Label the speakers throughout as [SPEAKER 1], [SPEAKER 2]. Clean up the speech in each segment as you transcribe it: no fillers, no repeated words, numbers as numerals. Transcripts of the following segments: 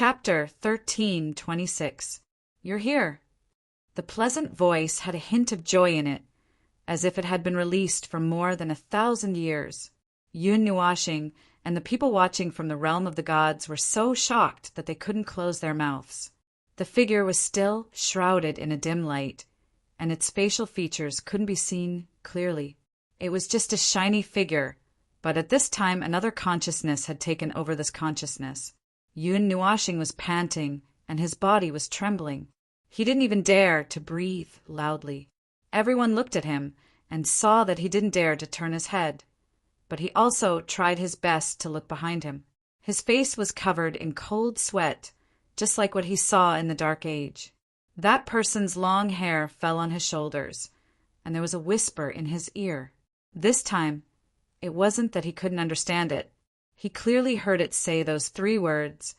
[SPEAKER 1] Chapter 13:26. You're here. The pleasant voice had a hint of joy in it, as if it had been released for more than 1,000 years. Yun Nuashing and the people watching from the realm of the gods were so shocked that they couldn't close their mouths. The figure was still shrouded in a dim light, and its facial features couldn't be seen clearly. It was just a shiny figure, but at this time another consciousness had taken over this consciousness. Yun Nuashing was panting, and his body was trembling. He didn't even dare to breathe loudly. Everyone looked at him and saw that he didn't dare to turn his head, but he also tried his best to look behind him. His face was covered in cold sweat, just like what he saw in the Dark Age. That person's long hair fell on his shoulders, and there was a whisper in his ear. This time, it wasn't that he couldn't understand it. He clearly heard it say those 3 words,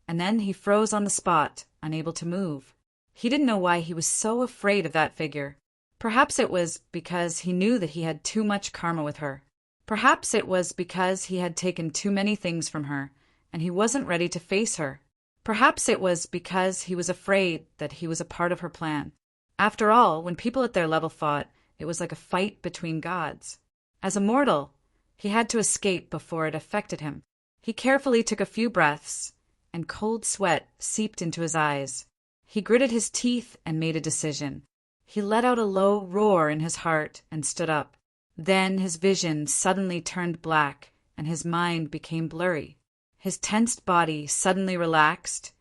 [SPEAKER 1] and then he froze on the spot, unable to move. He didn't know why he was so afraid of that figure. Perhaps it was because he knew that he had too much karma with her. Perhaps it was because he had taken too many things from her, and he wasn't ready to face her. Perhaps it was because he was afraid that he was a part of her plan. After all, when people at their level fought, it was like a fight between gods. As a mortal, he had to escape before it affected him. He carefully took a few breaths, and cold sweat seeped into his eyes. He gritted his teeth and made a decision. He let out a low roar in his heart and stood up. Then his vision suddenly turned black, and his mind became blurry. His tensed body suddenly relaxed,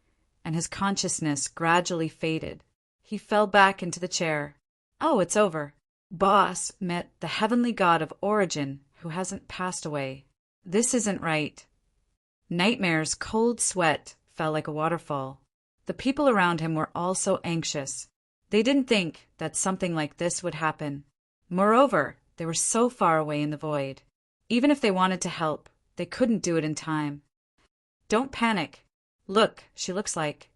[SPEAKER 1] and his consciousness gradually faded. He fell back into the chair. Oh, it's over. Boss met the heavenly god of origin who hasn't passed away. This isn't right. Nightmare's cold sweat fell like a waterfall. The people around him were all so anxious. They didn't think that something like this would happen. Moreover, they were so far away in the void. Even if they wanted to help, they couldn't do it in time. Don't panic. Look, she looks like.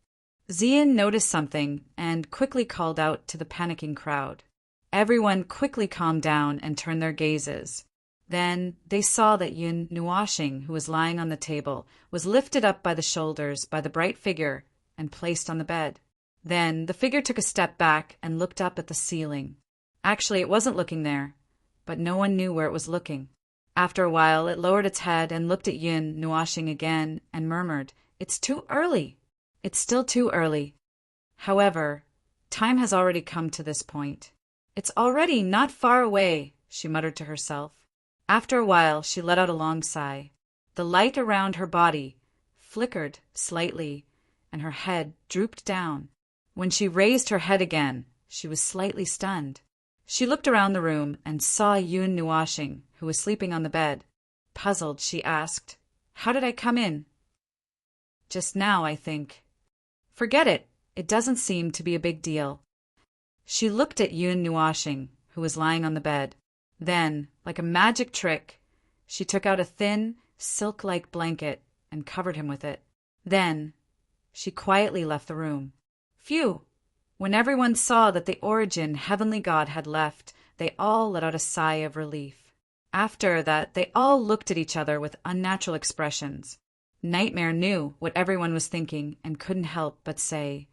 [SPEAKER 1] Xian noticed something and quickly called out to the panicking crowd. Everyone quickly calmed down and turned their gazes. Then they saw that Yun Nuashing, who was lying on the table, was lifted up by the shoulders by the bright figure and placed on the bed. Then the figure took a step back and looked up at the ceiling. Actually, it wasn't looking there, but no one knew where it was looking. After a while, it lowered its head and looked at Yun Nuashing again and murmured, "It's too early." It's still too early. However, time has already come to this point. It's already not far away, she muttered to herself. After a while, she let out a long sigh. The light around her body flickered slightly, and her head drooped down. When she raised her head again, she was slightly stunned. She looked around the room and saw Yun Nuashing, who was sleeping on the bed. Puzzled, she asked, "How did I come in?" "Just now, I think." "Forget it. It doesn't seem to be a big deal." She looked at Yun Nuashing, who was lying on the bed. Then, like a magic trick, she took out a thin, silk-like blanket and covered him with it. Then, she quietly left the room. Phew! When everyone saw that the origin heavenly god had left, they all let out a sigh of relief. After that, they all looked at each other with unnatural expressions. Nightmare knew what everyone was thinking and couldn't help but say,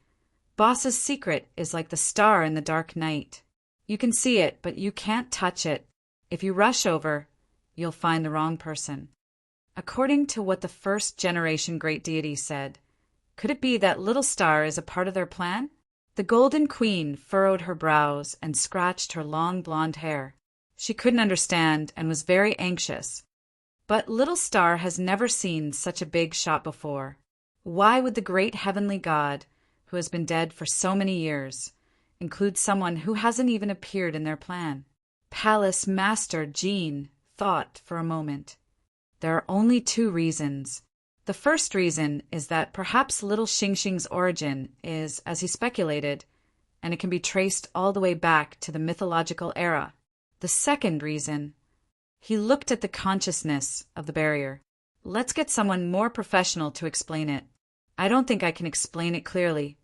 [SPEAKER 1] "Boss's secret is like the star in the dark night. You can see it, but you can't touch it. If you rush over, you'll find the wrong person." According to what the first-generation great deity said, could it be that little star is a part of their plan? The Golden Queen furrowed her brows and scratched her long blonde hair. She couldn't understand and was very anxious. But Little Star has never seen such a big shot before. Why would the great heavenly god, who has been dead for so many years, include someone who hasn't even appeared in their plan? Palace Master Jean thought for a moment. There are only 2 reasons. The first reason is that perhaps little Xingxing's origin is, as he speculated, and it can be traced all the way back to the mythological era. The second reason, he looked at the consciousness of the barrier. Let's get someone more professional to explain it. I don't think I can explain it clearly.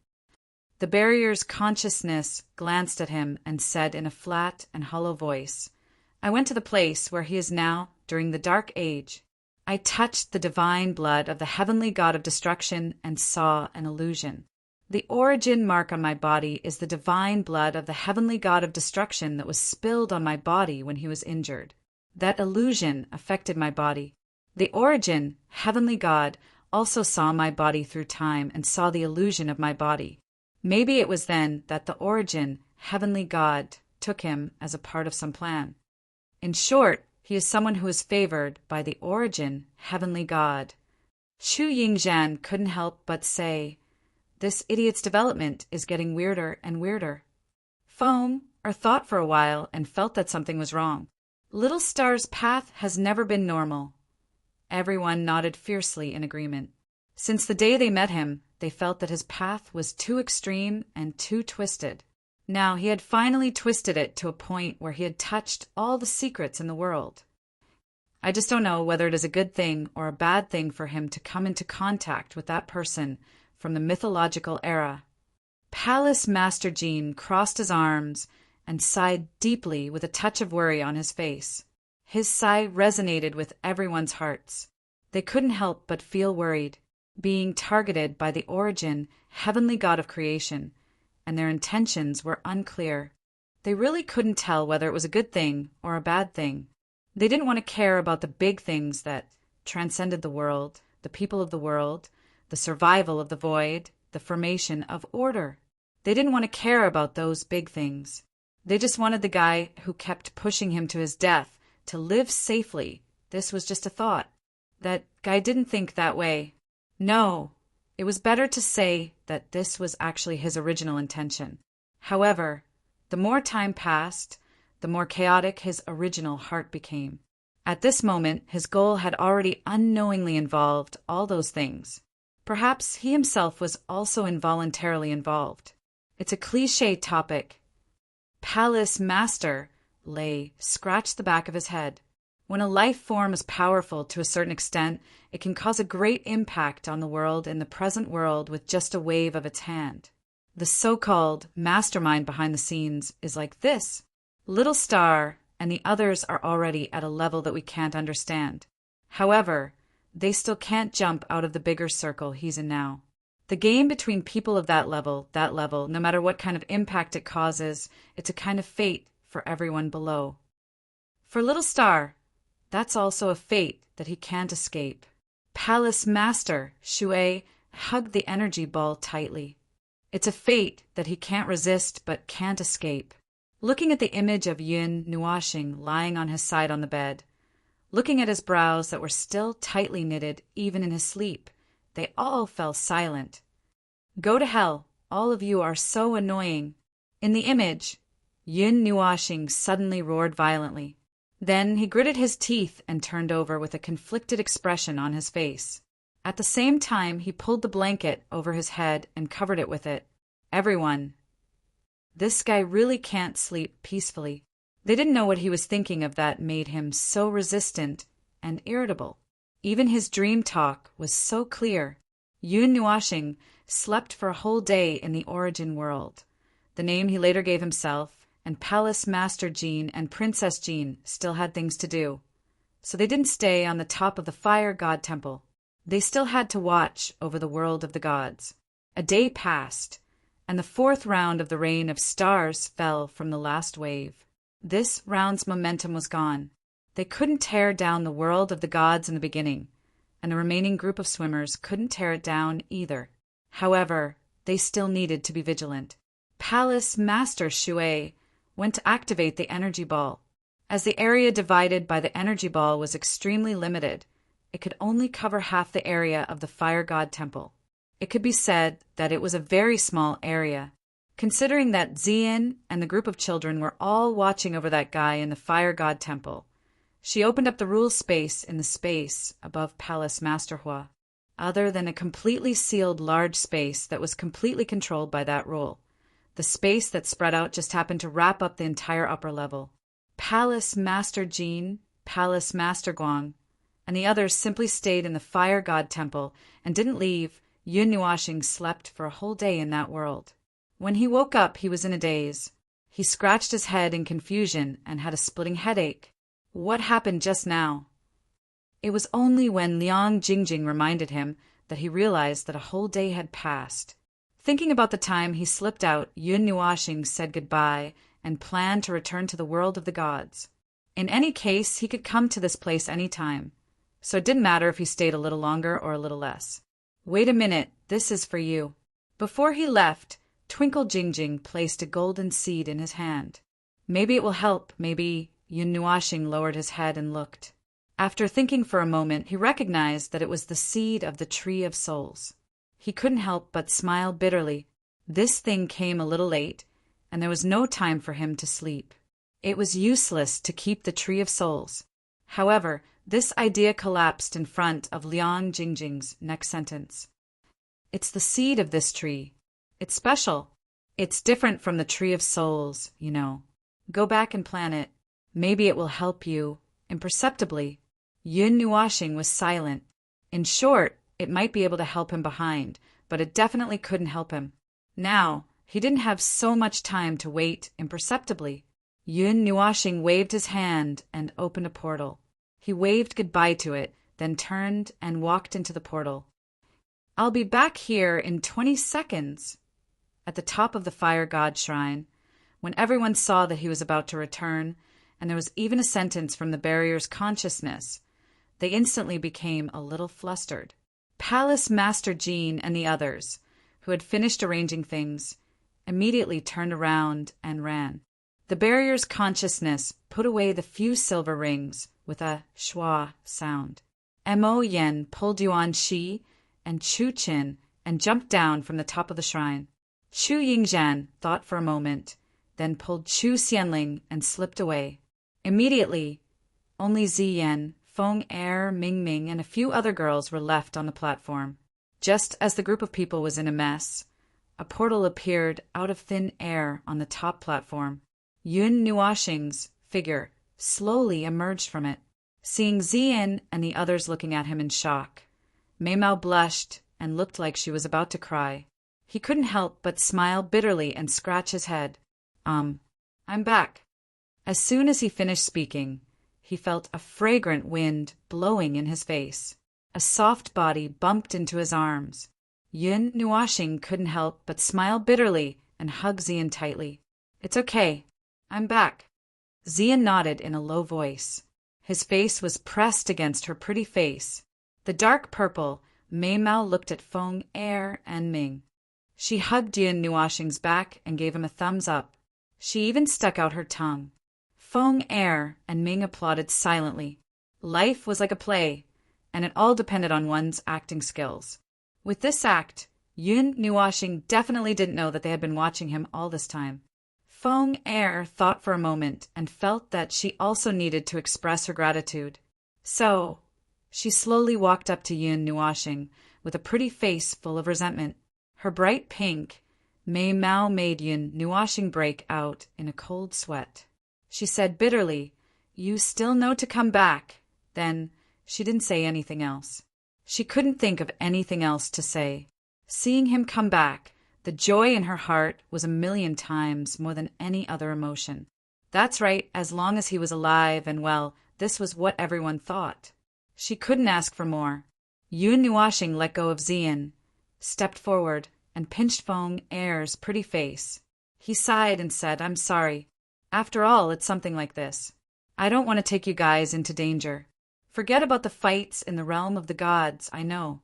[SPEAKER 1] The barrier's consciousness glanced at him and said in a flat and hollow voice, "I went to the place where he is now during the Dark Age. I touched the divine blood of the heavenly god of destruction and saw an illusion. The origin mark on my body is the divine blood of the heavenly god of destruction that was spilled on my body when he was injured. That illusion affected my body. The origin, heavenly god, also saw my body through time and saw the illusion of my body. Maybe it was then that the origin, heavenly god, took him as a part of some plan. In short, he is someone who is favored by the origin, heavenly god. Xu Yingzhan couldn't help but say, "This idiot's development is getting weirder and weirder." Foam thought for a while and felt that something was wrong. Little Star's path has never been normal. Everyone nodded fiercely in agreement. Since the day they met him, they felt that his path was too extreme and too twisted. Now he had finally twisted it to a point where he had touched all the secrets in the world. I just don't know whether it is a good thing or a bad thing for him to come into contact with that person from the mythological era. Palace Master Jean crossed his arms and sighed deeply with a touch of worry on his face. His sigh resonated with everyone's hearts. They couldn't help but feel worried, being targeted by the origin, heavenly god of creation, and their intentions were unclear. They really couldn't tell whether it was a good thing or a bad thing. They didn't want to care about the big things that transcended the world, the people of the world, the survival of the void, the formation of order. They didn't want to care about those big things. They just wanted the guy who kept pushing him to his death to live safely. This was just a thought. That guy didn't think that way. No, it was better to say that this was actually his original intention. However, the more time passed, the more chaotic his original heart became. At this moment, his goal had already unknowingly involved all those things. Perhaps he himself was also involuntarily involved. It's a cliché topic. Palace Master Lei scratched the back of his head. When a life form is powerful to a certain extent, it can cause a great impact on the world in the present world with just a wave of its hand. The so-called mastermind behind the scenes is like this. Little Star and the others are already at a level that we can't understand. However, they still can't jump out of the bigger circle he's in now. The game between people of that level, no matter what kind of impact it causes, it's a kind of fate for everyone below. For Little Star, that's also a fate that he can't escape. Palace Master Shui hugged the energy ball tightly. It's a fate that he can't resist but can't escape. Looking at the image of Yun Nuoxing lying on his side on the bed, looking at his brows that were still tightly knitted even in his sleep, they all fell silent. Go to hell, all of you are so annoying. In the image, Yun Nuoxing suddenly roared violently. Then he gritted his teeth and turned over with a conflicted expression on his face. At the same time, he pulled the blanket over his head and covered it with it. Everyone. This guy really can't sleep peacefully. They didn't know what he was thinking of that made him so resistant and irritable. Even his dream talk was so clear. Yun Nuoxing slept for a whole day in the origin world, the name he later gave himself, and Palace Master Jean and Princess Jean still had things to do. So they didn't stay on the top of the fire god temple. They still had to watch over the world of the gods. A day passed, and the fourth round of the rain of stars fell from the last wave. This round's momentum was gone. They couldn't tear down the world of the gods in the beginning, and the remaining group of swimmers couldn't tear it down either. However, they still needed to be vigilant. Palace Master Shui went to activate the energy ball. As the area divided by the energy ball was extremely limited, it could only cover half the area of the fire god temple. It could be said that it was a very small area, considering that Zian and the group of children were all watching over that guy in the fire god temple. She opened up the rule space in the space above Palace Master Hua, other than a completely sealed large space that was completely controlled by that rule. The space that spread out just happened to wrap up the entire upper level. Palace Master Jean, Palace Master Guang, and the others simply stayed in the fire god temple and didn't leave. Yun Nuoxing slept for a whole day in that world. When he woke up, he was in a daze. He scratched his head in confusion and had a splitting headache. What happened just now? It was only when Liang Jingjing reminded him that he realized that a whole day had passed. Thinking about the time he slipped out, Yun Nuoxing said goodbye and planned to return to the world of the gods. In any case, he could come to this place any time, so it didn't matter if he stayed a little longer or a little less. Wait a minute, this is for you. Before he left, Twinkle Jingjing placed a golden seed in his hand. Maybe it will help, maybe. Yun Nuoxing lowered his head and looked. After thinking for a moment, he recognized that it was the seed of the Tree of Souls. He couldn't help but smile bitterly. This thing came a little late, and there was no time for him to sleep. It was useless to keep the Tree of Souls. However, this idea collapsed in front of Liang Jingjing's next sentence. It's the seed of this tree. It's special. It's different from the Tree of Souls, you know. Go back and plant it. Maybe it will help you, imperceptibly. Yun Nuoxing was silent. In short, it might be able to help him behind, but it definitely couldn't help him. Now, he didn't have so much time to wait imperceptibly. Yun Nuoxing waved his hand and opened a portal. He waved goodbye to it, then turned and walked into the portal. I'll be back here in 20 seconds. At the top of the fire god shrine, when everyone saw that he was about to return, and there was even a sentence from the barrier's consciousness, they instantly became a little flustered. Palace Master Jean and the others, who had finished arranging things, immediately turned around and ran. The barrier's consciousness put away the few silver rings with a schwa sound. Mo Yen pulled Yuan Shi and Chu Qin and jumped down from the top of the shrine. Chu Yingzhan thought for a moment, then pulled Chu Xianling and slipped away. Immediately, only Ziyan, Feng Er, Ming Ming, and a few other girls were left on the platform. Just as the group of people was in a mess, a portal appeared out of thin air on the top platform. Yun Nuoxing's figure slowly emerged from it. Seeing Ziyan and the others looking at him in shock, Mei Mao blushed and looked like she was about to cry. He couldn't help but smile bitterly and scratch his head. I'm back. As soon as he finished speaking, he felt a fragrant wind blowing in his face. A soft body bumped into his arms. Yun Nuoxing couldn't help but smile bitterly and hug Ziyan tightly. It's okay. I'm back. Ziyan nodded in a low voice. His face was pressed against her pretty face. The dark purple, Mei Mao looked at Feng Er and Ming. She hugged Yun Nuoxing's back and gave him a thumbs up. She even stuck out her tongue. Feng Er and Ming applauded silently. Life was like a play, and it all depended on one's acting skills. With this act, Yun Nuoxing definitely didn't know that they had been watching him all this time. Feng Er thought for a moment and felt that she also needed to express her gratitude. So, she slowly walked up to Yun Nuoxing with a pretty face full of resentment. Her bright pink, Mei Mao made Yun Nuoxing break out in a cold sweat. She said bitterly, "You still know to come back." Then, she didn't say anything else. She couldn't think of anything else to say. Seeing him come back, the joy in her heart was 1,000,000 times more than any other emotion. That's right, as long as he was alive and well, this was what everyone thought. She couldn't ask for more. Yun Nuoxing let go of Ziyan, stepped forward, and pinched Feng Er's pretty face. He sighed and said, "I'm sorry. After all, it's something like this. I don't want to take you guys into danger. Forget about the fights in the realm of the gods, I know."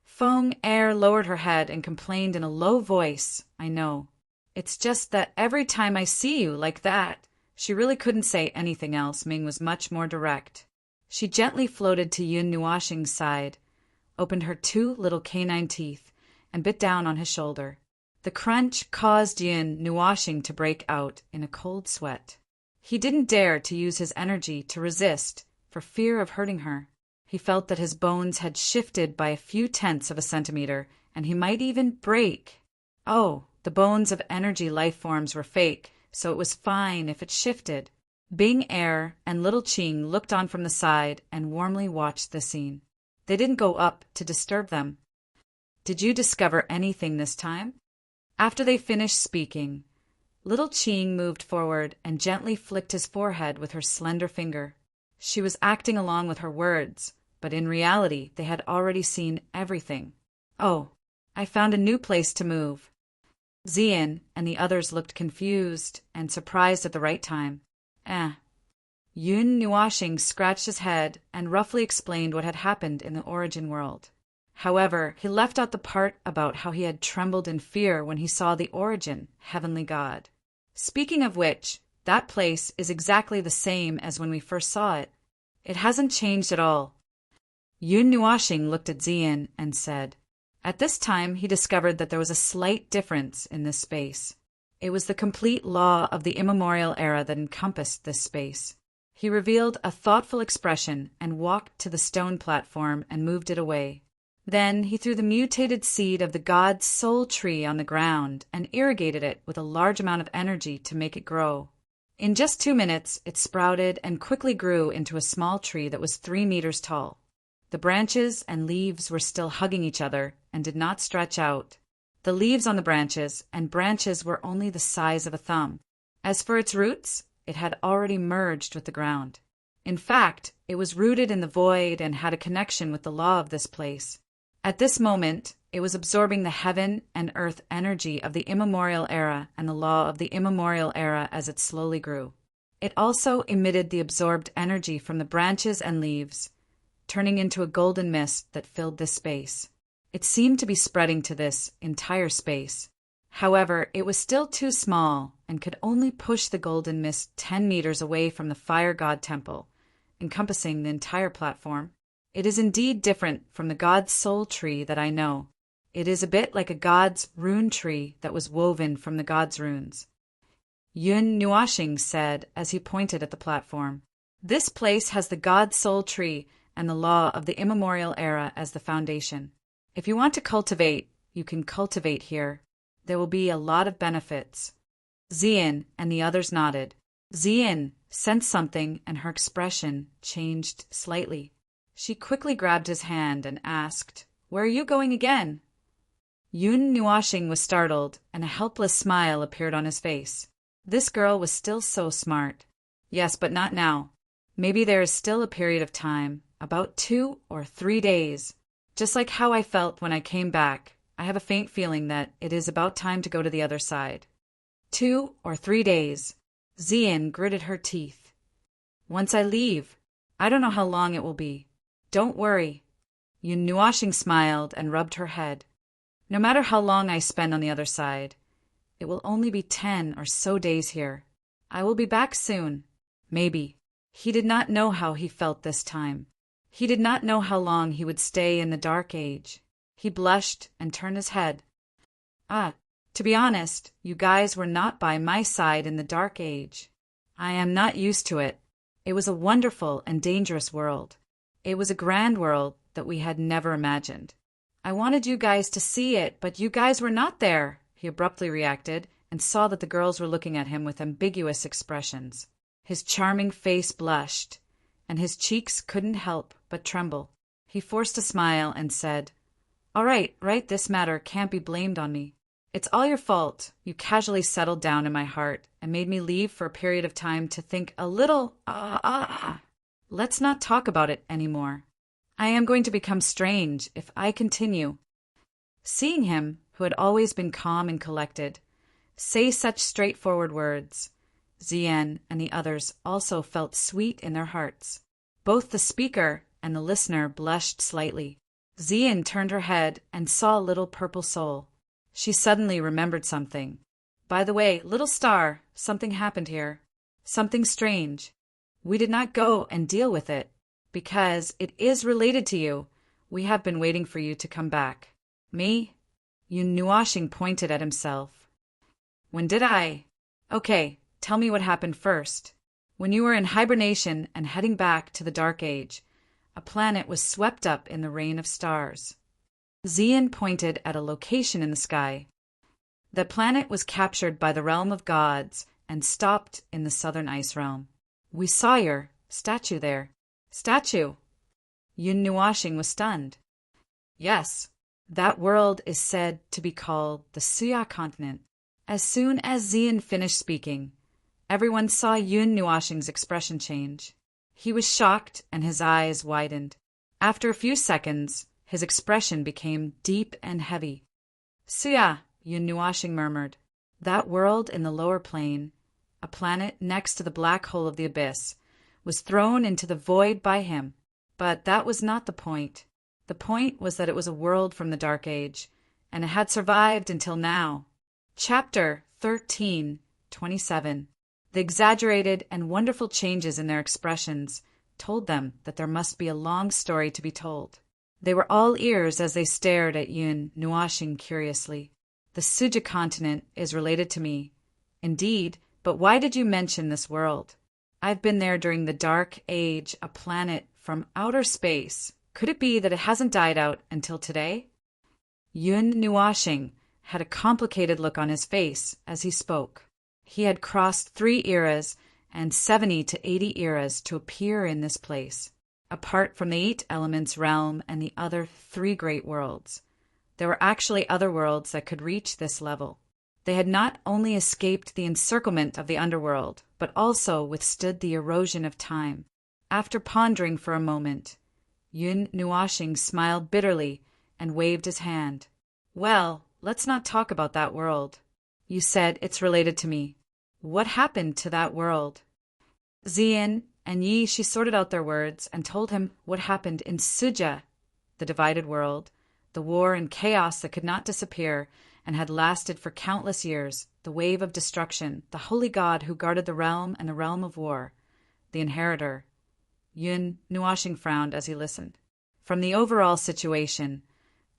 [SPEAKER 1] Feng Er lowered her head and complained in a low voice, "I know. It's just that every time I see you like that." She really couldn't say anything else. Ming was much more direct. She gently floated to Yun Nuoxing's side, opened her 2 little canine teeth, and bit down on his shoulder. The crunch caused Yun Nuoxing to break out in a cold sweat. He didn't dare to use his energy to resist for fear of hurting her. He felt that his bones had shifted by a few tenths of a centimeter, and he might even break. Oh, the bones of energy life forms were fake, so it was fine if it shifted. Bing Er and Little Qing looked on from the side and warmly watched the scene. They didn't go up to disturb them. "Did you discover anything this time?" After they finished speaking, Little Qing moved forward and gently flicked his forehead with her slender finger. She was acting along with her words, but in reality they had already seen everything. Oh, I found a new place to move. Xian and the others looked confused and surprised at the right time. Yun Nuashing scratched his head and roughly explained what had happened in the origin world. However, he left out the part about how he had trembled in fear when he saw the origin, heavenly god. Speaking of which, that place is exactly the same as when we first saw it. It hasn't changed at all. Yun Nuashing looked at Xian and said, at this time he discovered that there was a slight difference in this space. It was the complete law of the immemorial era that encompassed this space. He revealed a thoughtful expression and walked to the stone platform and moved it away. Then he threw the mutated seed of the god's soul tree on the ground and irrigated it with a large amount of energy to make it grow. In just 2 minutes, it sprouted and quickly grew into a small tree that was 3 meters tall. The branches and leaves were still hugging each other and did not stretch out. The leaves on the branches were only the size of a thumb. As for its roots, it had already merged with the ground. In fact, it was rooted in the void and had a connection with the law of this place. At this moment, it was absorbing the heaven and earth energy of the immemorial era and the law of the immemorial era as it slowly grew. It also emitted the absorbed energy from the branches and leaves, turning into a golden mist that filled this space. It seemed to be spreading to this entire space. However, it was still too small and could only push the golden mist 10 meters away from the fire god temple, encompassing the entire platform. It is indeed different from the god's soul tree that I know. It is a bit like a god's rune tree that was woven from the god's runes. Yun Nuashing said as he pointed at the platform. This place has the god's soul tree and the law of the immemorial era as the foundation. If you want to cultivate, you can cultivate here. There will be a lot of benefits. Xian and the others nodded. Xian sensed something and her expression changed slightly. She quickly grabbed his hand and asked, "Where are you going again?" Yun Nuashing was startled, and a helpless smile appeared on his face. This girl was still so smart. Yes, but not now. Maybe there is still a period of time, about 2 or 3 days. Just like how I felt when I came back, I have a faint feeling that it is about time to go to the other side. 2 or 3 days. Xian gritted her teeth. Once I leave, I don't know how long it will be. Don't worry. Yun Nuashing smiled and rubbed her head. No matter how long I spend on the other side, it will only be 10 or so days here. I will be back soon. Maybe. He did not know how he felt this time. He did not know how long he would stay in the Dark Age. He blushed and turned his head. To be honest, you guys were not by my side in the Dark Age. I am not used to it. It was a wonderful and dangerous world. It was a grand world that we had never imagined. I wanted you guys to see it, but you guys were not there, he abruptly reacted, and saw that the girls were looking at him with ambiguous expressions. His charming face blushed, and his cheeks couldn't help but tremble. He forced a smile and said, "All right, this matter can't be blamed on me. It's all your fault. You casually settled down in my heart and made me leave for a period of time to think a little. Let's not talk about it anymore. I am going to become strange if I continue." Seeing him, who had always been calm and collected, say such straightforward words, Xian and the others also felt sweet in their hearts. Both the speaker and the listener blushed slightly. Xian turned her head and saw a little purple soul. She suddenly remembered something. "By the way, little star, something happened here. Something strange. We did not go and deal with it, because it is related to you. We have been waiting for you to come back." "Me?" Yun Nuashing pointed at himself. "When did I? Okay, tell me what happened first." "When you were in hibernation and heading back to the Dark Age, a planet was swept up in the rain of stars." Xian pointed at a location in the sky. "The planet was captured by the realm of gods and stopped in the southern ice realm. We saw your statue there." "Statue?" Yun Nuashing was stunned. "Yes, that world is said to be called the Suya continent." As soon as Xian finished speaking, everyone saw Yun Nuashing's expression change. He was shocked and his eyes widened. After a few seconds, his expression became deep and heavy. "Suya," Yun Nuashing murmured. That world in the lower plane, a planet next to the black hole of the abyss, was thrown into the void by him. But that was not the point. The point was that it was a world from the Dark Age, and it had survived until now. Chapter 13:27. The exaggerated and wonderful changes in their expressions told them that there must be a long story to be told. They were all ears as they stared at Yun Nuashing curiously. "The Suja continent is related to me." "Indeed, but why did you mention this world?" "I've been there during the Dark Age, a planet from outer space. Could it be that it hasn't died out until today?" Yun Nuashing had a complicated look on his face as he spoke. He had crossed 3 eras and 70 to 80 eras to appear in this place, apart from the 8 elements realm and the other 3 great worlds. There were actually other worlds that could reach this level. They had not only escaped the encirclement of the underworld, but also withstood the erosion of time. After pondering for a moment, Yun Nuashing smiled bitterly and waved his hand. "Well, let's not talk about that world. You said it's related to me. What happened to that world?" Xian and Yi Shi sorted out their words and told him what happened in Suja, the divided world, the war and chaos that could not disappear and had lasted for countless years, the wave of destruction, the holy god who guarded the realm and the realm of war, the inheritor. Yun Nuashing frowned as he listened. From the overall situation,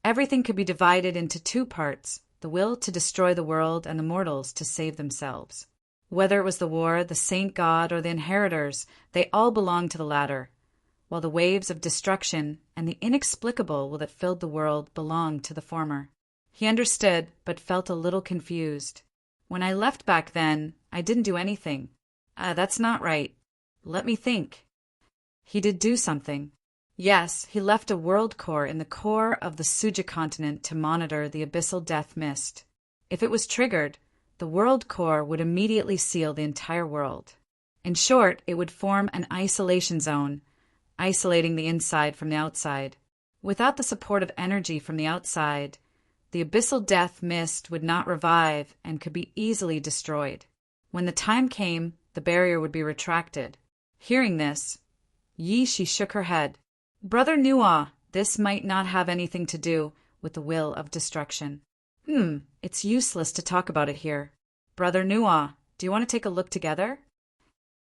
[SPEAKER 1] everything could be divided into 2 parts, the will to destroy the world and the mortals to save themselves. Whether it was the war, the saint god, or the inheritors, they all belonged to the latter, while the waves of destruction and the inexplicable that filled the world belonged to the former. He understood, but felt a little confused. "When I left back then, I didn't do anything." That's not right. Let me think." "He did do something." "Yes, he left a world core in the core of the Suja continent to monitor the abyssal death mist. If it was triggered, the world core would immediately seal the entire world. In short, it would form an isolation zone, isolating the inside from the outside. Without the support of energy from the outside, the abyssal death mist would not revive and could be easily destroyed. When the time came, the barrier would be retracted." Hearing this, Yi Shi shook her head. "Brother Nua, this might not have anything to do with the will of destruction." It's useless to talk about it here. Brother Nua, do you want to take a look together?"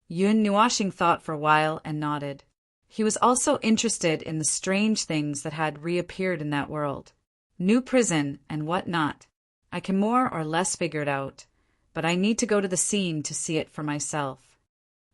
[SPEAKER 1] Yun Nuashing thought for a while and nodded. He was also interested in the strange things that had reappeared in that world. New prison and what not. I can more or less figure it out, but I need to go to the scene to see it for myself.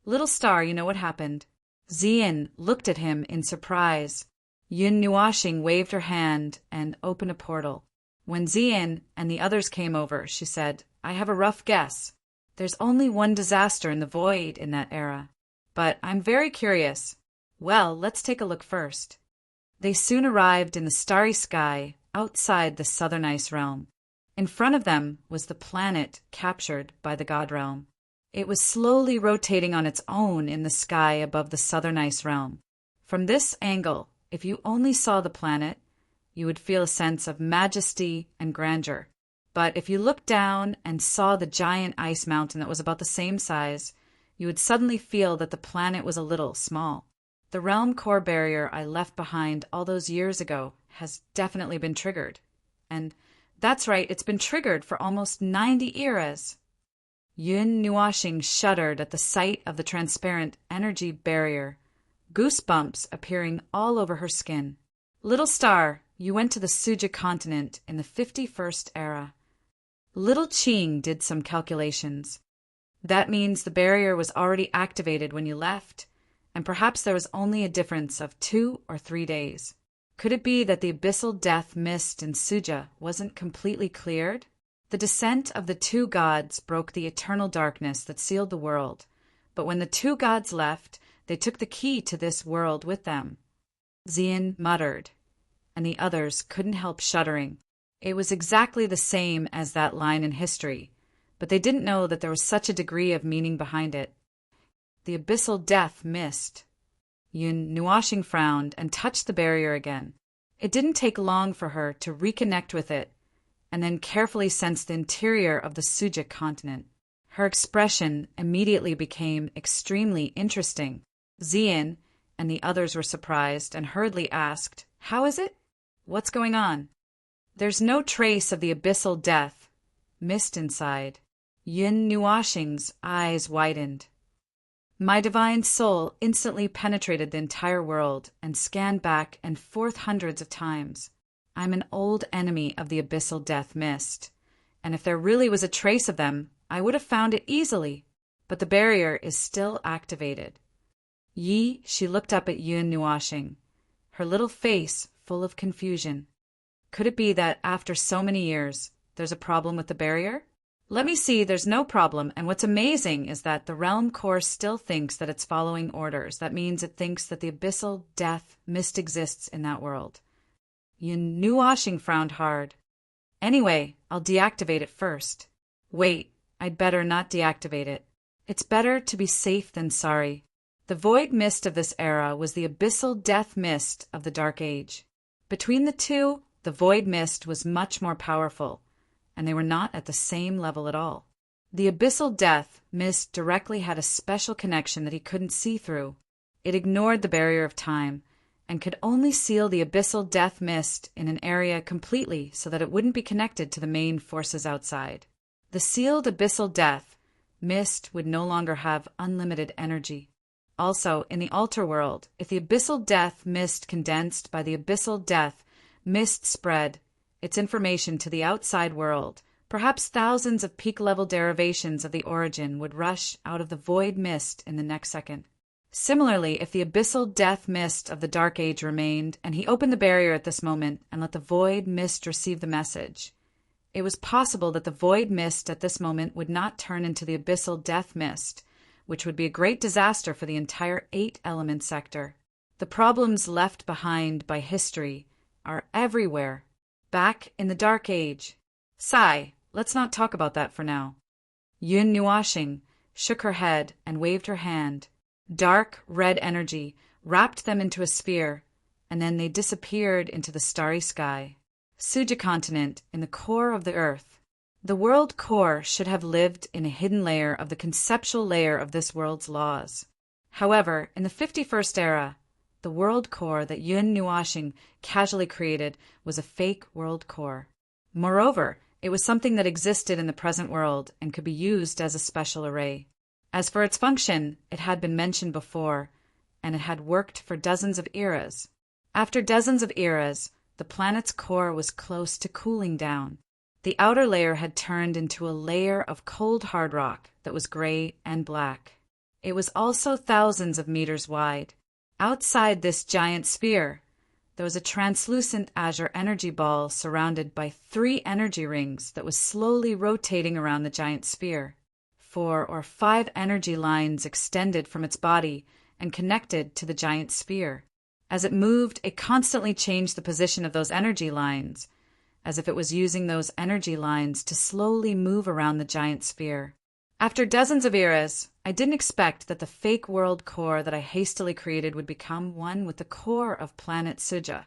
[SPEAKER 1] "Little star, you know what happened?" Xian looked at him in surprise. Yun Nuashing waved her hand and opened a portal. When Xian and the others came over, she said, "I have a rough guess. There's only one disaster in the void in that era. But I'm very curious. Well, let's take a look first." They soon arrived in the starry sky outside the southern ice realm. In front of them was the planet captured by the god realm. It was slowly rotating on its own in the sky above the southern ice realm. From this angle, if you only saw the planet, you would feel a sense of majesty and grandeur. But if you looked down and saw the giant ice mountain that was about the same size, you would suddenly feel that the planet was a little small. The realm core barrier I left behind all those years ago has definitely been triggered. And that's right, it's been triggered for almost 90 eras. Yun Nuashing shuddered at the sight of the transparent energy barrier, goosebumps appearing all over her skin. "Little star, you went to the Suja continent in the 51st era." Little Qing did some calculations. "That means the barrier was already activated when you left, and perhaps there was only a difference of 2 or 3 days. Could it be that the abyssal death mist in Suja wasn't completely cleared? The descent of the 2 gods broke the eternal darkness that sealed the world, but when the 2 gods left, they took the key to this world with them." Xian muttered, and the others couldn't help shuddering. It was exactly the same as that line in history, but they didn't know that there was such a degree of meaning behind it. The abyssal death mist. Yun Nuashing frowned and touched the barrier again. It didn't take long for her to reconnect with it and then carefully sense the interior of the Suja continent. Her expression immediately became extremely interesting. Xian and the others were surprised and hurriedly asked, "How is it? What's going on?" "There's no trace of the abyssal death mist inside." Yun Nuashing's eyes widened. "My divine soul instantly penetrated the entire world and scanned back and forth hundreds of times. I'm an old enemy of the abyssal death mist, and if there really was a trace of them, I would have found it easily, but the barrier is still activated." She looked up at Yun Nuashing, her little face full of confusion. Could it be that after so many years, there's a problem with the barrier? "Let me see, there's no problem, and what's amazing is that the realm core still thinks that it's following orders. That means it thinks that the abyssal death mist exists in that world." Yun Nuashing frowned hard. "Anyway, I'll deactivate it first." "Wait, I'd better not deactivate it. It's better to be safe than sorry." The void mist of this era was the abyssal death mist of the Dark Age. Between the two, the void mist was much more powerful, and they were not at the same level at all. The abyssal death mist directly had a special connection that he couldn't see through. It ignored the barrier of time, and could only seal the abyssal death mist in an area completely so that it wouldn't be connected to the main forces outside. The sealed abyssal death mist would no longer have unlimited energy. Also, in the altar world, if the abyssal death mist condensed by the abyssal death mist spread its information to the outside world, perhaps thousands of peak-level derivations of the origin would rush out of the void mist in the next second. Similarly, if the abyssal death mist of the Dark Age remained, and he opened the barrier at this moment and let the void mist receive the message, it was possible that the void mist at this moment would not turn into the abyssal death mist, which would be a great disaster for the entire 8-element sector. The problems left behind by history are everywhere. Back in the Dark Age. Sigh, let's not talk about that for now. Yun Nuashing shook her head and waved her hand. Dark red energy wrapped them into a sphere, and then they disappeared into the starry sky. Suja continent in the core of the earth. The world core should have lived in a hidden layer of the conceptual layer of this world's laws. However, in the 51st era, the world core that Yun Nuashing casually created was a fake world core. Moreover, it was something that existed in the present world and could be used as a special array. As for its function, it had been mentioned before, and it had worked for dozens of eras. After dozens of eras, the planet's core was close to cooling down. The outer layer had turned into a layer of cold hard rock that was gray and black. It was also thousands of meters wide. Outside this giant sphere, there was a translucent azure energy ball surrounded by 3 energy rings that was slowly rotating around the giant sphere. 4 or 5 energy lines extended from its body and connected to the giant sphere. As it moved, it constantly changed the position of those energy lines, as if it was using those energy lines to slowly move around the giant sphere. After dozens of eras, I didn't expect that the fake world core that I hastily created would become one with the core of planet Suja.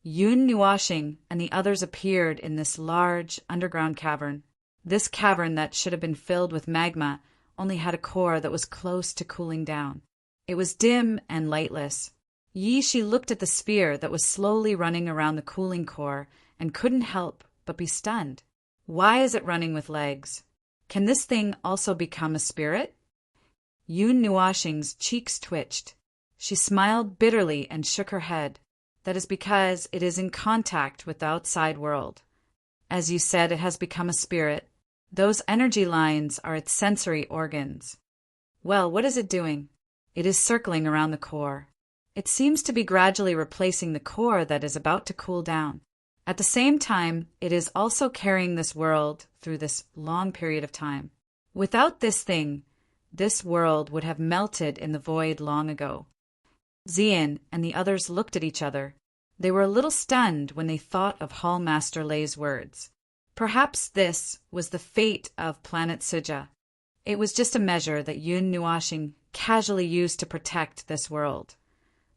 [SPEAKER 1] Yun Nuashing and the others appeared in this large underground cavern. This cavern that should have been filled with magma only had a core that was close to cooling down. It was dim and lightless. She looked at the sphere that was slowly running around the cooling core and couldn't help but be stunned. Why is it running with legs? Can this thing also become a spirit? Yun Nuashing's cheeks twitched. She smiled bitterly and shook her head. That is because it is in contact with the outside world. As you said, it has become a spirit. Those energy lines are its sensory organs. Well, what is it doing? It is circling around the core. It seems to be gradually replacing the core that is about to cool down. At the same time, it is also carrying this world through this long period of time. Without this thing, this world would have melted in the void long ago. Xian and the others looked at each other. They were a little stunned when they thought of Hallmaster Lei's words. Perhaps this was the fate of planet Suja. It was just a measure that Yun Nuashing casually used to protect this world.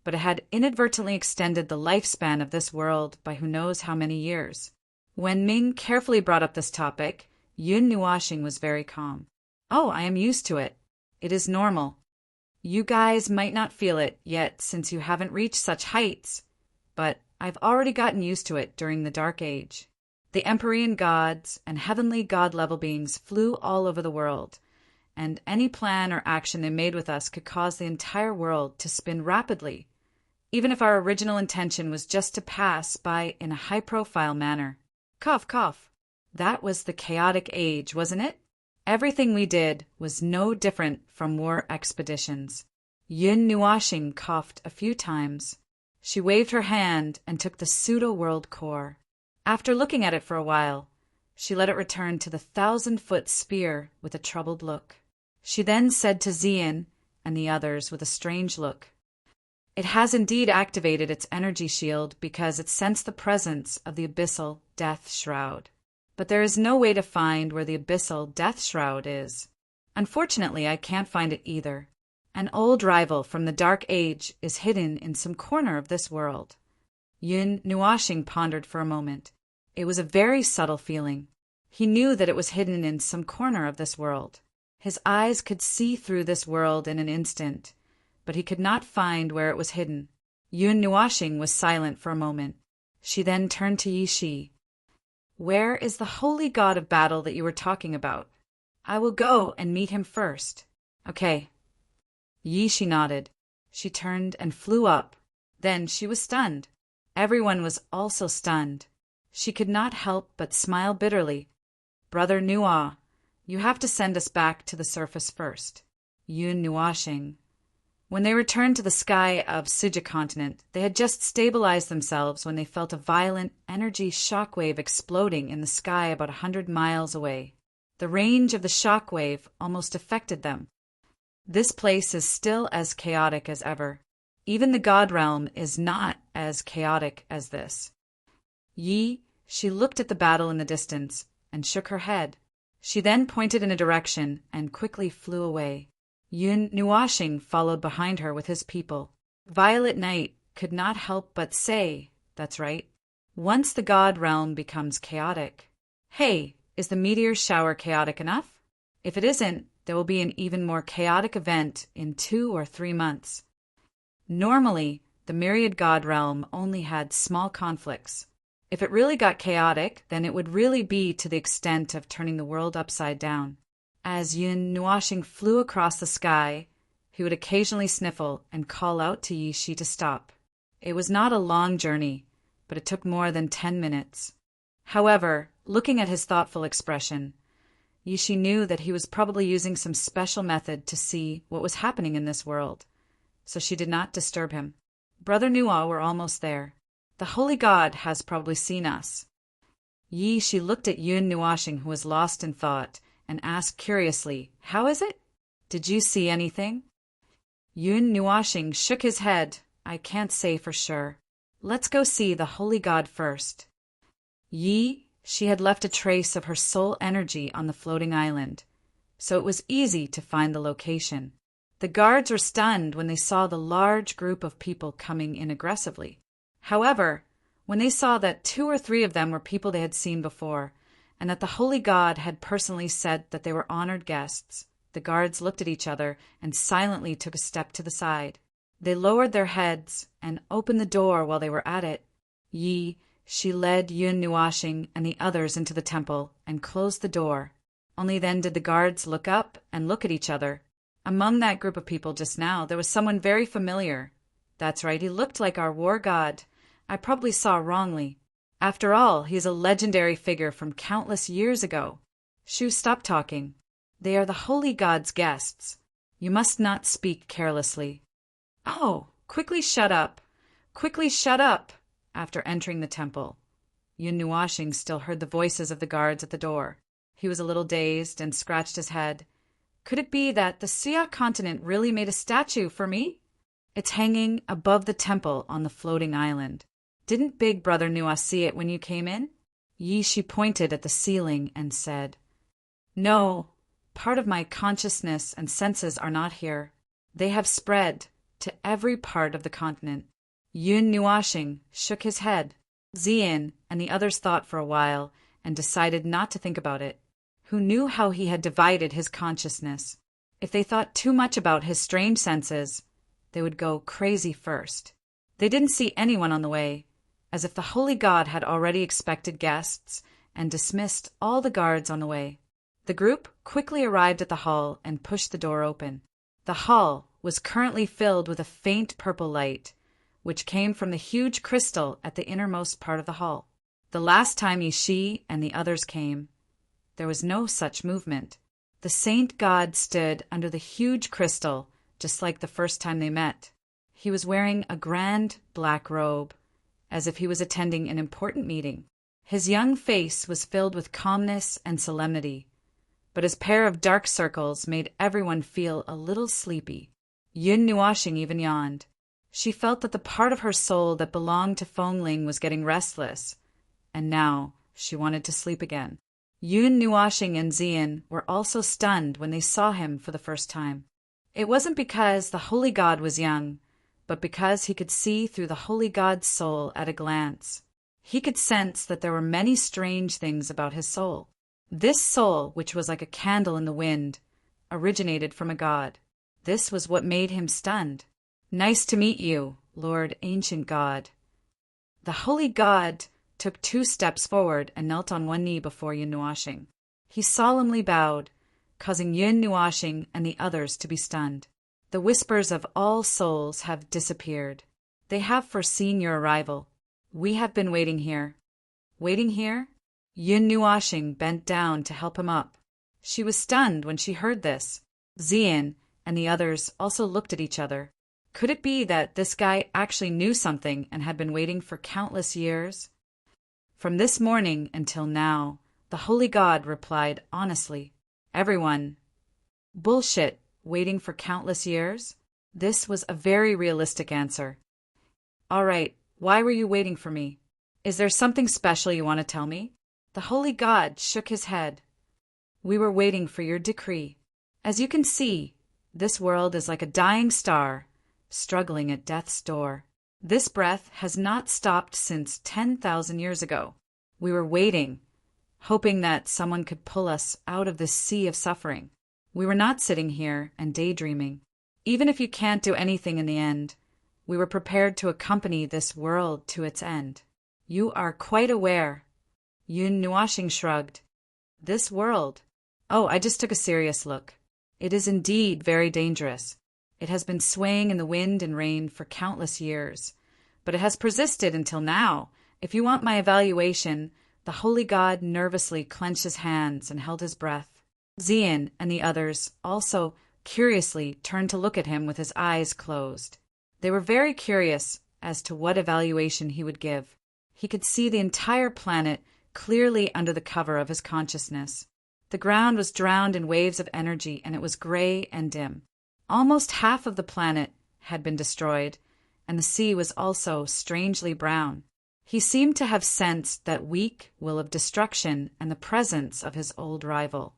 [SPEAKER 1] but it had inadvertently extended the lifespan of this world by who knows how many years. When Ming carefully brought up this topic, Yun Nuashing was very calm. "Oh, I am used to it. It is normal. You guys might not feel it yet since you haven't reached such heights, but I've already gotten used to it during the Dark Age. The Empyrean gods and heavenly god-level beings flew all over the world, and any plan or action they made with us could cause the entire world to spin rapidly, even if our original intention was just to pass by in a high-profile manner." Cough, cough. That was the chaotic age, wasn't it? Everything we did was no different from war expeditions. Yun Nuashing coughed a few times. She waved her hand and took the pseudo-world core. After looking at it for a while, she let it return to the 1,000-foot spear with a troubled look. She then said to Xian and the others with a strange look, "It has indeed activated its energy shield because it sensed the presence of the abyssal death shroud. But there is no way to find where the abyssal death shroud is. Unfortunately, I can't find it either. An old rival from the Dark Age is hidden in some corner of this world." Yun Nuashing pondered for a moment. It was a very subtle feeling. He knew that it was hidden in some corner of this world. His eyes could see through this world in an instant, but he could not find where it was hidden. Yun Nuashing was silent for a moment. She then turned to Yi Shi. "Where is the holy god of battle that you were talking about? I will go and meet him first." "Okay." Yi Shi nodded. She turned and flew up. Then she was stunned. Everyone was also stunned. She could not help but smile bitterly. "Brother Nua, you have to send us back to the surface first." Yun Nuashing. When they returned to the sky of Sija continent, they had just stabilized themselves when they felt a violent energy shockwave exploding in the sky about 100 miles away. The range of the shockwave almost affected them. This place is still as chaotic as ever. Even the God realm is not as chaotic as this. She looked at the battle in the distance and shook her head. She then pointed in a direction and quickly flew away. Yun Nuashing followed behind her with his people. Violet Knight could not help but say, "That's right. Once the God realm becomes chaotic. Hey, is the meteor shower chaotic enough? If it isn't, there will be an even more chaotic event in 2 or 3 months." Normally, the myriad God realm only had small conflicts. If it really got chaotic, then it would really be to the extent of turning the world upside down. As Yun Nuashing flew across the sky, he would occasionally sniffle and call out to Yi Shi to stop. It was not a long journey, but it took more than 10 minutes. However, looking at his thoughtful expression, Yi Shi knew that he was probably using some special method to see what was happening in this world, so she did not disturb him. "Brother Nua, we're almost there. The Holy God has probably seen us." Yi Shi looked at Yun Nuashing, who was lost in thought, and asked curiously, "How is it? Did you see anything?" Yun Nuashing shook his head. "I can't say for sure. Let's go see the Holy God first." She had left a trace of her soul energy on the floating island, so it was easy to find the location. The guards were stunned when they saw the large group of people coming in aggressively. However, when they saw that 2 or 3 of them were people they had seen before, and that the Holy God had personally said that they were honored guests, the guards looked at each other and silently took a step to the side. They lowered their heads and opened the door while they were at it. She led Yun Nuashing and the others into the temple and closed the door. Only then did the guards look up and look at each other. Among that group of people just now, there was someone very familiar. That's right, he looked like our war god. I probably saw wrongly. After all, he is a legendary figure from countless years ago. Shu, stop talking. They are the Holy God's guests. You must not speak carelessly. Oh, quickly shut up. Quickly shut up. After entering the temple, Yun Nuashing still heard the voices of the guards at the door. He was a little dazed and scratched his head. Could it be that the Sia continent really made a statue for me? It's hanging above the temple on the floating island. Didn't Big Brother Nua see it when you came in? She pointed at the ceiling and said, "No, part of my consciousness and senses are not here. They have spread. to every part of the continent. Yun Nuashing shook his head. Xian and the others thought for a while and decided not to think about it. Who knew how he had divided his consciousness? If they thought too much about his strange senses, they would go crazy first. They didn't see anyone on the way, as if the holy god had already expected guests and dismissed all the guards on the way. The group quickly arrived at the hall and pushed the door open. The hall was currently filled with a faint purple light, which came from the huge crystal at the innermost part of the hall. The last time Yishi and the others came, there was no such movement. The saint god stood under the huge crystal, just like the first time they met. He was wearing a grand black robe, as if he was attending an important meeting. His young face was filled with calmness and solemnity, but his pair of dark circles made everyone feel a little sleepy. Yun Nuashing even yawned. She felt that the part of her soul that belonged to Fengling was getting restless, and now she wanted to sleep again. Yun Nuashing and Xian were also stunned when they saw him for the first time. It wasn't because the holy god was young, but because he could see through the holy god's soul at a glance. He could sense that there were many strange things about his soul. This soul, which was like a candle in the wind, originated from a god. This was what made him stunned. "Nice to meet you, Lord Ancient God." The holy god took 2 steps forward and knelt on one knee before Yun Nuashing. He solemnly bowed, causing Yun Nuashing and the others to be stunned. "The whispers of all souls have disappeared. They have foreseen your arrival. We have been waiting here." "Waiting here?" Yun Nuashing bent down to help him up. She was stunned when she heard this. Xian and the others also looked at each other. Could it be that this guy actually knew something and had been waiting for countless years? From this morning until now, the holy god replied honestly. Everyone. Bullshit, waiting for countless years? This was a very realistic answer. All right, why were you waiting for me? Is there something special you want to tell me? The holy god shook his head. We were waiting for your decree. As you can see, this world is like a dying star, struggling at death's door. This breath has not stopped since 10,000 years ago. We were waiting, hoping that someone could pull us out of this sea of suffering. We were not sitting here and daydreaming. Even if you can't do anything in the end, we were prepared to accompany this world to its end. You are quite aware. Yun Nuashing shrugged. This world. Oh, I just took a serious look. It is indeed very dangerous. It has been swaying in the wind and rain for countless years, but it has persisted until now. If you want my evaluation, the holy god nervously clenched his hands and held his breath. Xian and the others also curiously turned to look at him with his eyes closed. They were very curious as to what evaluation he would give. He could see the entire planet clearly under the cover of his consciousness. The ground was drowned in waves of energy, and it was gray and dim. Almost half of the planet had been destroyed, and the sea was also strangely brown. He seemed to have sensed that weak will of destruction and the presence of his old rival.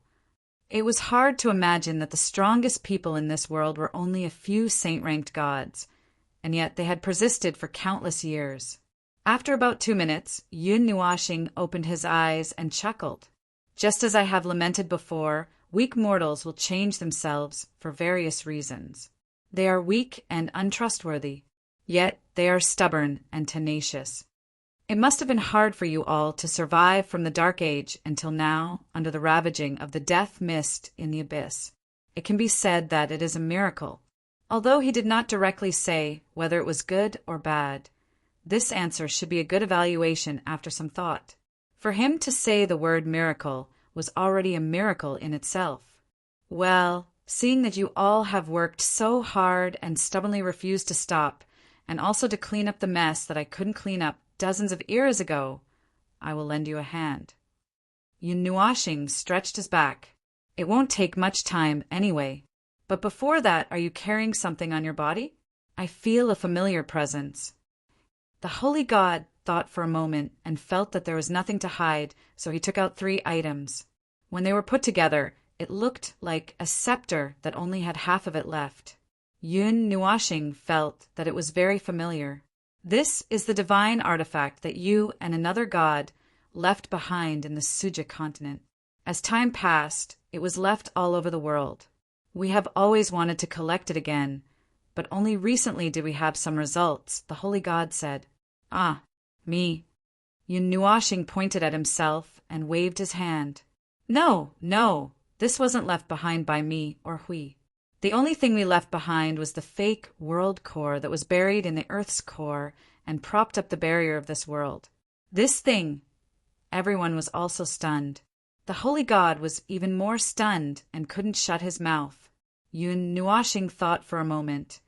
[SPEAKER 1] It was hard to imagine that the strongest people in this world were only a few saint-ranked gods, and yet they had persisted for countless years. After about 2 minutes, Yun Nuashing opened his eyes and chuckled. Just as I have lamented before, weak mortals will change themselves for various reasons. They are weak and untrustworthy, yet they are stubborn and tenacious. It must have been hard for you all to survive from the Dark Age until now under the ravaging of the death mist in the abyss. It can be said that it is a miracle. Although he did not directly say whether it was good or bad, this answer should be a good evaluation after some thought. For him to say the word miracle was already a miracle in itself. Well, seeing that you all have worked so hard and stubbornly refused to stop, and also to clean up the mess that I couldn't clean up dozens of eras ago, I will lend you a hand. Yun Nuashing stretched his back. It won't take much time anyway. But before that, are you carrying something on your body? I feel a familiar presence. The holy god thought for a moment and felt that there was nothing to hide, so he took out 3 items. When they were put together, it looked like a scepter that only had half of it left. Yun Nuashing felt that it was very familiar. This is the divine artifact that you and another god left behind in the Suja continent. As time passed, it was left all over the world. We have always wanted to collect it again, but only recently did we have some results, the holy god said. Ah, me. Yun Nuashing pointed at himself and waved his hand. No, this wasn't left behind by me or Hui. The only thing we left behind was the fake world core that was buried in the Earth's core and propped up the barrier of this world. This thing. Everyone was also stunned. The holy god was even more stunned and couldn't shut his mouth. Yun Nuashing thought for a moment,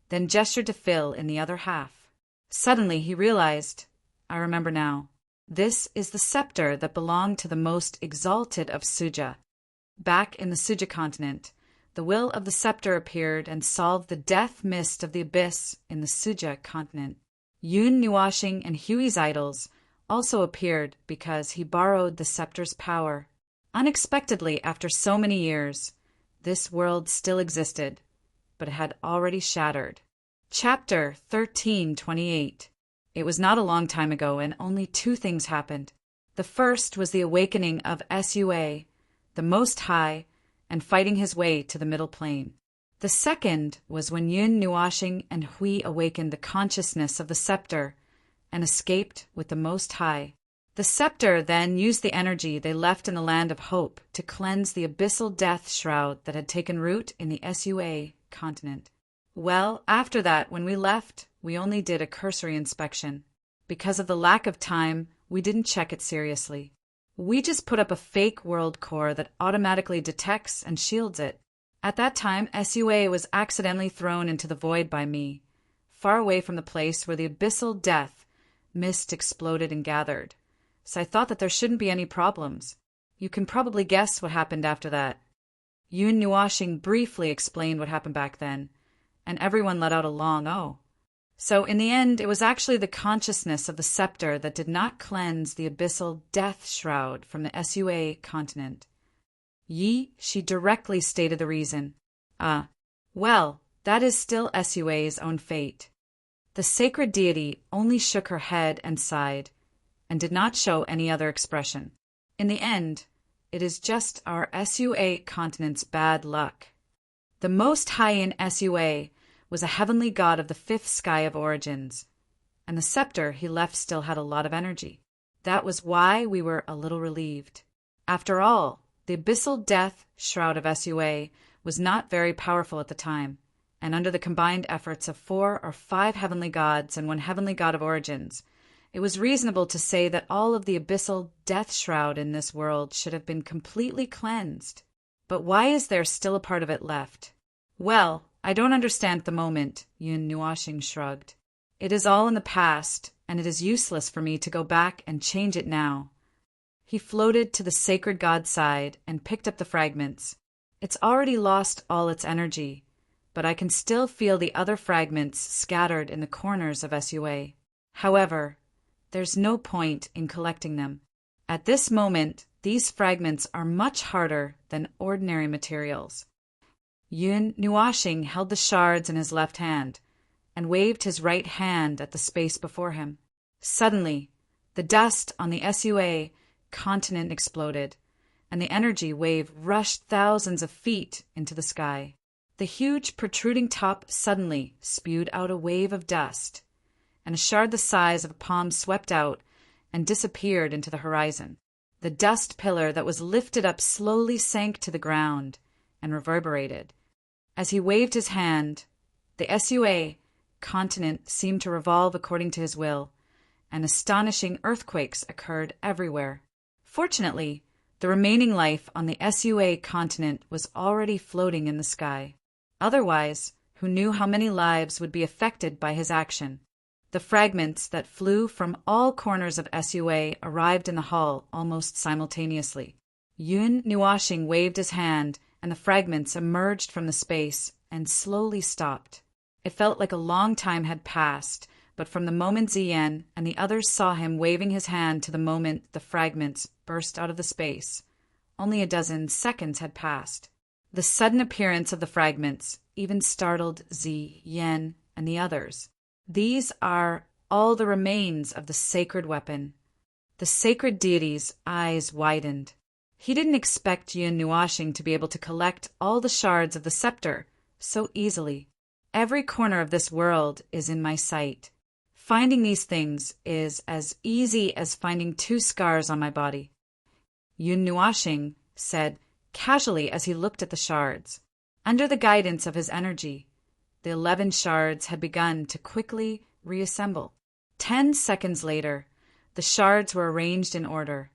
[SPEAKER 1] then gestured to Phil in the other half. Suddenly he realized, I remember now, this is the scepter that belonged to the most exalted of Suja. Back in the Suja continent, the will of the scepter appeared and solved the death mist of the abyss in the Suja continent. Yun Nuashing and Huey's idols also appeared because he borrowed the scepter's power. Unexpectedly, after so many years, this world still existed, but it had already shattered. Chapter 1328. It was not a long time ago, and only two things happened. The first was the awakening of Sua, the Most High, and fighting his way to the middle plane. The second was when Yun Nuashing and Hui awakened the consciousness of the scepter and escaped with the Most High. The scepter then used the energy they left in the land of hope to cleanse the abyssal death shroud that had taken root in the Sua continent. Well, after that, when we left, we only did a cursory inspection. Because of the lack of time, we didn't check it seriously. We just put up a fake world core that automatically detects and shields it. At that time, Sua was accidentally thrown into the void by me, far away from the place where the abyssal death mist exploded and gathered. So I thought that there shouldn't be any problems. You can probably guess what happened after that. Yun Nuashing briefly explained what happened back then, and everyone let out a long oh. So in the end, it was actually the consciousness of the scepter that did not cleanse the abyssal death shroud from the Sua continent. She directly stated the reason. Well, that is still Sua's own fate. The sacred deity only shook her head and sighed, and did not show any other expression. In the end, it is just our Sua continent's bad luck. The Most High in Sua was a heavenly god of the fifth sky of origins, and the scepter he left still had a lot of energy. That was why we were a little relieved. After all, the abyssal death shroud of Sua was not very powerful at the time, and under the combined efforts of 4 or 5 heavenly gods and 1 heavenly god of origins, it was reasonable to say that all of the abyssal death shroud in this world should have been completely cleansed. But why is there still a part of it left? Well, I don't understand at the moment, Yun Nuashing shrugged. It is all in the past, and it is useless for me to go back and change it now. He floated to the sacred god's side and picked up the fragments. It's already lost all its energy, but I can still feel the other fragments scattered in the corners of Sua. However, there's no point in collecting them. At this moment, these fragments are much harder than ordinary materials. Yun Nuashing held the shards in his left hand and waved his right hand at the space before him. Suddenly, the dust on the Sua continent exploded, and the energy wave rushed thousands of feet into the sky. The huge protruding top suddenly spewed out a wave of dust, and a shard the size of a palm swept out and disappeared into the horizon. The dust pillar that was lifted up slowly sank to the ground and reverberated. As he waved his hand, the Sua continent seemed to revolve according to his will, and astonishing earthquakes occurred everywhere. Fortunately, the remaining life on the Sua continent was already floating in the sky. Otherwise, who knew how many lives would be affected by his action? The fragments that flew from all corners of Sua arrived in the hall almost simultaneously. Yun Nuashing waved his hand, and the fragments emerged from the space and slowly stopped. It felt like a long time had passed, but from the moment Ziyan and the others saw him waving his hand to the moment the fragments burst out of the space, only a dozen seconds had passed. The sudden appearance of the fragments even startled Zi, Yen, and the others. These are all the remains of the sacred weapon. The sacred deity's eyes widened. He didn't expect Yun Nuashing to be able to collect all the shards of the scepter so easily. Every corner of this world is in my sight. Finding these things is as easy as finding 2 scars on my body. Yun Nuashing said casually as he looked at the shards. Under the guidance of his energy, the 11 shards had begun to quickly reassemble. 10 seconds later, the shards were arranged in order,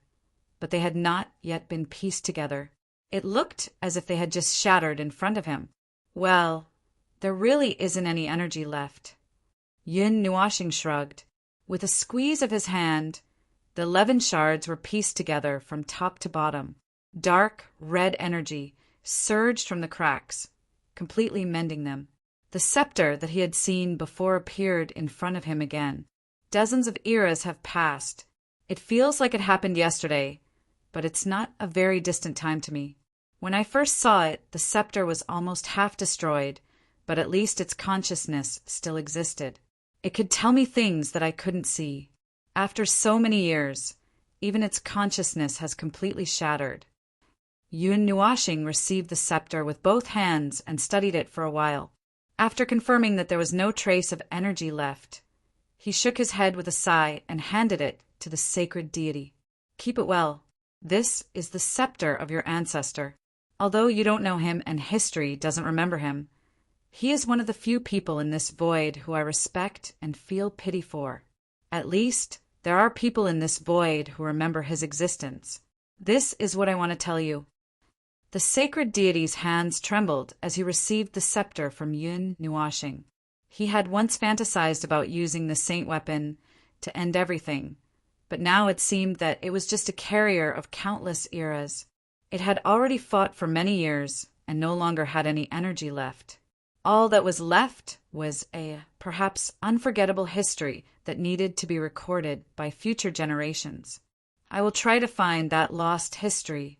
[SPEAKER 1] but they had not yet been pieced together. It looked as if they had just shattered in front of him. Well, there really isn't any energy left. Yun Nuashing shrugged. With a squeeze of his hand, the 11 shards were pieced together from top to bottom. Dark, red energy surged from the cracks, completely mending them. The scepter that he had seen before appeared in front of him again. Dozens of eras have passed. It feels like it happened yesterday, but it's not a very distant time to me. When I first saw it, the scepter was almost half destroyed, but at least its consciousness still existed. It could tell me things that I couldn't see. After so many years, even its consciousness has completely shattered. Yun Nuashing received the scepter with both hands and studied it for a while. After confirming that there was no trace of energy left, he shook his head with a sigh and handed it to the sacred deity. Keep it well. This is the scepter of your ancestor. Although you don't know him and history doesn't remember him, he is one of the few people in this void who I respect and feel pity for. At least, there are people in this void who remember his existence. This is what I want to tell you. The sacred deity's hands trembled as he received the scepter from Yun Nuashing. He had once fantasized about using the saint weapon to end everything, but now it seemed that it was just a carrier of countless eras. It had already fought for many years and no longer had any energy left. All that was left was a perhaps unforgettable history that needed to be recorded by future generations. I will try to find that lost history.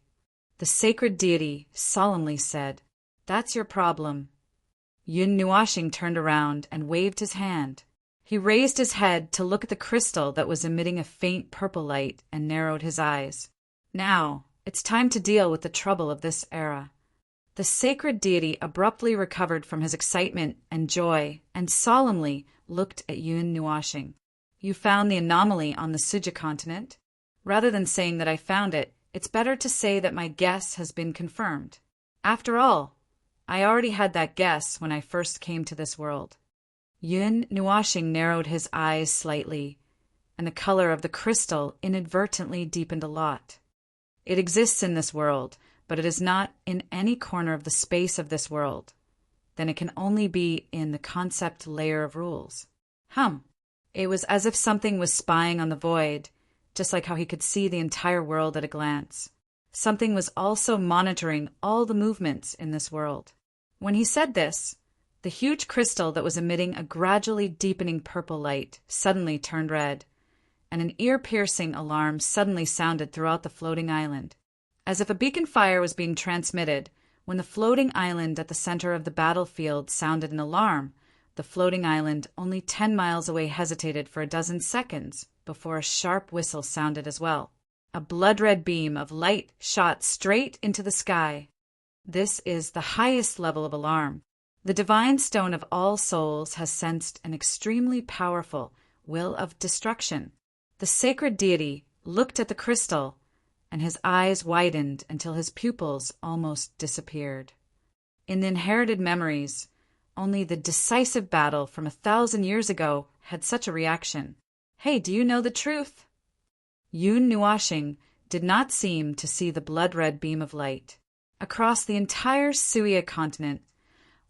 [SPEAKER 1] The sacred deity solemnly said, "That's your problem." Yun Nuashing turned around and waved his hand. He raised his head to look at the crystal that was emitting a faint purple light and narrowed his eyes. Now, it's time to deal with the trouble of this era. The sacred deity abruptly recovered from his excitement and joy and solemnly looked at Yun Nuashing. "You found the anomaly on the Suja continent? Rather than saying that I found it, it's better to say that my guess has been confirmed. After all, I already had that guess when I first came to this world." Yun Nuashing narrowed his eyes slightly, and the color of the crystal inadvertently deepened a lot. "It exists in this world, but it is not in any corner of the space of this world. Then it can only be in the concept layer of rules." It was as if something was spying on the void, just like how he could see the entire world at a glance. Something was also monitoring all the movements in this world. When he said this, the huge crystal that was emitting a gradually deepening purple light suddenly turned red, and an ear-piercing alarm suddenly sounded throughout the floating island. As if a beacon fire was being transmitted, when the floating island at the center of the battlefield sounded an alarm, the floating island only 10 miles away hesitated for a dozen seconds before a sharp whistle sounded as well. A blood-red beam of light shot straight into the sky. This is the highest level of alarm. The divine stone of all souls has sensed an extremely powerful will of destruction. The sacred deity looked at the crystal, and his eyes widened until his pupils almost disappeared. In the inherited memories, only the decisive battle from 1,000 years ago had such a reaction. "Hey, do you know the truth?" Yun Nuashing did not seem to see the blood-red beam of light. Across the entire Suya continent,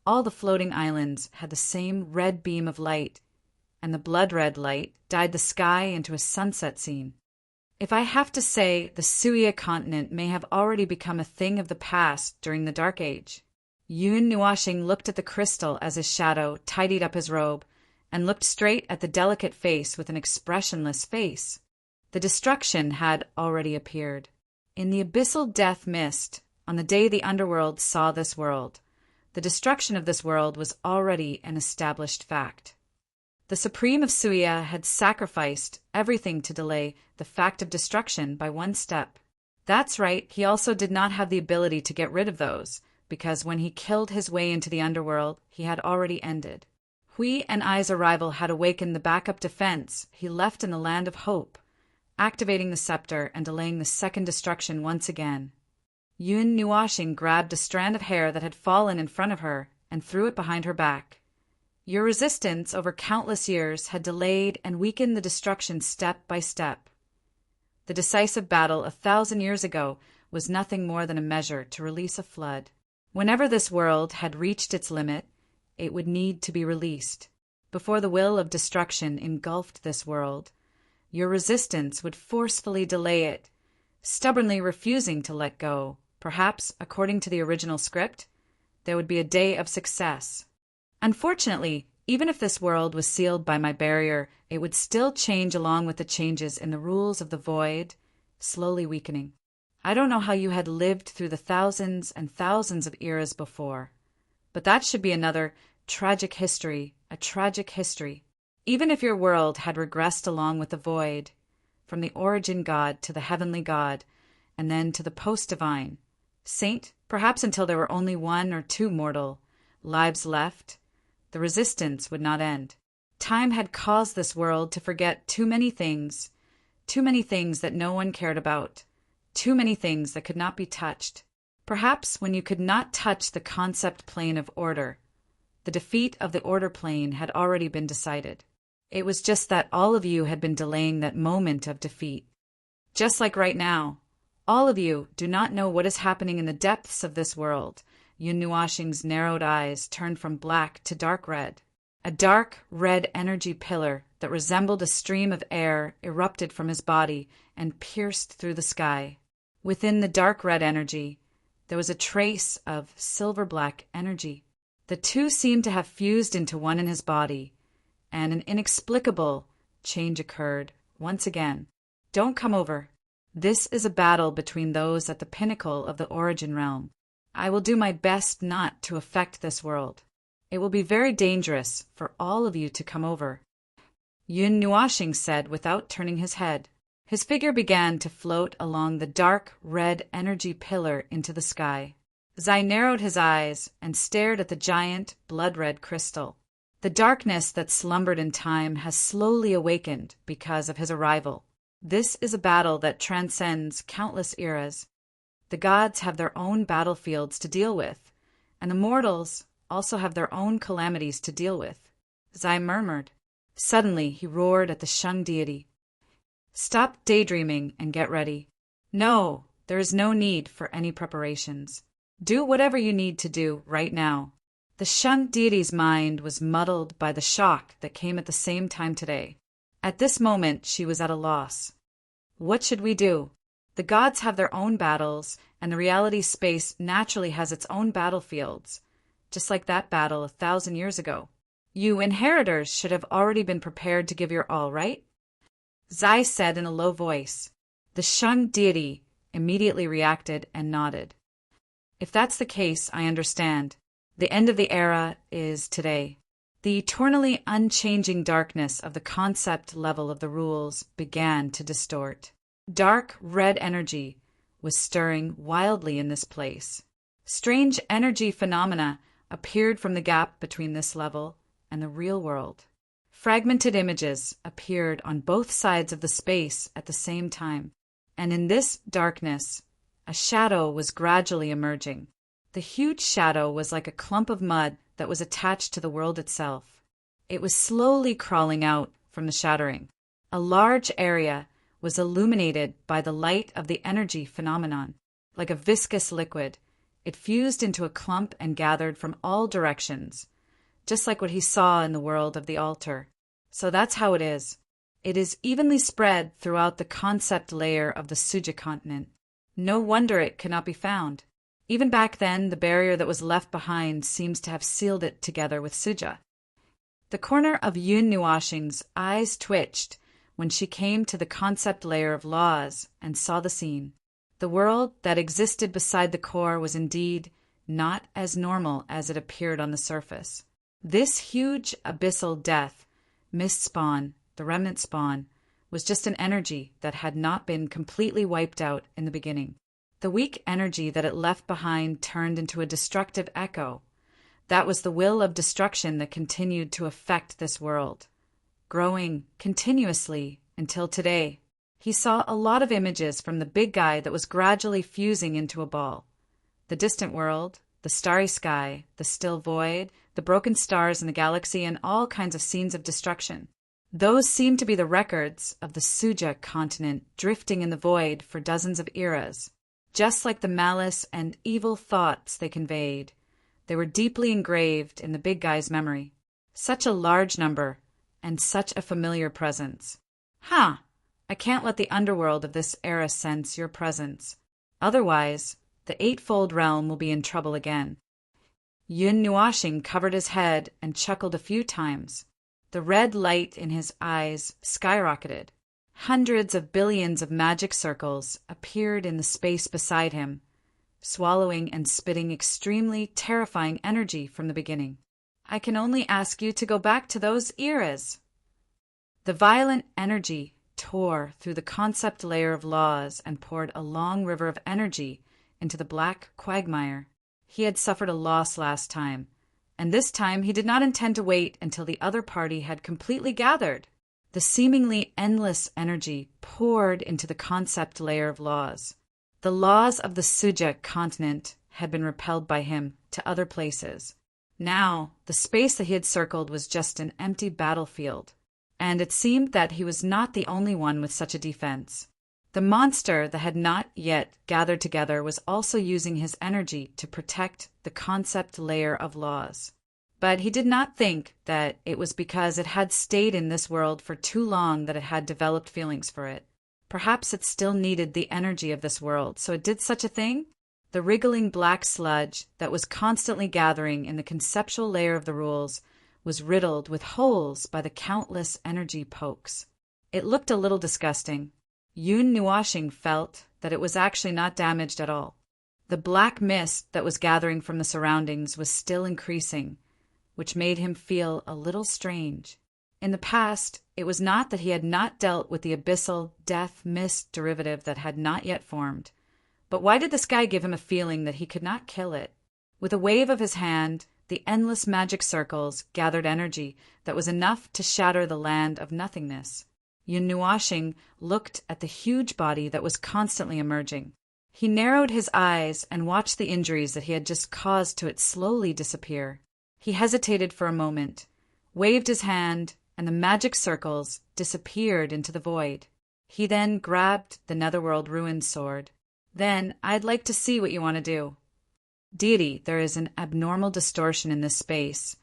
[SPEAKER 1] all the floating islands had the same red beam of light, and the blood-red light dyed the sky into a sunset scene. If I have to say, the Suya continent may have already become a thing of the past during the Dark Age. Yun Nuashing looked at the crystal as his shadow tidied up his robe and looked straight at the delicate face with an expressionless face. The destruction had already appeared. In the abyssal death mist, on the day the underworld saw this world, The destruction of this world was already an established fact. The Supreme of Suya had sacrificed everything to delay the fact of destruction by one step. That's right, he also did not have the ability to get rid of those, because when he killed his way into the underworld, he had already ended. Hui and Ai's arrival had awakened the backup defense he left in the land of hope, activating the scepter and delaying the second destruction once again. Yun Nuashing grabbed a strand of hair that had fallen in front of her and threw it behind her back. Your resistance over countless years had delayed and weakened the destruction step by step. The decisive battle 1,000 years ago was nothing more than a measure to release a flood. Whenever this world had reached its limit, it would need to be released. Before the will of destruction engulfed this world, your resistance would forcefully delay it, stubbornly refusing to let go. Perhaps, according to the original script, there would be a day of success. Unfortunately, even if this world was sealed by my barrier, it would still change along with the changes in the rules of the void, slowly weakening. I don't know how you had lived through the thousands and thousands of eras before, but that should be another tragic history, a tragic history. Even if your world had regressed along with the void, from the origin God to the heavenly God, and then to the post-divine, saint, perhaps until there were only 1 or 2 mortal lives left, the resistance would not end. Time had caused this world to forget too many things that no one cared about, too many things that could not be touched. Perhaps when you could not touch the concept plane of order, the defeat of the order plane had already been decided. It was just that all of you had been delaying that moment of defeat. Just like right now, all of you do not know what is happening in the depths of this world. Yun Nuashing's narrowed eyes turned from black to dark red. A dark red energy pillar that resembled a stream of air erupted from his body and pierced through the sky. Within the dark red energy, there was a trace of silver-black energy. The two seemed to have fused into one in his body, and an inexplicable change occurred once again. Don't come over. This is a battle between those at the pinnacle of the origin realm. I will do my best not to affect this world. It will be very dangerous for all of you to come over, Yun Nuashing said without turning his head. His figure began to float along the dark red energy pillar into the sky. Zai narrowed his eyes and stared at the giant blood-red crystal. The darkness that slumbered in time has slowly awakened because of his arrival. This is a battle that transcends countless eras. The gods have their own battlefields to deal with, and the mortals also have their own calamities to deal with. Zai murmured. Suddenly he roared at the Shang deity. Stop daydreaming and get ready. No, there is no need for any preparations. Do whatever you need to do right now. The Shang deity's mind was muddled by the shock that came at the same time today. At this moment she was at a loss. What should we do? The gods have their own battles, and the reality space naturally has its own battlefields, just like that battle 1,000 years ago. You inheritors should have already been prepared to give your all, right? Zai said in a low voice. The Shang deity immediately reacted and nodded. If that's the case, I understand. The end of the era is today. The eternally unchanging darkness of the concept level of the rules began to distort. Dark red energy was stirring wildly in this place. Strange energy phenomena appeared from the gap between this level and the real world. Fragmented images appeared on both sides of the space at the same time, and in this darkness, a shadow was gradually emerging. The huge shadow was like a clump of mud that was attached to the world itself. It was slowly crawling out from the shattering. A large area was illuminated by the light of the energy phenomenon. Like a viscous liquid, it fused into a clump and gathered from all directions, just like what he saw in the world of the altar. So that's how it is. It is evenly spread throughout the concept layer of the Suja continent. No wonder it cannot be found. Even back then, the barrier that was left behind seems to have sealed it together with Suja. The corner of Yun Nuashing's eyes twitched when she came to the concept layer of laws and saw the scene. The world that existed beside the core was indeed not as normal as it appeared on the surface. This huge abyssal death, mist spawn, the remnant spawn, was just an energy that had not been completely wiped out in the beginning. The weak energy that it left behind turned into a destructive echo. That was the will of destruction that continued to affect this world, growing continuously until today. He saw a lot of images from the big guy that was gradually fusing into a ball. The distant world, the starry sky, the still void, the broken stars in the galaxy, and all kinds of scenes of destruction. Those seemed to be the records of the Suja continent drifting in the void for dozens of eras. Just like the malice and evil thoughts they conveyed, they were deeply engraved in the big guy's memory. Such a large number, and such a familiar presence. I can't let the underworld of this era sense your presence. Otherwise, the eightfold realm will be in trouble again. Yun Nuashing covered his head and chuckled a few times. The red light in his eyes skyrocketed. Hundreds of billions of magic circles appeared in the space beside him, swallowing and spitting extremely terrifying energy from the beginning. I can only ask you to go back to those eras. The violent energy tore through the concept layer of laws and poured a long river of energy into the black quagmire. He had suffered a loss last time, and this time he did not intend to wait until the other party had completely gathered. The seemingly endless energy poured into the concept layer of laws. The laws of the Suja continent had been repelled by him to other places. Now, the space that he had circled was just an empty battlefield, and it seemed that he was not the only one with such a defense. The monster that had not yet gathered together was also using his energy to protect the concept layer of laws. But he did not think that it was because it had stayed in this world for too long that it had developed feelings for it. Perhaps it still needed the energy of this world, so it did such a thing? The wriggling black sludge that was constantly gathering in the conceptual layer of the rules was riddled with holes by the countless energy pokes. It looked a little disgusting. Yun Nuashing felt that it was actually not damaged at all. The black mist that was gathering from the surroundings was still increasing, which made him feel a little strange. In the past, it was not that he had not dealt with the abyssal death mist derivative that had not yet formed. But why did this guy give him a feeling that he could not kill it? With a wave of his hand, the endless magic circles gathered energy that was enough to shatter the land of nothingness. Yun Nuashing looked at the huge body that was constantly emerging. He narrowed his eyes and watched the injuries that he had just caused to it slowly disappear. He hesitated for a moment, waved his hand, and the magic circles disappeared into the void. He then grabbed the Netherworld Ruined Sword. Then, I'd like to see what you want to do. Deity, there is an abnormal distortion in this space,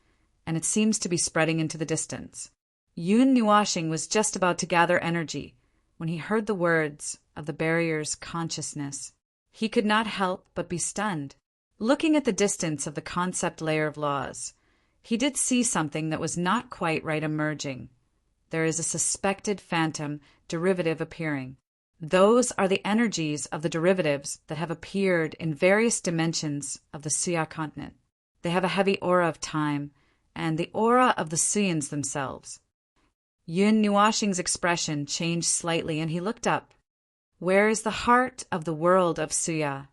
[SPEAKER 1] and it seems to be spreading into the distance. Yun Nuashing was just about to gather energy when he heard the words of the barrier's consciousness. He could not help but be stunned. Looking at the distance of the concept layer of laws, he did see something that was not quite right emerging. There is a suspected phantom derivative appearing. Those are the energies of the derivatives that have appeared in various dimensions of the Suya continent. They have a heavy aura of time, and the aura of the Suyans themselves. Yun Nuashing's expression changed slightly, and he looked up. Where is the heart of the world of Suya?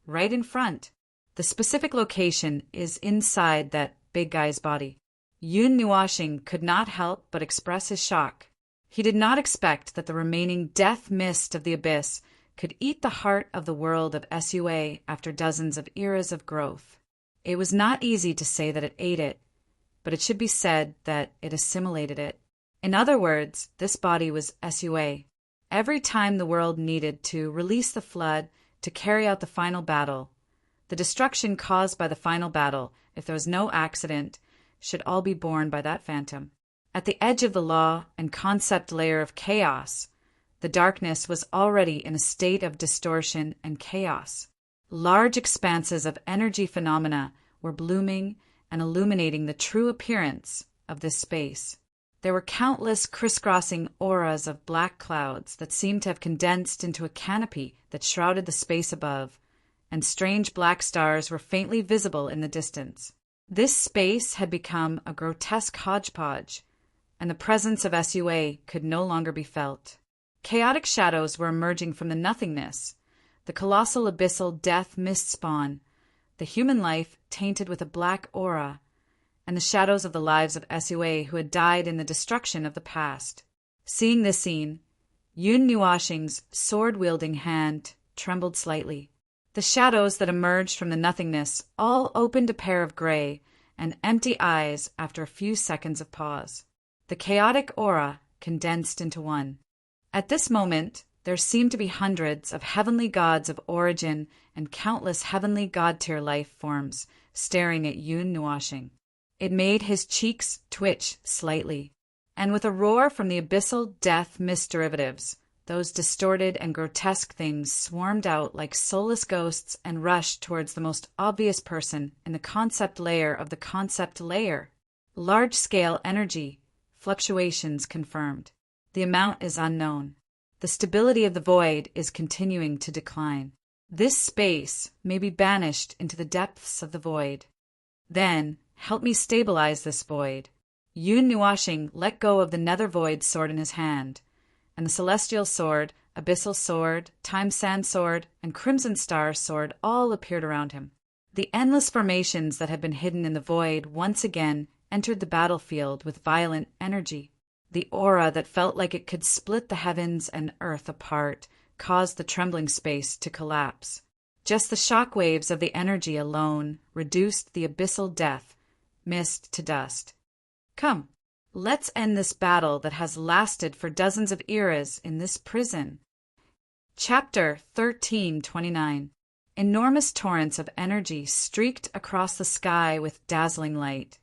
[SPEAKER 1] Right in front. The specific location is inside that big guy's body. Yun Nuashing could not help but express his shock. He did not expect that the remaining death mist of the abyss could eat the heart of the world of Sua after dozens of eras of growth. It was not easy to say that it ate it, but it should be said that it assimilated it. In other words, this body was Sua. Every time the world needed to release the flood to carry out the final battle, the destruction caused by the final battle, if there was no accident, should all be borne by that phantom. At the edge of the law and concept layer of chaos, the darkness was already in a state of distortion and chaos. Large expanses of energy phenomena were blooming and illuminating the true appearance of this space. There were countless crisscrossing auras of black clouds that seemed to have condensed into a canopy that shrouded the space above, and strange black stars were faintly visible in the distance. This space had become a grotesque hodgepodge, and the presence of SUA could no longer be felt. Chaotic shadows were emerging from the nothingness, the colossal abyssal death mist spawn, the human life tainted with a black aura, and the shadows of the lives of SUA who had died in the destruction of the past. Seeing this scene, Yun Nuashing's sword-wielding hand trembled slightly. The shadows that emerged from the nothingness all opened a pair of gray and empty eyes after a few seconds of pause. The chaotic aura condensed into one. At this moment, there seemed to be hundreds of heavenly gods of origin and countless heavenly god-tier life forms staring at Yun Nuashing. It made his cheeks twitch slightly, and with a roar from the abyssal death mist derivatives, those distorted and grotesque things swarmed out like soulless ghosts and rushed towards the most obvious person in the concept layer of the concept layer. Large-scale energy fluctuations confirmed. The amount is unknown. The stability of the void is continuing to decline. This space may be banished into the depths of the void. Then, help me stabilize this void. Yun Nuashing let go of the nether void sword in his hand, and the celestial sword, abyssal sword, time sand sword, and crimson star sword all appeared around him. The endless formations that had been hidden in the void once again entered the battlefield with violent energy. The aura that felt like it could split the heavens and earth apart caused the trembling space to collapse. Just the shock waves of the energy alone reduced the abyssal death mist to dust. Come, let's end this battle that has lasted for dozens of eras in this prison. Chapter 1329. Enormous torrents of energy streaked across the sky with dazzling light,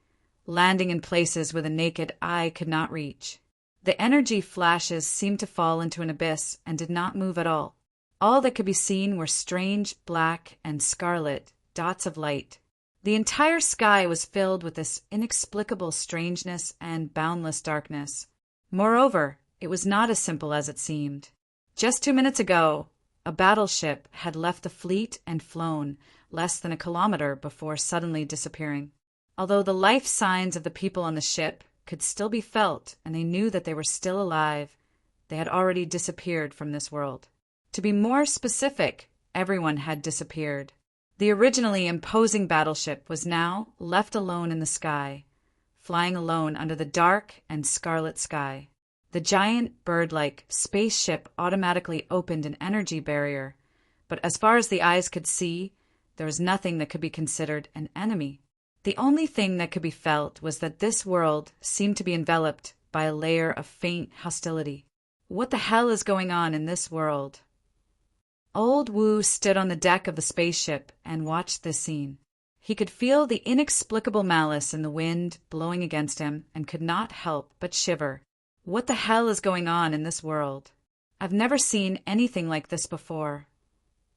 [SPEAKER 1] landing in places where the naked eye could not reach. The energy flashes seemed to fall into an abyss and did not move at all. All that could be seen were strange black and scarlet dots of light. The entire sky was filled with this inexplicable strangeness and boundless darkness. Moreover, it was not as simple as it seemed. Just 2 minutes ago, a battleship had left the fleet and flown less than a kilometer before suddenly disappearing. Although the life signs of the people on the ship could still be felt and they knew that they were still alive, they had already disappeared from this world. To be more specific, everyone had disappeared. The originally imposing battleship was now left alone in the sky, flying alone under the dark and scarlet sky. The giant bird-like spaceship automatically opened an energy barrier, but as far as the eyes could see, there was nothing that could be considered an enemy. The only thing that could be felt was that this world seemed to be enveloped by a layer of faint hostility. What the hell is going on in this world? Old Wu stood on the deck of the spaceship and watched this scene. He could feel the inexplicable malice in the wind blowing against him and could not help but shiver. What the hell is going on in this world? I've never seen anything like this before.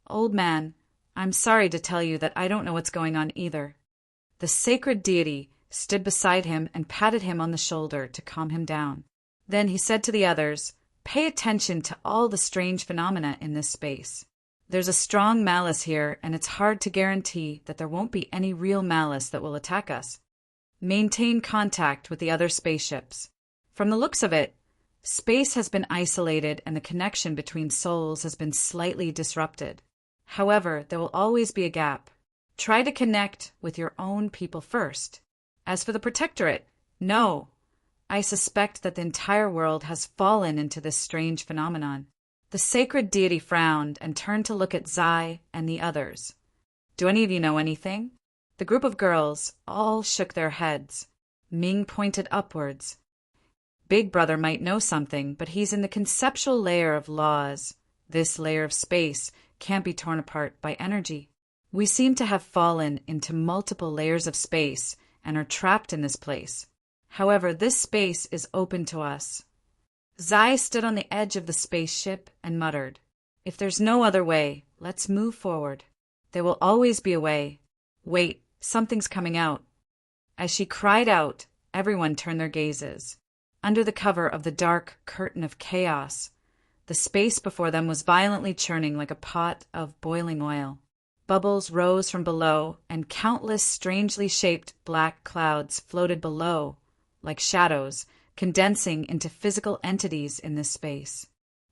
[SPEAKER 1] Old man, I'm sorry to tell you that I don't know what's going on either. The sacred deity stood beside him and patted him on the shoulder to calm him down. Then he said to the others, "Pay attention to all the strange phenomena in this space. There's a strong malice here, and it's hard to guarantee that there won't be any real malice that will attack us. Maintain contact with the other spaceships. From the looks of it, space has been isolated and the connection between souls has been slightly disrupted. However, there will always be a gap. Try to connect with your own people first. As for the Protectorate, no. I suspect that the entire world has fallen into this strange phenomenon." The sacred deity frowned and turned to look at Zai and the others. "Do any of you know anything?" The group of girls all shook their heads. Ming pointed upwards. "Big Brother might know something, but he's in the conceptual layer of laws. This layer of space can't be torn apart by energy. We seem to have fallen into multiple layers of space and are trapped in this place. However, this space is open to us." Zai stood on the edge of the spaceship and muttered, "If there's no other way, let's move forward. There will always be a way. Wait, something's coming out." As she cried out, everyone turned their gazes. Under the cover of the dark curtain of chaos, the space before them was violently churning like a pot of boiling oil. Bubbles rose from below, and countless strangely shaped black clouds floated below, like shadows, condensing into physical entities in this space.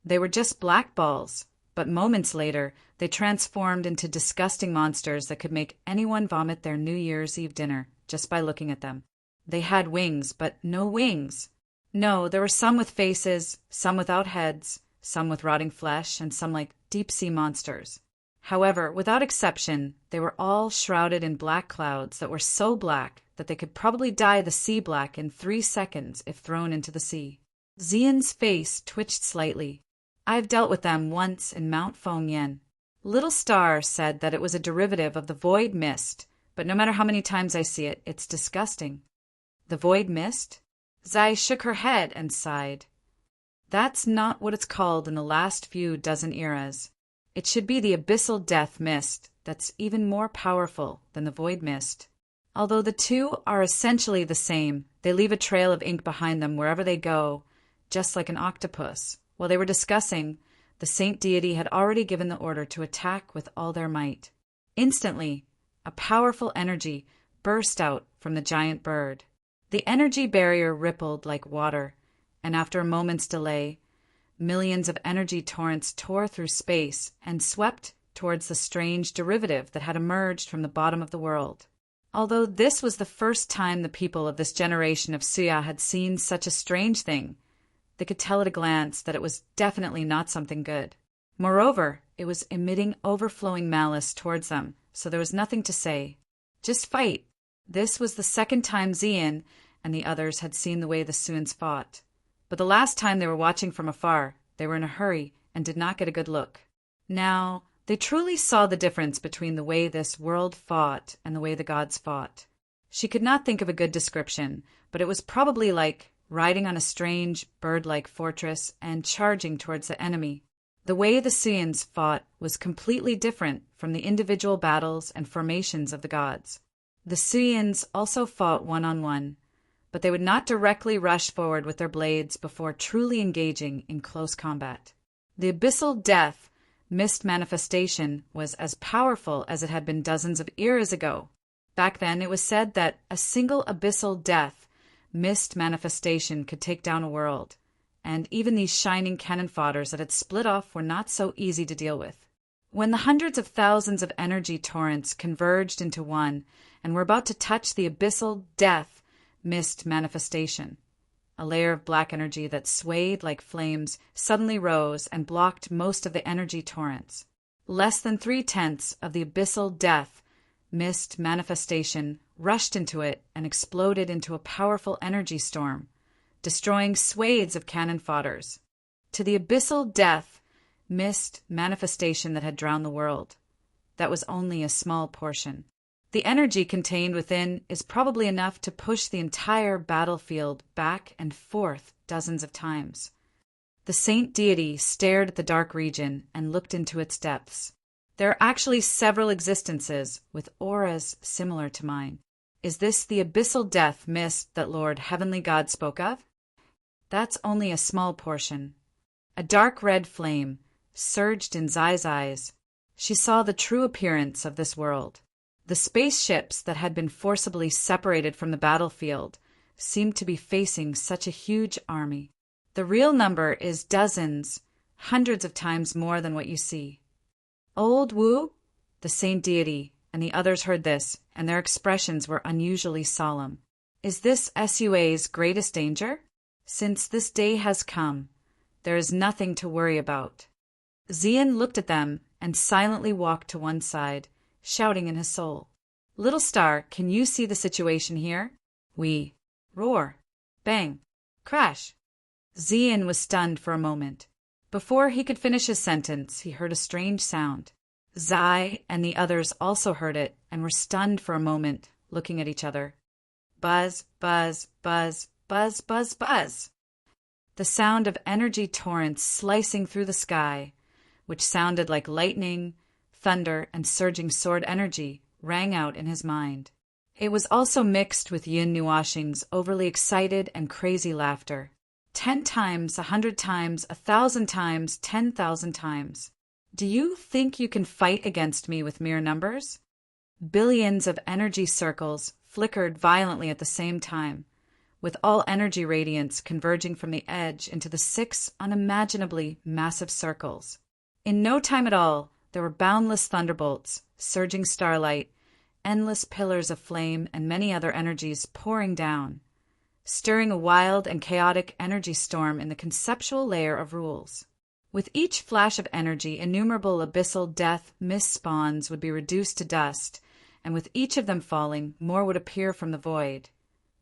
[SPEAKER 1] They were just black balls, but moments later, they transformed into disgusting monsters that could make anyone vomit their New Year's Eve dinner just by looking at them. They had wings, but no wings. No, there were some with faces, some without heads, some with rotting flesh, and some like deep-sea monsters. However, without exception, they were all shrouded in black clouds that were so black that they could probably dye the sea black in 3 seconds if thrown into the sea. Xian's face twitched slightly. I've dealt with them once in Mount Fengyan. Little Star said that it was a derivative of the void mist, but no matter how many times I see it, it's disgusting. The void mist? Zai shook her head and sighed. That's not what it's called in the last few dozen eras. It should be the abyssal death mist that's even more powerful than the void mist. Although the two are essentially the same, they leave a trail of ink behind them wherever they go, just like an octopus. While they were discussing, the saint deity had already given the order to attack with all their might. Instantly, a powerful energy burst out from the giant bird. The energy barrier rippled like water, and after a moment's delay, millions of energy torrents tore through space and swept towards the strange derivative that had emerged from the bottom of the world. Although this was the first time the people of this generation of Suya had seen such a strange thing, they could tell at a glance that it was definitely not something good. Moreover, it was emitting overflowing malice towards them, so there was nothing to say. Just fight. This was the second time Xian and the others had seen the way the Suans fought. But the last time they were watching from afar, they were in a hurry and did not get a good look. Now, they truly saw the difference between the way this world fought and the way the gods fought. She could not think of a good description, but it was probably like riding on a strange, bird-like fortress and charging towards the enemy. The way the Suans fought was completely different from the individual battles and formations of the gods. The Suans also fought one-on-one, but they would not directly rush forward with their blades before truly engaging in close combat. The abyssal death mist manifestation was as powerful as it had been dozens of eras ago. Back then, it was said that a single abyssal death mist manifestation could take down a world, and even these shining cannon fodders that had split off were not so easy to deal with. When the hundreds of thousands of energy torrents converged into one and were about to touch the abyssal death mist manifestation, a layer of black energy that swayed like flames suddenly rose and blocked most of the energy torrents. Less than 3/10 of the abyssal death mist manifestation rushed into it and exploded into a powerful energy storm, destroying swathes of cannon fodders. To the abyssal death mist manifestation that had drowned the world, that was only a small portion. The energy contained within is probably enough to push the entire battlefield back and forth dozens of times. The saint deity stared at the dark region and looked into its depths. There are actually several existences with auras similar to mine. Is this the abyssal death mist that Lord Heavenly God spoke of? That's only a small portion. A dark red flame surged in Zai's eyes. She saw the true appearance of this world. The spaceships that had been forcibly separated from the battlefield seemed to be facing such a huge army. The real number is dozens, hundreds of times more than what you see. Old Wu, the saint deity, and the others heard this, and their expressions were unusually solemn. Is this Sua's greatest danger? Since this day has come, there is nothing to worry about. Xian looked at them and silently walked to one side, shouting in his soul, Little Star, can you see the situation here? We. Roar. Bang. Crash. Xian was stunned for a moment. Before he could finish his sentence, he heard a strange sound. Zai and the others also heard it and were stunned for a moment, looking at each other. Buzz, buzz, buzz, buzz, buzz, buzz. The sound of energy torrents slicing through the sky, which sounded like lightning, thunder, and surging sword energy, rang out in his mind. It was also mixed with Yin Nuashing's overly excited and crazy laughter. 10 times, 100 times, 1,000 times, 10,000 times. Do you think you can fight against me with mere numbers? Billions of energy circles flickered violently at the same time, with all energy radiance converging from the edge into the 6 unimaginably massive circles. In no time at all, there were boundless thunderbolts, surging starlight, endless pillars of flame, and many other energies pouring down, stirring a wild and chaotic energy storm in the conceptual layer of rules. With each flash of energy, innumerable abyssal death mist spawns would be reduced to dust, and with each of them falling, more would appear from the void.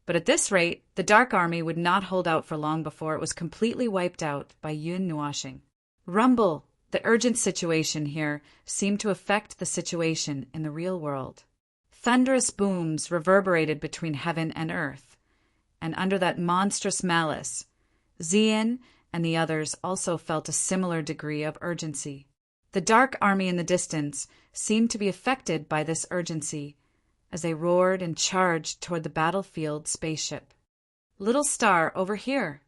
[SPEAKER 1] But at this rate, the Dark Army would not hold out for long before it was completely wiped out by Yun Nuashing. Rumble! The urgent situation here seemed to affect the situation in the real world. Thunderous booms reverberated between heaven and earth, and under that monstrous malice, Xian and the others also felt a similar degree of urgency. The Dark Army in the distance seemed to be affected by this urgency as they roared and charged toward the battlefield spaceship. "Little star, over here!"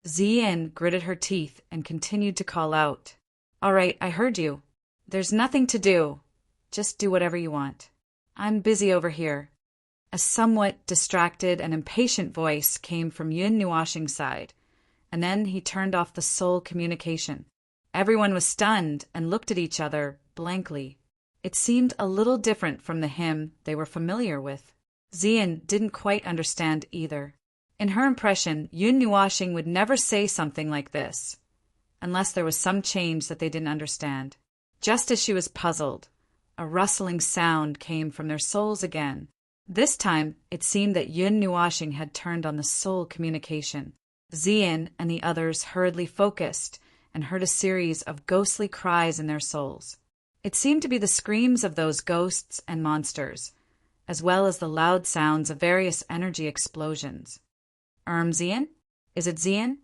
[SPEAKER 1] Xian gritted her teeth and continued to call out. "All right, I heard you. There's nothing to do. Just do whatever you want. I'm busy over here." A somewhat distracted and impatient voice came from Yun Nuashing's side, and then he turned off the soul communication. Everyone was stunned and looked at each other blankly. It seemed a little different from the him they were familiar with. Xian didn't quite understand either. In her impression, Yun Nuashing would never say something like this, unless there was some change that they didn't understand. Just as she was puzzled, a rustling sound came from their souls again. This time, it seemed that Yun Nuashing had turned on the soul communication. Xian and the others hurriedly focused and heard a series of ghostly cries in their souls. It seemed to be the screams of those ghosts and monsters, as well as the loud sounds of various energy explosions. Xian? Is it Xian?"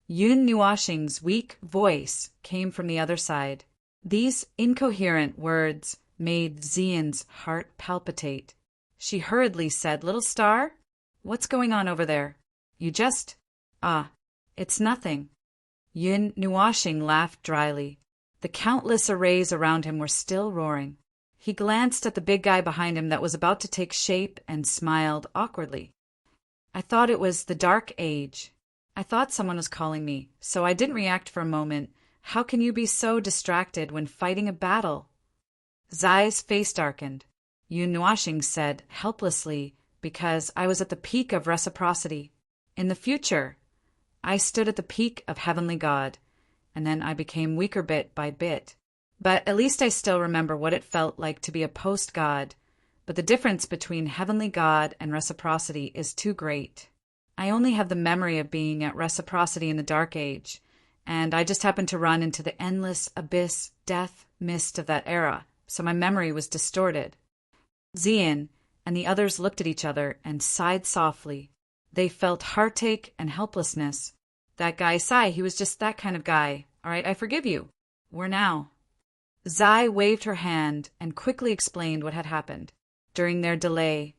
[SPEAKER 1] Yun Nuashing's weak voice came from the other side. These incoherent words made Xian's heart palpitate. She hurriedly said, "Little star? What's going on over there? You just... it's nothing." Yun Nuashing laughed dryly. The countless arrays around him were still roaring. He glanced at the big guy behind him that was about to take shape and smiled awkwardly. "I thought it was the Dark Age. I thought someone was calling me, so I didn't react for a moment. How can you be so distracted when fighting a battle?" Zai's face darkened. Yun Nuashing said helplessly, "Because I was at the peak of reciprocity. In the future, I stood at the peak of Heavenly God, and then I became weaker bit by bit. But at least I still remember what it felt like to be a post-God. But the difference between Heavenly God and reciprocity is too great. I only have the memory of being at reciprocity in the Dark Age, and I just happened to run into the endless abyss, death, mist of that era, so my memory was distorted." Xian and the others looked at each other and sighed softly. They felt heartache and helplessness. "That guy Sai, he was just that kind of guy. All right, I forgive you. Where now?" Zai waved her hand and quickly explained what had happened. During their delay,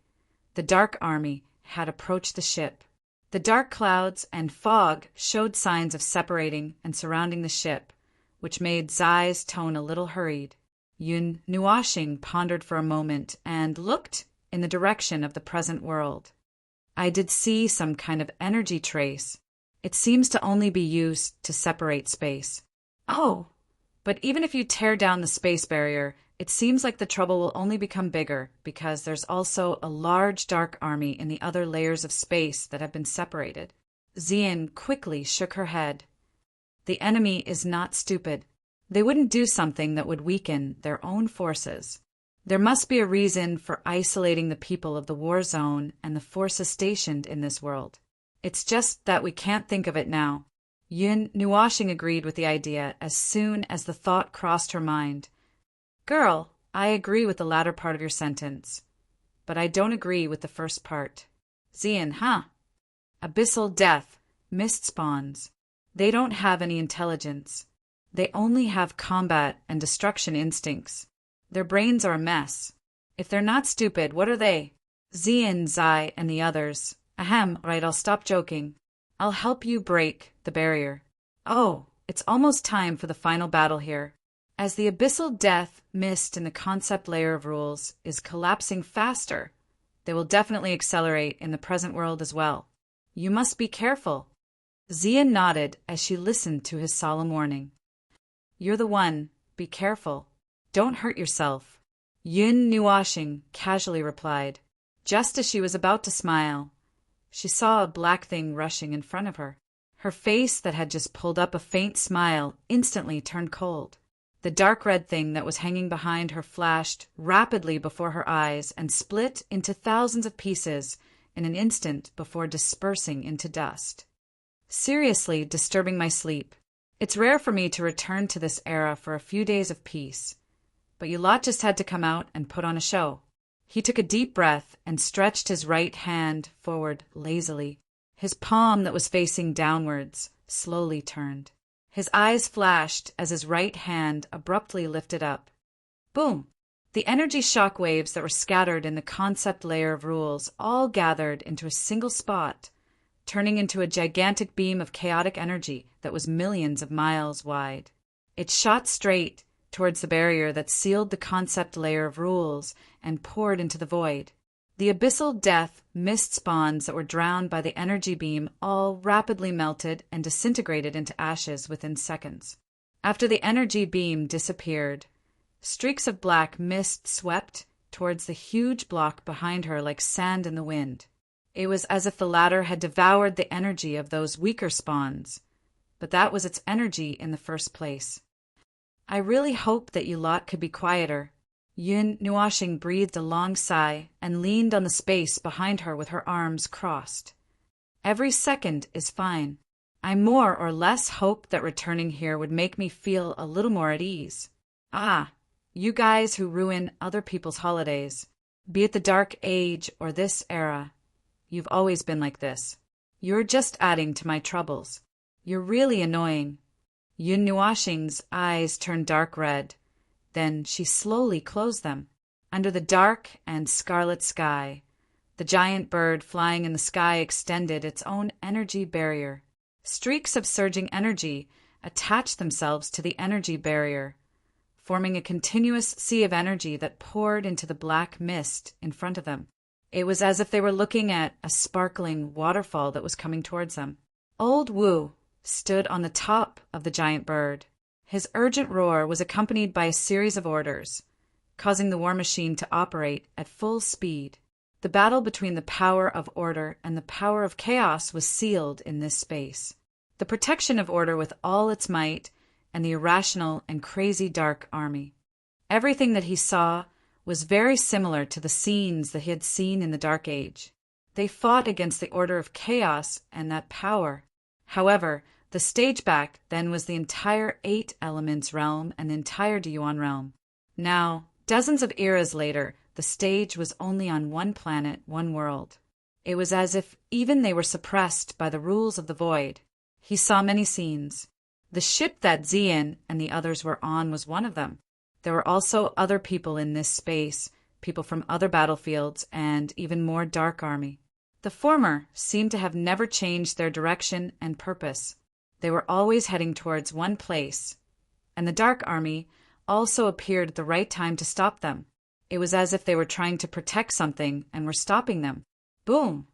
[SPEAKER 1] the Dark Army had approached the ship. The dark clouds and fog showed signs of separating and surrounding the ship, which made Zai's tone a little hurried. Yun Nuashing pondered for a moment and looked in the direction of the present world. "I did see some kind of energy trace. It seems to only be used to separate space." "Oh, but even if you tear down the space barrier, it seems like the trouble will only become bigger because there's also a large Dark Army in the other layers of space that have been separated." Xian quickly shook her head. "The enemy is not stupid. They wouldn't do something that would weaken their own forces. There must be a reason for isolating the people of the war zone and the forces stationed in this world. It's just that we can't think of it now." Yun Nuashing agreed with the idea as soon as the thought crossed her mind. "Girl, I agree with the latter part of your sentence, but I don't agree with the first part." "Xian, huh? Abyssal death, mist spawns. They don't have any intelligence. They only have combat and destruction instincts. Their brains are a mess. If they're not stupid, what are they?" Xian, Zai, and the others. "Ahem, right, I'll stop joking. I'll help you break the barrier. Oh, it's almost time for the final battle here. As the abyssal death mist in the concept layer of rules is collapsing faster, they will definitely accelerate in the present world as well. You must be careful. Xian nodded as she listened to his solemn warning. You're the one. Be careful. Don't hurt yourself. Yun Nuashing casually replied. Just as she was about to smile, she saw a black thing rushing in front of her. Her face that had just pulled up a faint smile instantly turned cold. The dark red thing that was hanging behind her flashed rapidly before her eyes and split into thousands of pieces in an instant before dispersing into dust. Seriously disturbing my sleep. It's rare for me to return to this era for a few days of peace, but you lot just had to come out and put on a show. He took a deep breath and stretched his right hand forward lazily. His palm that was facing downwards slowly turned. His eyes flashed as his right hand abruptly lifted up. Boom! The energy shock waves that were scattered in the concept layer of rules all gathered into a single spot, turning into a gigantic beam of chaotic energy that was millions of miles wide. It shot straight towards the barrier that sealed the concept layer of rules and poured into the void. The abyssal death mist spawns that were drowned by the energy beam all rapidly melted and disintegrated into ashes within seconds. After the energy beam disappeared, streaks of black mist swept towards the huge block behind her like sand in the wind. It was as if the latter had devoured the energy of those weaker spawns, but that was its energy in the first place. I really hope that you lot could be quieter. Yun Nuashing breathed a long sigh and leaned on the space behind her with her arms crossed. Every second is fine. I more or less hoped that returning here would make me feel a little more at ease. Ah, you guys who ruin other people's holidays, be it the Dark Age or this era, you've always been like this. You're just adding to my troubles. You're really annoying. Yun Nuashing's eyes turned dark red. Then she slowly closed them. Under the dark and scarlet sky, the giant bird flying in the sky extended its own energy barrier. Streaks of surging energy attached themselves to the energy barrier, forming a continuous sea of energy that poured into the black mist in front of them. It was as if they were looking at a sparkling waterfall that was coming towards them. Old Wu stood on the top of the giant bird. His urgent roar was accompanied by a series of orders, causing the war machine to operate at full speed. The battle between the power of order and the power of chaos was sealed in this space. The protection of order with all its might and the irrational and crazy dark army. Everything that he saw was very similar to the scenes that he had seen in the Dark Age. They fought against the order of chaos and that power. However, the stage back then was the entire 8 Elements realm and the entire Deyuan realm. Now, dozens of eras later, the stage was only on one planet, one world. It was as if even they were suppressed by the rules of the void. He saw many scenes. The ship that Xian and the others were on was one of them. There were also other people in this space, people from other battlefields, and even more Dark Army. The former seemed to have never changed their direction and purpose. They were always heading towards one place, and the Dark Army also appeared at the right time to stop them. It was as if they were trying to protect something and were stopping them. Boom!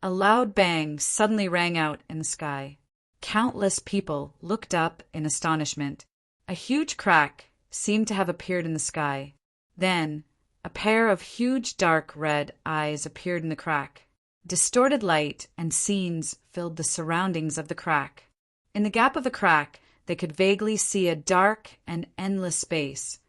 [SPEAKER 1] A loud bang suddenly rang out in the sky. Countless people looked up in astonishment. A huge crack seemed to have appeared in the sky. Then, a pair of huge dark red eyes appeared in the crack. Distorted light and scenes filled the surroundings of the crack. In the gap of the crack, they could vaguely see a dark and endless space,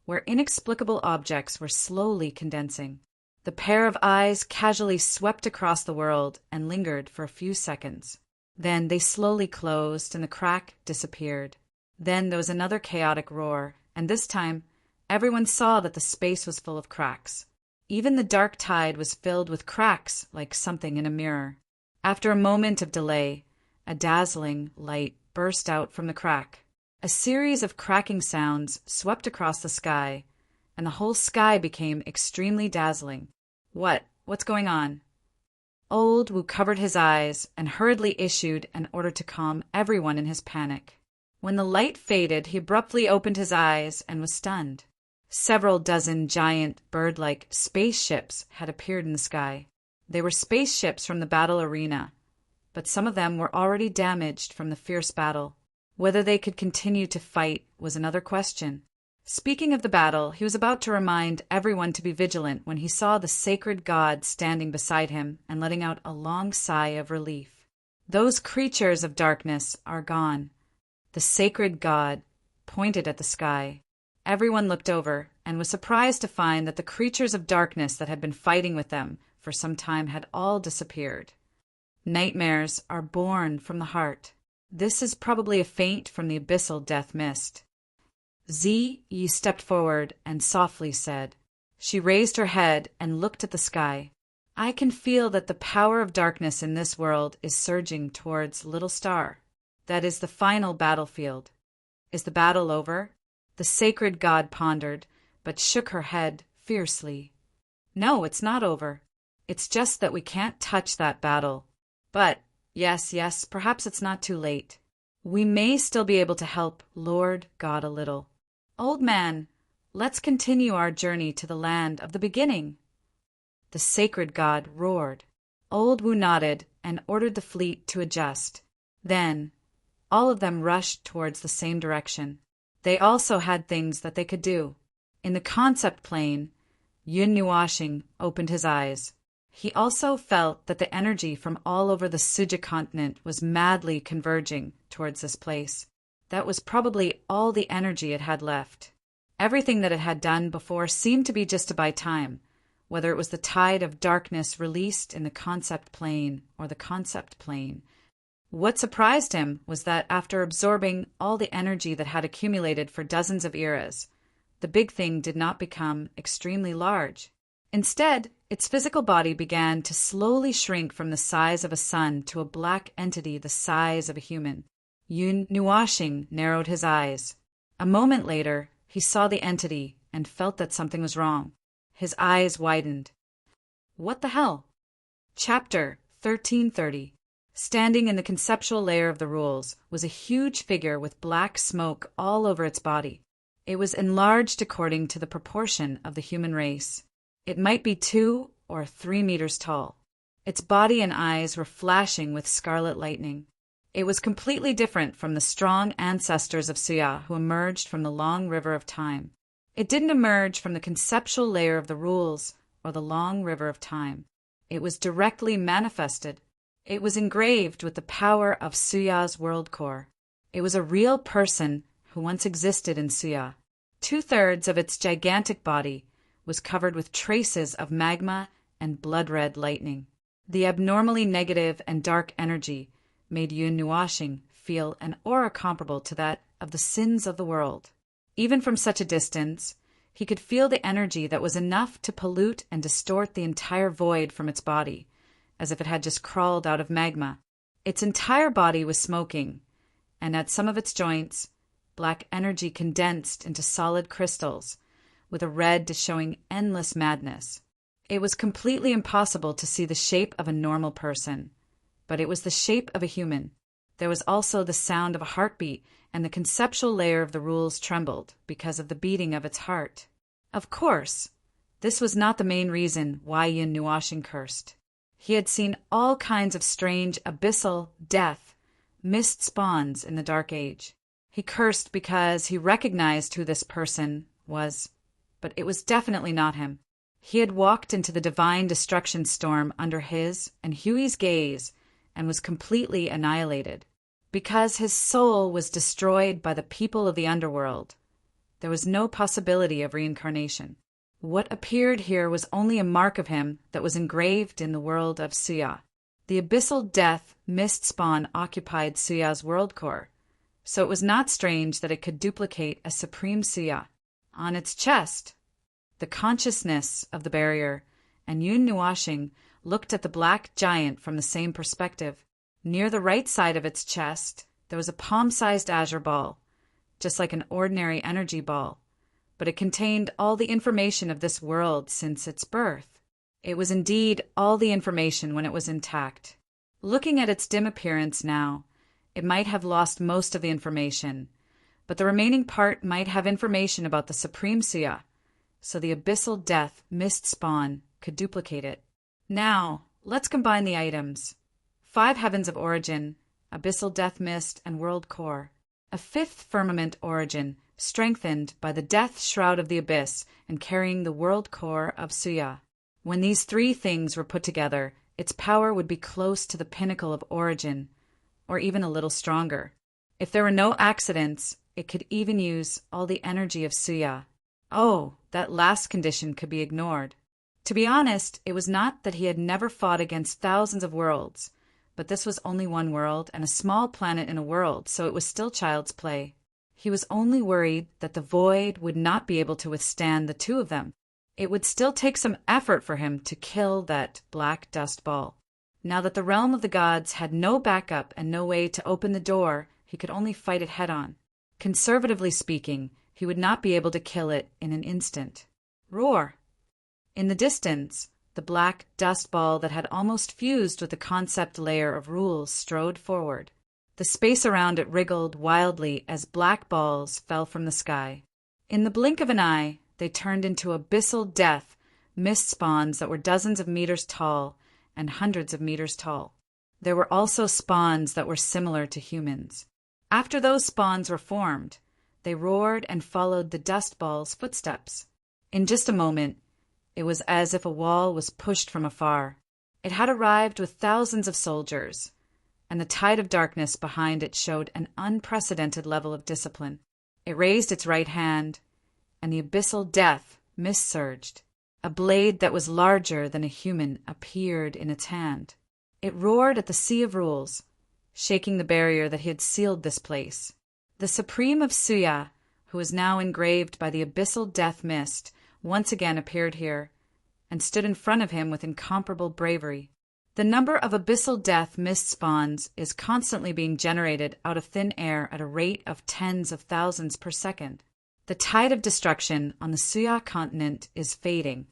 [SPEAKER 1] where inexplicable objects were slowly condensing. The pair of eyes casually swept across the world and lingered for a few seconds. Then they slowly closed and the crack disappeared. Then there was another chaotic roar, and this time everyone saw that the space was full of cracks. Even the dark tide was filled with cracks like something in a mirror. After a moment of delay, a dazzling light burst out from the crack. A series of cracking sounds swept across the sky, and the whole sky became extremely dazzling. What's going on? Old Wu covered his eyes and hurriedly issued an order to calm everyone in his panic. When the light faded, he abruptly opened his eyes and was stunned. Several dozen giant, bird-like spaceships had appeared in the sky. They were spaceships from the battle arena, but some of them were already damaged from the fierce battle. Whether they could continue to fight was another question. Speaking of the battle, he was about to remind everyone to be vigilant when he saw the sacred god standing beside him and letting out a long sigh of relief. Those creatures of darkness are gone. The sacred god pointed at the sky. Everyone looked over and was surprised to find that the creatures of darkness that had been fighting with them for some time had all disappeared. Nightmares are born from the heart. This is probably a feint from the abyssal death mist. Yi stepped forward and softly said. She raised her head and looked at the sky. I can feel that the power of darkness in this world is surging towards Little Star. That is the final battlefield. Is the battle over? The sacred god pondered, but shook her head fiercely. No, it's not over. It's just that we can't touch that battle. But, yes, perhaps it's not too late. We may still be able to help Lord God a little. Old man, let's continue our journey to the land of the beginning. The sacred god roared. Old Wu nodded and ordered the fleet to adjust. Then, all of them rushed towards the same direction. They also had things that they could do. In the concept plane, Yun Nuashing opened his eyes. He also felt that the energy from all over the Suja continent was madly converging towards this place. That was probably all the energy it had left. Everything that it had done before seemed to be just to buy time, whether it was the tide of darkness released in the concept plane or the concept plane. What surprised him was that after absorbing all the energy that had accumulated for dozens of eras, the big thing did not become extremely large. Instead, its physical body began to slowly shrink from the size of a sun to a black entity the size of a human. Yun Nuashing narrowed his eyes. A moment later, he saw the entity and felt that something was wrong. His eyes widened. What the hell? Chapter 1330. Standing in the conceptual layer of the rules was a huge figure with black smoke all over its body. It was enlarged according to the proportion of the human race. It might be 2 or 3 meters tall. Its body and eyes were flashing with scarlet lightning. It was completely different from the strong ancestors of Suya who emerged from the long river of time. It didn't emerge from the conceptual layer of the rules or the long river of time. It was directly manifested. It was engraved with the power of Suya's world core. It was a real person who once existed in Suya. 2/3 of its gigantic body was covered with traces of magma and blood-red lightning. The abnormally negative and dark energy made Yun Nuashing feel an aura comparable to that of the sins of the world. Even from such a distance, he could feel the energy that was enough to pollute and distort the entire void from its body, as if it had just crawled out of magma. Its entire body was smoking, and at some of its joints, black energy condensed into solid crystals, with a red showing endless madness. It was completely impossible to see the shape of a normal person, but it was the shape of a human. There was also the sound of a heartbeat, and the conceptual layer of the rules trembled because of the beating of its heart. Of course, this was not the main reason why Yun Nuashing cursed. He had seen all kinds of strange, abyssal, death, mist spawns in the Dark Age. He cursed because he recognized who this person was, but it was definitely not him. He had walked into the divine destruction storm under his and Huey's gaze and was completely annihilated. Because his soul was destroyed by the people of the underworld, there was no possibility of reincarnation. What appeared here was only a mark of him that was engraved in the world of Suya. The abyssal death mist spawn occupied Suya's world core, so it was not strange that it could duplicate a supreme Suya. On its chest, the consciousness of the barrier, and Yun Nuashing looked at the black giant from the same perspective. Near the right side of its chest, there was a palm-sized azure ball, just like an ordinary energy ball, but it contained all the information of this world since its birth. It was indeed all the information when it was intact. Looking at its dim appearance now, it might have lost most of the information, but the remaining part might have information about the Supreme Suya, so the Abyssal Death Mist Spawn could duplicate it. Now, let's combine the items. 5 Heavens of Origin, Abyssal Death Mist, and World Core. A 5th Firmament Origin, strengthened by the Death Shroud of the Abyss and carrying the World Core of Suya. When these 3 things were put together, its power would be close to the pinnacle of Origin, or even a little stronger. If there were no accidents, it could even use all the energy of Suya. Oh, that last condition could be ignored. To be honest, it was not that he had never fought against thousands of worlds, but this was only one world and a small planet in a world, so it was still child's play. He was only worried that the void would not be able to withstand the 2 of them. It would still take some effort for him to kill that black dust ball. Now that the realm of the gods had no backup and no way to open the door, he could only fight it head-on. Conservatively speaking, he would not be able to kill it in an instant. Roar! In the distance, the black dust ball that had almost fused with the concept layer of rules strode forward. The space around it wriggled wildly as black balls fell from the sky. In the blink of an eye, they turned into abyssal death, mist spawns that were dozens of meters tall and hundreds of meters tall. There were also spawns that were similar to humans. After those spawns were formed, they roared and followed the dust ball's footsteps. In just a moment, it was as if a wall was pushed from afar. It had arrived with thousands of soldiers, and the tide of darkness behind it showed an unprecedented level of discipline. It raised its right hand, and the abyssal death mist-surged. A blade that was larger than a human appeared in its hand. It roared at the sea of rules, shaking the barrier that had sealed this place. The Supreme of Suya, who was now engraved by the abyssal death mist, once again appeared here, and stood in front of him with incomparable bravery. The number of abyssal death mist spawns is constantly being generated out of thin air at a rate of tens of thousands per second. The tide of destruction on the Suya continent is fading.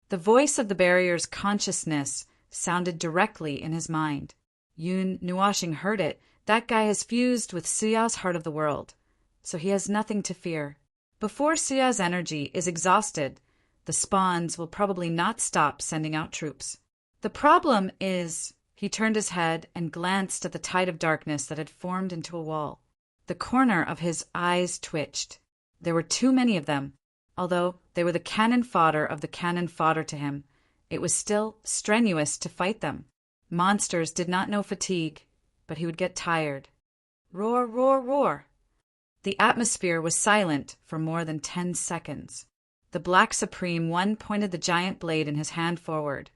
[SPEAKER 1] The voice of the barrier's consciousness sounded directly in his mind. Yun Nuashing heard it. That guy has fused with Suya's heart of the world, so he has nothing to fear. Before Suya's energy is exhausted, the spawns will probably not stop sending out troops. The problem is, he turned his head and glanced at the tide of darkness that had formed into a wall. The corner of his eyes twitched. There were too many of them. Although they were the cannon fodder of the cannon fodder to him, it was still strenuous to fight them. Monsters did not know fatigue, but he would get tired. Roar, roar, roar! The atmosphere was silent for more than 10 seconds. The Black Supreme One pointed the giant blade in his hand forward,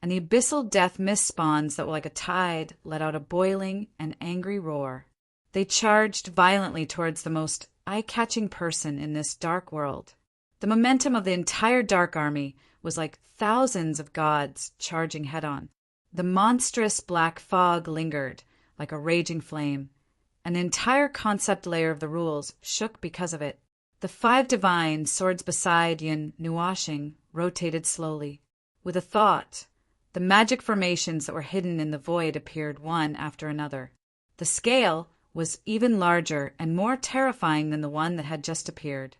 [SPEAKER 1] and the abyssal death mist spawns that were like a tide let out a boiling and angry roar. They charged violently towards the most eye-catching person in this dark world. The momentum of the entire Dark Army was like thousands of gods charging head-on. The monstrous black fog lingered like a raging flame, and the entire concept layer of the rules shook because of it. The 5 divine swords beside Yun Nuashing rotated slowly. With a thought, the magic formations that were hidden in the void appeared one after another. The scale was even larger and more terrifying than the one that had just appeared.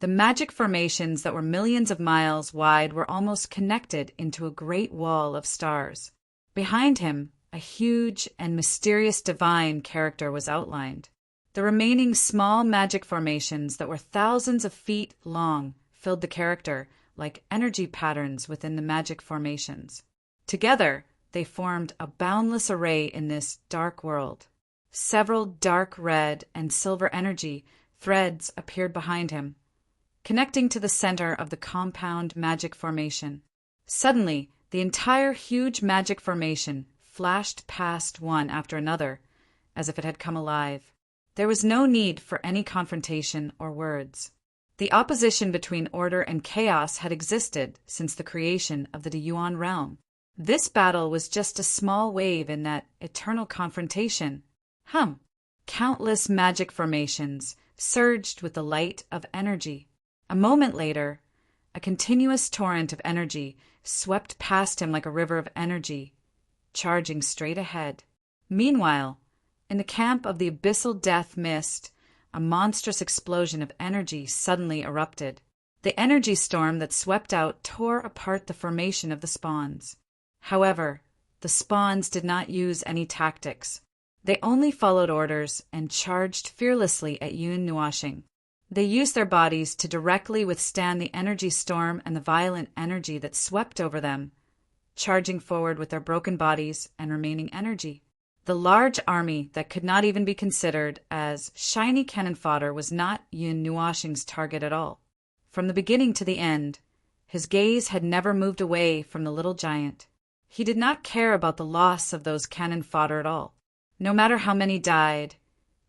[SPEAKER 1] The magic formations that were millions of miles wide were almost connected into a great wall of stars. Behind him, a huge and mysterious divine character was outlined. The remaining small magic formations that were thousands of feet long filled the character like energy patterns within the magic formations. Together, they formed a boundless array in this dark world. Several dark red and silver energy threads appeared behind him, connecting to the center of the compound magic formation. Suddenly, the entire huge magic formation flashed past one after another, as if it had come alive. There was no need for any confrontation or words. The opposition between order and chaos had existed since the creation of the Deyuan realm. This battle was just a small wave in that eternal confrontation. Countless magic formations surged with the light of energy. A moment later, a continuous torrent of energy swept past him like a river of energy, charging straight ahead. Meanwhile, in the camp of the abyssal death mist, a monstrous explosion of energy suddenly erupted. The energy storm that swept out tore apart the formation of the spawns. However, the spawns did not use any tactics. They only followed orders and charged fearlessly at Yun Nuashing. They used their bodies to directly withstand the energy storm and the violent energy that swept over them, charging forward with their broken bodies and remaining energy. The large army that could not even be considered as shiny cannon fodder was not Yun Nuashing's target at all. From the beginning to the end, his gaze had never moved away from the little giant. He did not care about the loss of those cannon fodder at all. No matter how many died,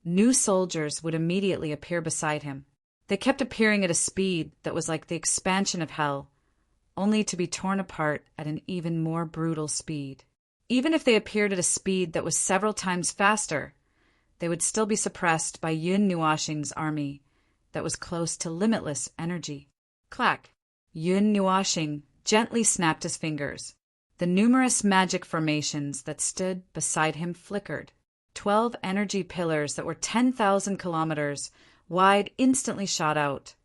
[SPEAKER 1] new soldiers would immediately appear beside him. They kept appearing at a speed that was like the expansion of hell, only to be torn apart at an even more brutal speed. Even if they appeared at a speed that was several times faster, they would still be suppressed by Yun Nuashing's army that was close to limitless energy. Clack! Yun Nuashing gently snapped his fingers. The numerous magic formations that stood beside him flickered. 12 energy pillars that were 10,000 kilometers wide instantly shot out,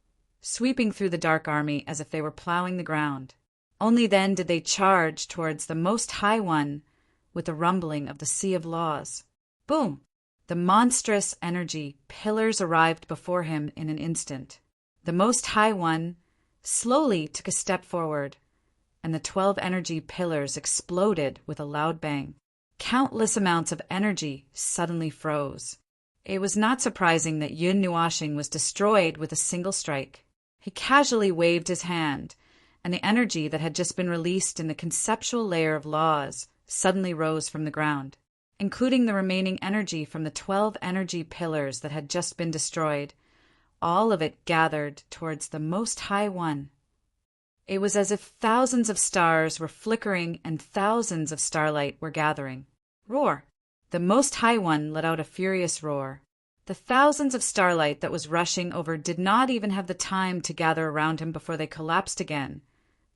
[SPEAKER 1] sweeping through the dark army as if they were plowing the ground. Only then did they charge towards the Most High One with the rumbling of the Sea of Laws. Boom! The monstrous energy pillars arrived before him in an instant. The Most High One slowly took a step forward, and the 12 energy pillars exploded with a loud bang. Countless amounts of energy suddenly froze. It was not surprising that Yun Nuashing was destroyed with a single strike. He casually waved his hand, and the energy that had just been released in the conceptual layer of laws suddenly rose from the ground, including the remaining energy from the 12 energy pillars that had just been destroyed. All of it gathered towards the Most High One. It was as if thousands of stars were flickering and thousands of starlight were gathering. Roar! The Most High One let out a furious roar. The thousands of starlight that was rushing over did not even have the time to gather around him before they collapsed again,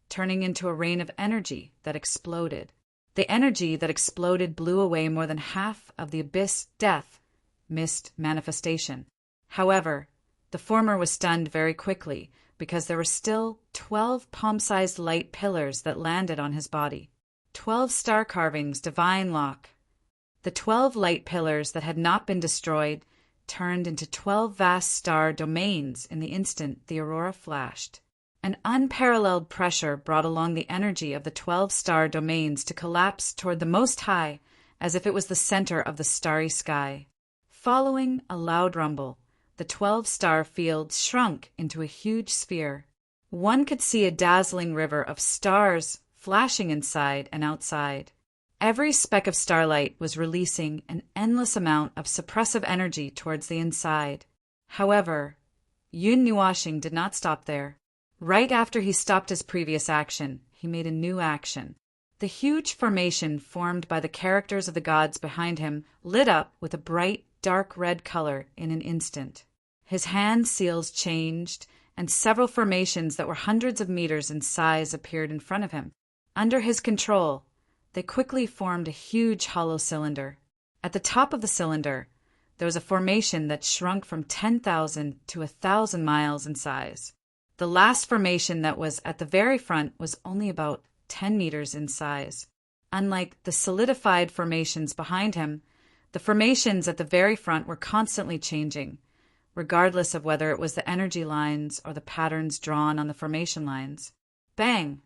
[SPEAKER 1] turning into a rain of energy that exploded. The energy that exploded blew away more than half of the abyss death mist manifestation. However, the former was stunned very quickly, because there were still 12 palm-sized light pillars that landed on his body. 12 star carvings, divine lock. The 12 light pillars that had not been destroyed turned into 12 vast star domains in the instant the aurora flashed. An unparalleled pressure brought along the energy of the 12 star domains to collapse toward the Most High as if it was the center of the starry sky. Following a loud rumble, the 12 star field shrunk into a huge sphere. One could see a dazzling river of stars flashing inside and outside. Every speck of starlight was releasing an endless amount of suppressive energy towards the inside. However, Yun Nuashing did not stop there. Right after he stopped his previous action, he made a new action. The huge formation formed by the characters of the gods behind him lit up with a bright, dark red color in an instant. His hand seals changed, and several formations that were hundreds of meters in size appeared in front of him. Under his control, they quickly formed a huge hollow cylinder. At the top of the cylinder, there was a formation that shrunk from 10,000 to 1,000 miles in size. The last formation that was at the very front was only about 10 meters in size. Unlike the solidified formations behind him, the formations at the very front were constantly changing, regardless of whether it was the energy lines or the patterns drawn on the formation lines. Bang!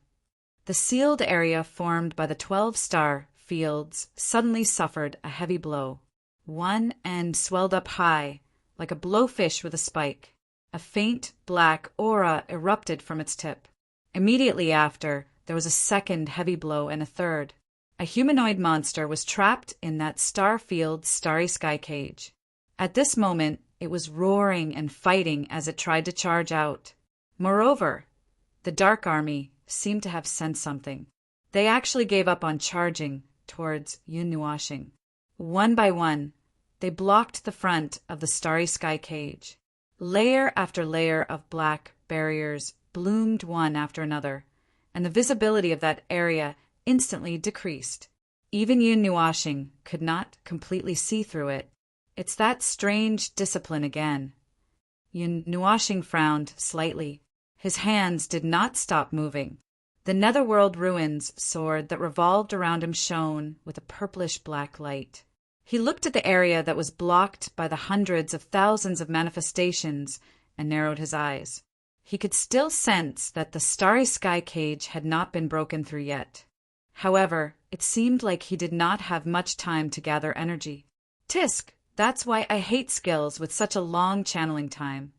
[SPEAKER 1] The sealed area formed by the 12 star fields suddenly suffered a heavy blow. One end swelled up high, like a blowfish with a spike. A faint black aura erupted from its tip. Immediately after, there was a second heavy blow and a third. A humanoid monster was trapped in that star-field's starry sky cage. At this moment, it was roaring and fighting as it tried to charge out. Moreover, the Dark Army seemed to have sensed something. They actually gave up on charging towards Yun Nuashing. One by one, they blocked the front of the starry sky cage. Layer after layer of black barriers bloomed one after another, and the visibility of that area instantly decreased. Even Yun Nuashing could not completely see through it. It's that strange discipline again. Yun Nuashing frowned slightly. His hands did not stop moving. The netherworld ruins sword that revolved around him shone with a purplish-black light. He looked at the area that was blocked by the hundreds of thousands of manifestations and narrowed his eyes. He could still sense that the starry sky cage had not been broken through yet. However, it seemed like he did not have much time to gather energy. Tisk, that's why I hate skills with such a long channeling time.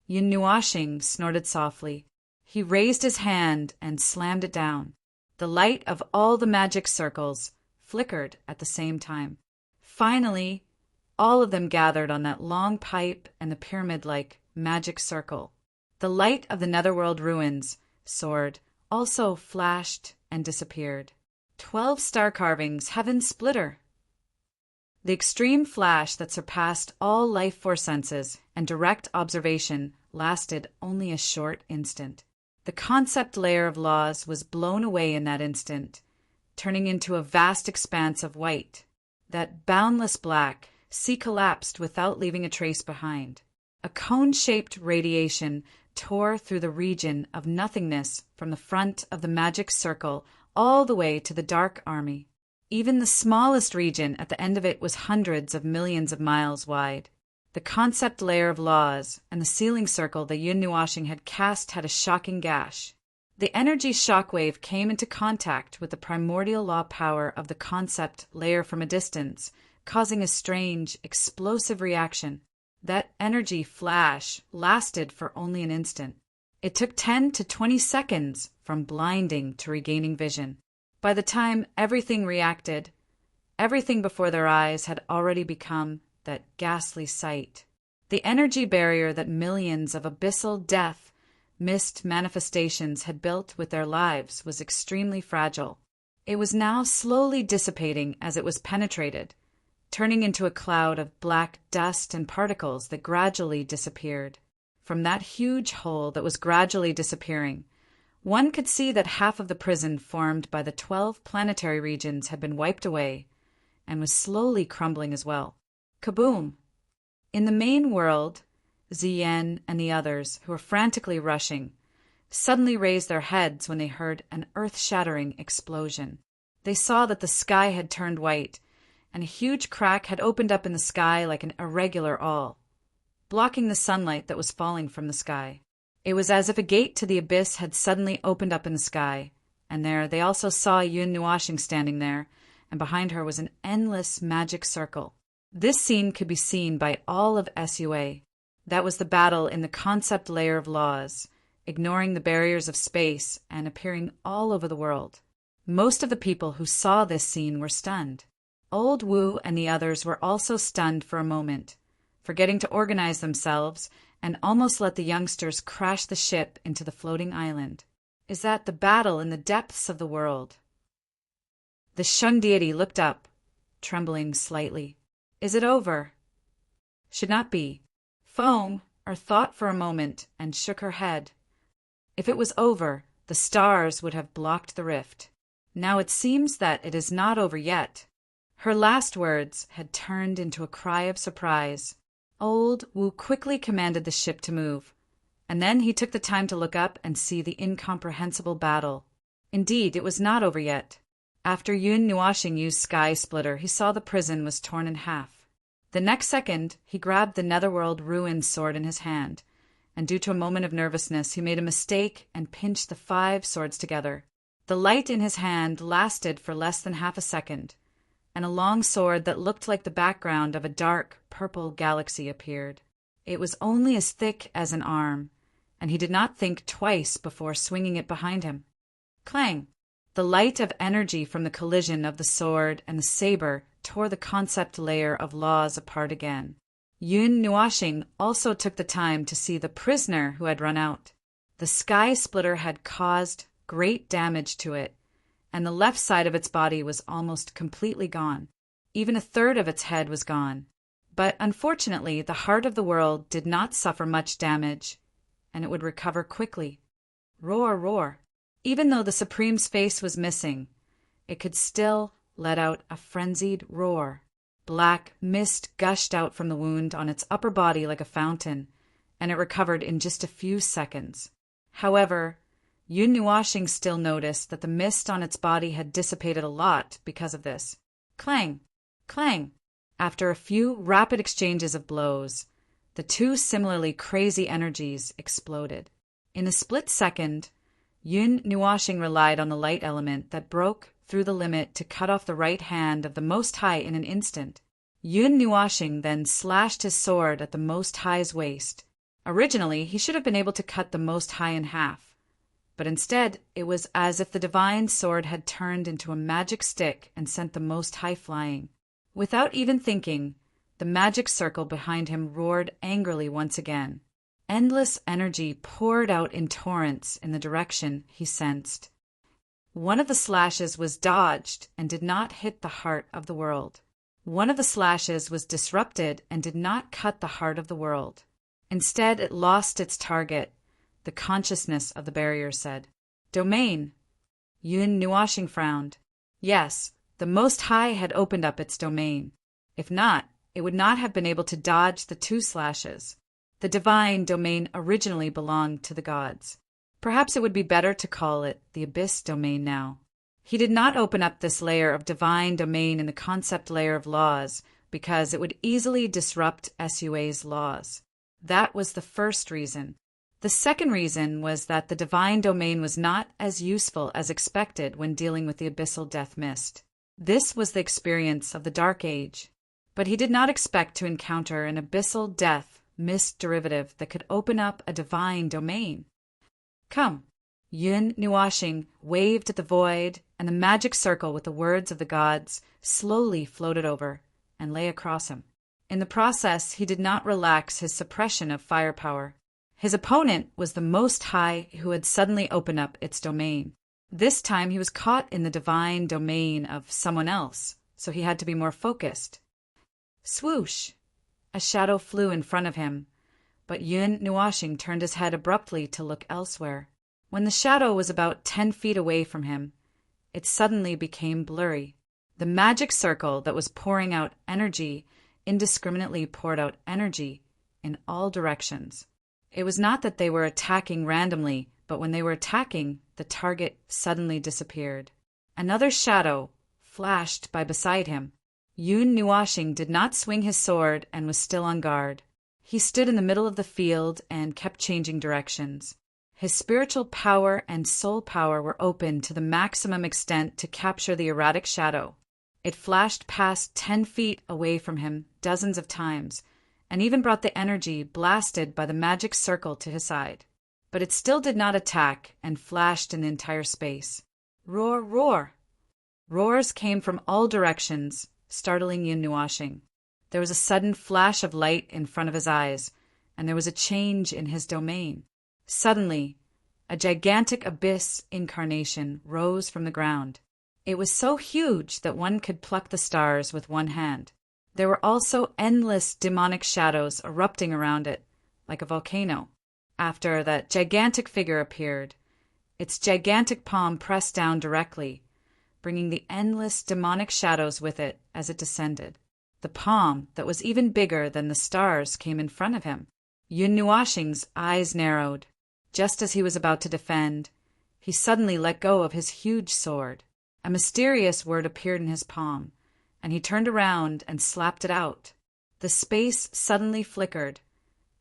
[SPEAKER 1] Yun Nuashing snorted softly. He raised his hand and slammed it down. The light of all the magic circles flickered at the same time. Finally, all of them gathered on that long pipe and the pyramid-like magic circle. The light of the netherworld ruins sword also flashed and disappeared. 12 star carvings, heaven splitter. The extreme flash that surpassed all life force senses and direct observation lasted only a short instant. The concept layer of laws was blown away in that instant, turning into a vast expanse of white. That boundless black sea collapsed without leaving a trace behind. A cone-shaped radiation tore through the region of nothingness from the front of the magic circle all the way to the dark army. Even the smallest region at the end of it was hundreds of millions of miles wide. The concept layer of laws and the sealing circle that Yun Nuashing had cast had a shocking gash. The energy shockwave came into contact with the primordial law power of the concept layer from a distance, causing a strange, explosive reaction. That energy flash lasted for only an instant. It took 10 to 20 seconds from blinding to regaining vision. By the time everything reacted, everything before their eyes had already become that ghastly sight. The energy barrier that millions of abyssal death mist manifestations had built with their lives was extremely fragile. It was now slowly dissipating as it was penetrated, turning into a cloud of black dust and particles that gradually disappeared. From that huge hole that was gradually disappearing, one could see that half of the prison formed by the 12 planetary regions had been wiped away and was slowly crumbling as well. Kaboom! In the main world, Ziyen and the others, who were frantically rushing, suddenly raised their heads when they heard an earth-shattering explosion. They saw that the sky had turned white, and a huge crack had opened up in the sky like an irregular awl, blocking the sunlight that was falling from the sky. It was as if a gate to the abyss had suddenly opened up in the sky, and there they also saw Yun Nuashing standing there, and behind her was an endless magic circle. This scene could be seen by all of SUA. That was the battle in the concept layer of laws, ignoring the barriers of space and appearing all over the world. Most of the people who saw this scene were stunned. Old Wu and the others were also stunned for a moment, forgetting to organize themselves and almost let the youngsters crash the ship into the floating island. Is that the battle in the depths of the world? The Shun deity looked up, trembling slightly. Is it over? Should not be. Foam, or thought for a moment, and shook her head. If it was over, the stars would have blocked the rift. Now it seems that it is not over yet. Her last words had turned into a cry of surprise. Old Wu quickly commanded the ship to move, and then he took the time to look up and see the incomprehensible battle. Indeed, it was not over yet. After Yun Nuashing used Sky Splitter, he saw the prison was torn in half. The next second, he grabbed the netherworld ruin sword in his hand, and due to a moment of nervousness, he made a mistake and pinched the 5 swords together. The light in his hand lasted for less than half a second, and a long sword that looked like the background of a dark, purple galaxy appeared. It was only as thick as an arm, and he did not think twice before swinging it behind him. Clang! The light of energy from the collision of the sword and the saber tore the concept layer of laws apart again. Yun Nuashing also took the time to see the prisoner who had run out. The Sky Splitter had caused great damage to it, and the left side of its body was almost completely gone. Even a third of its head was gone. But unfortunately, the heart of the world did not suffer much damage, and it would recover quickly. Roar, roar. Even though the Supreme's face was missing, it could still let out a frenzied roar. Black mist gushed out from the wound on its upper body like a fountain, and it recovered in just a few seconds. However, Yun Nuashing still noticed that the mist on its body had dissipated a lot because of this. Clang! Clang! After a few rapid exchanges of blows, the two similarly crazy energies exploded. In a split second, Yun Nuashing relied on the light element that broke through the limit to cut off the right hand of the Most High in an instant. Yun Nuashing then slashed his sword at the Most High's waist. Originally, he should have been able to cut the Most High in half, but instead it was as if the divine sword had turned into a magic stick and sent the Most High flying. Without even thinking, the magic circle behind him roared angrily once again. Endless energy poured out in torrents in the direction he sensed. One of the slashes was dodged and did not hit the heart of the world. One of the slashes was disrupted and did not cut the heart of the world. Instead, it lost its target. The consciousness of the barrier said, "Domain." Yun Nuashing frowned. Yes, the Most High had opened up its domain. If not, it would not have been able to dodge the two slashes. The divine domain originally belonged to the gods. Perhaps it would be better to call it the abyss domain now. He did not open up this layer of divine domain in the concept layer of laws because it would easily disrupt SUA's laws. That was the first reason. The second reason was that the divine domain was not as useful as expected when dealing with the abyssal death mist. This was the experience of the Dark Age, but he did not expect to encounter an abyssal death mist derivative that could open up a divine domain. Come. Yun Nuashing waved at the void, and the magic circle with the words of the gods slowly floated over and lay across him. In the process, he did not relax his suppression of firepower. His opponent was the Most High, who had suddenly opened up its domain. This time he was caught in the divine domain of someone else, so he had to be more focused. Swoosh! A shadow flew in front of him, but Yun Nuashing turned his head abruptly to look elsewhere. When the shadow was about 10 feet away from him, it suddenly became blurry. The magic circle that was pouring out energy indiscriminately poured out energy in all directions. It was not that they were attacking randomly, but when they were attacking, the target suddenly disappeared. Another shadow flashed by beside him. Yun Nuashing did not swing his sword and was still on guard. He stood in the middle of the field and kept changing directions. His spiritual power and soul power were open to the maximum extent to capture the erratic shadow. It flashed past 10 feet away from him dozens of times, and even brought the energy blasted by the magic circle to his side. But it still did not attack and flashed in the entire space. Roar, roar! Roars came from all directions, startling Yun Nuashing. There was a sudden flash of light in front of his eyes, and there was a change in his domain. Suddenly, a gigantic abyss incarnation rose from the ground. It was so huge that one could pluck the stars with one hand. There were also endless demonic shadows erupting around it, like a volcano. After that gigantic figure appeared, its gigantic palm pressed down directly, bringing the endless demonic shadows with it as it descended. The palm that was even bigger than the stars came in front of him. Yun Nuashing's eyes narrowed. Just as he was about to defend, he suddenly let go of his huge sword. A mysterious word appeared in his palm, and he turned around and slapped it out. The space suddenly flickered,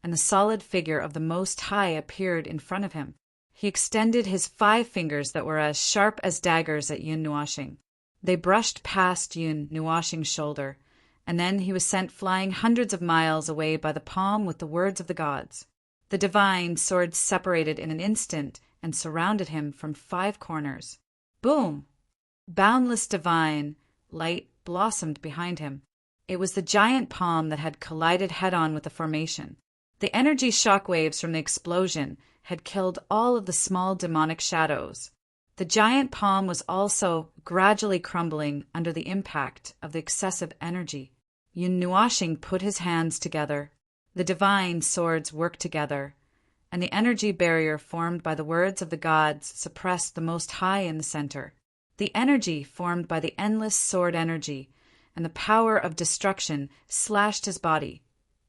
[SPEAKER 1] and the solid figure of the Most High appeared in front of him. He extended his 5 fingers that were as sharp as daggers at Yun Nuashing. They brushed past Yun Nuashing's shoulder, and then he was sent flying hundreds of miles away by the palm with the words of the gods. The divine sword separated in an instant and surrounded him from 5 corners. Boom! Boundless divine light blossomed behind him. It was the giant palm that had collided head-on with the formation. The energy shockwaves from the explosion had killed all of the small demonic shadows. The giant palm was also gradually crumbling under the impact of the excessive energy. Yun Nuashing put his hands together. The divine swords worked together, and the energy barrier formed by the words of the gods suppressed the Most High in the center. The energy formed by the endless sword energy and the power of destruction slashed his body,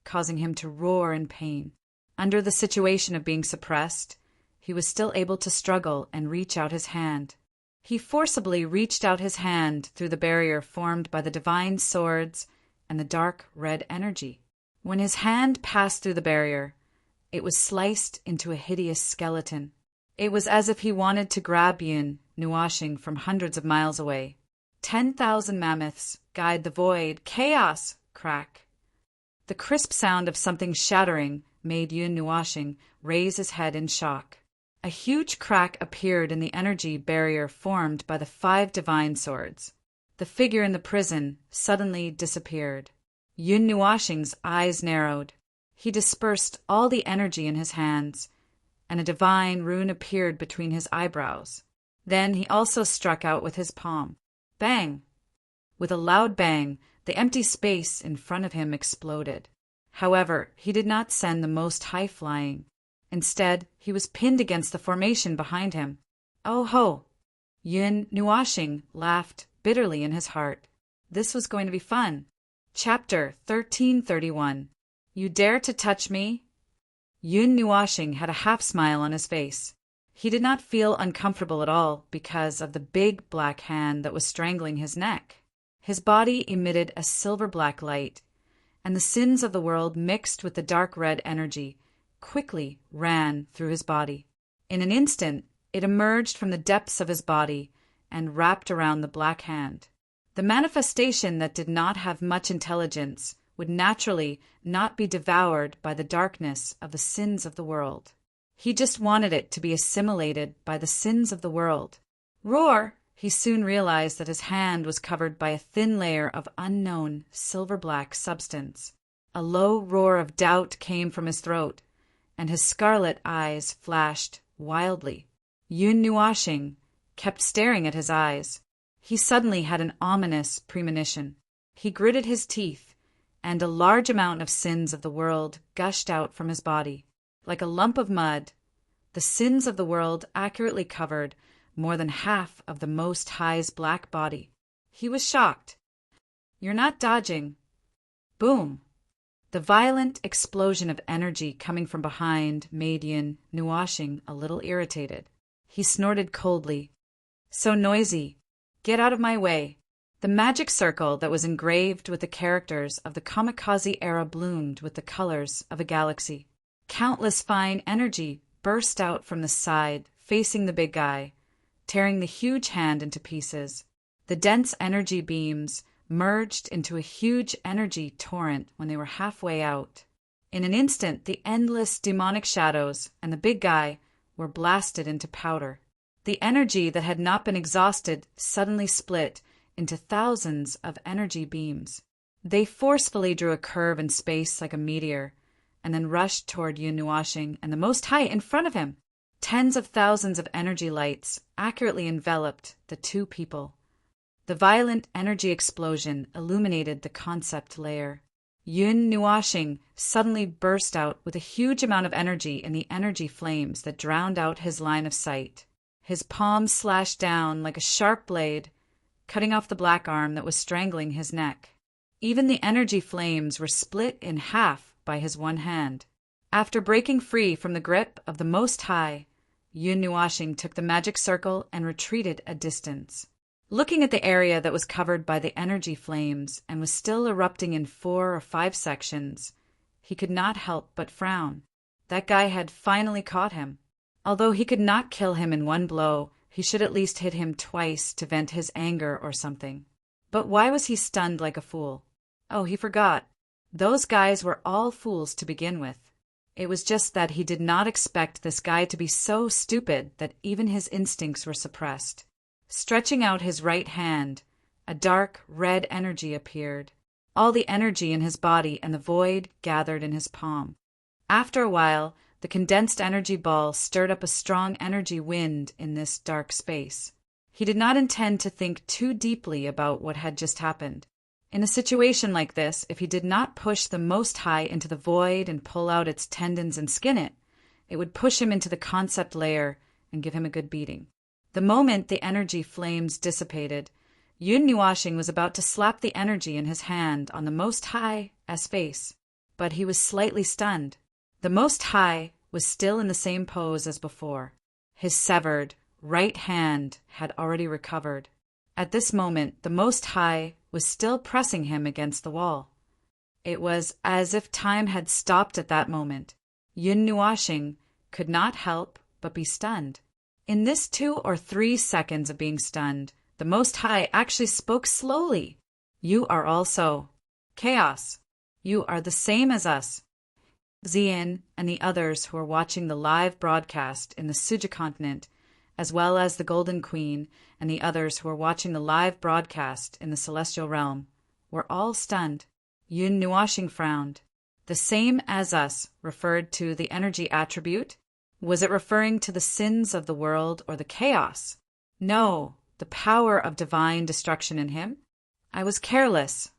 [SPEAKER 1] causing him to roar in pain. Under the situation of being suppressed, he was still able to struggle and reach out his hand. He forcibly reached out his hand through the barrier formed by the divine swords and the dark red energy. When his hand passed through the barrier, it was sliced into a hideous skeleton. It was as if he wanted to grab Yin Nuashing from hundreds of miles away. 10,000 mammoths guide the void. Chaos! Crack. The crisp sound of something shattering made Yun Nuashing raise his head in shock. A huge crack appeared in the energy barrier formed by the 5 divine swords. The figure in the prison suddenly disappeared. Yun Nuashing's eyes narrowed. He dispersed all the energy in his hands, and a divine rune appeared between his eyebrows. Then he also struck out with his palm. Bang! With a loud bang, the empty space in front of him exploded. However, he did not send the Most High flying. Instead, he was pinned against the formation behind him. Oh ho! Yun Nuashing laughed bitterly in his heart. This was going to be fun. Chapter 1331. You dare to touch me? Yun Nuashing had a half-smile on his face. He did not feel uncomfortable at all because of the big black hand that was strangling his neck. His body emitted a silver-black light, and the sins of the world mixed with the dark red energy quickly ran through his body. In an instant, it emerged from the depths of his body and wrapped around the black hand. The manifestation that did not have much intelligence would naturally not be devoured by the darkness of the sins of the world. He just wanted it to be assimilated by the sins of the world. Roar! He soon realized that his hand was covered by a thin layer of unknown silver-black substance. A low roar of doubt came from his throat, and his scarlet eyes flashed wildly. Yun Nuashing kept staring at his eyes. He suddenly had an ominous premonition. He gritted his teeth, and a large amount of sins of the world gushed out from his body. Like a lump of mud, the sins of the world accurately covered more than half of the Most High's black body. He was shocked. You're not dodging. Boom! The violent explosion of energy coming from behind made Yun Nuashing a little irritated. He snorted coldly. So noisy. Get out of my way. The magic circle that was engraved with the characters of the Kamikaze era bloomed with the colors of a galaxy. Countless fine energy burst out from the side, facing the big guy, tearing the huge hand into pieces. The dense energy beams merged into a huge energy torrent when they were halfway out. In an instant, the endless demonic shadows and the big guy were blasted into powder. The energy that had not been exhausted suddenly split into thousands of energy beams. They forcefully drew a curve in space like a meteor, and then rushed toward Yun Nuashing and the Most High in front of him. Tens of thousands of energy lights accurately enveloped the two people. The violent energy explosion illuminated the concept layer. Yun Nuashing suddenly burst out with a huge amount of energy in the energy flames that drowned out his line of sight. His palm slashed down like a sharp blade, cutting off the black arm that was strangling his neck. Even the energy flames were split in half by his one hand. After breaking free from the grip of the Most High, Yun Nuashing took the magic circle and retreated a distance. Looking at the area that was covered by the energy flames and was still erupting in 4 or 5 sections, he could not help but frown. That guy had finally caught him. Although he could not kill him in one blow, he should at least hit him twice to vent his anger or something. But why was he stunned like a fool? Oh, he forgot. Those guys were all fools to begin with. It was just that he did not expect this guy to be so stupid that even his instincts were suppressed. Stretching out his right hand, a dark red energy appeared. All the energy in his body and the void gathered in his palm. After a while, the condensed energy ball stirred up a strong energy wind in this dark space. He did not intend to think too deeply about what had just happened. In a situation like this, if he did not push the Most High into the void and pull out its tendons and skin it, it would push him into the concept layer and give him a good beating. The moment the energy flames dissipated, Yun Nuashing was about to slap the energy in his hand on the Most High's face, but he was slightly stunned. The Most High was still in the same pose as before. His severed right hand had already recovered. At this moment, the Most High was still pressing him against the wall. It was as if time had stopped at that moment. Yun Nuashing could not help but be stunned. In this 2 or 3 seconds of being stunned, the Most High actually spoke slowly. You are also chaos. You are the same as us. Xian and the others who were watching the live broadcast in the Suja continent, as well as the Golden Queen and the others who were watching the live broadcast in the Celestial Realm, were all stunned. Yun Nuashing frowned. The same as us referred to the energy attribute? Was it referring to the sins of the world or the chaos? No, the power of divine destruction in him? I was careless.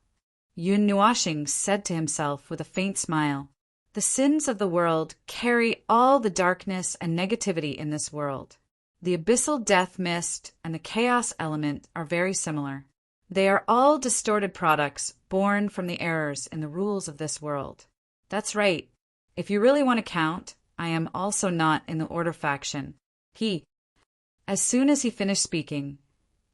[SPEAKER 1] Yun Nuashing said to himself with a faint smile. The sins of the world carry all the darkness and negativity in this world. The abyssal death mist and the chaos element are very similar. They are all distorted products born from the errors in the rules of this world. That's right. If you really want to count, I am also not in the order faction. As soon as he finished speaking,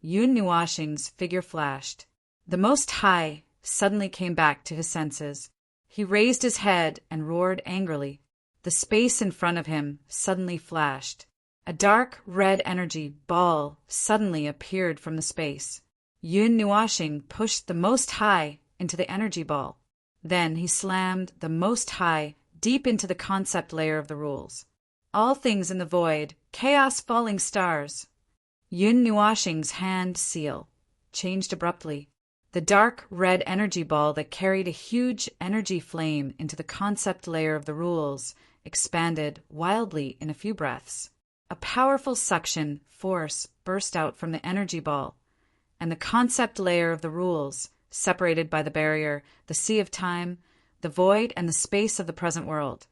[SPEAKER 1] Yun Nuashing's figure flashed. The Most High suddenly came back to his senses. He raised his head and roared angrily. The space in front of him suddenly flashed. A dark red energy ball suddenly appeared from the space. Yun Nuashing pushed the Most High into the energy ball. Then he slammed the Most High deep into the concept layer of the rules. All things in the void, chaos falling stars. Yun Nuashing's hand seal changed abruptly. The dark red energy ball that carried a huge energy flame into the concept layer of the rules expanded wildly in a few breaths. A powerful suction force burst out from the energy ball, and the concept layer of the rules, separated by the barrier, the sea of time, the void, and the space of the present world.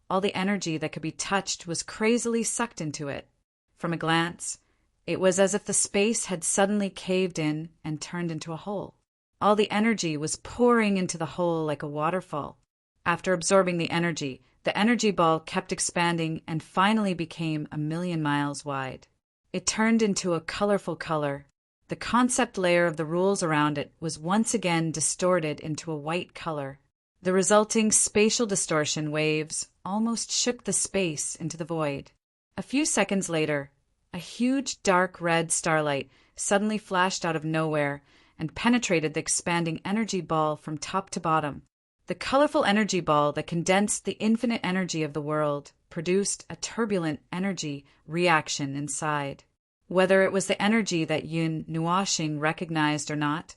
[SPEAKER 1] All the energy that could be touched was crazily sucked into it. From a glance, it was as if the space had suddenly caved in and turned into a hole. All the energy was pouring into the hole like a waterfall. After absorbing the energy ball kept expanding and finally became 1,000,000 miles wide. It turned into a colorful color. The concept layer of the rules around it was once again distorted into a white color. The resulting spatial distortion waves almost shook the space into the void. A few seconds later, a huge dark red starlight suddenly flashed out of nowhere and penetrated the expanding energy ball from top to bottom. The colorful energy ball that condensed the infinite energy of the world produced a turbulent energy reaction inside. Whether it was the energy that Yun Nuashing recognized or not,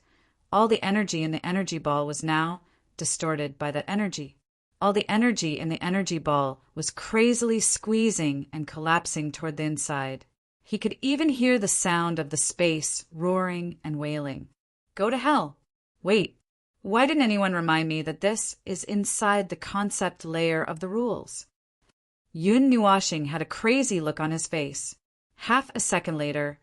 [SPEAKER 1] all the energy in the energy ball was now distorted by that energy. All the energy in the energy ball was crazily squeezing and collapsing toward the inside. He could even hear the sound of the space roaring and wailing. Go to hell. Wait, why didn't anyone remind me that this is inside the concept layer of the rules? Yun Nuashing had a crazy look on his face. Half a second later,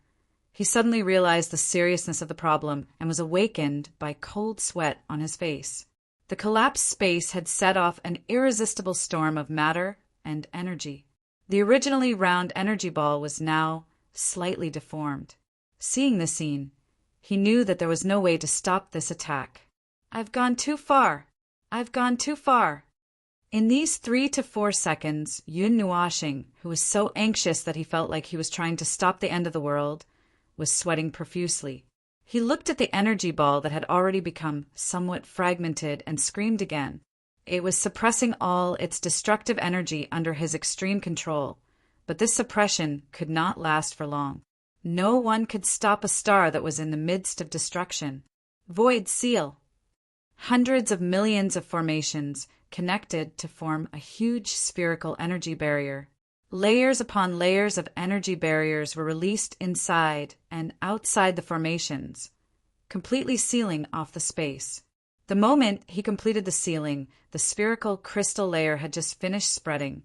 [SPEAKER 1] he suddenly realized the seriousness of the problem and was awakened by cold sweat on his face. The collapsed space had set off an irresistible storm of matter and energy. The originally round energy ball was now slightly deformed. Seeing the scene, he knew that there was no way to stop this attack. I've gone too far. I've gone too far. In these 3 to 4 seconds, Yun Nuashing, who was so anxious that he felt like he was trying to stop the end of the world, was sweating profusely. He looked at the energy ball that had already become somewhat fragmented and screamed again. It was suppressing all its destructive energy under his extreme control, but this suppression could not last for long. No one could stop a star that was in the midst of destruction. Void seal. Hundreds of millions of formations connected to form a huge spherical energy barrier. Layers upon layers of energy barriers were released inside and outside the formations, completely sealing off the space. The moment he completed the sealing, the spherical crystal layer had just finished spreading,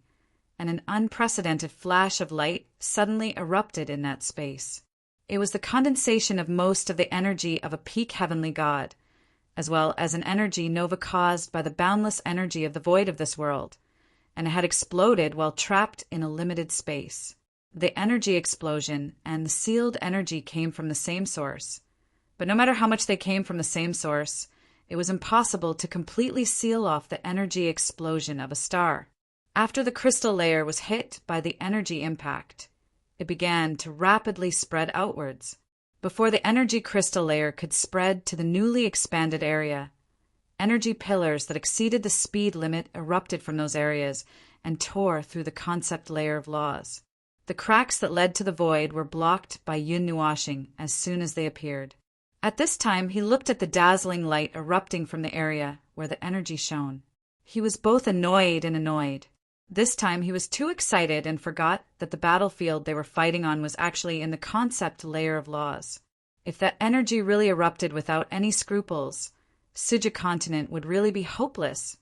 [SPEAKER 1] and an unprecedented flash of light suddenly erupted in that space. It was the condensation of most of the energy of a peak heavenly god, as well as an energy nova caused by the boundless energy of the void of this world, and it had exploded while trapped in a limited space. The energy explosion and the sealed energy came from the same source. But no matter how much they came from the same source, it was impossible to completely seal off the energy explosion of a star. After the crystal layer was hit by the energy impact, it began to rapidly spread outwards. Before the energy crystal layer could spread to the newly expanded area, energy pillars that exceeded the speed limit erupted from those areas and tore through the concept layer of laws. The cracks that led to the void were blocked by Yun Nuashing as soon as they appeared. At this time, he looked at the dazzling light erupting from the area where the energy shone. He was both annoyed and annoyed. This time he was too excited and forgot that the battlefield they were fighting on was actually in the concept layer of laws. If that energy really erupted without any scruples, Suja continent would really be hopeless.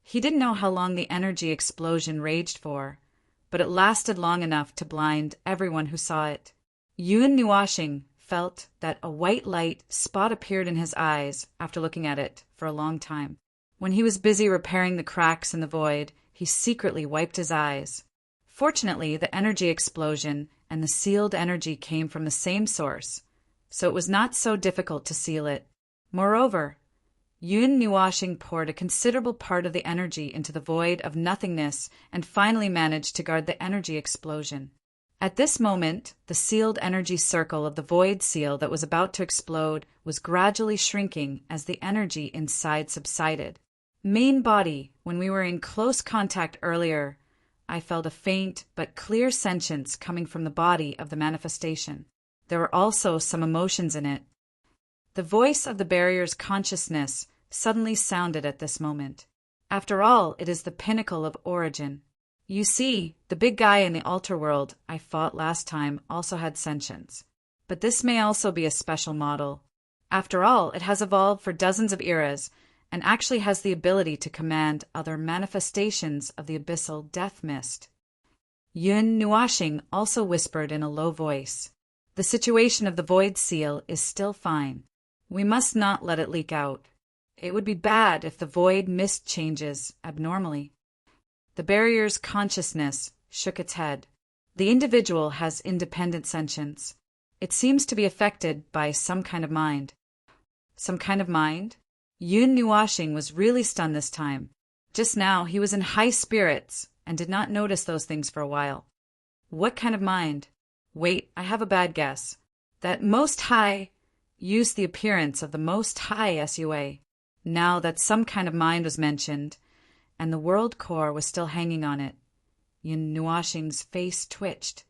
[SPEAKER 1] He didn't know how long the energy explosion raged for, but it lasted long enough to blind everyone who saw it. Yun Nuashing felt that a white light spot appeared in his eyes after looking at it for a long time. When he was busy repairing the cracks in the void, he secretly wiped his eyes. Fortunately, the energy explosion and the sealed energy came from the same source, so it was not so difficult to seal it. Moreover, Yun Nuashing poured a considerable part of the energy into the void of nothingness and finally managed to guard the energy explosion. At this moment, the sealed energy circle of the void seal that was about to explode was gradually shrinking as the energy inside subsided. Main body, when we were in close contact earlier, I felt a faint but clear sentience coming from the body of the manifestation. There were also some emotions in it. The voice of the barrier's consciousness suddenly sounded at this moment. After all, it is the pinnacle of origin. You see, the big guy in the altar world I fought last time also had sentience. But this may also be a special model. After all, it has evolved for dozens of eras, and actually has the ability to command other manifestations of the abyssal death mist. Yun Nuashing also whispered in a low voice, "The situation of the void seal is still fine. We must not let it leak out. It would be bad if the void mist changes abnormally." The barrier's consciousness shook its head. The individual has independent sentience. It seems to be affected by some kind of mind. Some kind of mind? Yun Nuashing was really stunned this time. Just now he was in high spirits and did not notice those things for a while. What kind of mind? Wait, I have a bad guess. That Most High used the appearance of the Most High SUA. Now that some kind of mind was mentioned, and the world core was still hanging on it, Yun Nuashing's face twitched.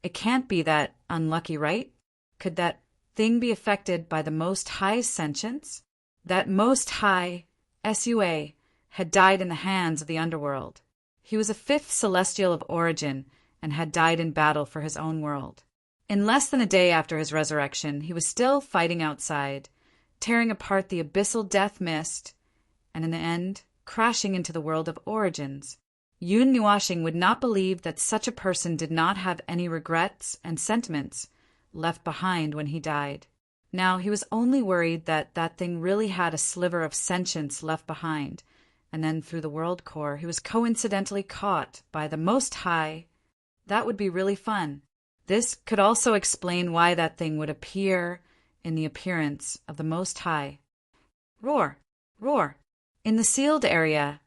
[SPEAKER 1] It can't be that unlucky, right? Could that thing be affected by the Most High's sentience? That Most High, SUA, had died in the hands of the underworld. He was a fifth celestial of origin and had died in battle for his own world. In less than a day after his resurrection, he was still fighting outside, tearing apart the abyssal death mist, and in the end, crashing into the world of origins. Yun Nuashing would not believe that such a person did not have any regrets and sentiments left behind when he died. Now he was only worried that that thing really had a sliver of sentience left behind, and then through the world core he was coincidentally caught by the Most High. That would be really fun. This could also explain why that thing would appear in the appearance of the Most High. Roar! Roar! In the sealed area,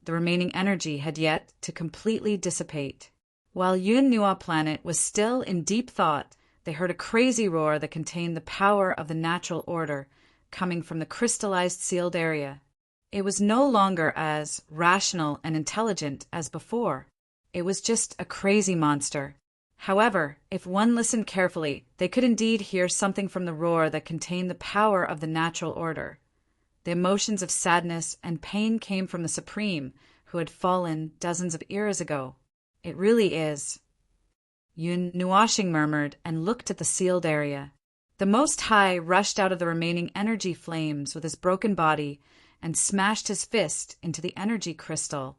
[SPEAKER 1] the remaining energy had yet to completely dissipate. While Yun Nua planet was still in deep thought, they heard a crazy roar that contained the power of the natural order coming from the crystallized sealed area. It was no longer as rational and intelligent as before. It was just a crazy monster. However, if one listened carefully, they could indeed hear something from the roar that contained the power of the natural order. The emotions of sadness and pain came from the Supreme, who had fallen dozens of eras ago. It really is. Yun Nuashing murmured and looked at the sealed area. The Most High rushed out of the remaining energy flames with his broken body and smashed his fist into the energy crystal,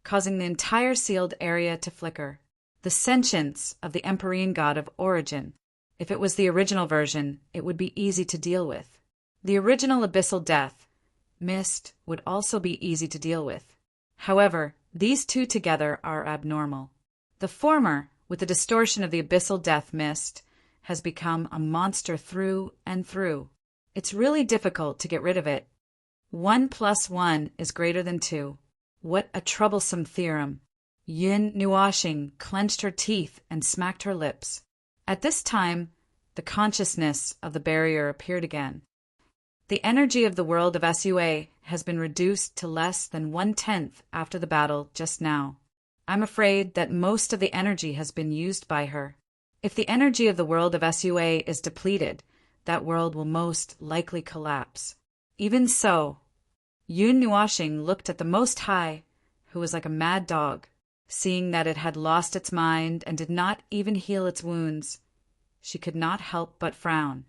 [SPEAKER 1] causing the entire sealed area to flicker. The sentience of the Emperine God of Origin. If it was the original version, it would be easy to deal with. The original abyssal death, mist, would also be easy to deal with. However, These two together are abnormal. The former, with the distortion of the abyssal death mist, has become a monster through and through. It's really difficult to get rid of it. 1 + 1 is greater than 2. What a troublesome theorem. Yun Nuashing clenched her teeth and smacked her lips. At this time, the consciousness of the barrier appeared again. The energy of the world of Sua has been reduced to less than 1/10 after the battle just now. I'm afraid that most of the energy has been used by her. If the energy of the world of Sua is depleted, that world will most likely collapse. Even so, Yun Nuashing looked at the Most High, who was like a mad dog. Seeing that it had lost its mind and did not even heal its wounds, she could not help but frown.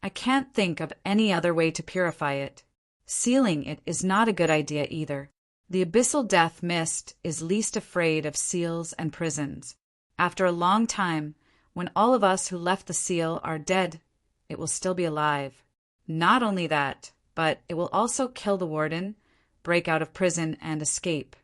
[SPEAKER 1] I can't think of any other way to purify it. Sealing it is not a good idea either. The abyssal death mist is least afraid of seals and prisons. After a long time, when all of us who left the seal are dead, it will still be alive. Not only that, but it will also kill the warden, break out of prison, and escape.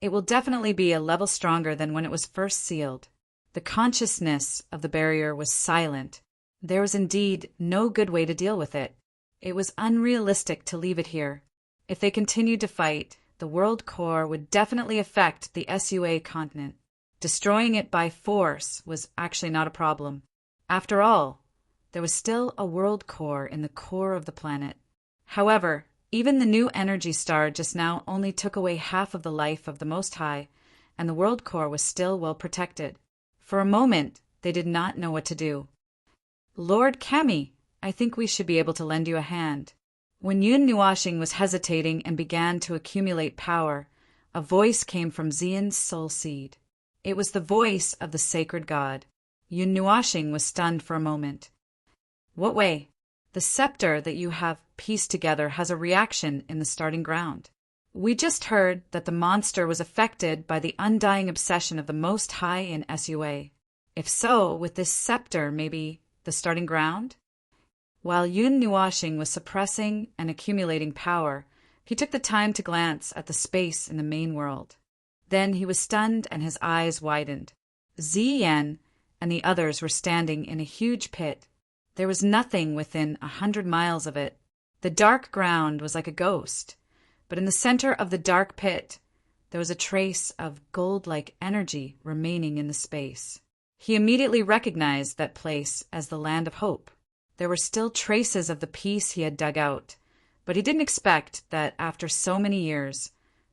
[SPEAKER 1] It will definitely be a level stronger than when it was first sealed. The consciousness of the barrier was silent. There was indeed no good way to deal with it. It was unrealistic to leave it here. If they continued to fight, the world core would definitely affect the Sua continent. Destroying it by force was actually not a problem. After all, there was still a world core in the core of the planet. However, even the new energy star just now only took away half of the life of the Most High, and the world core was still well protected. For a moment, they did not know what to do. Lord Kami, I think we should be able to lend you a hand. When Yun Nuashing was hesitating and began to accumulate power, a voice came from Xian's soul seed. It was the voice of the sacred god. Yun Nuashing was stunned for a moment. What way? The scepter that you have pieced together has a reaction in the starting ground. We just heard that the monster was affected by the undying obsession of the Most High in Sua. If so, with this scepter, maybe the starting ground? While Yun Nuashing was suppressing and accumulating power, he took the time to glance at the space in the main world. Then he was stunned and his eyes widened. Ziyan and the others were standing in a huge pit. There was nothing within 100 miles of it. The dark ground was like a ghost, but in the center of the dark pit, there was a trace of gold-like energy remaining in the space. He immediately recognized that place as the Land of Hope. There were still traces of the piece he had dug out, but he didn't expect that after so many years,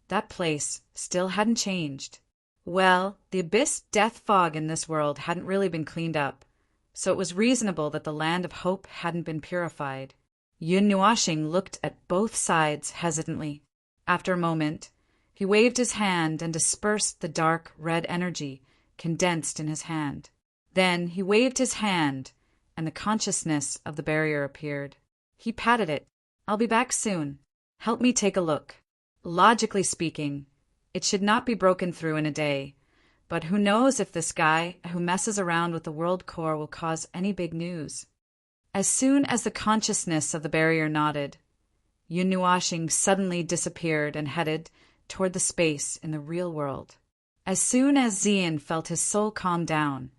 [SPEAKER 1] that place still hadn't changed. Well, the abyss death fog in this world hadn't really been cleaned up, so it was reasonable that the Land of Hope hadn't been purified. Yun Nuashing looked at both sides hesitantly. After a moment, he waved his hand and dispersed the dark red energy condensed in his hand. Then he waved his hand, and the consciousness of the barrier appeared. He patted it. I'll be back soon. Help me take a look. Logically speaking, it should not be broken through in a day, but who knows if this guy who messes around with the world core will cause any big news. As soon as the consciousness of the barrier nodded, Yun Nuashing suddenly disappeared and headed toward the space in the real world. As soon as Xian felt his soul calm down,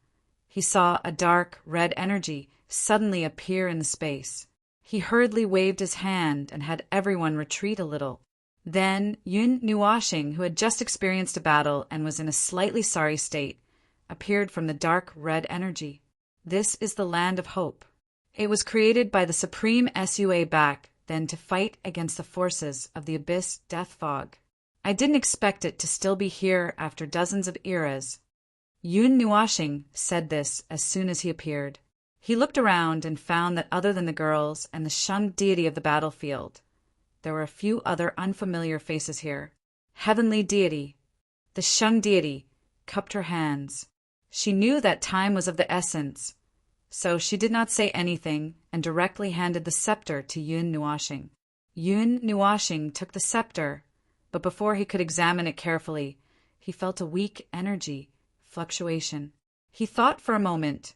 [SPEAKER 1] he saw a dark red energy suddenly appear in the space. He hurriedly waved his hand and had everyone retreat a little. Then Yun Nuashing, who had just experienced a battle and was in a slightly sorry state, appeared from the dark red energy. This is the Land of Hope. It was created by the Supreme Sua back then to fight against the forces of the Abyss Death Fog. I didn't expect it to still be here after dozens of eras. Yun Nuashing said this as soon as he appeared. He looked around and found that other than the girls and the shunned deity of the battlefield, there were a few other unfamiliar faces here. Heavenly deity. The Shung deity cupped her hands. She knew that time was of the essence, so she did not say anything and directly handed the scepter to Yun Nuashing. Yun Nuashing took the scepter, but before he could examine it carefully, he felt a weak energy fluctuation. He thought for a moment,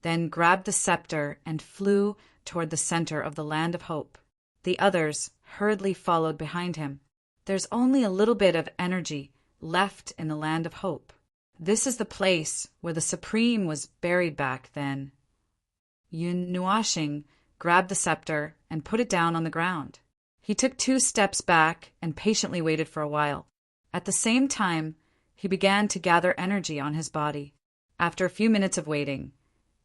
[SPEAKER 1] then grabbed the scepter and flew toward the center of the Land of Hope. The others hurriedly followed behind him. There's only a little bit of energy left in the land of hope. This is the place where the Supreme was buried back then. Yun Nuashing grabbed the scepter and put it down on the ground. He took 2 steps back and patiently waited for a while. At the same time, he began to gather energy on his body. After a few minutes of waiting,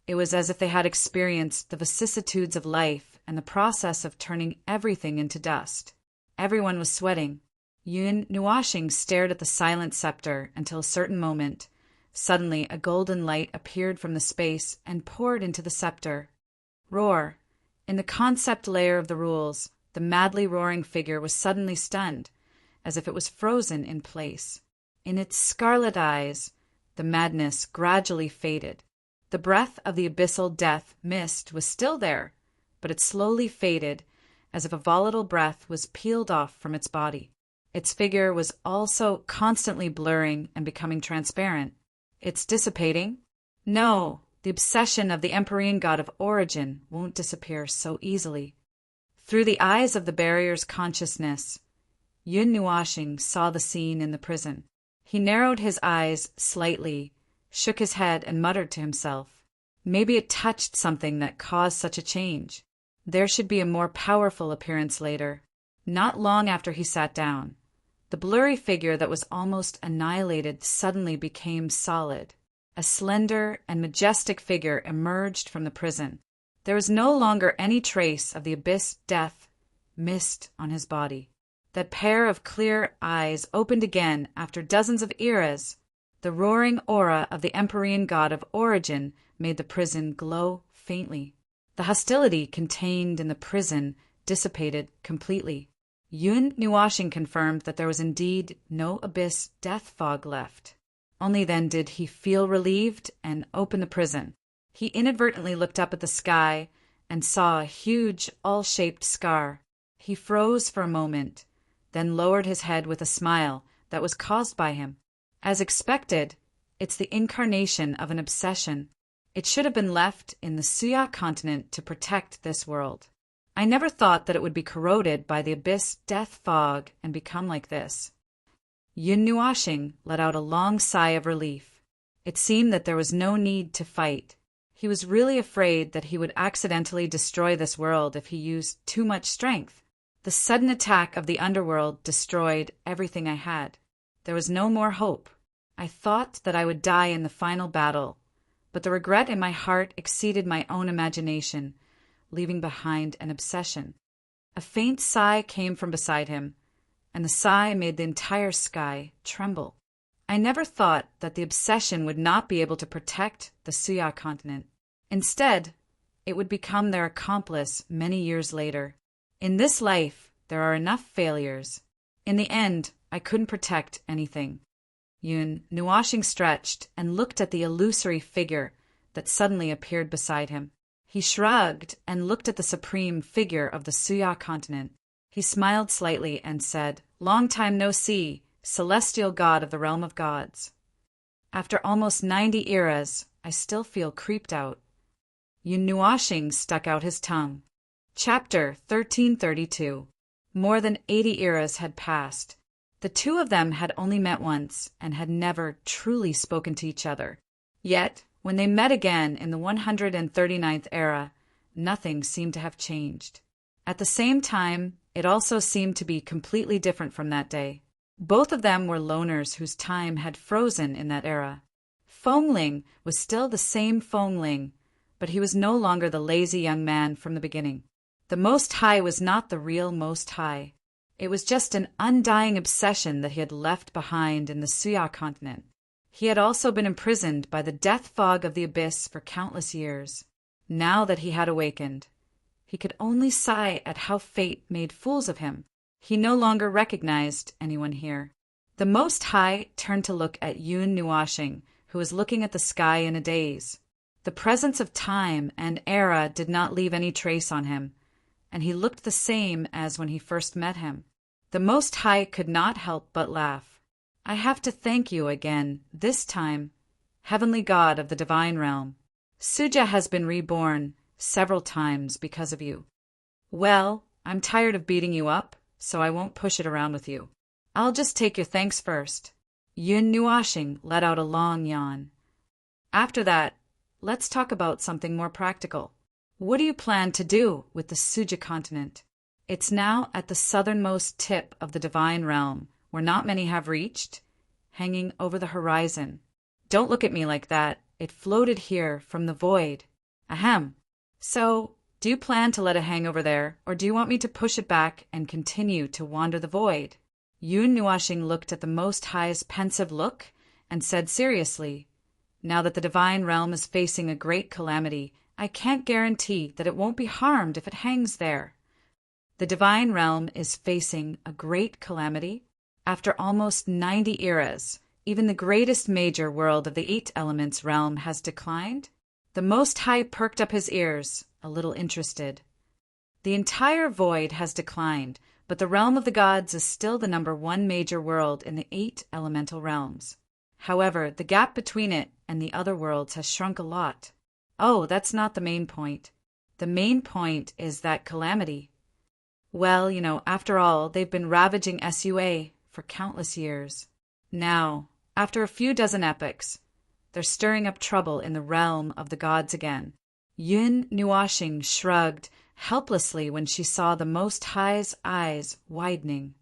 [SPEAKER 1] it was as if they had experienced the vicissitudes of life and the process of turning everything into dust. Everyone was sweating. Yun Nuashing stared at the silent scepter until a certain moment. Suddenly, a golden light appeared from the space and poured into the scepter. Roar! In the concept layer of the rules, the madly roaring figure was suddenly stunned, as if it was frozen in place. In its scarlet eyes, the madness gradually faded. The breath of the abyssal death mist was still there, but it slowly faded, as if a volatile breath was peeled off from its body. Its figure was also constantly blurring and becoming transparent. It's dissipating? No, the obsession of the Empyrean god of origin won't disappear so easily. Through the eyes of the barrier's consciousness, Yun Nuashing saw the scene in the prison. He narrowed his eyes slightly, shook his head, and muttered to himself. Maybe it touched something that caused such a change. There should be a more powerful appearance later. Not long after he sat down, the blurry figure that was almost annihilated suddenly became solid. A slender and majestic figure emerged from the prison. There was no longer any trace of the abyss death mist on his body. That pair of clear eyes opened again after dozens of eras. The roaring aura of the Empyrean god of origin made the prison glow faintly. The hostility contained in the prison dissipated completely. Yun Nuashing confirmed that there was indeed no abyss death fog left. Only then did he feel relieved and open the prison. He inadvertently looked up at the sky and saw a huge, all-shaped scar. He froze for a moment, then lowered his head with a smile that was caused by him. As expected, it's the incarnation of an obsession. It should have been left in the Suya continent to protect this world. I never thought that it would be corroded by the abyss death fog and become like this. Yun Nuashing let out a long sigh of relief. It seemed that there was no need to fight. He was really afraid that he would accidentally destroy this world if he used too much strength. The sudden attack of the underworld destroyed everything I had. There was no more hope. I thought that I would die in the final battle, but the regret in my heart exceeded my own imagination, leaving behind an obsession. A faint sigh came from beside him, and the sigh made the entire sky tremble. I never thought that the obsession would not be able to protect the Suya continent. Instead, it would become their accomplice many years later. In this life, there are enough failures. In the end, I couldn't protect anything. Yun Nuashing stretched and looked at the illusory figure that suddenly appeared beside him. He shrugged and looked at the supreme figure of the Suya continent. He smiled slightly and said, "Long time no see, celestial god of the realm of gods. After almost 90 eras, I still feel creeped out." Yun Nuashing stuck out his tongue. Chapter 1332. More than 80 eras had passed. The two of them had only met once and had never truly spoken to each other. Yet, when they met again in the 139th era, nothing seemed to have changed. At the same time, it also seemed to be completely different from that day. Both of them were loners whose time had frozen in that era. Fengling was still the same Fengling, but he was no longer the lazy young man from the beginning. The Most High was not the real Most High. It was just an undying obsession that he had left behind in the Suya continent. He had also been imprisoned by the death fog of the abyss for countless years. Now that he had awakened, he could only sigh at how fate made fools of him. He no longer recognized anyone here. The Most High turned to look at Yun Nuashing, who was looking at the sky in a daze. The presence of time and era did not leave any trace on him, and he looked the same as when he first met him. The Most High could not help but laugh. "I have to thank you again, this time, Heavenly God of the Divine Realm. Suja has been reborn several times because of you. Well, I'm tired of beating you up, so I won't push it around with you. I'll just take your thanks first." Yun Nuashing let out a long yawn. After that, let's talk about something more practical. What do you plan to do with the Suja continent? It's now at the southernmost tip of the divine realm, where not many have reached, hanging over the horizon. Don't look at me like that. It floated here from the void. Ahem. So, do you plan to let it hang over there, or do you want me to push it back and continue to wander the void? Yun Nuashing looked at the Most High's pensive look and said seriously, now that the divine realm is facing a great calamity, I can't guarantee that it won't be harmed if it hangs there. The divine realm is facing a great calamity? After almost 90 eras, even the greatest major world of the 8 elements realm has declined? The Most High perked up his ears, a little interested. The entire void has declined, but the realm of the gods is still the number 1 major world in the 8 elemental realms. However, the gap between it and the other worlds has shrunk a lot. Oh, that's not the main point. The main point is that calamity. Well, after all, they've been ravaging SUA for countless years. Now, after a few dozen epochs, they're stirring up trouble in the realm of the gods again. Yun Nuashing shrugged helplessly when she saw the Most High's eyes widening.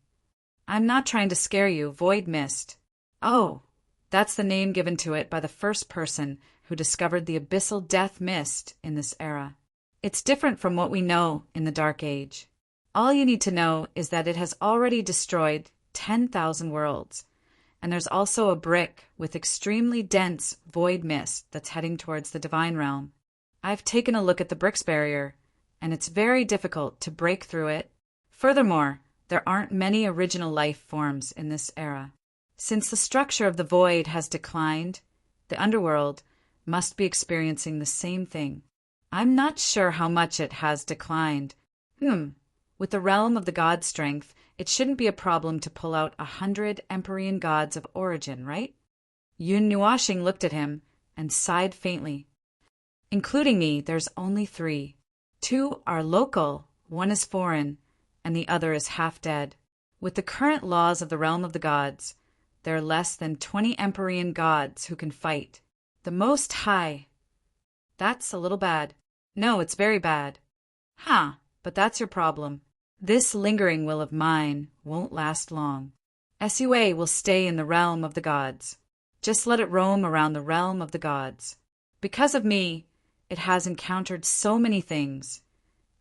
[SPEAKER 1] I'm not trying to scare you, Void Mist. Oh, that's the name given to it by the first person who discovered the abyssal death mist in this era. It's different from what we know in the Dark Age. All you need to know is that it has already destroyed 10,000 worlds, and there's also a brick with extremely dense void mist that's heading towards the divine realm. I've taken a look at the brick's barrier, and it's very difficult to break through it. Furthermore, there aren't many original life forms in this era. Since the structure of the void has declined, the underworld must be experiencing the same thing. I'm not sure how much it has declined. With the realm of the god strength, it shouldn't be a problem to pull out 100 Empyrean gods of origin, right? Yun Nuashing looked at him and sighed faintly. Including me, there's only 3. 2 are local, 1 is foreign, and the other is half dead. With the current laws of the realm of the gods, there are less than 20 Empyrean gods who can fight. The Most High. That's a little bad. No, it's very bad. But that's your problem. This lingering will of mine won't last long. SUA will stay in the realm of the gods. Just let it roam around the realm of the gods. Because of me, it has encountered so many things,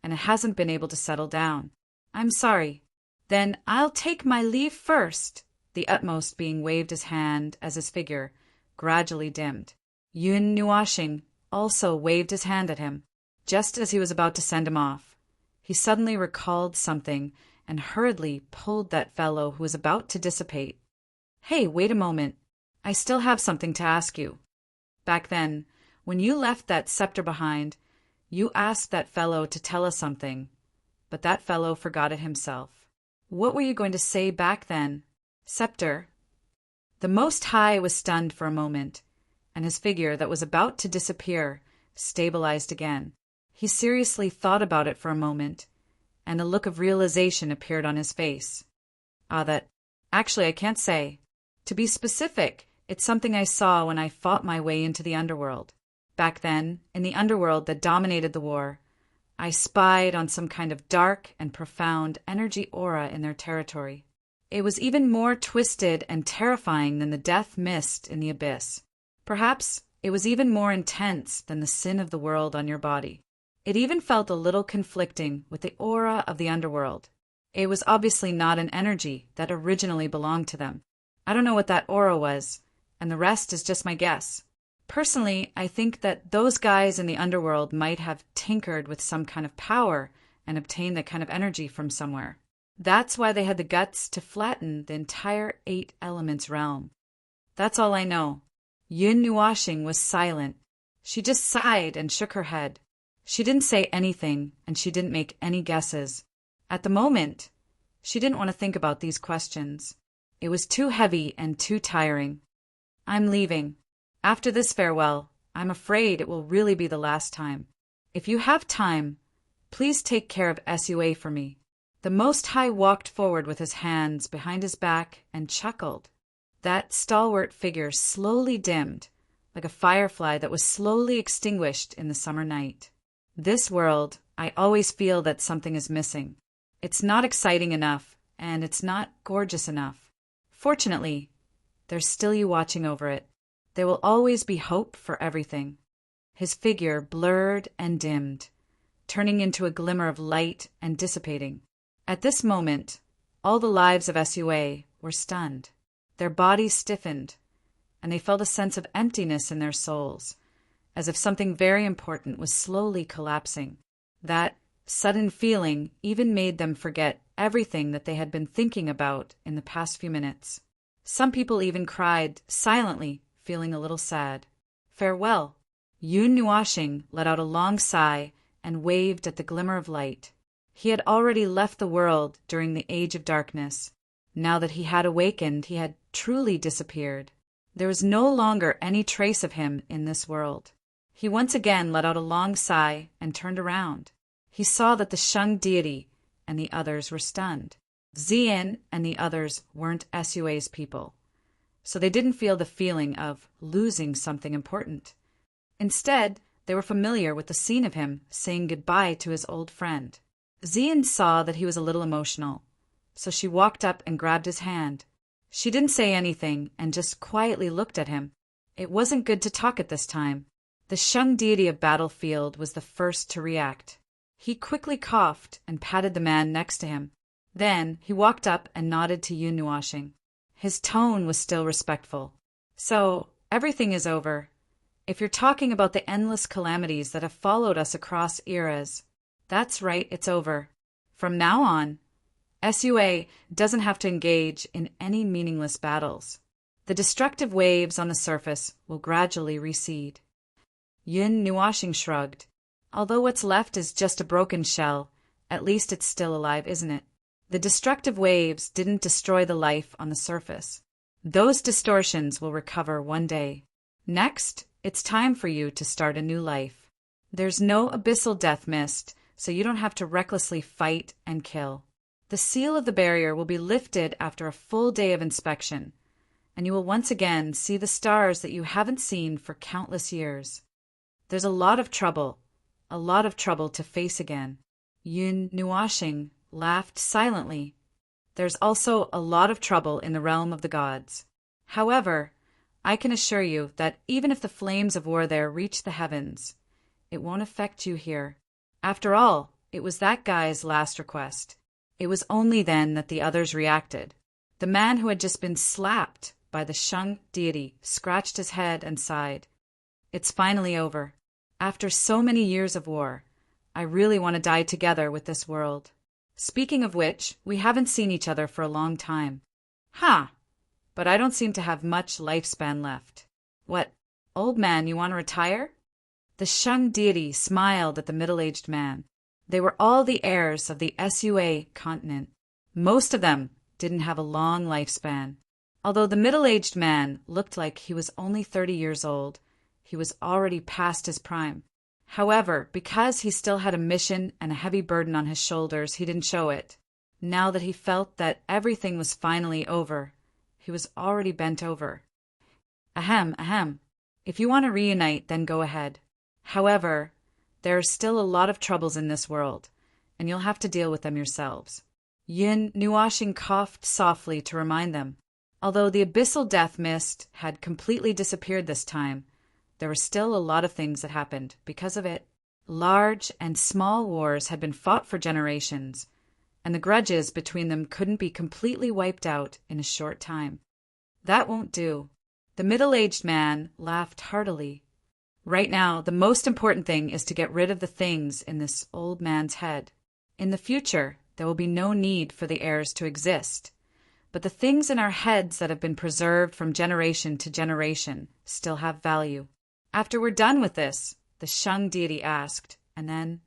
[SPEAKER 1] and it hasn't been able to settle down. I'm sorry. Then I'll take my leave first. The utmost being waved his hand as his figure gradually dimmed. Yun Nuashing also waved his hand at him, just as he was about to send him off. He suddenly recalled something and hurriedly pulled that fellow who was about to dissipate. Hey, wait a moment. I still have something to ask you. Back then, when you left that scepter behind, you asked that fellow to tell us something, but that fellow forgot it himself. What were you going to say back then? Scepter. The Most High was stunned for a moment, and his figure that was about to disappear stabilized again. He seriously thought about it for a moment, and a look of realization appeared on his face. Actually, I can't say. To be specific, it's something I saw when I fought my way into the underworld. Back then, in the underworld that dominated the war, I spied on some kind of dark and profound energy aura in their territory. It was even more twisted and terrifying than the death mist in the abyss. Perhaps it was even more intense than the sin of the world on your body. It even felt a little conflicting with the aura of the underworld. It was obviously not an energy that originally belonged to them. I don't know what that aura was, and the rest is just my guess. Personally, I think that those guys in the underworld might have tinkered with some kind of power and obtained that kind of energy from somewhere. That's why they had the guts to flatten the entire 8 elements realm. That's all I know. Yun Nuashing was silent. She just sighed and shook her head. She didn't say anything, and she didn't make any guesses. At the moment, she didn't want to think about these questions. It was too heavy and too tiring. I'm leaving. After this farewell, I'm afraid it will really be the last time. If you have time, please take care of SUA for me. The Most High walked forward with his hands behind his back and chuckled. That stalwart figure slowly dimmed, like a firefly that was slowly extinguished in the summer night. This world, I always feel that something is missing. It's not exciting enough, and it's not gorgeous enough. Fortunately, there's still you watching over it. There will always be hope for everything. His figure blurred and dimmed, turning into a glimmer of light and dissipating. At this moment, all the lives of SUA were stunned. Their bodies stiffened, and they felt a sense of emptiness in their souls, as if something very important was slowly collapsing. That sudden feeling even made them forget everything that they had been thinking about in the past few minutes. Some people even cried silently, feeling a little sad. Farewell. Yun Nuashing let out a long sigh and waved at the glimmer of light. He had already left the world during the Age of Darkness. Now that he had awakened, he had truly disappeared. There was no longer any trace of him in this world. He once again let out a long sigh and turned around. He saw that the Shang deity and the others were stunned. Xian and the others weren't Sua's people, so they didn't feel the feeling of losing something important. Instead, they were familiar with the scene of him saying goodbye to his old friend. Xian saw that he was a little emotional, so she walked up and grabbed his hand. She didn't say anything and just quietly looked at him. It wasn't good to talk at this time. The Shang deity of Battlefield was the first to react. He quickly coughed and patted the man next to him. Then he walked up and nodded to Yun Nuashing. His tone was still respectful. So, everything is over. If you're talking about the endless calamities that have followed us across eras, that's right, it's over. From now on, SUA doesn't have to engage in any meaningless battles. The destructive waves on the surface will gradually recede. Yun Nuashing shrugged. Although what's left is just a broken shell, at least it's still alive, isn't it? The destructive waves didn't destroy the life on the surface. Those distortions will recover one day. Next, it's time for you to start a new life. There's no abyssal death mist, so you don't have to recklessly fight and kill. The seal of the barrier will be lifted after a full day of inspection, and you will once again see the stars that you haven't seen for countless years. There's a lot of trouble to face again. Yun Nuashing laughed silently. There's also a lot of trouble in the realm of the gods. However, I can assure you that even if the flames of war there reach the heavens, it won't affect you here. After all, it was that guy's last request. It was only then that the others reacted. The man who had just been slapped by the Shang deity scratched his head and sighed. It's finally over. After so many years of war, I really want to die together with this world. Speaking of which, we haven't seen each other for a long time. But I don't seem to have much lifespan left. What, old man, you want to retire? The Shang deity smiled at the middle-aged man. They were all the heirs of the SUA continent. Most of them didn't have a long lifespan. Although the middle-aged man looked like he was only 30 years old, he was already past his prime. However, because he still had a mission and a heavy burden on his shoulders, he didn't show it. Now that he felt that everything was finally over, he was already bent over. Ahem. If you want to reunite, then go ahead. However, there are still a lot of troubles in this world, and you'll have to deal with them yourselves. Yun Nuashing coughed softly to remind them. Although the abyssal death mist had completely disappeared this time, there were still a lot of things that happened because of it. Large and small wars had been fought for generations, and the grudges between them couldn't be completely wiped out in a short time. That won't do. The middle-aged man laughed heartily. Right now, the most important thing is to get rid of the things in this old man's head. In the future, there will be no need for the heirs to exist, but the things in our heads that have been preserved from generation to generation still have value. After we're done with this, the Shang deity asked, and then,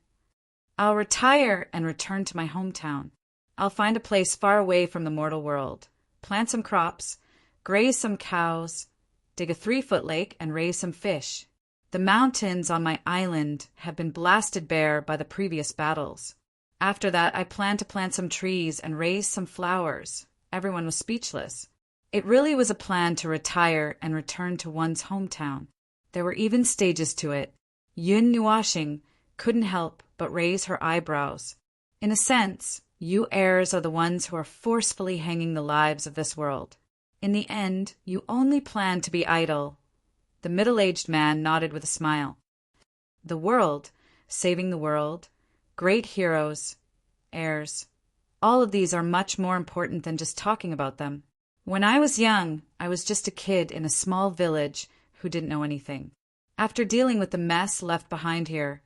[SPEAKER 1] I'll retire and return to my hometown. I'll find a place far away from the mortal world, plant some crops, graze some cows, dig a 3-foot lake, and raise some fish. The mountains on my island have been blasted bare by the previous battles. After that, I plan to plant some trees and raise some flowers. Everyone was speechless. It really was a plan to retire and return to one's hometown. There were even stages to it. Yun Nuashing couldn't help but raise her eyebrows. In a sense, you heirs are the ones who are forcefully hanging the lives of this world. In the end, you only plan to be idle. The middle-aged man nodded with a smile. The world, saving the world, great heroes, heirs, all of these are much more important than just talking about them. When I was young, I was just a kid in a small village who didn't know anything. After dealing with the mess left behind here,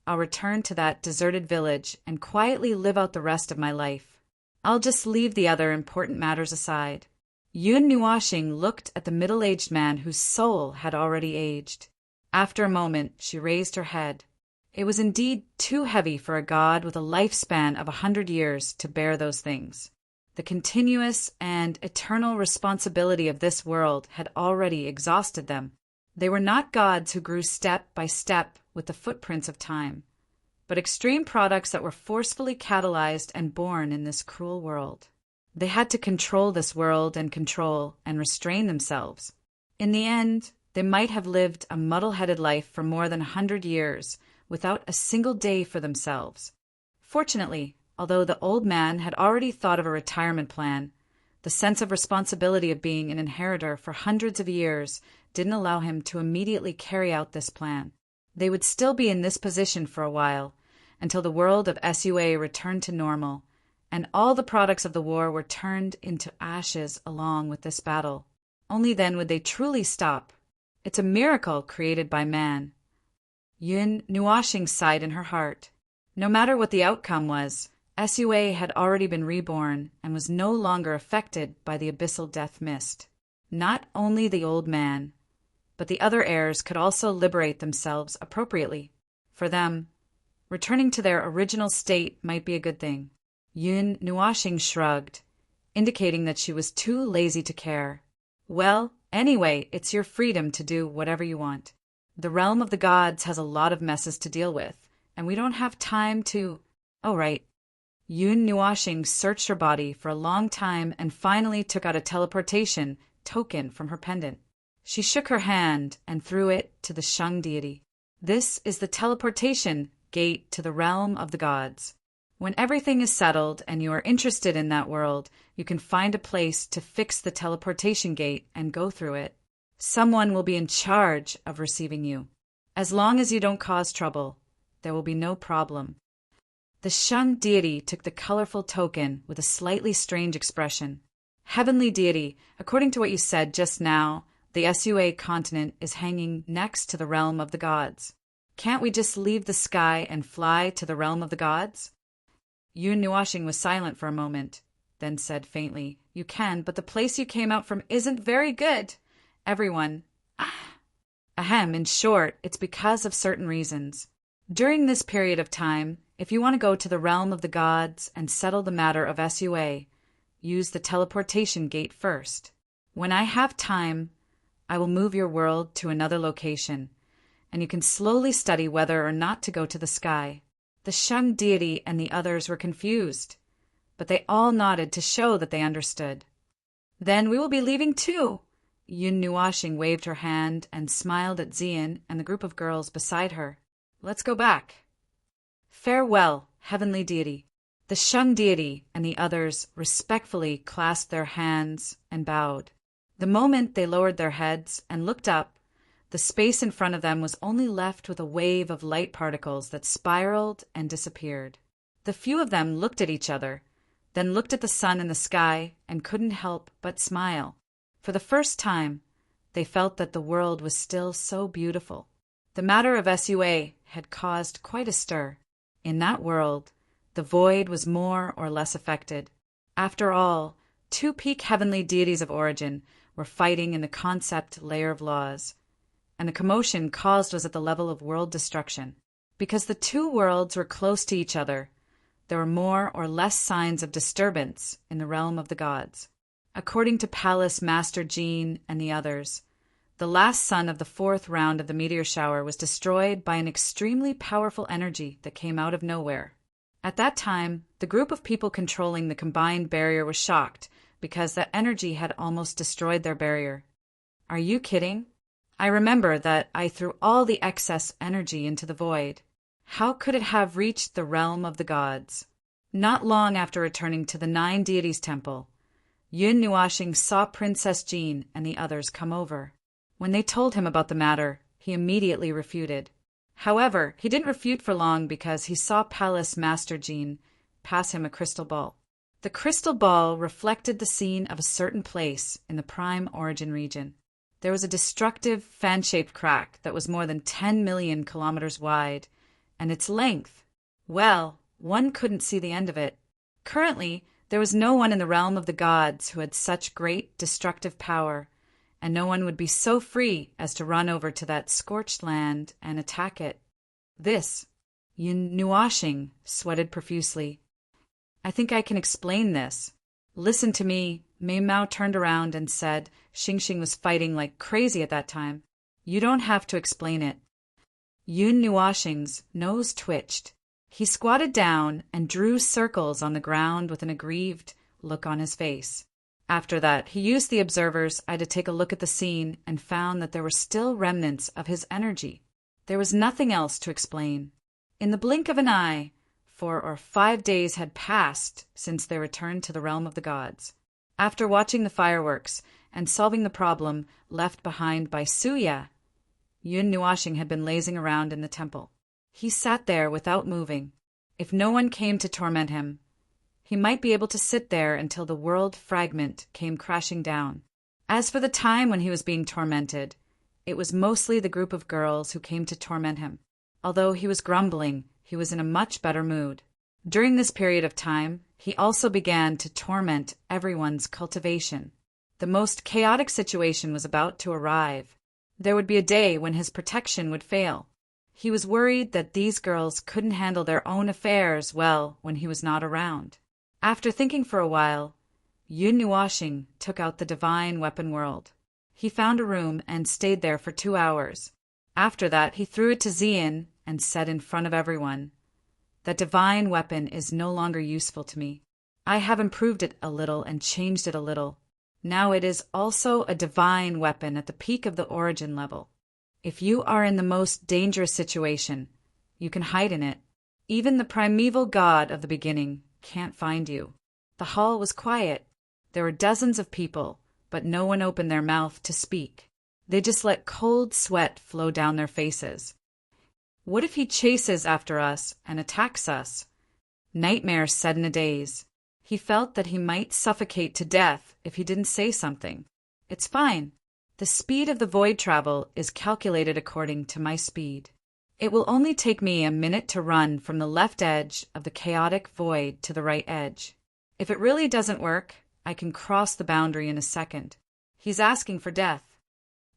[SPEAKER 1] I'll return to that deserted village and quietly live out the rest of my life. I'll just leave the other important matters aside. Yun Nuashing looked at the middle-aged man whose soul had already aged. After a moment, she raised her head. It was indeed too heavy for a god with a lifespan of 100 years to bear those things. The continuous and eternal responsibility of this world had already exhausted them. They were not gods who grew step by step with the footprints of time, but extreme products that were forcefully catalyzed and born in this cruel world. They had to control this world and control and restrain themselves. In the end, they might have lived a muddle-headed life for more than 100 years without a single day for themselves. Fortunately, although the old man had already thought of a retirement plan, the sense of responsibility of being an inheritor for hundreds of years didn't allow him to immediately carry out this plan. They would still be in this position for a while, until the world of SUA returned to normal, and all the products of the war were turned into ashes along with this battle. Only then would they truly stop. It's a miracle created by man. Yun Nuashing sighed in her heart. No matter what the outcome was, SUA had already been reborn and was no longer affected by the abyssal death mist. Not only the old man, but the other heirs could also liberate themselves appropriately. For them, returning to their original state might be a good thing. Yun Nuashing shrugged, indicating that she was too lazy to care. Well, anyway, it's your freedom to do whatever you want. The realm of the gods has a lot of messes to deal with, and we don't have time to— Oh, right. Yun Nuashing searched her body for a long time and finally took out a teleportation token from her pendant. She shook her hand and threw it to the Shang deity. This is the teleportation gate to the realm of the gods. When everything is settled and you are interested in that world, you can find a place to fix the teleportation gate and go through it. Someone will be in charge of receiving you. As long as you don't cause trouble, there will be no problem. The Shang deity took the colorful token with a slightly strange expression. Heavenly deity, according to what you said just now, the SUA continent is hanging next to the realm of the gods. Can't we just leave the sky and fly to the realm of the gods? Yun Nuashing was silent for a moment, then said faintly, You can, but the place you came out from isn't very good. Everyone— Ahem, in short, it's because of certain reasons. During this period of time, if you want to go to the realm of the gods and settle the matter of SUA, use the teleportation gate first. When I have time, I will move your world to another location, and you can slowly study whether or not to go to the sky. The Shang deity and the others were confused, but they all nodded to show that they understood. Then we will be leaving too. Yun Nuashing waved her hand and smiled at Xian and the group of girls beside her. Let's go back. Farewell, heavenly deity. The Shang deity and the others respectfully clasped their hands and bowed. The moment they lowered their heads and looked up, the space in front of them was only left with a wave of light particles that spiraled and disappeared. The few of them looked at each other, then looked at the sun and the sky and couldn't help but smile. For the first time, they felt that the world was still so beautiful. The matter of SUA had caused quite a stir. In that world, the void was more or less affected. After all, two peak heavenly deities of origin were fighting in the concept layer of laws, and the commotion caused was at the level of world destruction. Because the two worlds were close to each other, there were more or less signs of disturbance in the realm of the gods. According to Palace Master Jean and the others, the last sun of the fourth round of the meteor shower was destroyed by an extremely powerful energy that came out of nowhere. At that time, the group of people controlling the combined barrier was shocked because that energy had almost destroyed their barrier. Are you kidding? I remember that I threw all the excess energy into the void. How could it have reached the realm of the gods? Not long after returning to the Nine Deities Temple, Yun Nuashing saw Princess Jean and the others come over. When they told him about the matter, he immediately refuted. However, he didn't refute for long because he saw Palace Master Jean pass him a crystal ball. The crystal ball reflected the scene of a certain place in the Prime Origin region. There was a destructive fan-shaped crack that was more than 10 million kilometers wide, and its length, well, one couldn't see the end of it. Currently, there was no one in the realm of the gods who had such great destructive power, and no one would be so free as to run over to that scorched land and attack it. This, Yun Nuashing sweated profusely. I think I can explain this. Listen to me. Mei Mao turned around and said Xingxing was fighting like crazy at that time. You don't have to explain it. Yun Nuashing's nose twitched. He squatted down and drew circles on the ground with an aggrieved look on his face. After that, he used the observer's eye to take a look at the scene and found that there were still remnants of his energy. There was nothing else to explain. In the blink of an eye, 4 or 5 days had passed since they returned to the realm of the gods. After watching the fireworks and solving the problem left behind by Suya, Yun Nuashing had been lazing around in the temple. He sat there without moving. If no one came to torment him, he might be able to sit there until the world fragment came crashing down. As for the time when he was being tormented, it was mostly the group of girls who came to torment him. Although he was grumbling, he was in a much better mood. During this period of time, he also began to torment everyone's cultivation. The most chaotic situation was about to arrive. There would be a day when his protection would fail. He was worried that these girls couldn't handle their own affairs well when he was not around. After thinking for a while, Yun Nuashing took out the divine weapon world. He found a room and stayed there for 2 hours. After that, he threw it to Xian and said in front of everyone, "That divine weapon is no longer useful to me. I have improved it a little and changed it a little. Now it is also a divine weapon at the peak of the origin level. If you are in the most dangerous situation, you can hide in it. Even the primeval god of the beginning can't find you." The hall was quiet. There were dozens of people, but no one opened their mouth to speak. They just let cold sweat flow down their faces. What if he chases after us and attacks us? Nightmare said in a daze. He felt that he might suffocate to death if he didn't say something. It's fine. The speed of the void travel is calculated according to my speed. It will only take me a minute to run from the left edge of the chaotic void to the right edge. If it really doesn't work, I can cross the boundary in a second. He's asking for death.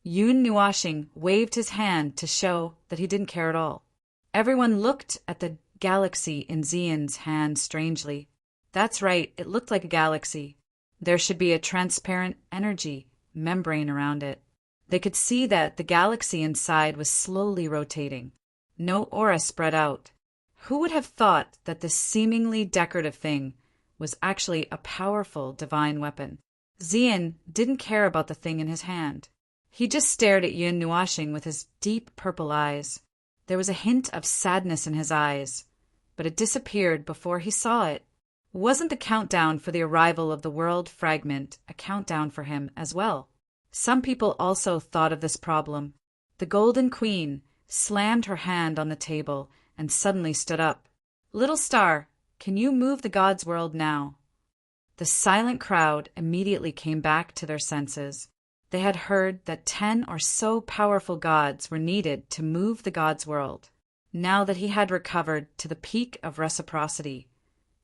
[SPEAKER 1] Yun Nuashing waved his hand to show that he didn't care at all. Everyone looked at the galaxy in Xian's hand strangely. That's right, it looked like a galaxy. There should be a transparent energy membrane around it. They could see that the galaxy inside was slowly rotating. No aura spread out. Who would have thought that this seemingly decorative thing was actually a powerful divine weapon? Xian didn't care about the thing in his hand. He just stared at Yun Nuashing with his deep purple eyes. There was a hint of sadness in his eyes, but it disappeared before he saw it. Wasn't the countdown for the arrival of the world fragment a countdown for him as well? Some people also thought of this problem. The Golden Queen slammed her hand on the table and suddenly stood up. "Little star, can you move the God's world now?" The silent crowd immediately came back to their senses. They had heard that 10 or so powerful gods were needed to move the God's world. Now that he had recovered to the peak of reciprocity,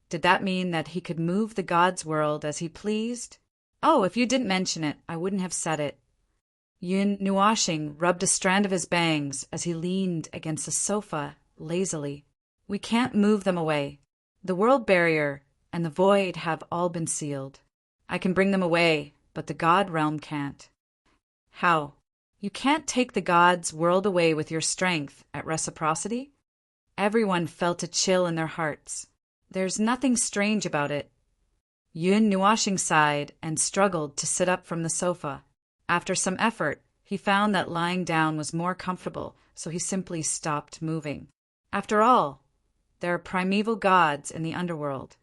[SPEAKER 1] did that mean that he could move the God's world as he pleased? Oh, if you didn't mention it, I wouldn't have said it. Yun Nuashing rubbed a strand of his bangs as he leaned against the sofa lazily. We can't move them away. The world barrier and the void have all been sealed. I can bring them away, but the God realm can't. How? You can't take the God's world away with your strength at reciprocity? Everyone felt a chill in their hearts. There's nothing strange about it. Yun Nuashing sighed and struggled to sit up from the sofa. After some effort, he found that lying down was more comfortable, so he simply stopped moving. After all, there are primeval gods in the underworld.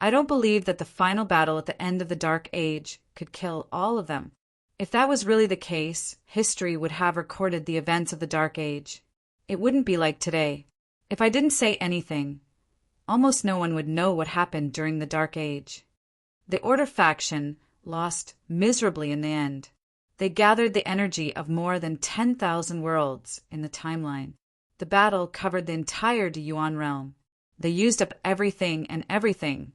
[SPEAKER 1] I don't believe that the final battle at the end of the Dark Age could kill all of them. If that was really the case, history would have recorded the events of the Dark Age. It wouldn't be like today. If I didn't say anything, almost no one would know what happened during the Dark Age. The Order faction lost miserably in the end. They gathered the energy of more than 10,000 worlds in the timeline. The battle covered the entire Yuan realm. They used up everything,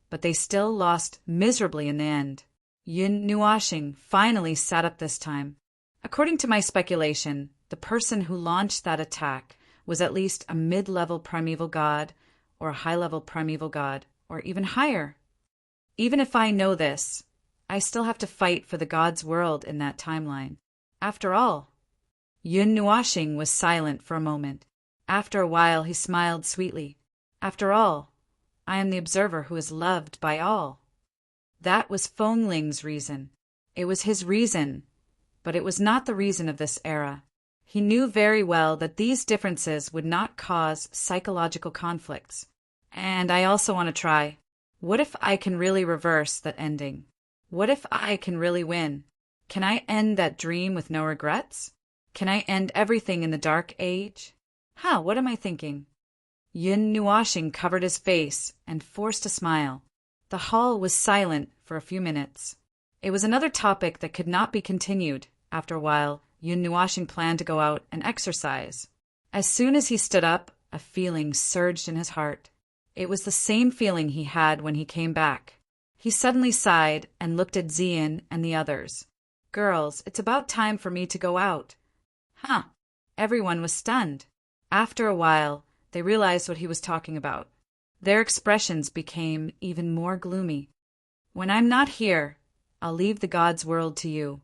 [SPEAKER 1] but they still lost miserably in the end. Yun Nuashing finally sat up this time. According to my speculation, the person who launched that attack was at least a mid-level primeval god, or a high-level primeval god, or even higher. Even if I know this, I still have to fight for the god's world in that timeline. After all, Yun Nuashing was silent for a moment. After a while, he smiled sweetly. After all, I am the observer who is loved by all. That was Feng Ling's reason. It was his reason, but it was not the reason of this era. He knew very well that these differences would not cause psychological conflicts. And I also want to try. What if I can really reverse that ending? What if I can really win? Can I end that dream with no regrets? Can I end everything in the Dark Age? What am I thinking? Yun Nuashing covered his face and forced a smile. The hall was silent for a few minutes. It was another topic that could not be continued. After a while, Yun Nuashing planned to go out and exercise. As soon as he stood up, a feeling surged in his heart. It was the same feeling he had when he came back. He suddenly sighed and looked at Xian and the others. Girls, it's about time for me to go out. Everyone was stunned. After a while, they realized what he was talking about. Their expressions became even more gloomy. When I'm not here, I'll leave the god's world to you.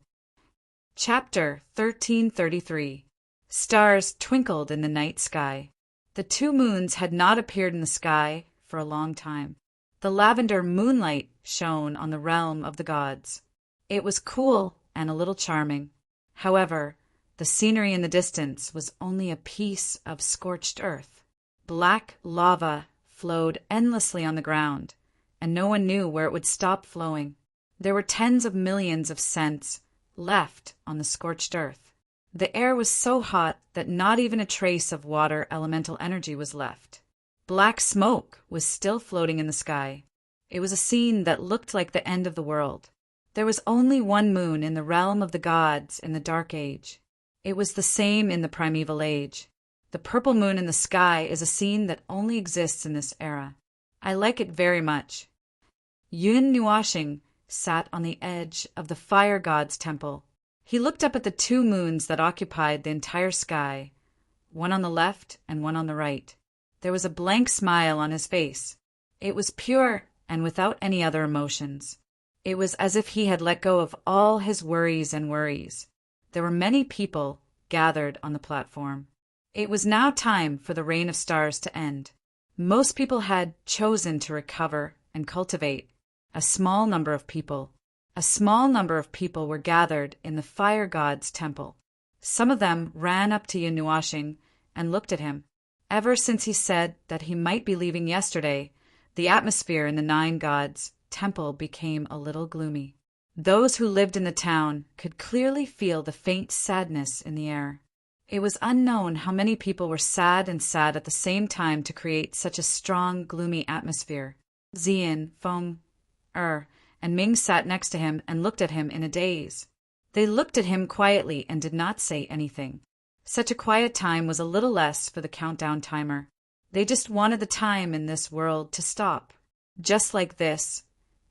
[SPEAKER 1] Chapter 1333. Stars twinkled in the night sky. The two moons had not appeared in the sky for a long time. The lavender moonlight shone on the realm of the gods. It was cool and a little charming. However, the scenery in the distance was only a piece of scorched earth. Black lava flowed endlessly on the ground, and no one knew where it would stop flowing. There were tens of millions of cents left on the scorched earth. The air was so hot that not even a trace of water elemental energy was left. Black smoke was still floating in the sky. It was a scene that looked like the end of the world. There was only one moon in the realm of the gods in the Dark Age. It was the same in the Primeval Age. The purple moon in the sky is a scene that only exists in this era. I like it very much. Yun Nuashing sat on the edge of the fire god's temple. He looked up at the two moons that occupied the entire sky, one on the left and one on the right. There was a blank smile on his face. It was pure and without any other emotions. It was as if he had let go of all his worries and worries. There were many people gathered on the platform. It was now time for the rain of stars to end. Most people had chosen to recover and cultivate. A small number of people were gathered in the fire god's temple. Some of them ran up to Yun Nuashing and looked at him. Ever since he said that he might be leaving yesterday, the atmosphere in the Nine Gods' temple became a little gloomy. Those who lived in the town could clearly feel the faint sadness in the air. It was unknown how many people were sad and sad at the same time to create such a strong, gloomy atmosphere. Xian, Feng, and Ming sat next to him and looked at him in a daze. They looked at him quietly and did not say anything. Such a quiet time was a little less for the countdown timer. They just wanted the time in this world to stop. Just like this,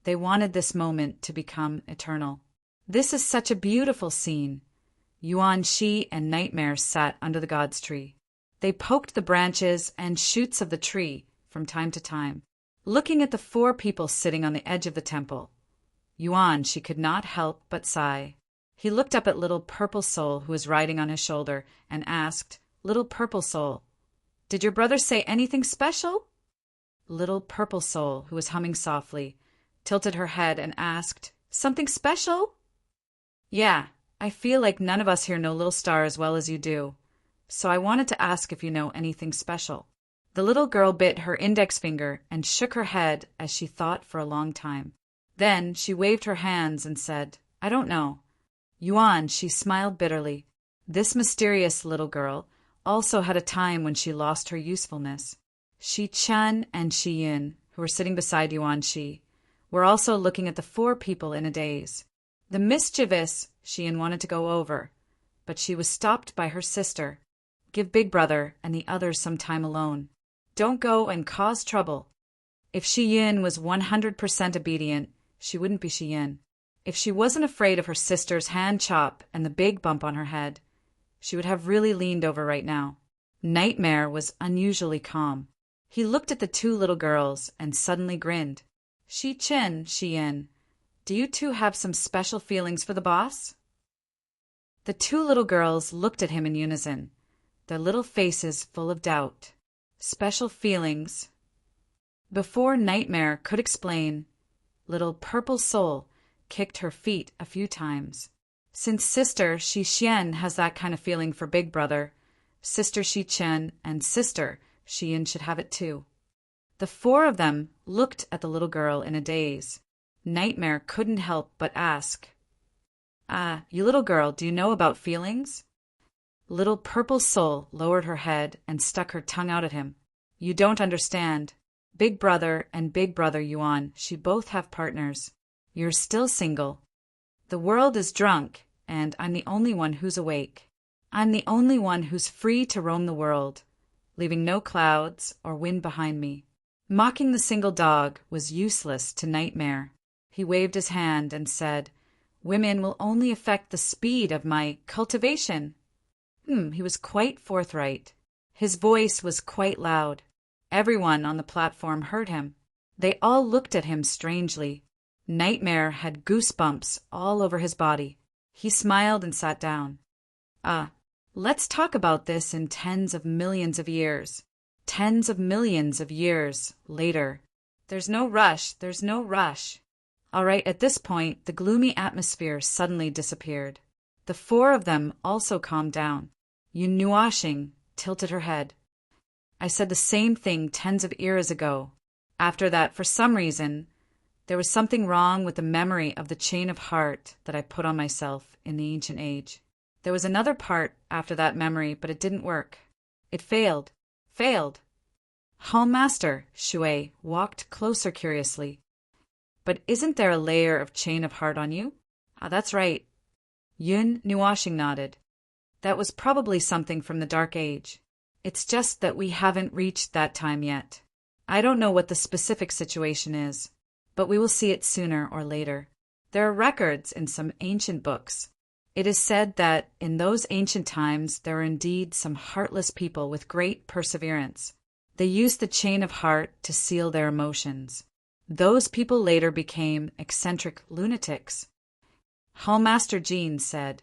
[SPEAKER 1] they wanted this moment to become eternal. This is such a beautiful scene. Yuan Shi and Nightmare sat under the god's tree. They poked the branches and shoots of the tree from time to time, looking at the four people sitting on the edge of the temple. Yuan Shi could not help but sigh. He looked up at Little Purple Soul, who was riding on his shoulder, and asked, "Little Purple Soul, did your brother say anything special?" Little Purple Soul, who was humming softly, tilted her head, and asked, "Something special?" "Yeah, I feel like none of us here know Little Star as well as you do, so I wanted to ask if you know anything special." The little girl bit her index finger and shook her head as she thought for a long time. Then she waved her hands and said, "I don't know." Yuan, she smiled bitterly. This mysterious little girl also had a time when she lost her usefulness. Shi Chen and Shi Yin, who were sitting beside Yuan Shi, were also looking at the four people in a daze. The mischievous Shi Yin wanted to go over, but she was stopped by her sister. "Give Big Brother and the others some time alone. Don't go and cause trouble." If Shi Yin was 100% obedient, she wouldn't be Shi Yin. If she wasn't afraid of her sister's hand chop and the big bump on her head, she would have really leaned over right now. Nightmare was unusually calm. He looked at the two little girls and suddenly grinned. "Shi Chen, Shi Yin, do you two have some special feelings for the boss?" The two little girls looked at him in unison, their little faces full of doubt. Special feelings? Before Nightmare could explain, little Purple Soul kicked her feet a few times. Since Sister Shi Xian has that kind of feeling for Big Brother, Sister Shi Chen and Sister Shi Yin should have it too. The four of them looked at the little girl in a daze. Nightmare couldn't help but ask, "You little girl, do you know about feelings?" Little Purple Soul lowered her head and stuck her tongue out at him. "You don't understand. Big Brother and Big Brother Yuan, she both have partners. You're still single. The world is drunk, and I'm the only one who's awake. I'm the only one who's free to roam the world, leaving no clouds or wind behind me." Mocking the single dog was useless to Nightmare. He waved his hand and said, "Women will only affect the speed of my cultivation." He was quite forthright. His voice was quite loud. Everyone on the platform heard him. They all looked at him strangely. Nightmare had goosebumps all over his body. He smiled and sat down. Let's talk about this in tens of millions of years. Tens of millions of years later. There's no rush. All right, at this point, the gloomy atmosphere suddenly disappeared. The four of them also calmed down. Yun Nuashing tilted her head. "I said the same thing tens of years ago. After that, for some reason, there was something wrong with the memory of the chain of heart that I put on myself in the ancient age. There was another part after that memory, but it didn't work. It failed. Hall Master Shui walked closer curiously. "But isn't there a layer of chain of heart on you?" "That's right." Yun Nuashing nodded. "That was probably something from the Dark Age. It's just that we haven't reached that time yet. I don't know what the specific situation is, but we will see it sooner or later. There are records in some ancient books. It is said that in those ancient times there were indeed some heartless people with great perseverance. They used the chain of heart to seal their emotions. Those people later became eccentric lunatics." Hallmaster Jean said,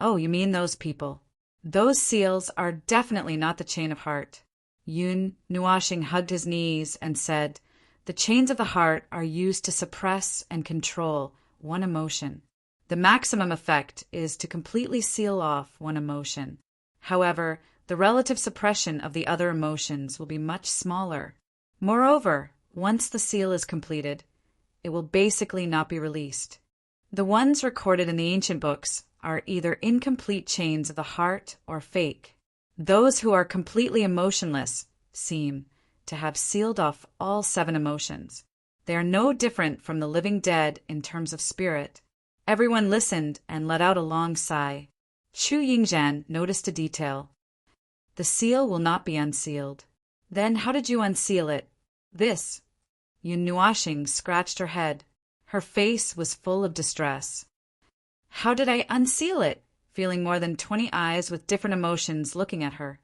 [SPEAKER 1] "Oh, you mean those people. Those seals are definitely not the chain of heart." Yun Nuashing hugged his knees and said, "The chains of the heart are used to suppress and control one emotion. The maximum effect is to completely seal off one emotion. However, the relative suppression of the other emotions will be much smaller. Moreover, once the seal is completed, it will basically not be released. The ones recorded in the ancient books are either incomplete chains of the heart or fake. Those who are completely emotionless seem to have sealed off all 7 emotions. They are no different from the living dead in terms of spirit." Everyone listened and let out a long sigh. Chu Yingzhan noticed a detail. "The seal will not be unsealed." "Then how did you unseal it?" "This." Yun Nuashing scratched her head. Her face was full of distress. "How did I unseal it?" feeling more than 20 eyes with different emotions looking at her.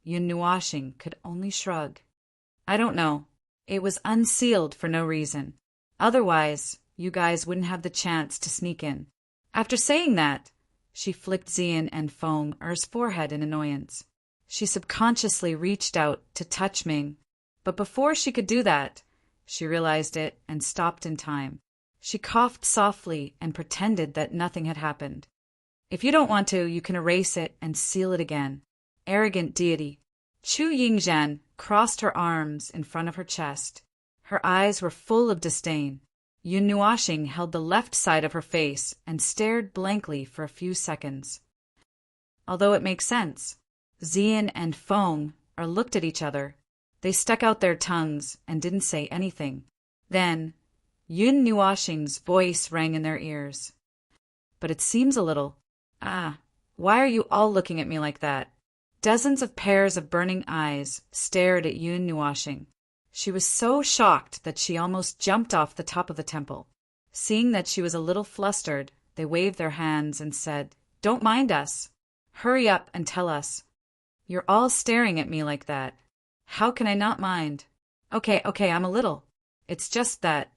[SPEAKER 1] Yun Nuashing could only shrug. "I don't know. It was unsealed for no reason. Otherwise, you guys wouldn't have the chance to sneak in." After saying that, she flicked Xian and Feng Er's forehead in annoyance. She subconsciously reached out to touch Ming, but before she could do that, She realized it and stopped in time. She coughed softly and pretended that nothing had happened. If you don't want to, you can erase it and seal it again. Arrogant deity. Chu Yingzhan crossed her arms in front of her chest. Her eyes were full of disdain. Yun Nuoxing held the left side of her face and stared blankly for a few seconds. Although it makes sense. Xian and Feng looked at each other. They stuck out their tongues and didn't say anything. Then, Yun Nuoxing's voice rang in their ears. But it seems a little. Why are you all looking at me like that? Dozens of pairs of burning eyes stared at Yun Nuoxing. She was so shocked that she almost jumped off the top of the temple. Seeing that she was a little flustered, they waved their hands and said, "Don't mind us. Hurry up and tell us. You're all staring at me like that. How can I not mind? Okay, I'm a little. It's just that."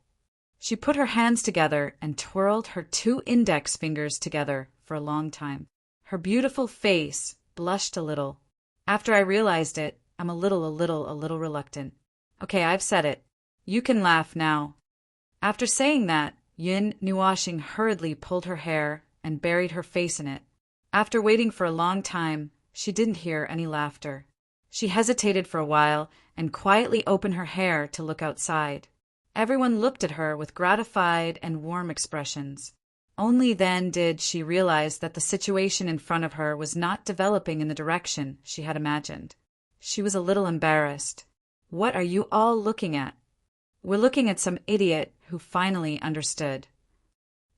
[SPEAKER 1] She put her hands together and twirled her 2 index fingers together for a long time. Her beautiful face blushed a little. After I realized it, I'm a little reluctant. Okay, I've said it. You can laugh now. After saying that, Yun Nuoxing hurriedly pulled her hair and buried her face in it. After waiting for a long time, she didn't hear any laughter. She hesitated for a while and quietly opened her hair to look outside. Everyone looked at her with gratified and warm expressions. Only then did she realize that the situation in front of her was not developing in the direction she had imagined. She was a little embarrassed. "What are you all looking at?" "We're looking at some idiot who finally understood."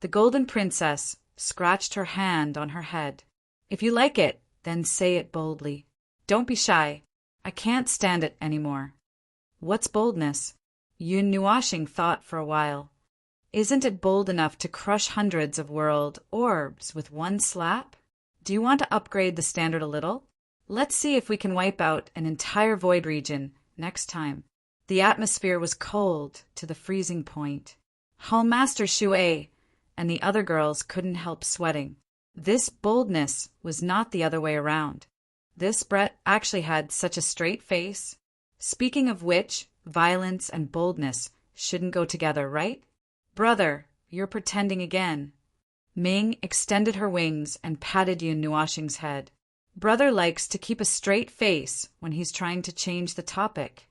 [SPEAKER 1] The Golden Princess scratched her hand on her head. "If you like it, then say it boldly. Don't be shy. I can't stand it anymore." "What's boldness?" Yun Nuoxing thought for a while. "Isn't it bold enough to crush hundreds of world orbs with one slap? Do you want to upgrade the standard a little? Let's see if we can wipe out an entire void region next time." The atmosphere was cold to the freezing point. Hallmaster Shui and the other girls couldn't help sweating. This boldness was not the other way around. This Brett actually had such a straight face. Speaking of which, violence and boldness shouldn't go together, right? "Brother, you're pretending again." Ming extended her wings and patted Yun Nuoxing's head. "Brother likes to keep a straight face when he's trying to change the topic."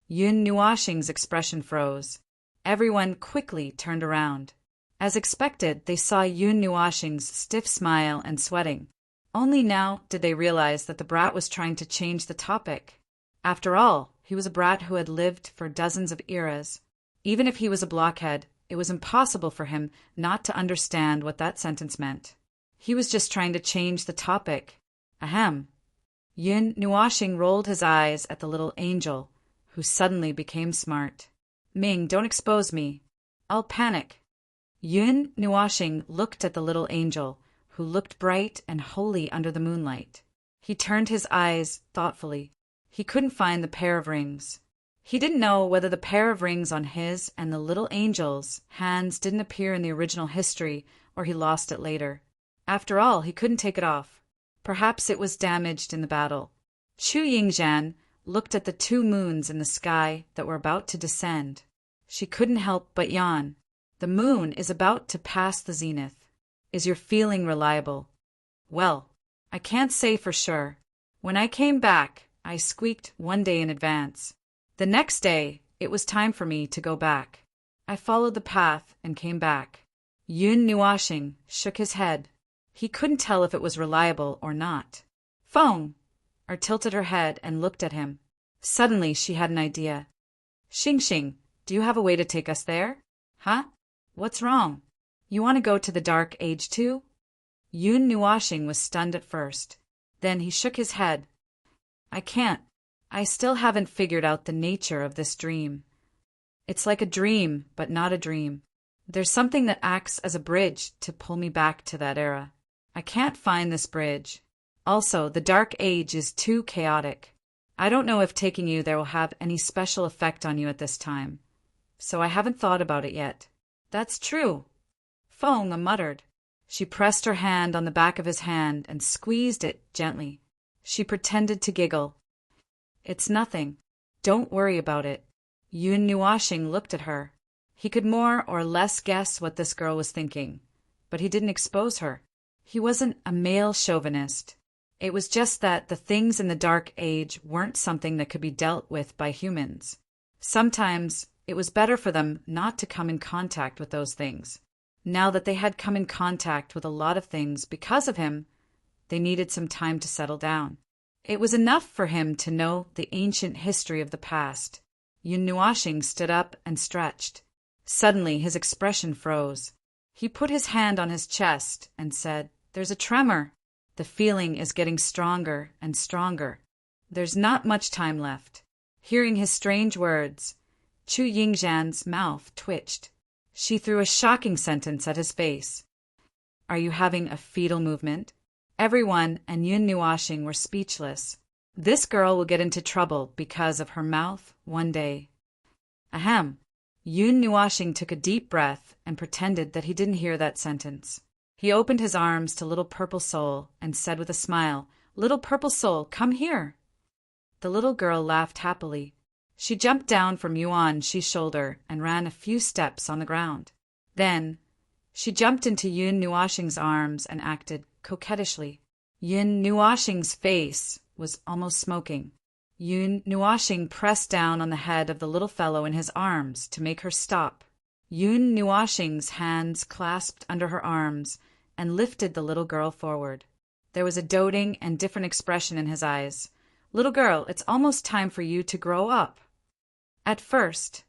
[SPEAKER 1] Yun Nuoxing's expression froze. Everyone quickly turned around. As expected, they saw Yun Nuoxing's stiff smile and sweating. Only now did they realize that the brat was trying to change the topic. After all, he was a brat who had lived for dozens of eras. Even if he was a blockhead, it was impossible for him not to understand what that sentence meant. He was just trying to change the topic. Ahem. Yun Nuoxing rolled his eyes at the little angel, who suddenly became smart. "Ming, don't expose me. I'll panic." Yun Nuoxing looked at the little angel, who looked bright and holy under the moonlight. He turned his eyes thoughtfully. He couldn't find the pair of rings. He didn't know whether the pair of rings on his and the little angel's hands didn't appear in the original history or he lost it later. After all, he couldn't take it off. Perhaps it was damaged in the battle. Chu Yingzhan looked at the 2 moons in the sky that were about to descend. She couldn't help but yawn. The moon is about to pass the zenith. Is your feeling reliable? Well, I can't say for sure. When I came back, I squeaked 1 day in advance. The next day, it was time for me to go back. I followed the path and came back. Yun Nuoxing shook his head. He couldn't tell if it was reliable or not. Feng tilted her head and looked at him. Suddenly she had an idea. "Xing, do you have a way to take us there?" "Huh? What's wrong? You want to go to the Dark Age too?" Yun Nuoxing was stunned at first. Then he shook his head. "I can't. I still haven't figured out the nature of this dream. It's like a dream, but not a dream. There's something that acts as a bridge to pull me back to that era. I can't find this bridge. Also, the Dark Age is too chaotic. I don't know if taking you there will have any special effect on you at this time. So I haven't thought about it yet." "That's true," Feng muttered. She pressed her hand on the back of his hand and squeezed it gently. She pretended to giggle. "It's nothing. Don't worry about it." Yun Nuashing looked at her. He could more or less guess what this girl was thinking, but he didn't expose her. He wasn't a male chauvinist. It was just that the things in the Dark Age weren't something that could be dealt with by humans. Sometimes it was better for them not to come in contact with those things. Now that they had come in contact with a lot of things because of him, they needed some time to settle down. It was enough for him to know the ancient history of the past. Yun Nuashing stood up and stretched. Suddenly his expression froze. He put his hand on his chest and said, "There's a tremor. The feeling is getting stronger and stronger. There's not much time left." Hearing his strange words, Chu Yingzhan's mouth twitched. She threw a shocking sentence at his face. "Are you having a fetal movement?" Everyone and Yun Nuashing were speechless. This girl will get into trouble because of her mouth one day. Ahem. Yun Nuashing took a deep breath and pretended that he didn't hear that sentence. He opened his arms to Little Purple Soul and said with a smile, "Little Purple Soul, come here." The little girl laughed happily. She jumped down from Yuan's shoulder and ran a few steps on the ground. Then she jumped into Yun Nuashing's arms and acted coquettishly. Yun Nuashing's face was almost smoking. Yun Nuashing pressed down on the head of the little fellow in his arms to make her stop. Yun Nuashing's hands clasped under her arms and lifted the little girl forward. There was a doting and different expression in his eyes. "Little girl, it's almost time for you to grow up." At first,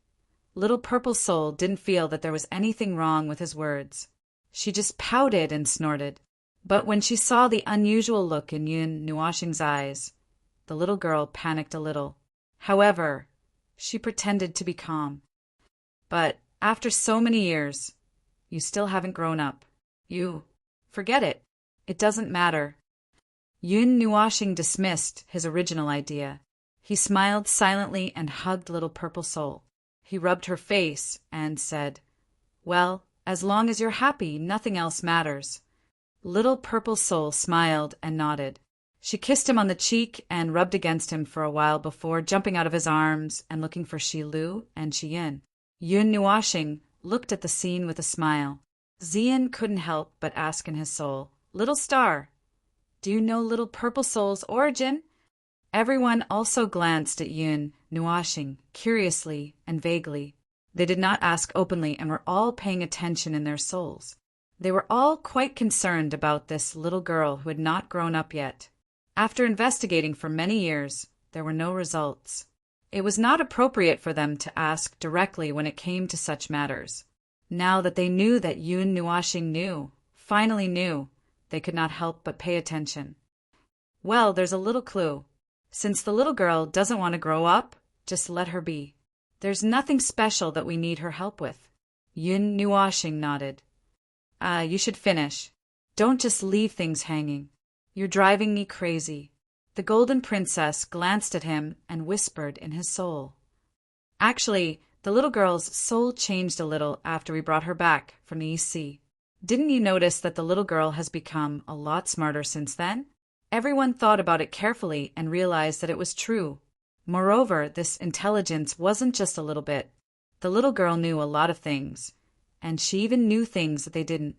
[SPEAKER 1] Little Purple Soul didn't feel that there was anything wrong with his words. She just pouted and snorted. But when she saw the unusual look in Yun Nuashing's eyes, the little girl panicked a little. However, she pretended to be calm. "But after so many years, you still haven't grown up. Forget it. It doesn't matter." Yun Nuashing dismissed his original idea. He smiled silently and hugged Little Purple Soul. He rubbed her face and said, "Well, as long as you're happy, nothing else matters." Little Purple Soul smiled and nodded. She kissed him on the cheek and rubbed against him for a while before jumping out of his arms and looking for Shi Lu and Shi Yin. Yun Nuashing looked at the scene with a smile. Xian couldn't help but ask in his soul, "Little Star, do you know Little Purple Soul's origin?" Everyone also glanced at Yun Nuashing, curiously and vaguely. They did not ask openly and were all paying attention in their souls. They were all quite concerned about this little girl who had not grown up yet. After investigating for many years, there were no results. It was not appropriate for them to ask directly when it came to such matters. Now that they knew that Yun Nuashing finally knew, they could not help but pay attention. "Well, there's a little clue. Since the little girl doesn't want to grow up, just let her be. There's nothing special that we need her help with." Yun Nuashing nodded. You should finish. Don't just leave things hanging. You're driving me crazy." The Golden Princess glanced at him and whispered in his soul. Actually, the little girl's soul changed a little after we brought her back from the East Sea. Didn't you notice that the little girl has become a lot smarter since then? Everyone thought about it carefully and realized that it was true. Moreover, this intelligence wasn't just a little bit. The little girl knew a lot of things, and she even knew things that they didn't.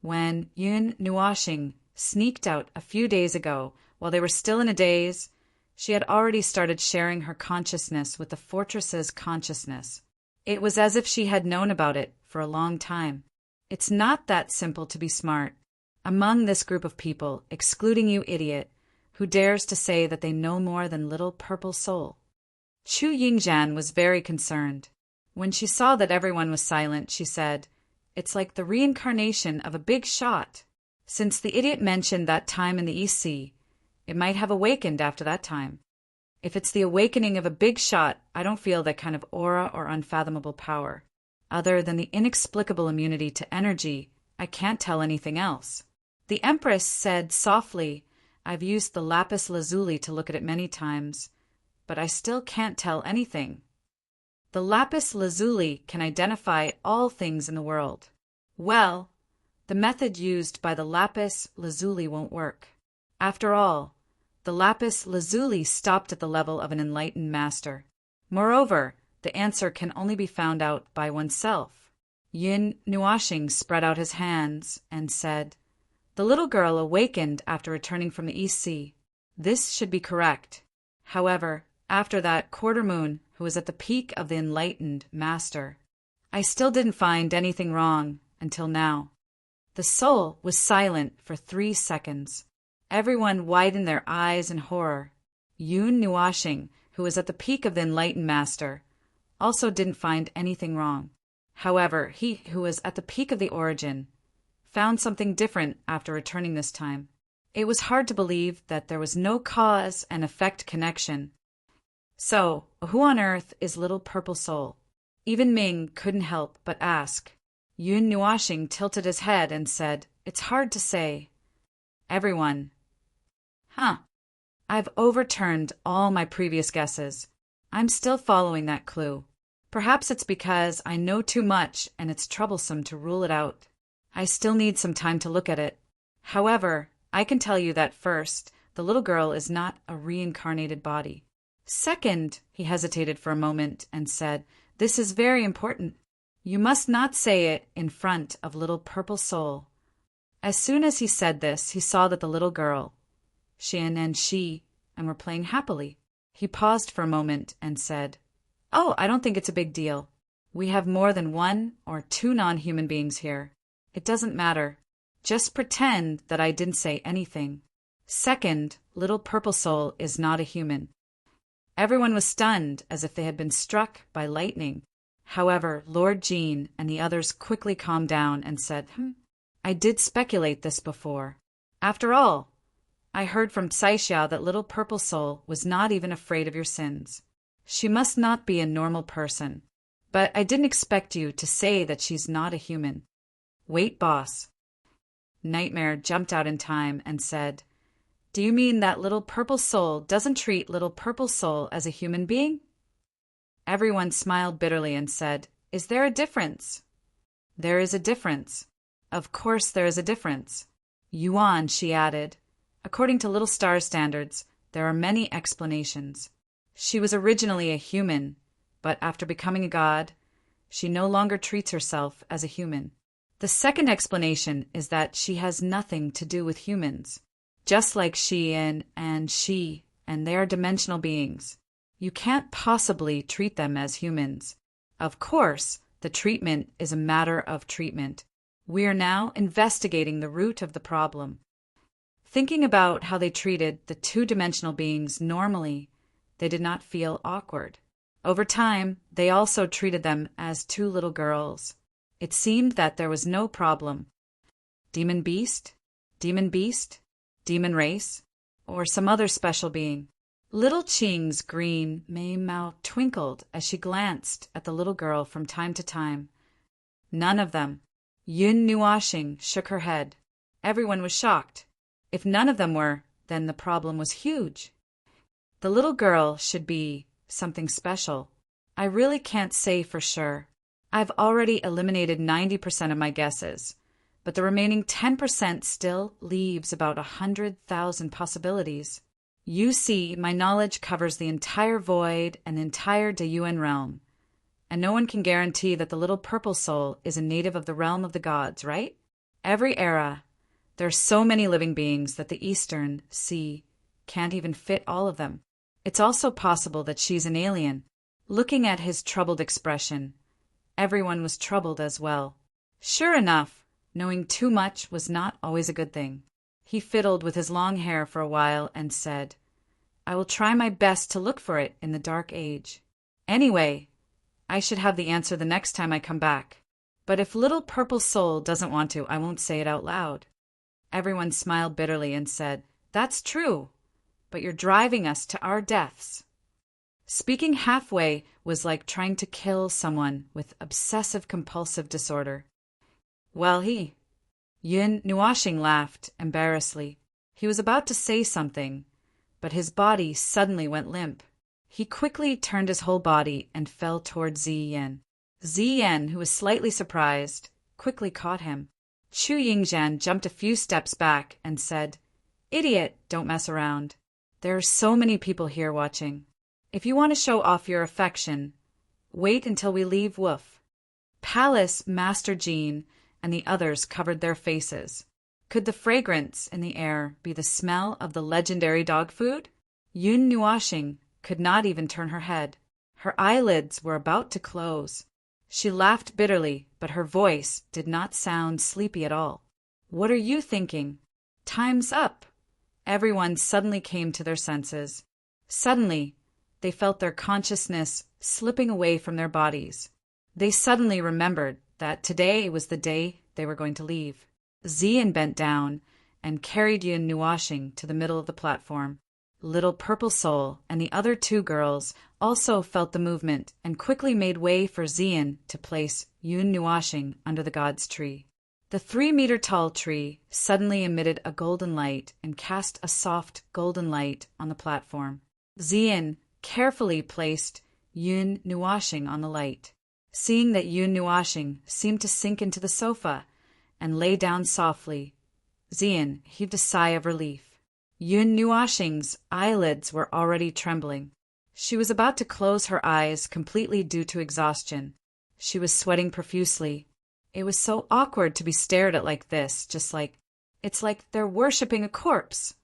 [SPEAKER 1] When Yun Nuashing sneaked out a few days ago, while they were still in a daze, she had already started sharing her consciousness with the fortress's consciousness. It was as if she had known about it for a long time. It's not that simple to be smart. Among this group of people, excluding you idiot, who dares to say that they know more than Little Purple Soul? Chu Yingzhan was very concerned. When she saw that everyone was silent, she said, "It's like the reincarnation of a big shot. Since the idiot mentioned that time in the East Sea, it might have awakened after that time. If it's the awakening of a big shot, I don't feel that kind of aura or unfathomable power. Other than the inexplicable immunity to energy, I can't tell anything else." The Empress said softly, "I've used the lapis lazuli to look at it many times, but I still can't tell anything. The lapis lazuli can identify all things in the world. Well, the method used by the lapis lazuli won't work. After all, the lapis lazuli stopped at the level of an enlightened master. Moreover, The answer can only be found out by oneself. Yun Nuashing spread out his hands and said, "The little girl awakened after returning from the East Sea. This should be correct. However, after that quarter moon, who was at the peak of the enlightened master, I still didn't find anything wrong until now." The soul was silent for 3 seconds. Everyone widened their eyes in horror. Yun Nuashing, who was at the peak of the enlightened master, also didn't find anything wrong. However, he who was at the peak of the origin found something different after returning this time. It was hard to believe that there was no cause and effect connection. So, who on earth is little purple soul? Even Ming couldn't help but ask. Yun Nuashing tilted his head and said, "It's hard to say." Everyone. I've overturned all my previous guesses. I'm still following that clue. Perhaps it's because I know too much and it's troublesome to rule it out. I still need some time to look at it. However, I can tell you that first, the little girl is not a reincarnated body. Second, he hesitated for a moment and said, "This is very important. You must not say it in front of little purple soul." As soon as he said this, he saw that the little girl, Shin and she, were playing happily. He paused for a moment and said, "Oh, I don't think it's a big deal. We have more than 1 or 2 non-human beings here. It doesn't matter. Just pretend that I didn't say anything. Second, little purple soul is not a human." Everyone was stunned as if they had been struck by lightning. However, Lord Jean and the others quickly calmed down and said, "I did speculate this before. After all, I heard from Saixia that little purple soul was not even afraid of your sins. She must not be a normal person. But I didn't expect you to say that she's not a human. Wait, boss." Nightmare jumped out in time and said, "Do you mean that little purple soul doesn't treat little purple soul as a human being?" Everyone smiled bitterly and said, "Is there a difference?" "There is a difference. Of course there is a difference." Yuan, she added, "According to Little Star standards, there are many explanations. She was originally a human, but after becoming a god, she no longer treats herself as a human. The second explanation is that she has nothing to do with humans, just like she and they are dimensional beings. You can't possibly treat them as humans. Of course, the treatment is a matter of treatment. We are now investigating the root of the problem." Thinking about how they treated the 2-dimensional beings normally, they did not feel awkward. Over time, they also treated them as 2 little girls. It seemed that there was no problem. Demon beast, demon race, or some other special being. Little Qing's green mouth twinkled as she glanced at the little girl from time to time. None of them. Yun Nuashing shook her head. Everyone was shocked. If none of them were, then the problem was huge. The little girl should be something special. I really can't say for sure. I've already eliminated 90% of my guesses, but the remaining 10% still leaves about 100,000 possibilities. You see, my knowledge covers the entire void and the entire Deyuan realm, and no one can guarantee that the little purple soul is a native of the realm of the gods, right? Every era, there are so many living beings that the Eastern Sea can't even fit all of them. It's also possible that she's an alien. Looking at his troubled expression, everyone was troubled as well. Sure enough, knowing too much was not always a good thing. He fiddled with his long hair for a while and said, "I will try my best to look for it in the Dark Age. Anyway, I should have the answer the next time I come back. But if little purple soul doesn't want to, I won't say it out loud." Everyone smiled bitterly and said, "That's true, but you're driving us to our deaths." Speaking halfway was like trying to kill someone with obsessive-compulsive disorder. Well, Yun Nuashing laughed embarrassedly. He was about to say something, but his body suddenly went limp. He quickly turned his whole body and fell toward Ziyan. Ziyan, who was slightly surprised, quickly caught him. Chu Yingzhan jumped a few steps back and said, "Idiot, don't mess around. There are so many people here watching. If you want to show off your affection, Wait until we leave, woof. Palace, Master Jean, and the others covered their faces. Could the fragrance in the air be the smell of the legendary dog food? Yun Nuashing could not even turn her head. Her eyelids were about to close. She laughed bitterly, but her voice did not sound sleepy at all. What are you thinking? Time's up. Everyone suddenly came to their senses. Suddenly, they felt their consciousness slipping away from their bodies. They suddenly remembered that today was the day they were going to leave. Zian bent down and carried Yun Nuashing to the middle of the platform. Little Purple Soul and the other two girls also felt the movement and quickly made way for Zian to place Yun Nuashing under the god's tree. The 3-meter-tall tree suddenly emitted a golden light and cast a soft golden light on the platform. Zian carefully placed Yun Nuashing on the light. Seeing that Yun Nuashing seemed to sink into the sofa and lay down softly, Zian heaved a sigh of relief. Yun Nuashing's eyelids were already trembling. She was about to close her eyes completely due to exhaustion. She was sweating profusely. It was so awkward to be stared at like this, it's like they're worshipping a corpse.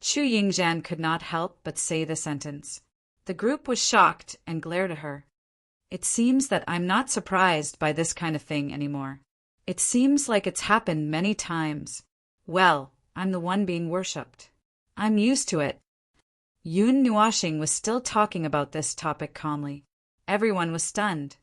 [SPEAKER 1] Chu Yingzhan could not help but say the sentence. The group was shocked and glared at her. It seems that I'm not surprised by this kind of thing anymore. It seems like it's happened many times. Well, I'm the one being worshipped. I'm used to it. Yun Nuashing was still talking about this topic calmly. Everyone was stunned.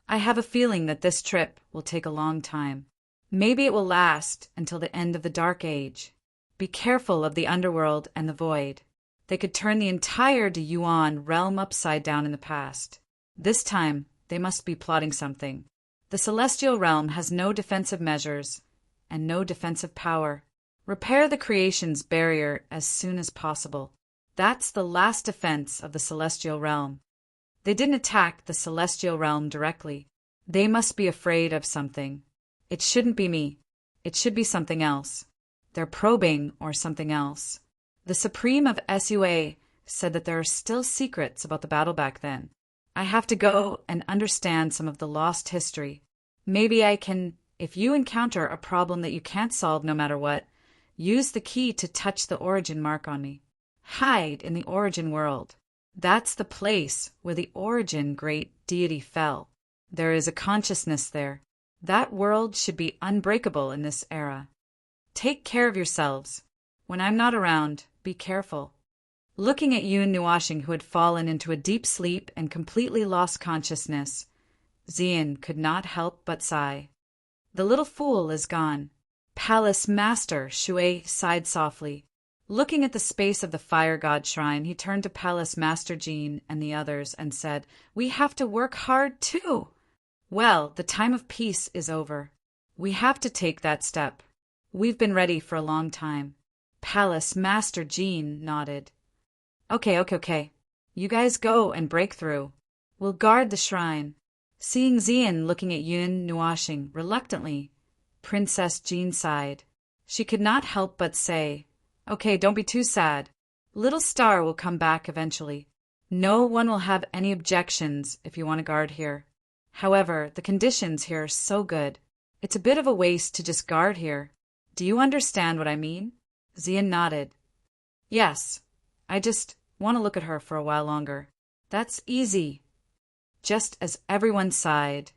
[SPEAKER 1] I have a feeling that this trip will take a long time. Maybe it will last until the end of the Dark Age. Be careful of the underworld and the void. They could turn the entire Yuan realm upside down in the past. This time, they must be plotting something. The celestial realm has no defensive measures and no defensive power. Repair the creation's barrier as soon as possible. That's the last defense of the celestial realm. They didn't attack the celestial realm directly. They must be afraid of something. It shouldn't be me. It should be something else. They're probing or something else. The Supreme of SUA said that there are still secrets about the battle back then. I have to go and understand some of the lost history. Maybe I can, if you encounter a problem that you can't solve no matter what, use the key to touch the origin mark on me. Hide in the origin world. That's the place where the origin great deity fell. There is a consciousness there. That world should be unbreakable in this era. Take care of yourselves. When I'm not around, be careful. Looking at Yun Nuashing, who had fallen into a deep sleep and completely lost consciousness, Zian could not help but sigh. The little fool is gone. Palace Master Shui sighed softly. Looking at the space of the fire god shrine, he turned to Palace Master Jean and the others and said, "We have to work hard too." Well, the time of peace is over. We have to take that step. We've been ready for a long time. Palace Master Jean nodded. Okay. You guys go and break through. We'll guard the shrine. Seeing Zian looking at Yun Nuashing reluctantly, Princess Jean sighed. She could not help but say, "Okay, don't be too sad. Little Star will come back eventually. No one will have any objections if you want to guard here. However, the conditions here are so good. It's a bit of a waste to just guard here. Do you understand what I mean?" Zian nodded. "Yes. I just want to look at her for a while longer. That's easy." Just as everyone sighed,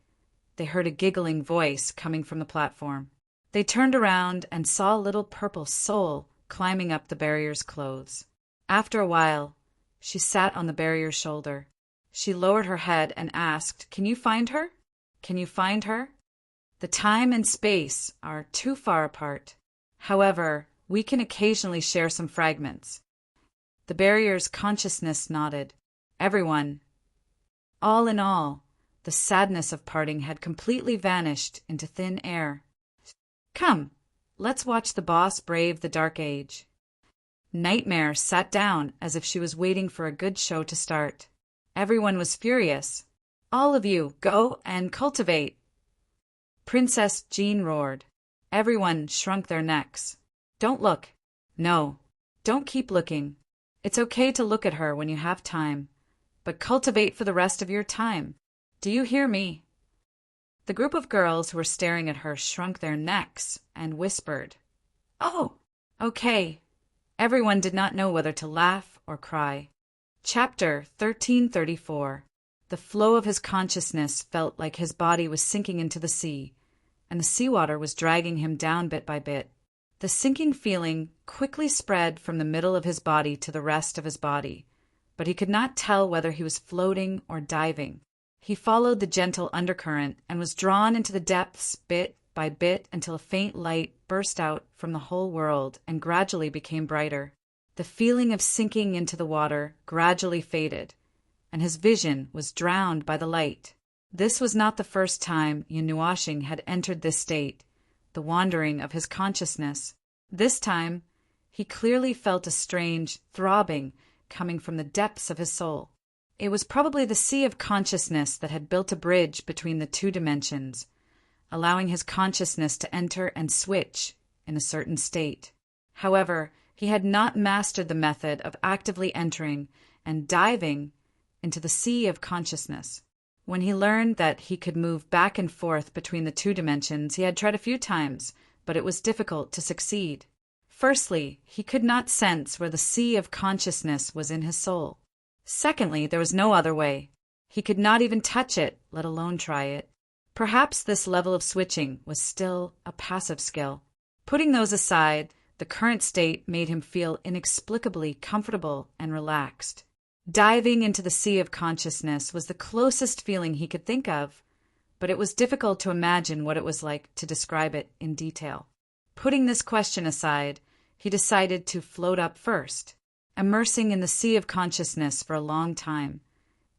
[SPEAKER 1] they heard a giggling voice coming from the platform. They turned around and saw Little Purple Soul climbing up the barrier's clothes. After a while, she sat on the barrier's shoulder. She lowered her head and asked, "Can you find her? Can you find her? The time and space are too far apart. However, we can occasionally share some fragments." The barrier's consciousness nodded. Everyone, all in all, the sadness of parting had completely vanished into thin air. "Come, let's watch the boss brave the Dark Age." Nightmare sat down as if she was waiting for a good show to start. Everyone was furious. "All of you, go and cultivate!" Princess Jean roared. Everyone shrunk their necks. "Don't look. No, don't keep looking. It's okay to look at her when you have time, but cultivate for the rest of your time. Do you hear me?" The group of girls who were staring at her shrunk their necks and whispered, "Oh, okay." Everyone did not know whether to laugh or cry. Chapter 1334. The flow of his consciousness felt like his body was sinking into the sea, and the seawater was dragging him down bit by bit. The sinking feeling quickly spread from the middle of his body to the rest of his body, but he could not tell whether he was floating or diving. He followed the gentle undercurrent and was drawn into the depths bit by bit until a faint light burst out from the whole world and gradually became brighter. The feeling of sinking into the water gradually faded, and his vision was drowned by the light. This was not the first time Yun had entered this state, the wandering of his consciousness. This time, he clearly felt a strange throbbing coming from the depths of his soul. It was probably the sea of consciousness that had built a bridge between the two dimensions, allowing his consciousness to enter and switch in a certain state. However, he had not mastered the method of actively entering and diving into the sea of consciousness. When he learned that he could move back and forth between the two dimensions, he had tried a few times, but it was difficult to succeed. Firstly, he could not sense where the sea of consciousness was in his soul. Secondly, there was no other way. He could not even touch it, let alone try it. Perhaps this level of switching was still a passive skill. Putting those aside, the current state made him feel inexplicably comfortable and relaxed. Diving into the sea of consciousness was the closest feeling he could think of, but it was difficult to imagine what it was like to describe it in detail. Putting this question aside, he decided to float up first, immersing in the sea of consciousness for a long time.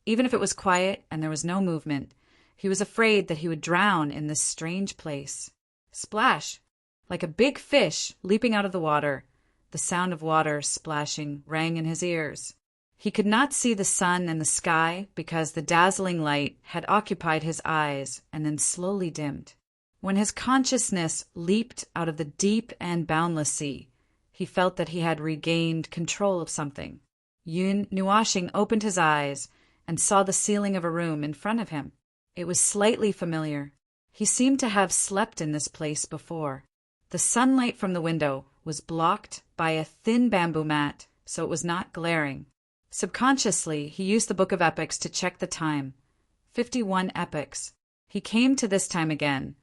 [SPEAKER 1] Even if it was quiet and there was no movement, he was afraid that he would drown in this strange place. Splash! Like a big fish leaping out of the water, the sound of water splashing rang in his ears. He could not see the sun and the sky because the dazzling light had occupied his eyes and then slowly dimmed. When his consciousness leaped out of the deep and boundless sea, he felt that he had regained control of something. Yun opened his eyes and saw the ceiling of a room in front of him. It was slightly familiar. He seemed to have slept in this place before. The sunlight from the window was blocked by a thin bamboo mat, so it was not glaring. Subconsciously, he used the Book of Epics to check the time. 51 epochs. He came to this time again,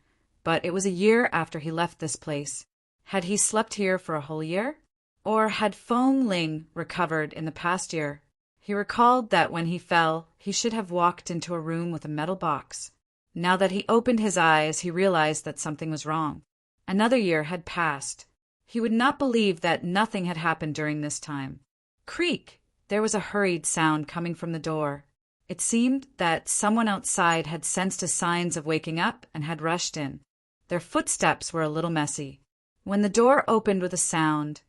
[SPEAKER 1] but it was a year after he left this place. Had he slept here for a whole year? Or had Feng Ling recovered in the past year? He recalled that when he fell, he should have walked into a room with a metal box. Now that he opened his eyes, he realized that something was wrong. Another year had passed. He would not believe that nothing had happened during this time. Creak! There was a hurried sound coming from the door. It seemed that someone outside had sensed his signs of waking up and had rushed in. Their footsteps were a little messy. When the door opened with a sound,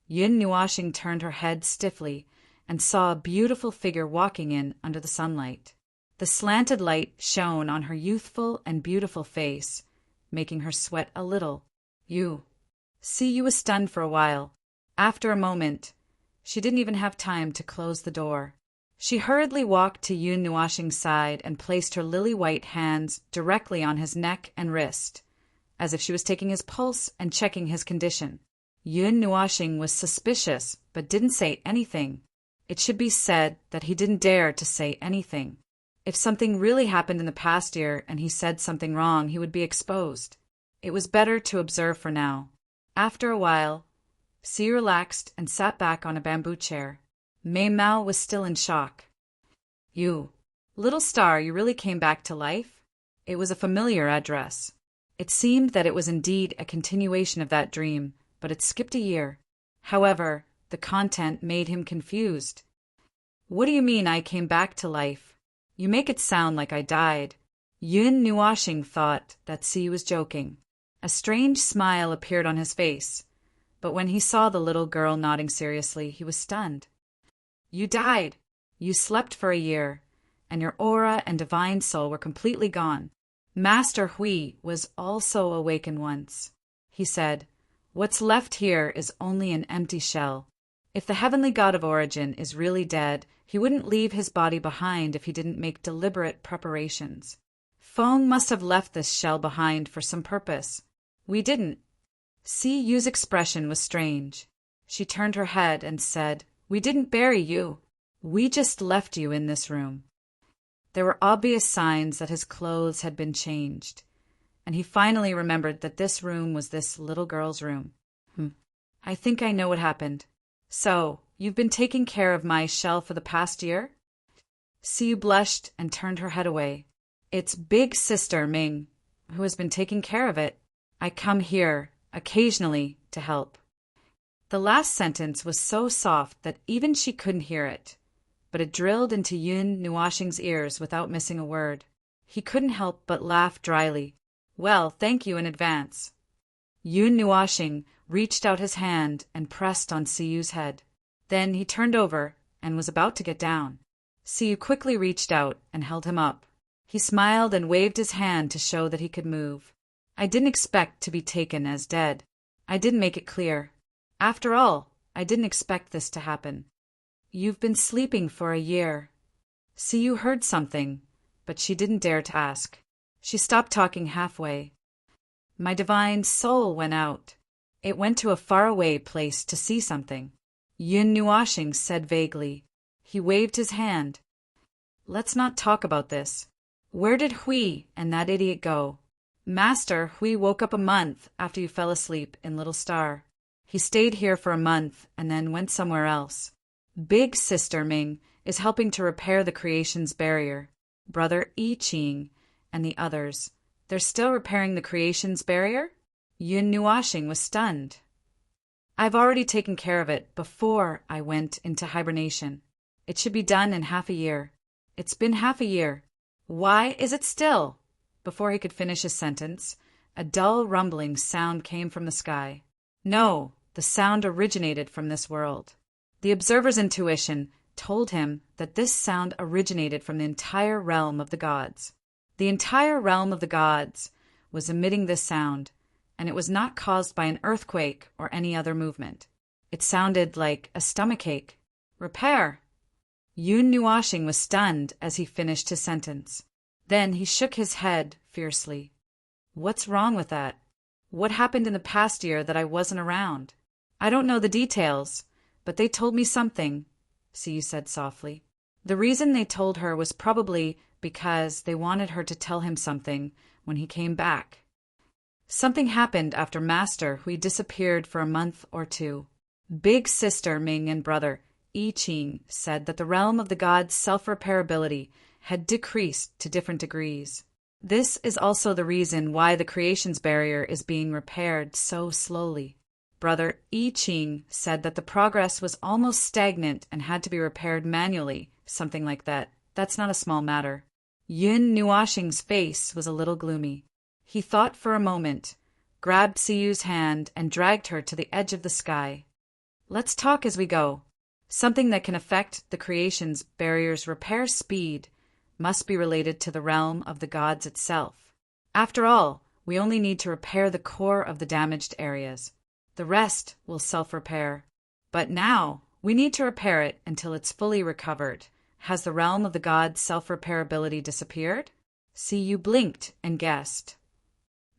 [SPEAKER 1] Yun turned her head stiffly and saw a beautiful figure walking in under the sunlight. The slanted light shone on her youthful and beautiful face, making her sweat a little. You was stunned for a while. After a moment, she didn't even have time to close the door. She hurriedly walked to Yun side and placed her lily-white hands directly on his neck and wrist, as if she was taking his pulse and checking his condition. Yun was suspicious, but didn't say anything. It should be said that he didn't dare to say anything. If something really happened in the past year and he said something wrong, he would be exposed. It was better to observe for now. After a while, C relaxed and sat back on a bamboo chair. Mei Mao was still in shock. You, little star, you really came back to life? It was a familiar address. It seemed that it was indeed a continuation of that dream, but it skipped a year. However, the content made him confused. What do you mean I came back to life? You make it sound like I died. Yun thought that C was joking. A strange smile appeared on his face, but when he saw the little girl nodding seriously, he was stunned. You died. You slept for a year, and your aura and divine soul were completely gone. Master Hui was also awakened once. He said, "What's left here is only an empty shell. If the heavenly god of origin is really dead, he wouldn't leave his body behind if he didn't make deliberate preparations. Feng must have left this shell behind for some purpose. We didn't. Si Yu's expression was strange. She turned her head and said, "We didn't bury you. We just left you in this room." There were obvious signs that his clothes had been changed, and he finally remembered that this room was this little girl's room. I think I know what happened. So, you've been taking care of my shell for the past year? Si Yu blushed and turned her head away. It's big sister Ming who has been taking care of it. I come here, occasionally, to help. The last sentence was so soft that even she couldn't hear it, but it drilled into Yun Nuoshing's ears without missing a word. He couldn't help but laugh dryly. Well, thank you in advance. Yun Nuoshing reached out his hand and pressed on Si Yu's head. Then he turned over and was about to get down. Si Yu quickly reached out and held him up. He smiled and waved his hand to show that he could move. I didn't expect to be taken as dead. I didn't make it clear. After all, I didn't expect this to happen. You've been sleeping for a year. Si Yu heard something, but she didn't dare to ask. She stopped talking halfway. My divine soul went out. It went to a faraway place to see something. Yun Nuoshing said vaguely. He waved his hand. Let's not talk about this. Where did Hui and that idiot go? Master Hui woke up a month after you fell asleep in Little Star. He stayed here for a month and then went somewhere else. Big sister Ming is helping to repair the creation's barrier. Brother I Ching and the others. They're still repairing the creation's barrier? Yun Nuoshing was stunned. I've already taken care of it before I went into hibernation. It should be done in half a year. It's been half a year. Why is it still? Before he could finish his sentence, a dull rumbling sound came from the sky. No, the sound originated from this world. The observer's intuition told him that this sound originated from the entire realm of the gods. The entire realm of the gods was emitting this sound, and it was not caused by an earthquake or any other movement. It sounded like a stomachache. Repair! Yun Nuoshing was stunned as he finished his sentence. Then he shook his head fiercely. What's wrong with that? What happened in the past year that I wasn't around? I don't know the details, but they told me something, Si Yu said softly. The reason they told her was probably because they wanted her to tell him something when he came back. Something happened after Master Hui disappeared for a month or two. Big sister Ming and brother I Ching said that the realm of the gods' self-repairability had decreased to different degrees. This is also the reason why the creation's barrier is being repaired so slowly. Brother I Ching said that the progress was almost stagnant and had to be repaired manually, something like that. That's not a small matter. Yun Nuoshing's face was a little gloomy. He thought for a moment, grabbed Si Yu's hand, and dragged her to the edge of the sky. Let's talk as we go. Something that can affect the creation's barrier's repair speed must be related to the realm of the gods itself. After all, we only need to repair the core of the damaged areas. The rest will self-repair. But now, we need to repair it until it's fully recovered. Has the realm of the gods' self-repairability disappeared? Si Yu blinked and guessed.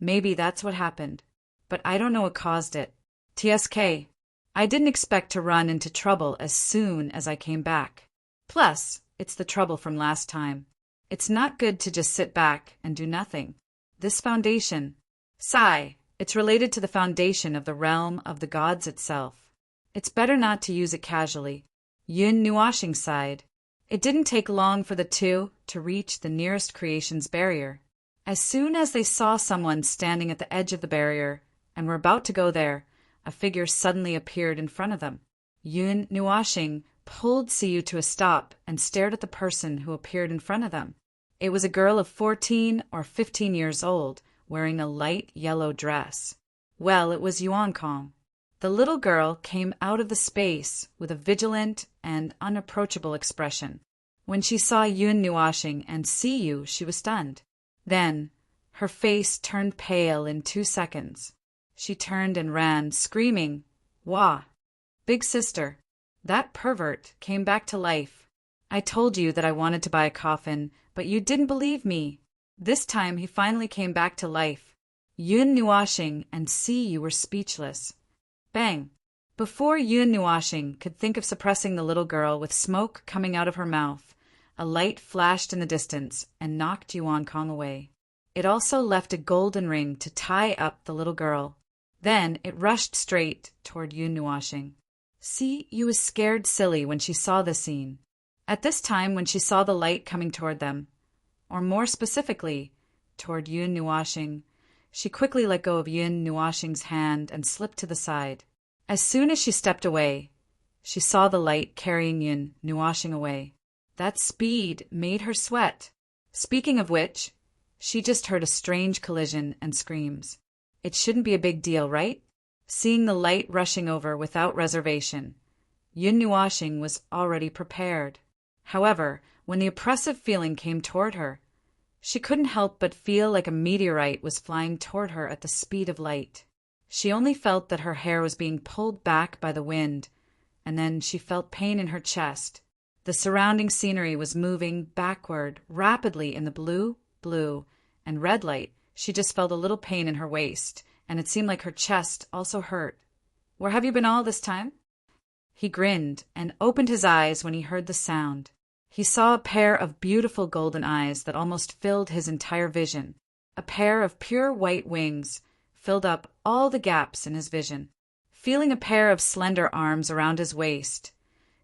[SPEAKER 1] Maybe that's what happened, but I don't know what caused it. TSK, I didn't expect to run into trouble as soon as I came back. Plus, it's the trouble from last time. It's not good to just sit back and do nothing. This foundation, Sai, it's related to the foundation of the realm of the gods itself. It's better not to use it casually. Yun Nuoshing sighed. It didn't take long for the two to reach the nearest creation's barrier. As soon as they saw someone standing at the edge of the barrier and were about to go there, a figure suddenly appeared in front of them. Yun Nuoshing pulled Si Yu to a stop and stared at the person who appeared in front of them. It was a girl of 14 or 15 years old, wearing a light yellow dress. Well, it was Yuan Kong. The little girl came out of the space with a vigilant and unapproachable expression. When she saw Yun Nuoshing and Si Yu, she was stunned. Then, her face turned pale in 2 seconds. She turned and ran, screaming, "Wah! Big sister! That pervert came back to life. I told you that I wanted to buy a coffin, but you didn't believe me. This time he finally came back to life. Yun Nuashing and see you were speechless. Bang! Before Yun Nuashing could think of suppressing the little girl with smoke coming out of her mouth, a light flashed in the distance and knocked Yuan Kong away. It also left a golden ring to tie up the little girl. Then it rushed straight toward Yun Nuashing. See, you was scared silly when she saw the scene. At this time, when she saw the light coming toward them, or more specifically, toward Yun Nuashing, she quickly let go of Yun Nuashing's hand and slipped to the side. As soon as she stepped away, she saw the light carrying Yun Nuashing away. That speed made her sweat. Speaking of which, she just heard a strange collision and screams. It shouldn't be a big deal, right? Seeing the light rushing over without reservation, Yun Nuashing was already prepared. However, when the oppressive feeling came toward her, she couldn't help but feel like a meteorite was flying toward her at the speed of light. She only felt that her hair was being pulled back by the wind, and then she felt pain in her chest. The surrounding scenery was moving backward rapidly in the blue, and red light. She just felt a little pain in her waist, and it seemed like her chest also hurt. Where have you been all this time? He grinned and opened his eyes when he heard the sound. He saw a pair of beautiful golden eyes that almost filled his entire vision. A pair of pure white wings filled up all the gaps in his vision. Feeling a pair of slender arms around his waist,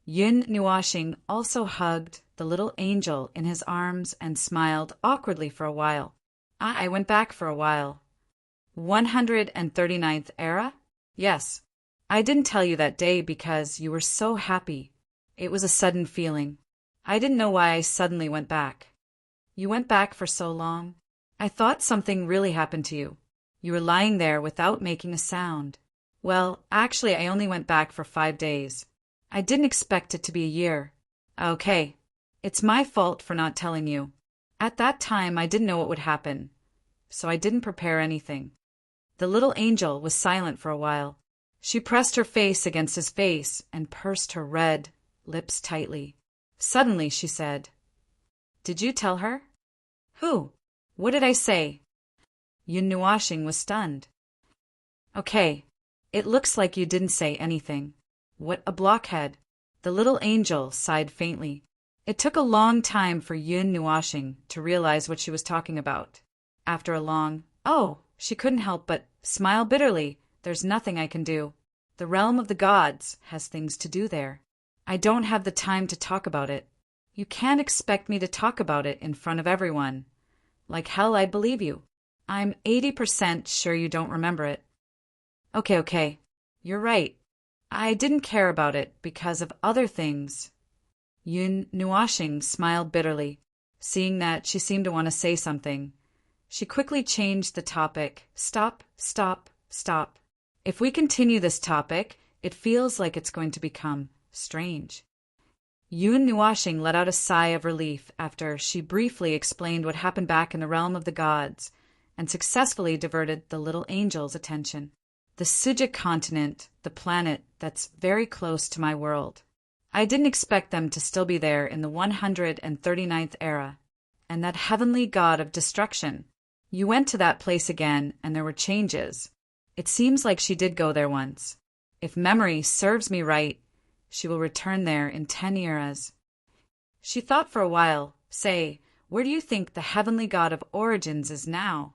[SPEAKER 1] Yun Nuashing also hugged the little angel in his arms and smiled awkwardly for a while. I went back for a while. 139th era? Yes. I didn't tell you that day because you were so happy. It was a sudden feeling. I didn't know why I suddenly went back. You went back for so long? I thought something really happened to you. You were lying there without making a sound. Well, actually, I only went back for 5 days. I didn't expect it to be a year. Okay. It's my fault for not telling you. At that time, I didn't know what would happen, so I didn't prepare anything. The little angel was silent for a while. She pressed her face against his face and pursed her red lips tightly. Suddenly, she said, "Did you tell her?" "Who? What did I say?" Yun Nuashing was stunned. "Okay, it looks like you didn't say anything. What a blockhead." The little angel sighed faintly. It took a long time for Yun Nuashing to realize what she was talking about. After a long, "Oh," she couldn't help but smile bitterly. "There's nothing I can do. The realm of the gods has things to do there. I don't have the time to talk about it. You can't expect me to talk about it in front of everyone. Like hell, I believe you. I'm 80% sure you don't remember it." Okay. You're right. I didn't care about it because of other things." Yun Nuashing smiled bitterly, seeing that she seemed to want to say something. She quickly changed the topic. Stop. If we continue this topic, it feels like it's going to become strange." Yun Nuashing let out a sigh of relief after she briefly explained what happened back in the realm of the gods and successfully diverted the little angel's attention. The Sujik continent, the planet that's very close to my world. I didn't expect them to still be there in the 139th era. And that heavenly god of destruction. You went to that place again and there were changes. It seems like she did go there once. If memory serves me right, she will return there in 10 eras. She thought for a while. Say, where do you think the heavenly god of origins is now?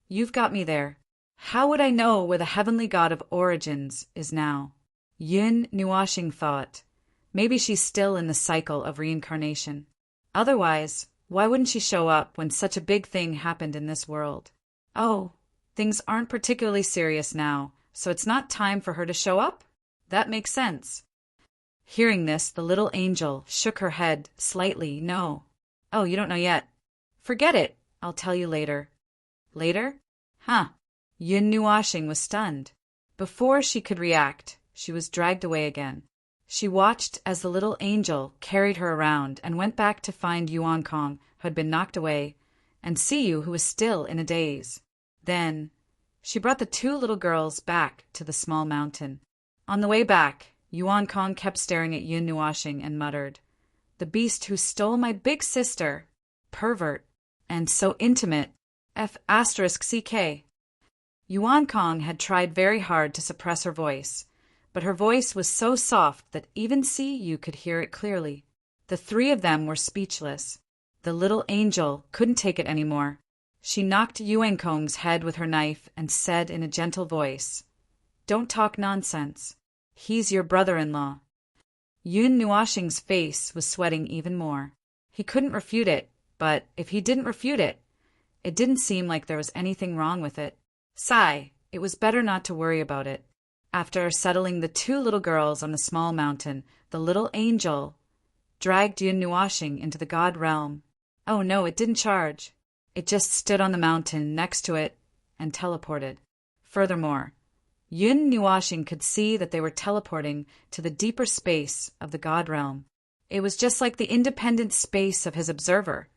[SPEAKER 1] You've got me there. How would I know where the heavenly god of origins is now? Yun Nuashing thought. Maybe she's still in the cycle of reincarnation. Otherwise, why wouldn't she show up when such a big thing happened in this world? Oh, things aren't particularly serious now, so it's not time for her to show up? That makes sense. Hearing this, the little angel shook her head slightly. No. Oh, you don't know yet. Forget it. I'll tell you later. Later? Huh. Yun Nuashing was stunned. Before she could react, she was dragged away again. She watched as the little angel carried her around and went back to find Yuan Kong, who had been knocked away, and Siyu, who was still in a daze. Then she brought the 2 little girls back to the small mountain. On the way back, Yuan Kong kept staring at Yun Nuashing and muttered, "The beast who stole my big sister. Pervert. And so intimate. F***CK." Yuan Kong had tried very hard to suppress her voice, but her voice was so soft that even Yu could hear it clearly. The three of them were speechless. The little angel couldn't take it anymore. She knocked Yuan Kong's head with her knife and said in a gentle voice, "Don't talk nonsense. He's your brother-in-law." Yun Nuashing's face was sweating even more. He couldn't refute it, but if he didn't refute it, it didn't seem like there was anything wrong with it. It was better not to worry about it. After settling the two little girls on the small mountain, the little angel dragged Yun Nuashing into the god realm. Oh no, it didn't charge. It just stood on the mountain next to it and teleported. Furthermore, Yun Nuashing could see that they were teleporting to the deeper space of the god realm. It was just like the independent space of his observer,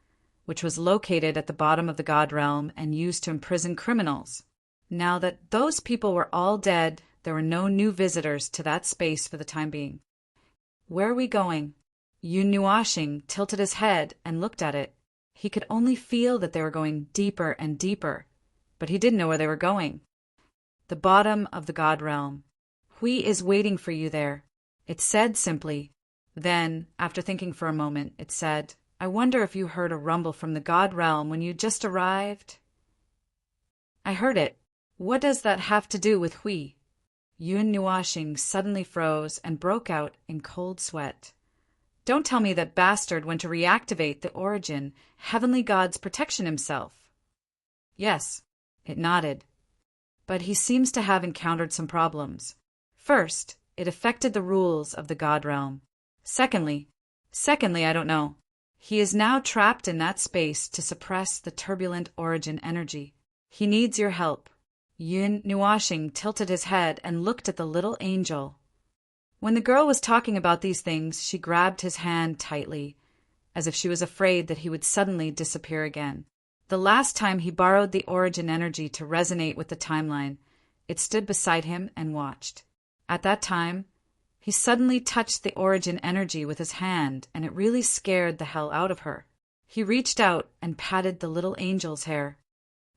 [SPEAKER 1] which was located at the bottom of the god realm and used to imprison criminals. Now that those people were all dead, there were no new visitors to that space for the time being. Where are we going? Yun Nuashing tilted his head and looked at it. He could only feel that they were going deeper and deeper, but he didn't know where they were going. The bottom of the god realm. Hui is waiting for you there, it said simply. Then, after thinking for a moment, it said, "I wonder if you heard a rumble from the god realm when you just arrived?" "I heard it. What does that have to do with Hui?" Yun Nuashing suddenly froze and broke out in cold sweat. "Don't tell me that bastard went to reactivate the origin, heavenly god's protection himself." "Yes," it nodded. "But he seems to have encountered some problems. First, it affected the rules of the god realm. Secondly, I don't know. He is now trapped in that space to suppress the turbulent origin energy. He needs your help." Yun Nuashing tilted his head and looked at the little angel. When the girl was talking about these things, she grabbed his hand tightly, as if she was afraid that he would suddenly disappear again. The last time he borrowed the origin energy to resonate with the timeline, it stood beside him and watched. At that time, he suddenly touched the origin energy with his hand, and it really scared the hell out of her. He reached out and patted the little angel's hair.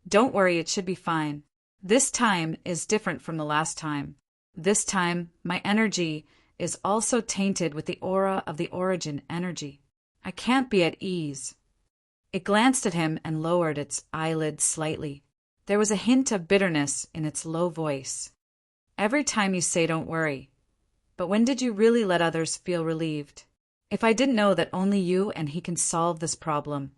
[SPEAKER 1] "Don't worry, it should be fine. This time is different from the last time. This time, my energy is also tainted with the aura of the origin energy. I can't be at ease." It glanced at him and lowered its eyelids slightly. There was a hint of bitterness in its low voice. "Every time you say don't worry. But when did you really let others feel relieved? If I didn't know that only you and he can solve this problem,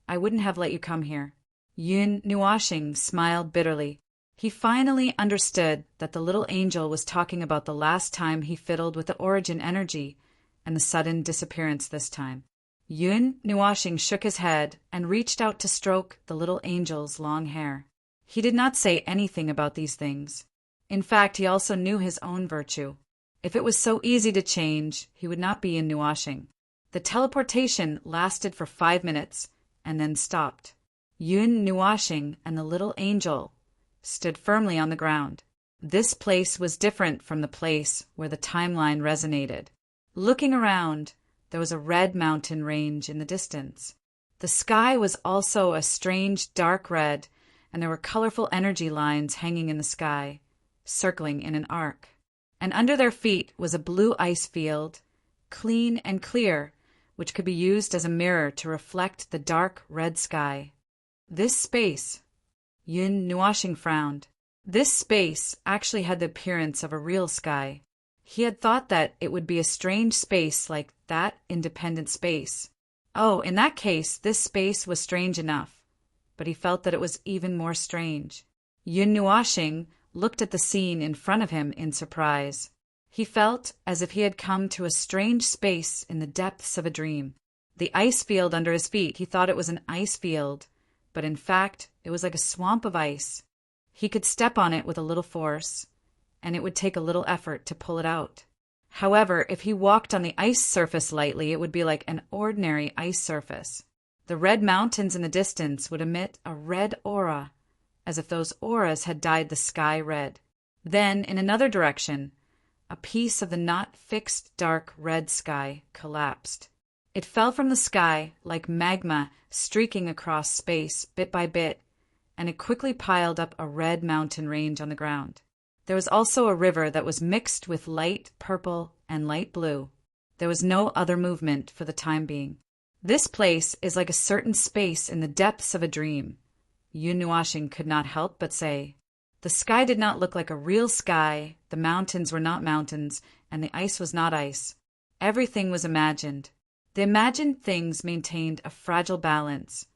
[SPEAKER 1] I wouldn't have let you come here." Yun Nuashing smiled bitterly. He finally understood that the little angel was talking about the last time he fiddled with the origin energy and the sudden disappearance this time. Yun Nuashing shook his head and reached out to stroke the little angel's long hair. He did not say anything about these things. In fact, he also knew his own virtue. If it was so easy to change, he would not be in Nuashing. The teleportation lasted for 5 minutes and then stopped. Yun Nuashing and the little angel stood firmly on the ground. This place was different from the place where the timeline resonated. Looking around, there was a red mountain range in the distance. The sky was also a strange dark red, and there were colorful energy lines hanging in the sky, circling in an arc. And under their feet was a blue ice field, clean and clear, which could be used as a mirror to reflect the dark red sky. This space, Yun Nuashing frowned. This space actually had the appearance of a real sky. He had thought that it would be a strange space like that independent space. Oh, in that case, this space was strange enough, but he felt that it was even more strange. Yun Nuashing looked at the scene in front of him in surprise. He felt as if he had come to a strange space in the depths of a dream. The ice field under his feet, he thought it was an ice field, but in fact, it was like a swamp of ice. He could step on it with a little force, and it would take a little effort to pull it out. However, if he walked on the ice surface lightly, it would be like an ordinary ice surface. The red mountains in the distance would emit a red aura, as if those auras had dyed the sky red. Then, in another direction, a piece of the not fixed dark red sky collapsed. It fell from the sky like magma streaking across space bit by bit, and it quickly piled up a red mountain range on the ground. There was also a river that was mixed with light purple and light blue. There was no other movement for the time being. This place is like a certain space in the depths of a dream, Yun Nuashing could not help but say. The sky did not look like a real sky, the mountains were not mountains, and the ice was not ice. Everything was imagined. The imagined things maintained a fragile balance,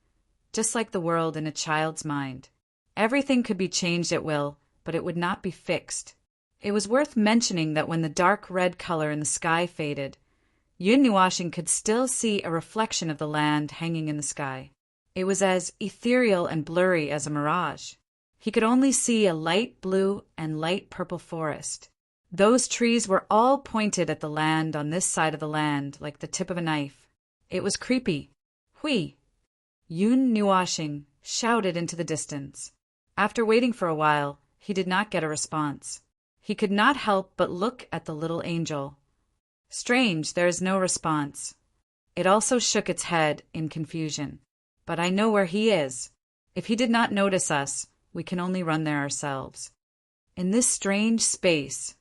[SPEAKER 1] just like the world in a child's mind. Everything could be changed at will, but it would not be fixed. It was worth mentioning that when the dark red color in the sky faded, Yun Nuashing could still see a reflection of the land hanging in the sky. It was as ethereal and blurry as a mirage. He could only see a light blue and light purple forest. Those trees were all pointed at the land on this side of the land like the tip of a knife. It was creepy. Hui! Yun Nuashing shouted into the distance. After waiting for a while, he did not get a response. He could not help but look at the little angel. Strange, there is no response. It also shook its head in confusion. But I know where he is. If he did not notice us, we can only run there ourselves. In this strange space,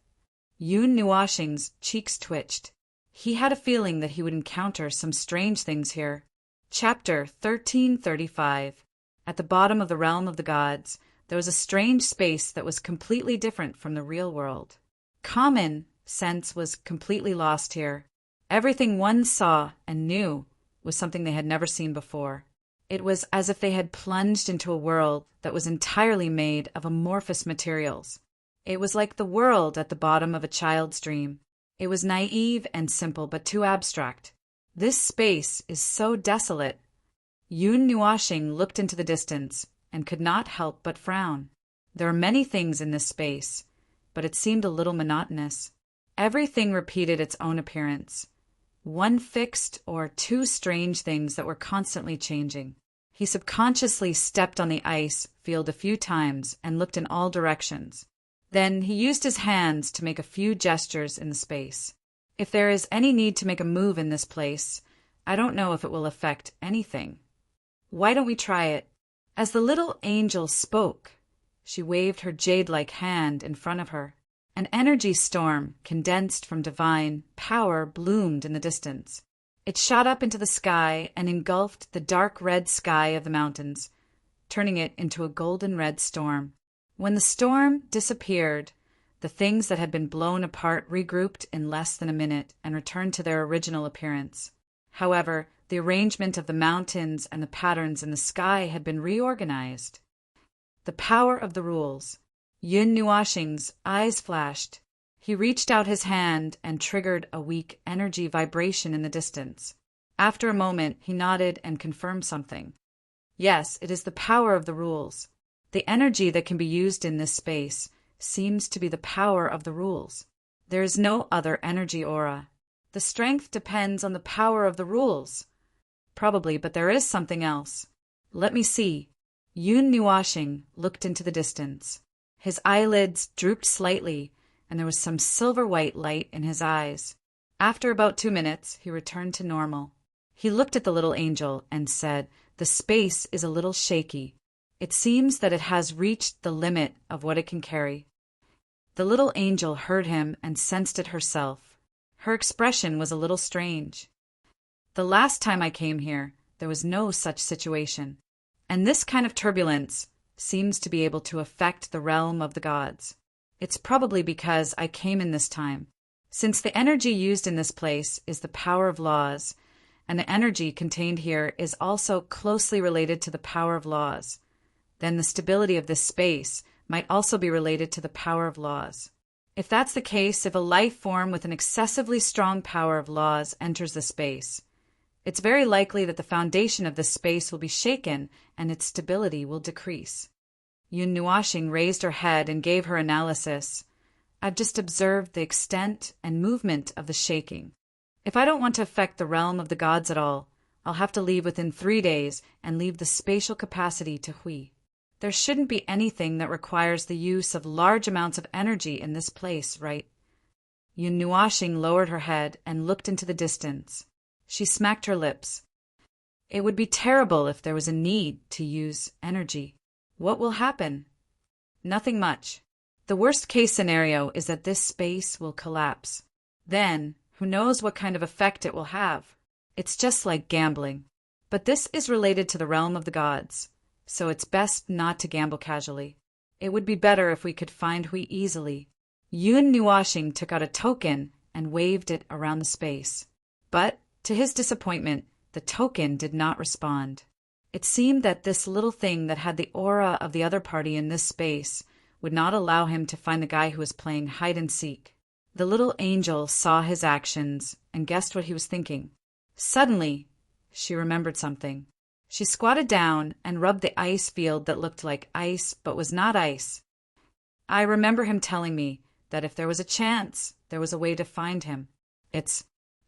[SPEAKER 1] Yun Nuashing's cheeks twitched. He had a feeling that he would encounter some strange things here. Chapter 1335. At the bottom of the realm of the gods, there was a strange space that was completely different from the real world. Common sense was completely lost here. Everything one saw and knew was something they had never seen before. It was as if they had plunged into a world that was entirely made of amorphous materials. It was like the world at the bottom of a child's dream. It was naive and simple, but too abstract. This space is so desolate. Yun Nuashing looked into the distance and could not help but frown. There are many things in this space, but it seemed a little monotonous. Everything repeated its own appearance. One fixed or two strange things that were constantly changing. He subconsciously stepped on the ice field a few times and looked in all directions. Then he used his hands to make a few gestures in the space. If there is any need to make a move in this place, I don't know if it will affect anything. Why don't we try it? As the little angel spoke, she waved her jade-like hand in front of her. An energy storm, condensed from divine power, bloomed in the distance. It shot up into the sky and engulfed the dark red sky of the mountains, turning it into a golden red storm. When the storm disappeared, the things that had been blown apart regrouped in less than a minute and returned to their original appearance. However, the arrangement of the mountains and the patterns in the sky had been reorganized. The power of the rules. Yun Nuashing's eyes flashed. He reached out his hand and triggered a weak energy vibration in the distance. After a moment, he nodded and confirmed something. Yes, it is the power of the rules. The energy that can be used in this space seems to be the power of the rules. There is no other energy aura. The strength depends on the power of the rules. Probably, but there is something else. Let me see. Yun Nuashing looked into the distance. His eyelids drooped slightly, and there was some silver-white light in his eyes. After about 2 minutes, he returned to normal. He looked at the little angel and said, "The space is a little shaky. It seems that it has reached the limit of what it can carry." The little angel heard him and sensed it herself. Her expression was a little strange. "The last time I came here, there was no such situation. And this kind of turbulence seems to be able to affect the realm of the gods. It's probably because I came in this time. Since the energy used in this place is the power of laws, and the energy contained here is also closely related to the power of laws, then the stability of this space might also be related to the power of laws. If that's the case, if a life form with an excessively strong power of laws enters the space, it's very likely that the foundation of this space will be shaken and its stability will decrease." Yun Nuashing raised her head and gave her analysis. "I've just observed the extent and movement of the shaking. If I don't want to affect the realm of the gods at all, I'll have to leave within 3 days and leave the spatial capacity to Hui. There shouldn't be anything that requires the use of large amounts of energy in this place, right?" Yun Nuashing lowered her head and looked into the distance. She smacked her lips. It would be terrible if there was a need to use energy. What will happen? Nothing much. The worst-case scenario is that this space will collapse. Then, who knows what kind of effect it will have? It's just like gambling. But this is related to the realm of the gods, so it's best not to gamble casually. It would be better if we could find Hui easily. Yun Nuashing took out a token and waved it around the space. But, to his disappointment, the token did not respond. It seemed that this little thing that had the aura of the other party in this space would not allow him to find the guy who was playing hide-and-seek. The little angel saw his actions and guessed what he was thinking. Suddenly, she remembered something. She squatted down and rubbed the ice field that looked like ice but was not ice. I remember him telling me that if there was a chance, there was a way to find him.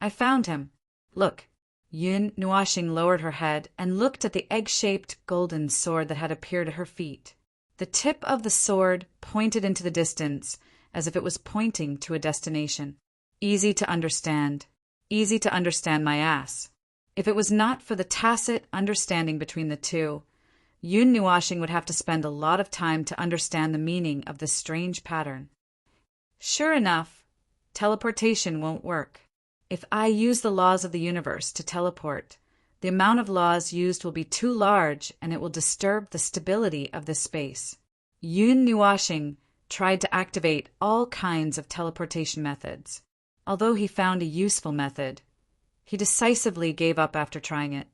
[SPEAKER 1] I found him. Look. Yun Nuashing lowered her head and looked at the egg-shaped golden sword that had appeared at her feet. The tip of the sword pointed into the distance as if it was pointing to a destination. Easy to understand. Easy to understand my ass. If it was not for the tacit understanding between the two, Yun Nuashing would have to spend a lot of time to understand the meaning of this strange pattern. Sure enough, teleportation won't work. If I use the laws of the universe to teleport, the amount of laws used will be too large and it will disturb the stability of this space. Yun Nuashing tried to activate all kinds of teleportation methods. Although he found a useful method, he decisively gave up after trying it.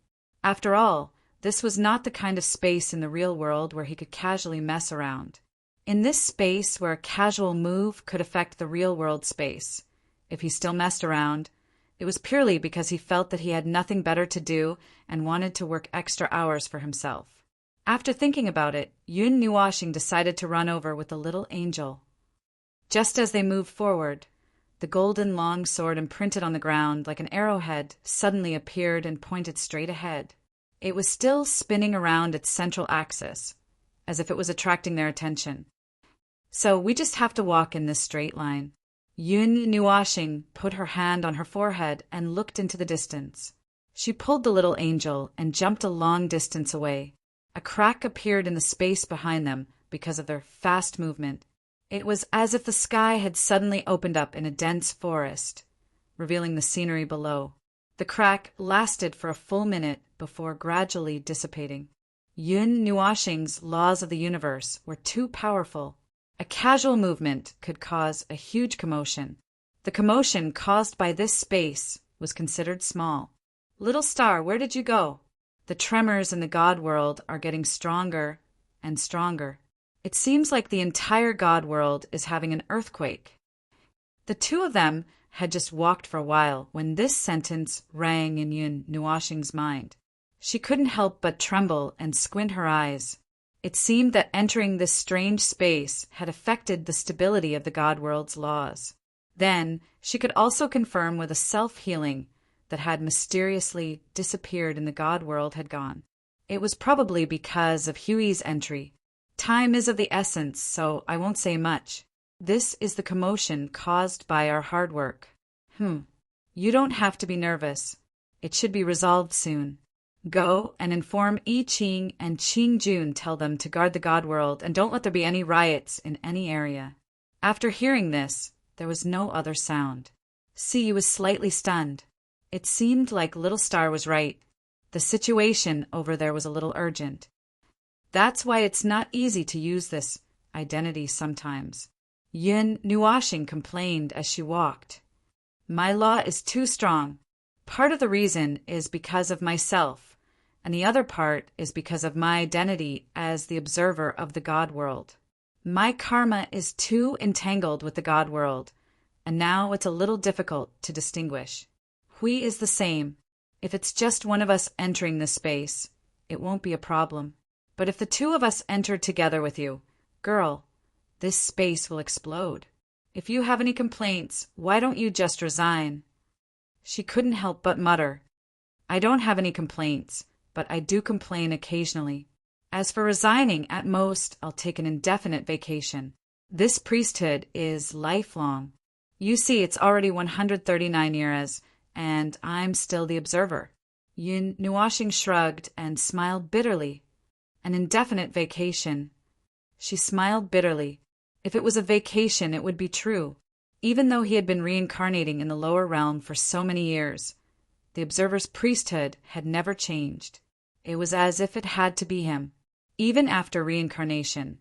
[SPEAKER 1] After all, this was not the kind of space in the real world where he could casually mess around. In this space where a casual move could affect the real-world space, if he still messed around, it was purely because he felt that he had nothing better to do and wanted to work extra hours for himself. After thinking about it, Yun Nuashing decided to run over with the little angel. Just as they moved forward, the golden long sword imprinted on the ground like an arrowhead suddenly appeared and pointed straight ahead. It was still spinning around its central axis, as if it was attracting their attention. So we just have to walk in this straight line. Yun Nuashing put her hand on her forehead and looked into the distance. She pulled the little angel and jumped a long distance away. A crack appeared in the space behind them because of their fast movement. It was as if the sky had suddenly opened up in a dense forest, revealing the scenery below. The crack lasted for a full minute before gradually dissipating. Yun Nuashing's laws of the universe were too powerful. A casual movement could cause a huge commotion. The commotion caused by this space was considered small. Little star, where did you go? The tremors in the god world are getting stronger and stronger. It seems like the entire god world is having an earthquake. The two of them had just walked for a while when this sentence rang in Yun Nuashing's mind. She couldn't help but tremble and squint her eyes. It seemed that entering this strange space had affected the stability of the god world's laws. Then, she could also confirm with a self-healing that had mysteriously disappeared in the god world had gone. It was probably because of Huey's entry. Time is of the essence, so I won't say much. This is the commotion caused by our hard work. You don't have to be nervous. It should be resolved soon. Go and inform I Ching and Qing Jun, tell them to guard the god world and don't let there be any riots in any area. After hearing this, there was no other sound. Si was slightly stunned. It seemed like Little Star was right. The situation over there was a little urgent. That's why it's not easy to use this identity sometimes. Yun Nuashing complained as she walked. My law is too strong. Part of the reason is because of myself, and the other part is because of my identity as the observer of the god world. My karma is too entangled with the god world, and now it's a little difficult to distinguish. Hui is the same. If it's just one of us entering this space, it won't be a problem. But if the two of us enter together with you, girl, this space will explode. If you have any complaints, why don't you just resign? She couldn't help but mutter. I don't have any complaints, but I do complain occasionally. As for resigning, at most, I'll take an indefinite vacation. This priesthood is lifelong. You see, it's already 139 years, and I'm still the observer. Yun Nuashing shrugged and smiled bitterly. An indefinite vacation. She smiled bitterly. If it was a vacation, it would be true. Even though he had been reincarnating in the lower realm for so many years, the observer's priesthood had never changed. It was as if it had to be him. Even after reincarnation,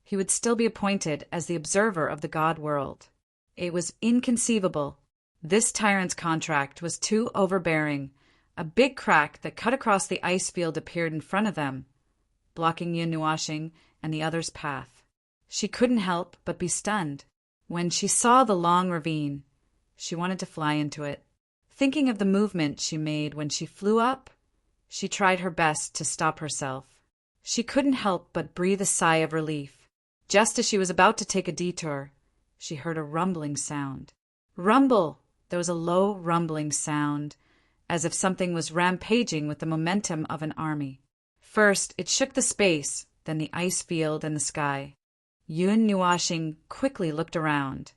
[SPEAKER 1] he would still be appointed as the observer of the god world. It was inconceivable. This tyrant's contract was too overbearing. A big crack that cut across the ice field appeared in front of them, blocking Yun Nuashing and the other's path. She couldn't help but be stunned. When she saw the long ravine, she wanted to fly into it. Thinking of the movement she made when she flew up, she tried her best to stop herself. She couldn't help but breathe a sigh of relief. Just as she was about to take a detour, she heard a rumbling sound. Rumble! There was a low rumbling sound, as if something was rampaging with the momentum of an army. First, it shook the space, then the ice field and the sky. Yun Nuashing quickly looked around,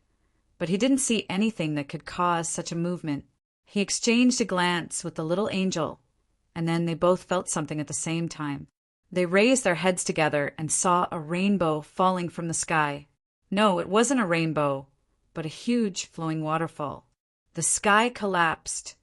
[SPEAKER 1] but he didn't see anything that could cause such a movement. He exchanged a glance with the little angel, and then they both felt something at the same time. They raised their heads together and saw a rainbow falling from the sky. No, it wasn't a rainbow, but a huge flowing waterfall. The sky collapsed,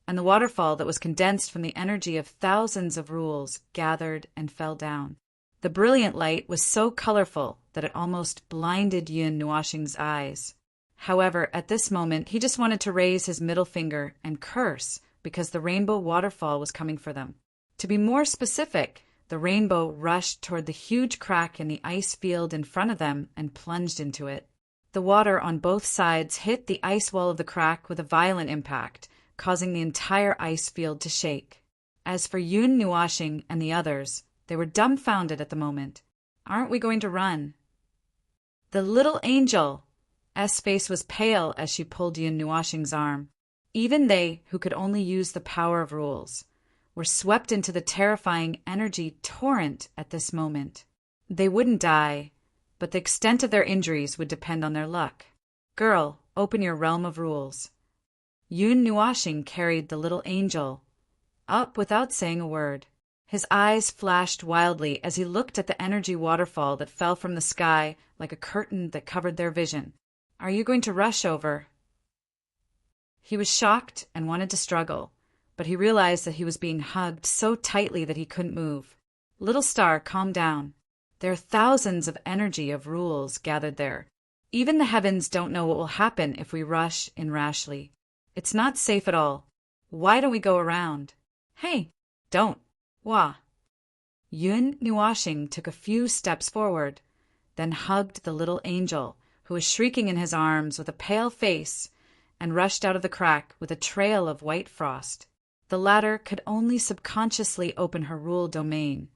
[SPEAKER 1] and the waterfall that was condensed from the energy of thousands of rules gathered and fell down. The brilliant light was so colorful that it almost blinded Yun Nuashing's eyes. However, at this moment, he just wanted to raise his middle finger and curse because the rainbow waterfall was coming for them. To be more specific, the rainbow rushed toward the huge crack in the ice field in front of them and plunged into it. The water on both sides hit the ice wall of the crack with a violent impact, causing the entire ice field to shake. As for Yun Nuashing and the others, they were dumbfounded at the moment. Aren't we going to run? The little angel! S' face was pale as she pulled Yun Nuashing's arm. Even they, who could only use the power of rules, were swept into the terrifying energy torrent at this moment. They wouldn't die, but the extent of their injuries would depend on their luck. Girl, open your realm of rules. Yun Nuashing carried the little angel up without saying a word. His eyes flashed wildly as he looked at the energy waterfall that fell from the sky like a curtain that covered their vision. Are you going to rush over? He was shocked and wanted to struggle, but he realized that he was being hugged so tightly that he couldn't move. Little star, calm down. There are thousands of energy of rules gathered there. Even the heavens don't know what will happen if we rush in rashly. It's not safe at all. Why don't we go around? Hey, don't. Wah. Yun Nuashing took a few steps forward, then hugged the little angel, who was shrieking in his arms with a pale face, and rushed out of the crack with a trail of white frost. The latter could only subconsciously open her rule domain,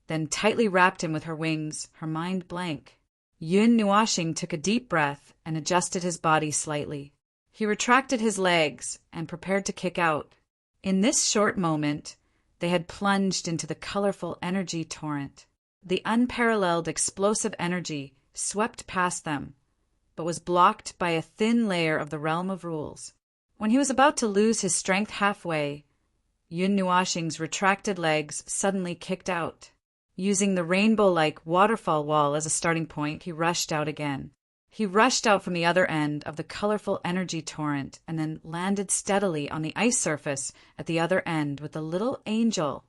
[SPEAKER 1] then tightly wrapped him with her wings, her mind blank. Yun Nuashing took a deep breath and adjusted his body slightly. He retracted his legs and prepared to kick out. In this short moment, they had plunged into the colorful energy torrent. The unparalleled explosive energy swept past them, but was blocked by a thin layer of the realm of rules. When he was about to lose his strength halfway, Yun Nuashing's retracted legs suddenly kicked out. Using the rainbow-like waterfall wall as a starting point, he rushed out again. He rushed out from the other end of the colorful energy torrent and then landed steadily on the ice surface at the other end with the little angel.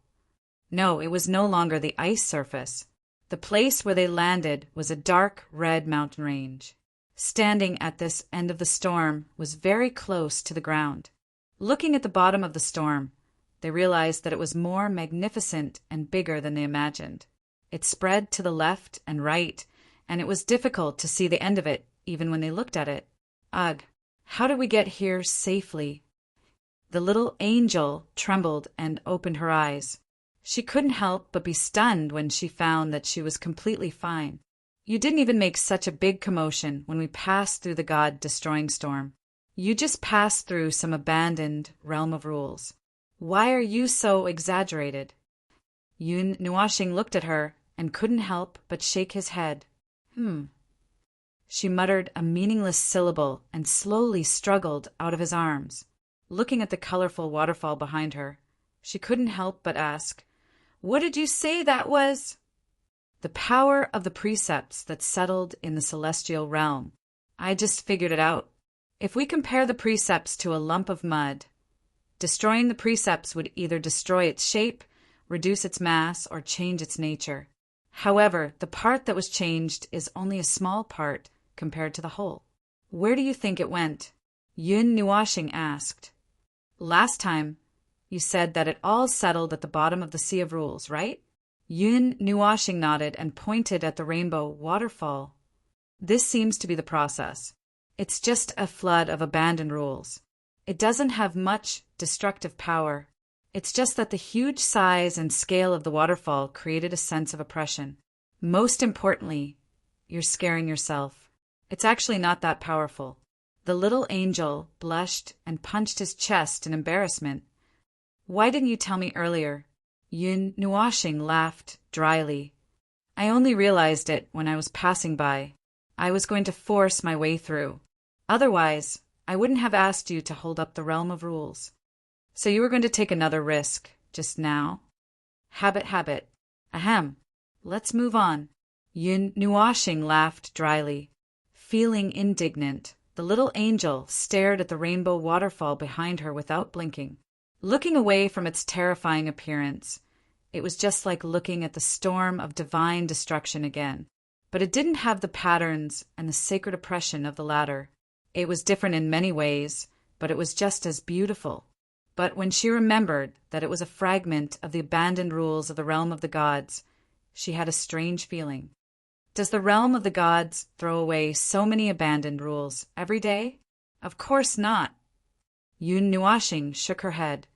[SPEAKER 1] No, it was no longer the ice surface. The place where they landed was a dark red mountain range. Standing at this end of the storm was very close to the ground. Looking at the bottom of the storm, they realized that it was more magnificent and bigger than they imagined. It spread to the left and right, and it was difficult to see the end of it, even when they looked at it. Ugh, how did we get here safely? The little angel trembled and opened her eyes. She couldn't help but be stunned when she found that she was completely fine. You didn't even make such a big commotion when we passed through the god-destroying storm. You just passed through some abandoned realm of rules. Why are you so exaggerated? Yun Nuashing looked at her and couldn't help but shake his head. She muttered a meaningless syllable and slowly struggled out of his arms. Looking at the colorful waterfall behind her, she couldn't help but ask, "What did you say that was?" "The power of the precepts that settled in the celestial realm. I just figured it out. If we compare the precepts to a lump of mud, destroying the precepts would either destroy its shape, reduce its mass, or change its nature. However, the part that was changed is only a small part compared to the whole." "Where do you think it went?" Yun Nuashing asked. "Last time, you said that it all settled at the bottom of the Sea of Rules, right?" Yun Nuashing nodded and pointed at the rainbow waterfall. "This seems to be the process. It's just a flood of abandoned rules. It doesn't have much destructive power. It's just that the huge size and scale of the waterfall created a sense of oppression. Most importantly, you're scaring yourself. It's actually not that powerful." The little angel blushed and punched his chest in embarrassment. "Why didn't you tell me earlier?" Yun Nuashing laughed dryly. "I only realized it when I was passing by. I was going to force my way through. Otherwise, I wouldn't have asked you to hold up the realm of rules. So you were going to take another risk, just now?" Habit. Ahem. Let's move on." Yun Nuashing laughed dryly. Feeling indignant, the little angel stared at the rainbow waterfall behind her without blinking. Looking away from its terrifying appearance, it was just like looking at the storm of divine destruction again. But it didn't have the patterns and the sacred oppression of the latter. It was different in many ways, but it was just as beautiful. But when she remembered that it was a fragment of the abandoned rules of the realm of the gods, she had a strange feeling. Does the realm of the gods throw away so many abandoned rules every day? Of course not. Yun Nuashing shook her head.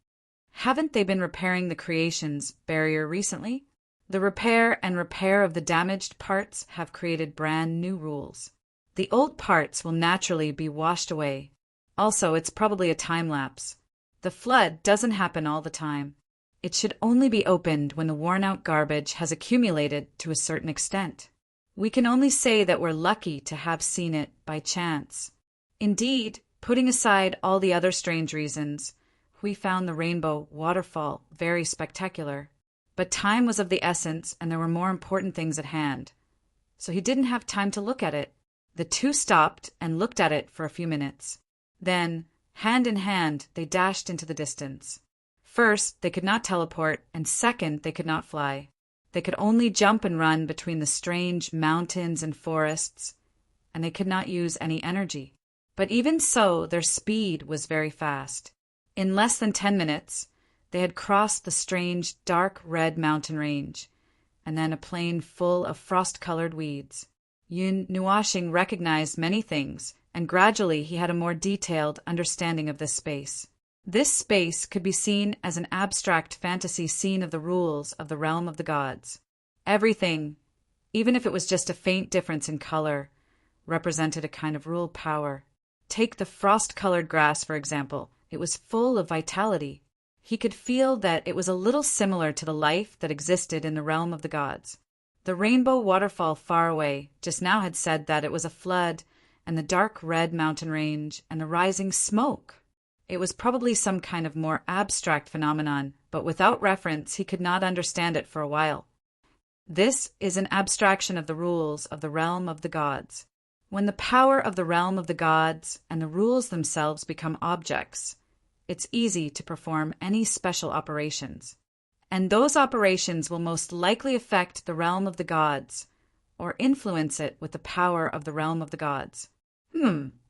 [SPEAKER 1] Haven't they been repairing the creation's barrier recently? The repair of the damaged parts have created brand new rules. The old parts will naturally be washed away. Also, it's probably a time lapse. The flood doesn't happen all the time. It should only be opened when the worn-out garbage has accumulated to a certain extent. We can only say that we're lucky to have seen it by chance. Indeed, putting aside all the other strange reasons, we found the rainbow waterfall very spectacular. But time was of the essence, and there were more important things at hand. So he didn't have time to look at it. The two stopped and looked at it for a few minutes. Then, hand in hand, they dashed into the distance. First, they could not teleport, and second, they could not fly. They could only jump and run between the strange mountains and forests, and they could not use any energy. But even so, their speed was very fast. In less than 10 minutes, they had crossed the strange dark red mountain range, and then a plain full of frost-colored weeds. Yun Nuashing recognized many things, and gradually he had a more detailed understanding of this space. This space could be seen as an abstract fantasy scene of the rules of the realm of the gods. Everything, even if it was just a faint difference in color, represented a kind of rule power. Take the frost-colored grass, for example. It was full of vitality. He could feel that it was a little similar to the life that existed in the realm of the gods. The rainbow waterfall far away just now had said that it was a flood, and the dark red mountain range, and the rising smoke. It was probably some kind of more abstract phenomenon, but without reference he could not understand it for a while. This is an abstraction of the rules of the realm of the gods. When the power of the realm of the gods and the rules themselves become objects, it's easy to perform any special operations. And those operations will most likely affect the realm of the gods, or influence it with the power of the realm of the gods.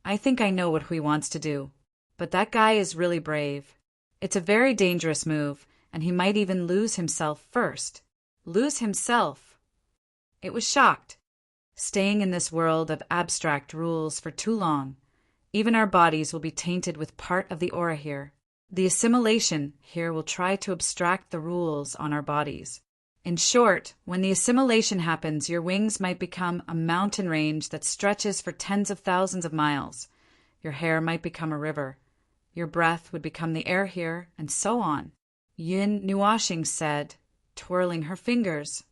[SPEAKER 1] I think I know what he wants to do. But that guy is really brave. It's a very dangerous move, and he might even lose himself first. Lose himself? It was shocked. Staying in this world of abstract rules for too long, even our bodies will be tainted with part of the aura here. The assimilation here will try to abstract the rules on our bodies. In short, when the assimilation happens, your wings might become a mountain range that stretches for tens of thousands of miles. Your hair might become a river. Your breath would become the air here, and so on. Yun Nuashing said, twirling her fingers.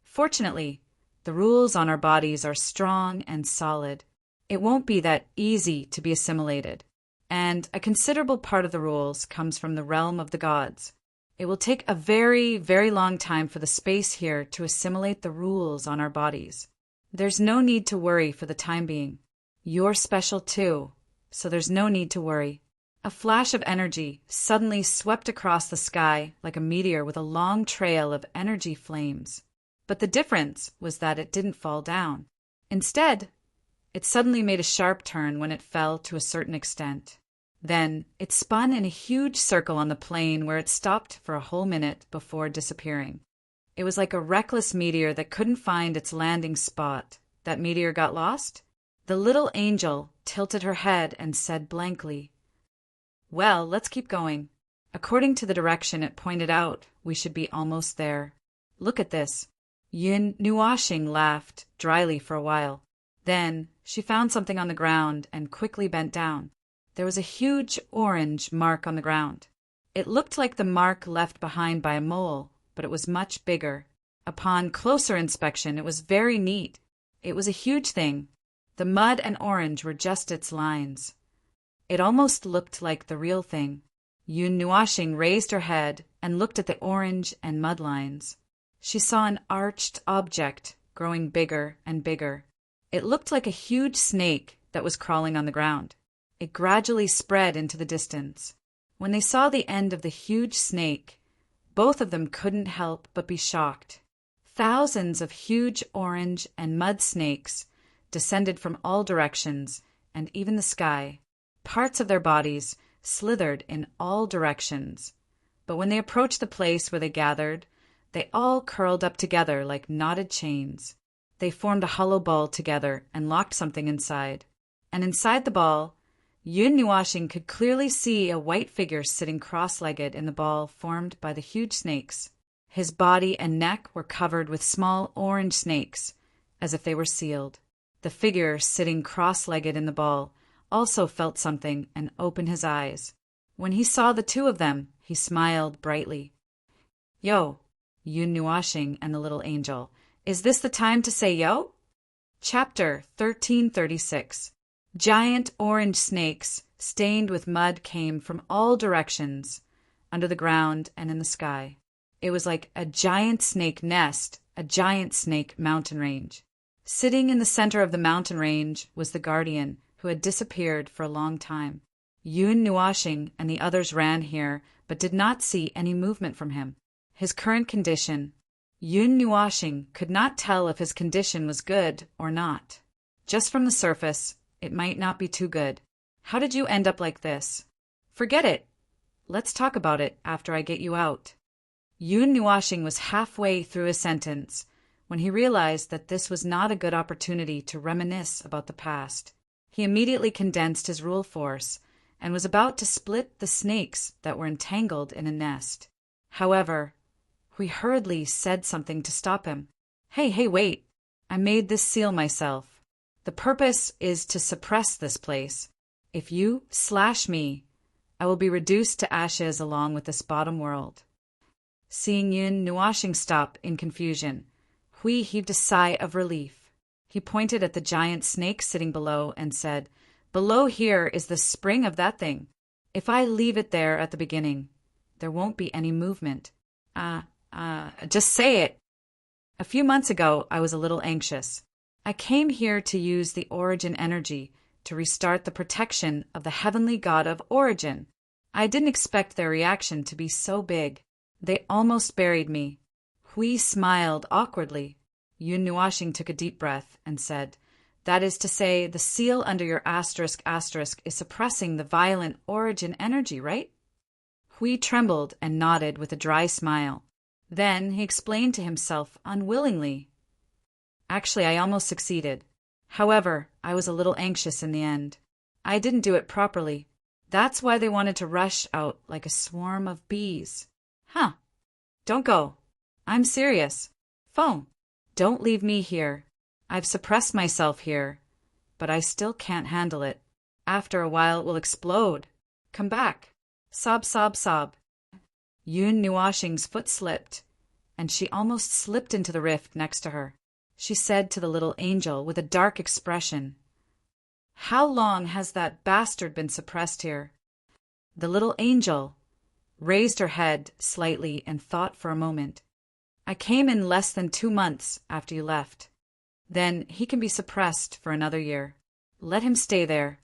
[SPEAKER 1] Fortunately, the rules on our bodies are strong and solid. It won't be that easy to be assimilated, and a considerable part of the rules comes from the realm of the gods. It will take a very, very long time for the space here to assimilate the rules on our bodies. There's no need to worry for the time being. You're special too, so there's no need to worry. A flash of energy suddenly swept across the sky like a meteor with a long trail of energy flames. But the difference was that it didn't fall down. Instead, it suddenly made a sharp turn when it fell to a certain extent. Then it spun in a huge circle on the plane where it stopped for a whole minute before disappearing. It was like a reckless meteor that couldn't find its landing spot. That meteor got lost? The little angel tilted her head and said blankly, "Well, let's keep going. According to the direction it pointed out, we should be almost there. Look at this." Yun Nuashing laughed dryly for a while. Then she found something on the ground and quickly bent down. There was a huge orange mark on the ground. It looked like the mark left behind by a mole, but it was much bigger. Upon closer inspection, it was very neat. It was a huge thing. The mud and orange were just its lines. It almost looked like the real thing. Yun Nuashing raised her head and looked at the orange and mud lines. She saw an arched object growing bigger and bigger. It looked like a huge snake that was crawling on the ground. It gradually spread into the distance. When they saw the end of the huge snake, both of them couldn't help but be shocked. Thousands of huge orange and mud snakes descended from all directions and even the sky. Parts of their bodies slithered in all directions. But when they approached the place where they gathered, they all curled up together like knotted chains. They formed a hollow ball together and locked something inside. And inside the ball, Yun Nuashing could clearly see a white figure sitting cross-legged in the ball formed by the huge snakes. His body and neck were covered with small orange snakes, as if they were sealed. The figure sitting cross-legged in the ball also felt something and opened his eyes. When he saw the two of them, he smiled brightly. "Yo, Yun Nuashing and the little angel, is this the time to say yo?" Chapter 1336. Giant orange snakes stained with mud came from all directions, under the ground and in the sky. It was like a giant snake nest, a giant snake mountain range. Sitting in the center of the mountain range was the guardian, who had disappeared for a long time. Yun Nuashing and the others ran here, but did not see any movement from him. His current condition, Yun Nuashing could not tell if his condition was good or not. Just from the surface, it might not be too good. How did you end up like this? Forget it. Let's talk about it after I get you out. Yun Nuashing was halfway through his sentence when he realized that this was not a good opportunity to reminisce about the past. He immediately condensed his rule force and was about to split the snakes that were entangled in a nest. However, he hurriedly said something to stop him. Hey, wait. I made this seal myself. The purpose is to suppress this place. If you slash me, I will be reduced to ashes along with this bottom world. Seeing Yun Nuashing stop in confusion, Hui heaved a sigh of relief. He pointed at the giant snake sitting below and said, "Below here is the spring of that thing. If I leave it there at the beginning, there won't be any movement. Just say it." A few months ago, I was a little anxious. I came here to use the origin energy to restart the protection of the heavenly god of origin. I didn't expect their reaction to be so big. They almost buried me. Hui smiled awkwardly. Yun Nuashing took a deep breath and said, "That is to say, the seal under your asterisk is suppressing the violent origin energy, right?" Hui trembled and nodded with a dry smile. Then he explained to himself unwillingly. "Actually, I almost succeeded. However, I was a little anxious in the end. I didn't do it properly. That's why they wanted to rush out like a swarm of bees." "Huh. Don't go. I'm serious. Phone. Don't leave me here. I've suppressed myself here, but I still can't handle it. After a while it will explode. Come back. Sob, sob, sob." Yun Nuashing's foot slipped, and she almost slipped into the rift next to her. She said to the little angel with a dark expression, How long has that bastard been suppressed here? The little angel raised her head slightly and thought for a moment. I came in less than 2 months after you left. Then he can be suppressed for another year. Let him stay there.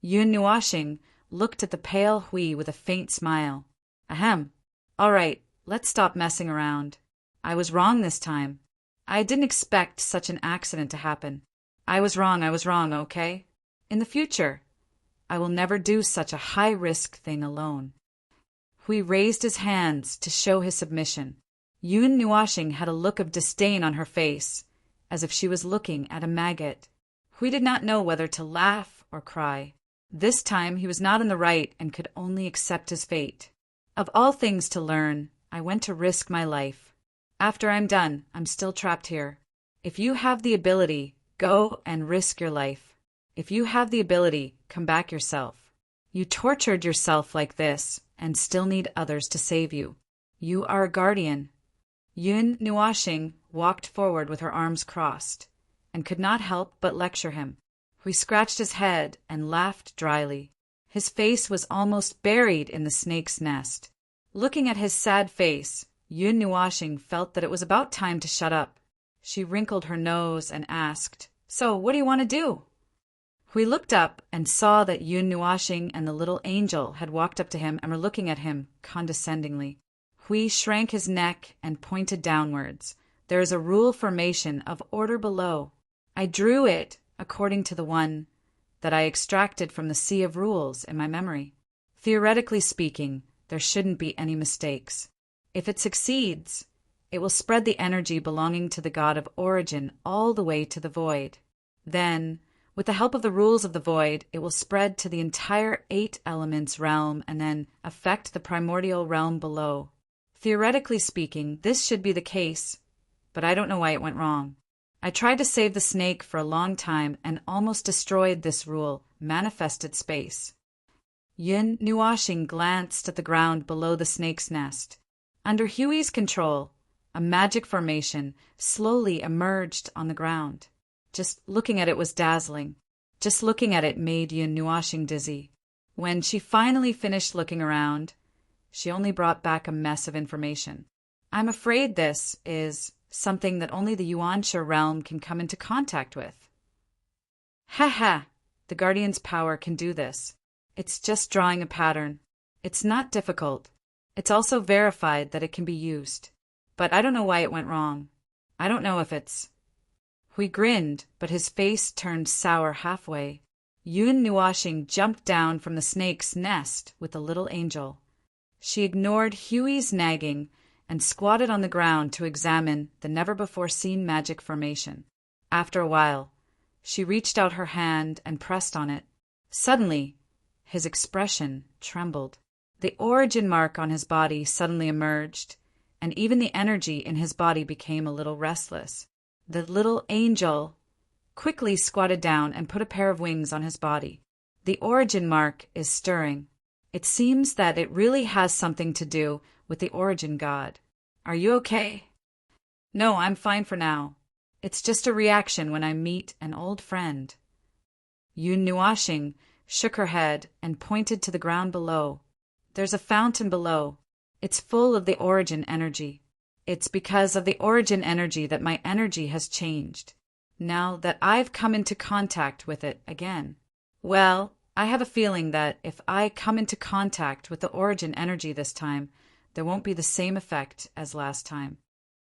[SPEAKER 1] Yun Nuashing looked at the pale Hui with a faint smile. Ahem. All right, let's stop messing around. I was wrong this time. I didn't expect such an accident to happen. I was wrong, okay? In the future, I will never do such a high-risk thing alone. Hui raised his hands to show his submission. Yun Nuashing had a look of disdain on her face, as if she was looking at a maggot. Hui did not know whether to laugh or cry. This time he was not in the right and could only accept his fate. Of all things to learn, I went to risk my life. After I'm done, I'm still trapped here. If you have the ability, go and risk your life. If you have the ability, come back yourself. You tortured yourself like this and still need others to save you. You are a guardian. Yun Nuashing walked forward with her arms crossed and could not help but lecture him. He scratched his head and laughed dryly. His face was almost buried in the snake's nest. Looking at his sad face, Yun Nuashing felt that it was about time to shut up. She wrinkled her nose and asked, So, what do you want to do? Hui looked up and saw that Yun Nuashing and the little angel had walked up to him and were looking at him condescendingly. Hui shrank his neck and pointed downwards. There is a rule formation of order below. I drew it according to the one that I extracted from the sea of rules in my memory. Theoretically speaking, there shouldn't be any mistakes. If it succeeds, it will spread the energy belonging to the god of origin all the way to the void. Then, with the help of the rules of the void, it will spread to the entire 8 elements realm and then affect the primordial realm below. Theoretically speaking, this should be the case, but I don't know why it went wrong. I tried to save the snake for a long time and almost destroyed this rule, manifested space. Yun Nuashing glanced at the ground below the snake's nest. Under Hui's control, a magic formation slowly emerged on the ground. Just looking at it was dazzling. Just looking at it made Yun Nuashing dizzy. When she finally finished looking around, she only brought back a mess of information. I'm afraid this is something that only the Yuansha realm can come into contact with. Ha ha! The Guardian's power can do this. It's just drawing a pattern. It's not difficult. It's also verified that it can be used. But I don't know why it went wrong. I don't know if it's... Hui grinned, but his face turned sour halfway. Yun Nuashing jumped down from the snake's nest with the little angel. She ignored Hui's nagging and squatted on the ground to examine the never-before-seen magic formation. After a while, she reached out her hand and pressed on it. Suddenly, his expression trembled. The origin mark on his body suddenly emerged, and even the energy in his body became a little restless. The little angel quickly squatted down and put a pair of wings on his body. The origin mark is stirring. It seems that it really has something to do with the origin god. Are you okay? No, I'm fine for now. It's just a reaction when I meet an old friend. Yun Nuashing shook her head and pointed to the ground below. There's a fountain below. It's full of the origin energy. It's because of the origin energy that my energy has changed, now that I've come into contact with it again. Well, I have a feeling that if I come into contact with the origin energy this time, there won't be the same effect as last time.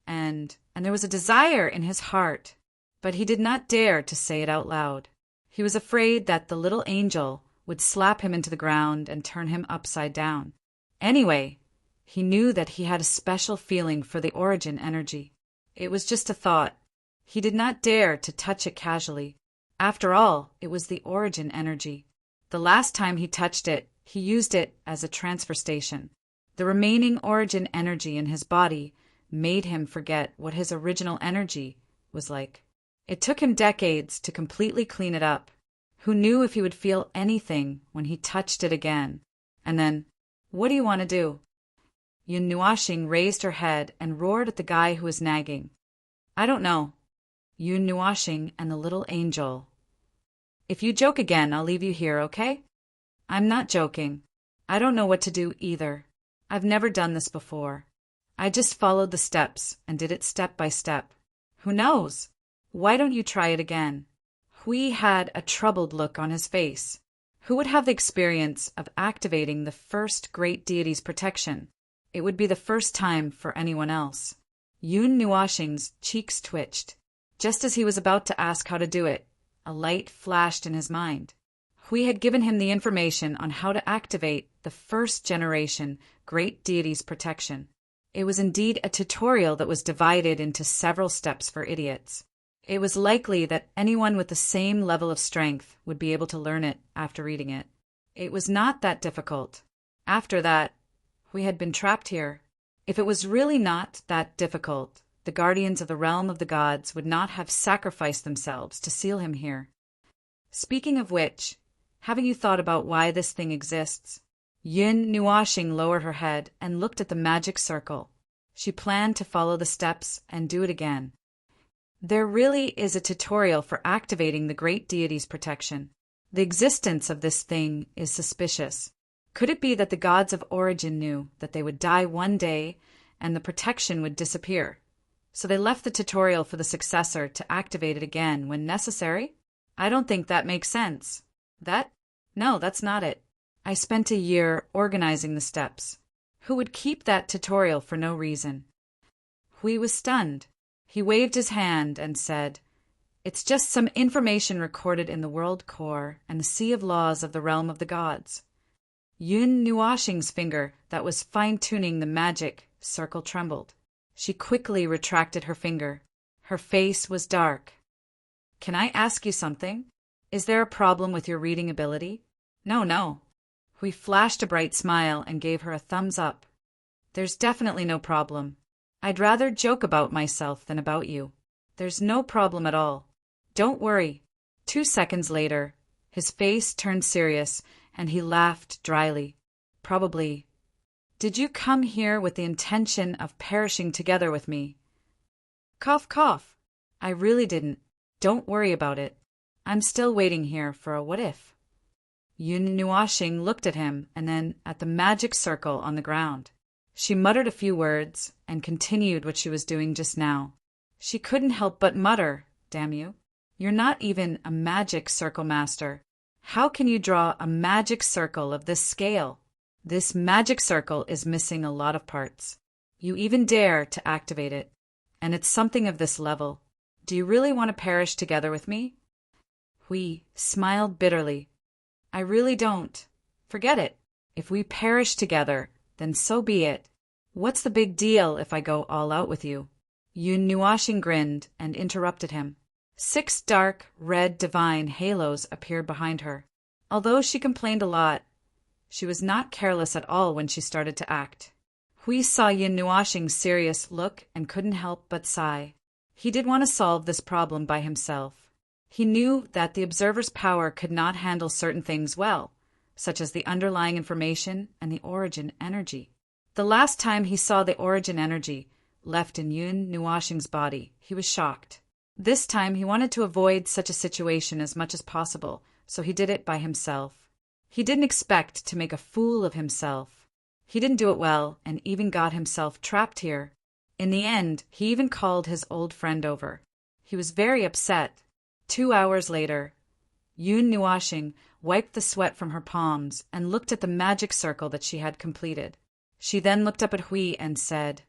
[SPEAKER 1] And there was a desire in his heart, but he did not dare to say it out loud. He was afraid that the little angel would slap him into the ground and turn him upside down. Anyway, he knew that he had a special feeling for the origin energy. It was just a thought. He did not dare to touch it casually. After all, it was the origin energy. The last time he touched it, he used it as a transfer station. The remaining origin energy in his body made him forget what his original energy was like. It took him decades to completely clean it up. Who knew if he would feel anything when he touched it again? And then, what do you want to do? Yun Nuashing raised her head and roared at the guy who was nagging. I don't know. Yun Nuashing and the little angel If you joke again, I'll leave you here, okay? I'm not joking. I don't know what to do either. I've never done this before. I just followed the steps and did it step by step. Who knows? Why don't you try it again? Hui had a troubled look on his face. Who would have the experience of activating the first great deity's protection? It would be the first time for anyone else. Yun Nuashing's cheeks twitched. Just as he was about to ask how to do it, a light flashed in his mind. Hui had given him the information on how to activate the first generation great deity's protection. It was indeed a tutorial that was divided into several steps for idiots. It was likely that anyone with the same level of strength would be able to learn it after reading it. It was not that difficult. After that, we had been trapped here. If it was really not that difficult, the guardians of the realm of the gods would not have sacrificed themselves to seal him here. Speaking of which, haven't you thought about why this thing exists? Yun Nuashing lowered her head and looked at the magic circle. She planned to follow the steps and do it again. There really is a tutorial for activating the great deity's protection. The existence of this thing is suspicious. Could it be that the gods of origin knew that they would die one day and the protection would disappear? So they left the tutorial for the successor to activate it again when necessary? I don't think that makes sense. No, that's not it. I spent a year organizing the steps. Who would keep that tutorial for no reason? Hui was stunned. He waved his hand and said, "It's just some information recorded in the world core and the sea of laws of the realm of the gods." Yun Nuashing's finger that was fine-tuning the magic circle trembled. She quickly retracted her finger. Her face was dark. "Can I ask you something? Is there a problem with your reading ability?" No. Hui flashed a bright smile and gave her a thumbs up. "There's definitely no problem. I'd rather joke about myself than about you. There's no problem at all. Don't worry." 2 seconds later, his face turned serious and he laughed dryly. "Probably. Did you come here with the intention of perishing together with me?" Cough, cough. "I really didn't. Don't worry about it. I'm still waiting here for a what if." Yun Nuashing looked at him and then at the magic circle on the ground. She muttered a few words and continued what she was doing just now. She couldn't help but mutter, "Damn you. You're not even a magic circle master. How can you draw a magic circle of this scale? This magic circle is missing a lot of parts. You even dare to activate it. And it's something of this level. Do you really want to perish together with me?" Hui smiled bitterly. "I really don't. Forget it. If we perish together, then so be it. What's the big deal if I go all out with you?" Yun Nuashing grinned and interrupted him. 6 dark, red divine halos appeared behind her. Although she complained a lot, she was not careless at all when she started to act. Hui saw Yun Nuashing's serious look and couldn't help but sigh. He did want to solve this problem by himself. He knew that the observer's power could not handle certain things well, such as the underlying information and the origin energy. The last time he saw the origin energy left in Yun Nuashing's body, he was shocked. This time he wanted to avoid such a situation as much as possible, so he did it by himself. He didn't expect to make a fool of himself. He didn't do it well and even got himself trapped here. In the end, he even called his old friend over. He was very upset. 2 hours later, Yun Nuashing wiped the sweat from her palms and looked at the magic circle that she had completed. She then looked up at Hui and said,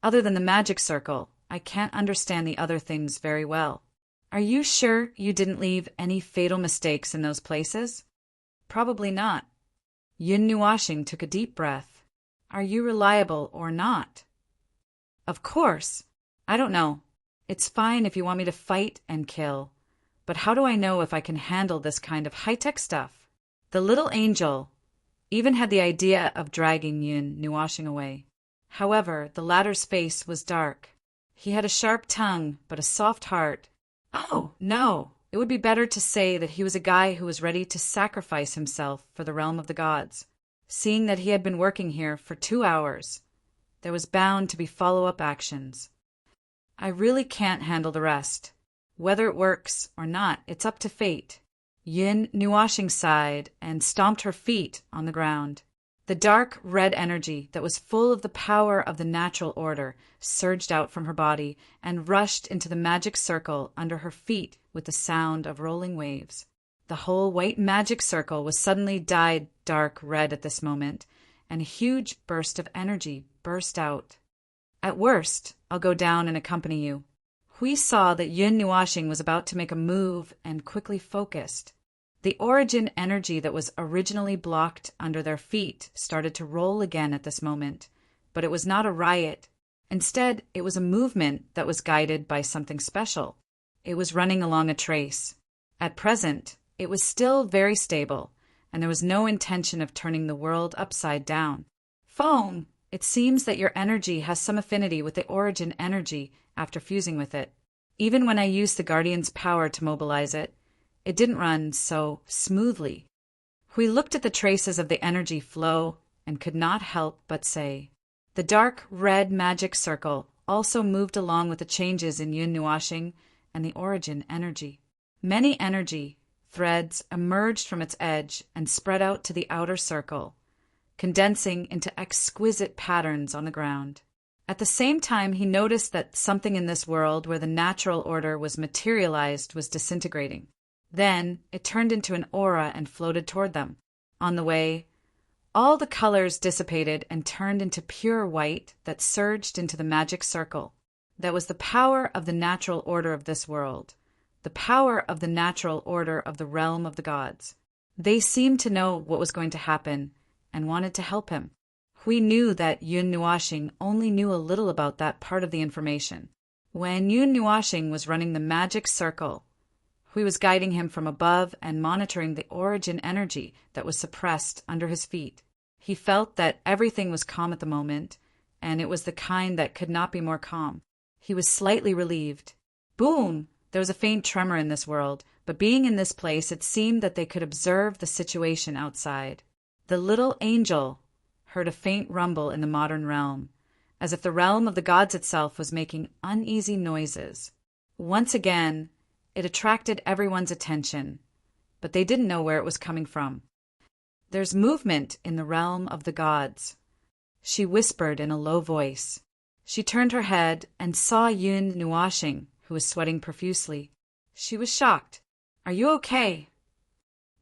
[SPEAKER 1] "Other than the magic circle, I can't understand the other things very well. Are you sure you didn't leave any fatal mistakes in those places?" "Probably not." Yun Nuashing took a deep breath. "Are you reliable or not?" "Of course. I don't know. It's fine if you want me to fight and kill. But how do I know if I can handle this kind of high-tech stuff?" The little angel even had the idea of dragging Yun Nuashing away. However, the latter's face was dark. He had a sharp tongue, but a soft heart. Oh, no! It would be better to say that he was a guy who was ready to sacrifice himself for the realm of the gods. Seeing that he had been working here for 2 hours, there was bound to be follow-up actions. "I really can't handle the rest. Whether it works or not, it's up to fate." Yin Nuashing sighed and stomped her feet on the ground. The dark red energy that was full of the power of the natural order surged out from her body and rushed into the magic circle under her feet with the sound of rolling waves. The whole white magic circle was suddenly dyed dark red at this moment, and a huge burst of energy burst out. At worst, I'll go down and accompany you. Hui saw that Yun Nuashing was about to make a move and quickly focused. The origin energy that was originally blocked under their feet started to roll again at this moment, but it was not a riot. Instead, it was a movement that was guided by something special. It was running along a trace. At present, it was still very stable, and there was no intention of turning the world upside down. Phone! It seems that your energy has some affinity with the origin energy after fusing with it. Even when I used the Guardian's power to mobilize it, it didn't run so smoothly. We looked at the traces of the energy flow and could not help but say. The dark red magic circle also moved along with the changes in Yun Nuashing and the origin energy. Many energy threads emerged from its edge and spread out to the outer circle, condensing into exquisite patterns on the ground. At the same time, he noticed that something in this world where the natural order was materialized was disintegrating. Then it turned into an aura and floated toward them. On the way, all the colors dissipated and turned into pure white that surged into the magic circle. That was the power of the natural order of this world, the power of the natural order of the realm of the gods. They seemed to know what was going to happen and wanted to help him. Hui knew that Yun Nuashing only knew a little about that part of the information. When Yun Nuashing was running the magic circle, Hui was guiding him from above and monitoring the origin energy that was suppressed under his feet. He felt that everything was calm at the moment, and it was the kind that could not be more calm. He was slightly relieved. Boom! There was a faint tremor in this world, but being in this place, it seemed that they could observe the situation outside. The little angel heard a faint rumble in the modern realm, as if the realm of the gods itself was making uneasy noises. Once again, it attracted everyone's attention, but they didn't know where it was coming from. There's movement in the realm of the gods, she whispered in a low voice. She turned her head and saw Yun Nuashing, who was sweating profusely. She was shocked. Are you okay?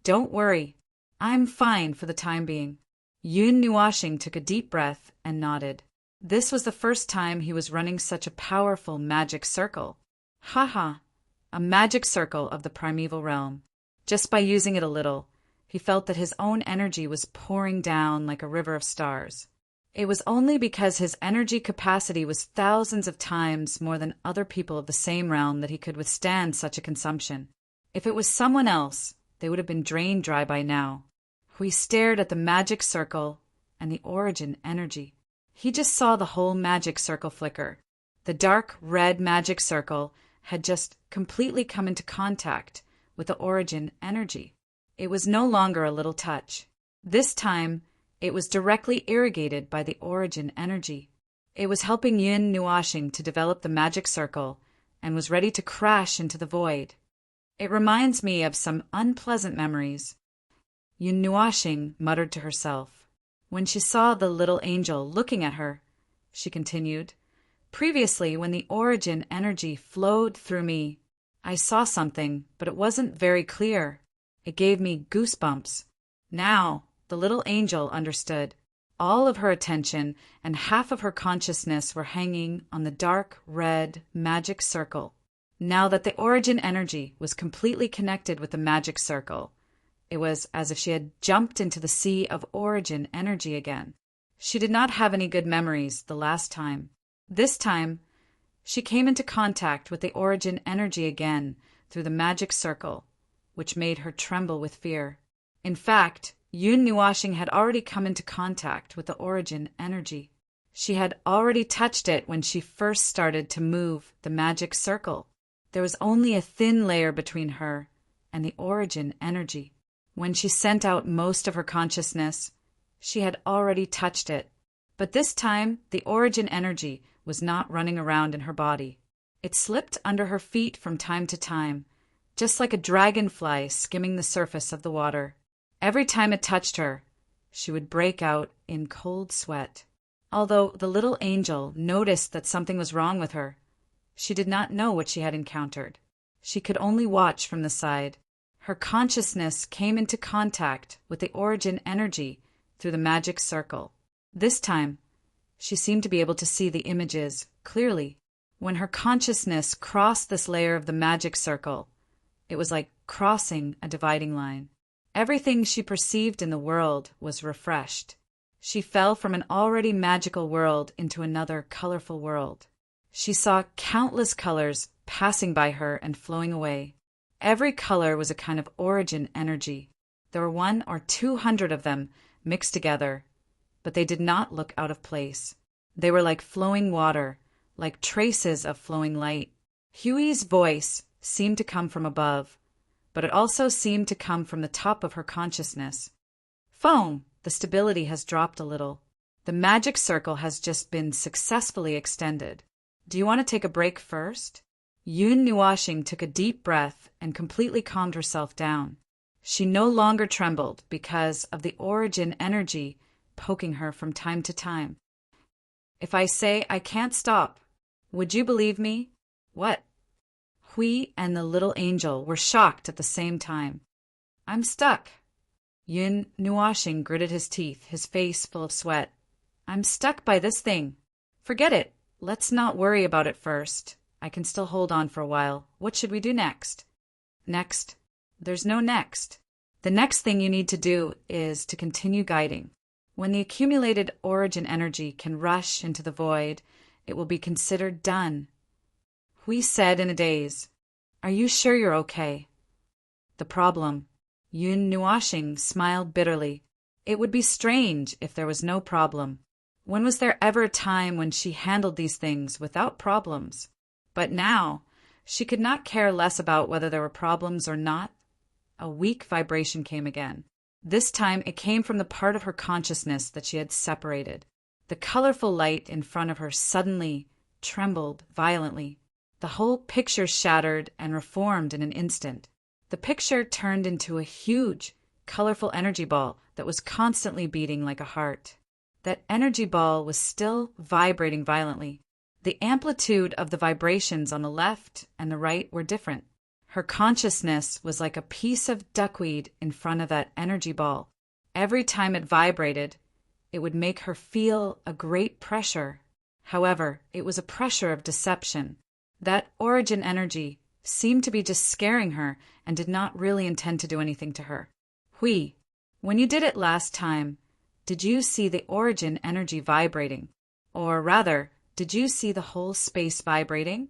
[SPEAKER 1] Don't worry. I'm fine for the time being. Yun Nuashing took a deep breath and nodded. This was the first time he was running such a powerful magic circle. Ha! A magic circle of the primeval realm. Just by using it a little, he felt that his own energy was pouring down like a river of stars. It was only because his energy capacity was thousands of times more than other people of the same realm that he could withstand such a consumption. If it was someone else, they would have been drained dry by now. Hui stared at the magic circle and the origin energy. He just saw the whole magic circle flicker. The dark red magic circle had just completely come into contact with the origin energy. It was no longer a little touch. This time, it was directly irrigated by the origin energy. It was helping Yun Nuashing to develop the magic circle and was ready to crash into the void. It reminds me of some unpleasant memories. Yun Nuashing muttered to herself. When she saw the little angel looking at her, she continued, previously, when the origin energy flowed through me, I saw something, but it wasn't very clear. It gave me goosebumps. Now, the little angel understood. All of her attention and half of her consciousness were hanging on the dark red magic circle. Now that the origin energy was completely connected with the magic circle, it was as if she had jumped into the sea of origin energy again. She did not have any good memories the last time. This time, she came into contact with the origin energy again through the magic circle, which made her tremble with fear. In fact, Yun Nuashing had already come into contact with the origin energy. She had already touched it when she first started to move the magic circle. There was only a thin layer between her and the origin energy. When she sent out most of her consciousness, she had already touched it. But this time, the origin energy was not running around in her body. It slipped under her feet from time to time, just like a dragonfly skimming the surface of the water. Every time it touched her, she would break out in cold sweat. Although the little angel noticed that something was wrong with her, she did not know what she had encountered. She could only watch from the side. Her consciousness came into contact with the origin energy through the magic circle. This time, she seemed to be able to see the images clearly. When her consciousness crossed this layer of the magic circle, it was like crossing a dividing line. Everything she perceived in the world was refreshed. She fell from an already magical world into another colorful world. She saw countless colors passing by her and flowing away. Every color was a kind of origin energy. There were 100 or 200 of them mixed together, but they did not look out of place. They were like flowing water, like traces of flowing light. Huey's voice seemed to come from above, but it also seemed to come from the top of her consciousness. Foam, the stability has dropped a little. The magic circle has just been successfully extended. Do you want to take a break first? Yun Nuashing took a deep breath and completely calmed herself down. She no longer trembled because of the origin energy poking her from time to time. If I say I can't stop, would you believe me? What? Hui and the little angel were shocked at the same time. I'm stuck. Yun Nuashing gritted his teeth, his face full of sweat. I'm stuck by this thing. Forget it. Let's not worry about it first. I can still hold on for a while. What should we do next? Next? There's no next. The next thing you need to do is to continue guiding. When the accumulated origin energy can rush into the void, it will be considered done. Hui said in a daze, Are you sure you're okay? The problem. Yun Nuashing smiled bitterly. It would be strange if there was no problem. When was there ever a time when she handled these things without problems? But now, she could not care less about whether there were problems or not. A weak vibration came again. This time it came from the part of her consciousness that she had separated. The colorful light in front of her suddenly trembled violently. The whole picture shattered and reformed in an instant. The picture turned into a huge, colorful energy ball that was constantly beating like a heart. That energy ball was still vibrating violently. The amplitude of the vibrations on the left and the right were different. Her consciousness was like a piece of duckweed in front of that energy ball. Every time it vibrated, it would make her feel a great pressure. However, it was a pressure of deception. That origin energy seemed to be just scaring her and did not really intend to do anything to her. Hui, when you did it last time, did you see the origin energy vibrating? Or rather, did you see the whole space vibrating?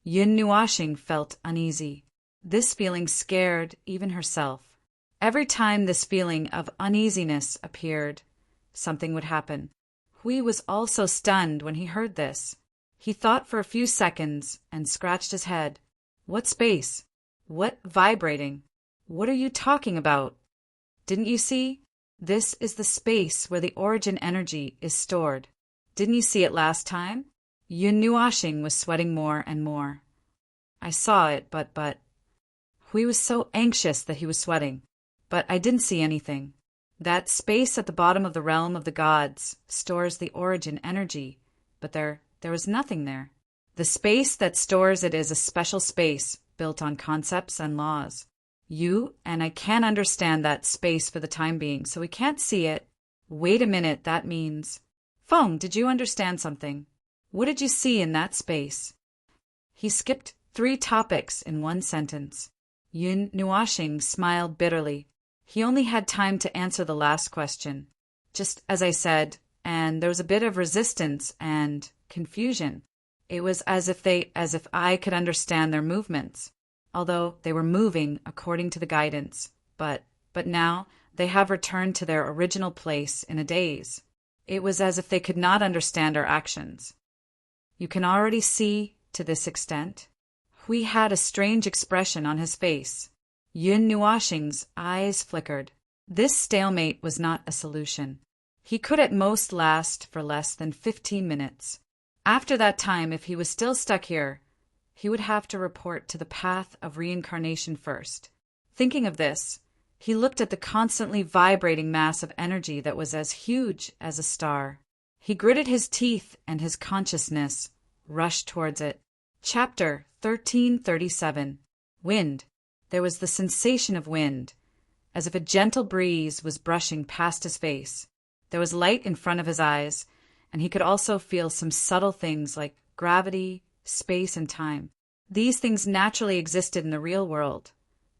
[SPEAKER 1] Yun Nuashing felt uneasy. This feeling scared even herself. Every time this feeling of uneasiness appeared, something would happen. Hui was also stunned when he heard this. He thought for a few seconds and scratched his head. What space? What vibrating? What are you talking about? Didn't you see? This is the space where the origin energy is stored. Didn't you see it last time? Yun Nuashing was sweating more and more. I saw it, but... Hui was so anxious that he was sweating. But I didn't see anything. That space at the bottom of the realm of the gods stores the origin energy, but there was nothing there. The space that stores it is a special space built on concepts and laws. You and I can't understand that space for the time being, so we can't see it. Wait a minute, that means... Feng, did you understand something? What did you see in that space? He skipped 3 topics in one sentence. Yun Nuashing smiled bitterly. He only had time to answer the last question. Just as I said, and there was a bit of resistance and confusion. It was as if I could understand their movements, although they were moving according to the guidance. But now they have returned to their original place in a daze. It was as if they could not understand our actions. You can already see to this extent. Hui had a strange expression on his face. Yun Nuashing's eyes flickered. This stalemate was not a solution. He could at most last for less than 15 minutes. After that time, if he was still stuck here, he would have to report to the path of reincarnation first. Thinking of this, he looked at the constantly vibrating mass of energy that was as huge as a star. He gritted his teeth and his consciousness rushed towards it. Chapter 1337. Wind. There was the sensation of wind, as if a gentle breeze was brushing past his face. There was light in front of his eyes, and he could also feel some subtle things like gravity, space, and time. These things naturally existed in the real world,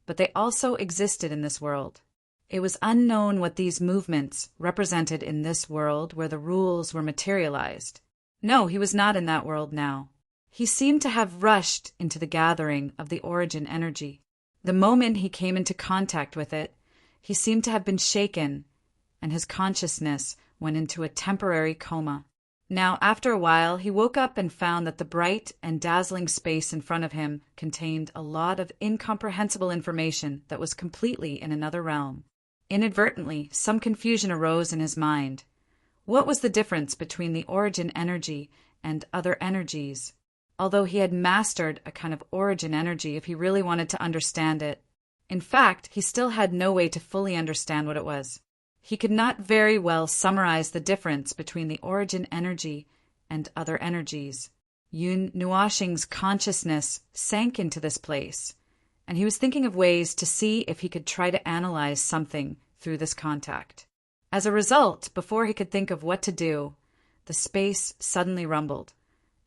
[SPEAKER 1] but they also existed in this world. It was unknown what these movements represented in this world where the rules were materialized. No, he was not in that world now. He seemed to have rushed into the gathering of the origin energy. The moment he came into contact with it, he seemed to have been shaken, and his consciousness went into a temporary coma. Now, after a while, he woke up and found that the bright and dazzling space in front of him contained a lot of incomprehensible information that was completely in another realm. Inadvertently, some confusion arose in his mind. What was the difference between the origin energy and other energies? Although he had mastered a kind of origin energy if he really wanted to understand it. In fact, he still had no way to fully understand what it was. He could not very well summarize the difference between the origin energy and other energies. Yun Nuashing's consciousness sank into this place, and he was thinking of ways to see if he could try to analyze something through this contact. As a result, before he could think of what to do, the space suddenly rumbled,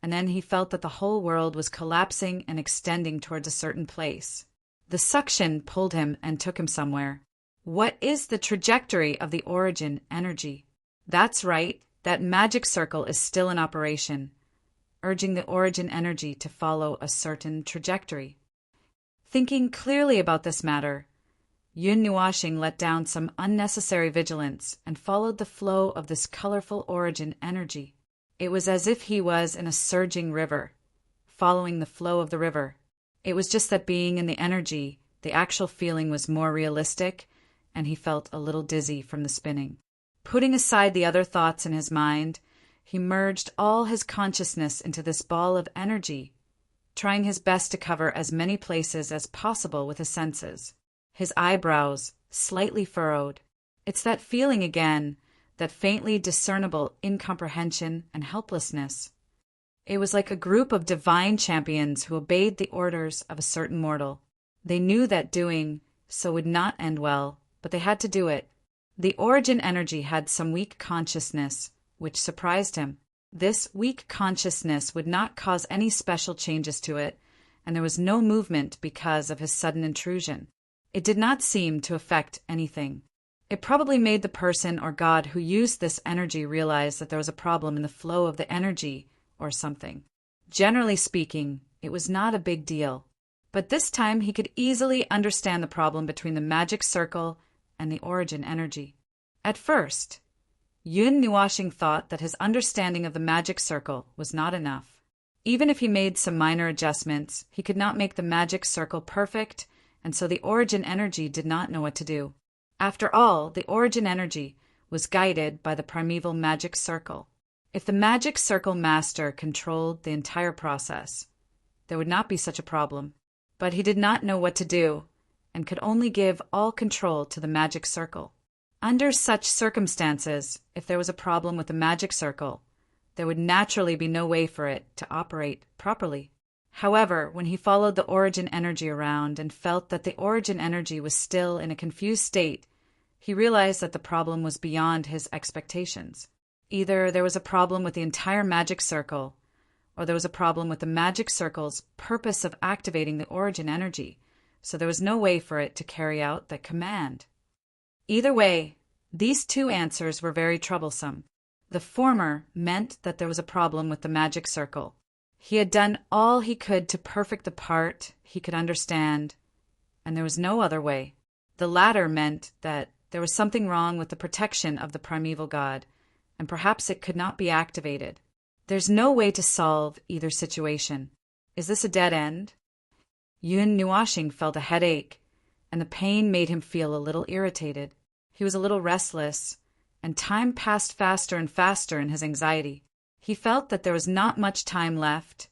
[SPEAKER 1] and then he felt that the whole world was collapsing and extending towards a certain place. The suction pulled him and took him somewhere. What is the trajectory of the origin energy? That's right, that magic circle is still in operation, urging the origin energy to follow a certain trajectory. Thinking clearly about this matter, Yun Nuashing let down some unnecessary vigilance and followed the flow of this colorful origin energy. It was as if he was in a surging river, following the flow of the river. It was just that being in the energy, the actual feeling was more realistic, and he felt a little dizzy from the spinning. Putting aside the other thoughts in his mind, he merged all his consciousness into this ball of energy, trying his best to cover as many places as possible with his senses. His eyebrows slightly furrowed. It's that feeling again, that faintly discernible incomprehension and helplessness. It was like a group of divine champions who obeyed the orders of a certain mortal. They knew that doing so would not end well, but they had to do it. The origin energy had some weak consciousness, which surprised him. This weak consciousness would not cause any special changes to it, and there was no movement because of his sudden intrusion. It did not seem to affect anything. It probably made the person or God who used this energy realize that there was a problem in the flow of the energy or something. Generally speaking, it was not a big deal. But this time he could easily understand the problem between the magic circle and the origin energy. At first, Yun Nuashing thought that his understanding of the magic circle was not enough. Even if he made some minor adjustments, he could not make the magic circle perfect, and so the origin energy did not know what to do. After all, the origin energy was guided by the primeval magic circle. If the magic circle master controlled the entire process, there would not be such a problem. But he did not know what to do, and could only give all control to the magic circle. Under such circumstances, if there was a problem with the magic circle, there would naturally be no way for it to operate properly. However, when he followed the origin energy around and felt that the origin energy was still in a confused state, he realized that the problem was beyond his expectations. Either there was a problem with the entire magic circle, or there was a problem with the magic circle's purpose of activating the origin energy, so there was no way for it to carry out that command. Either way, these two answers were very troublesome. The former meant that there was a problem with the magic circle. He had done all he could to perfect the part he could understand, and there was no other way. The latter meant that there was something wrong with the protection of the primeval god, and perhaps it could not be activated. There's no way to solve either situation. Is this a dead end? Yun Nuashing felt a headache, and the pain made him feel a little irritated. He was a little restless, and time passed faster and faster in his anxiety. He felt that there was not much time left,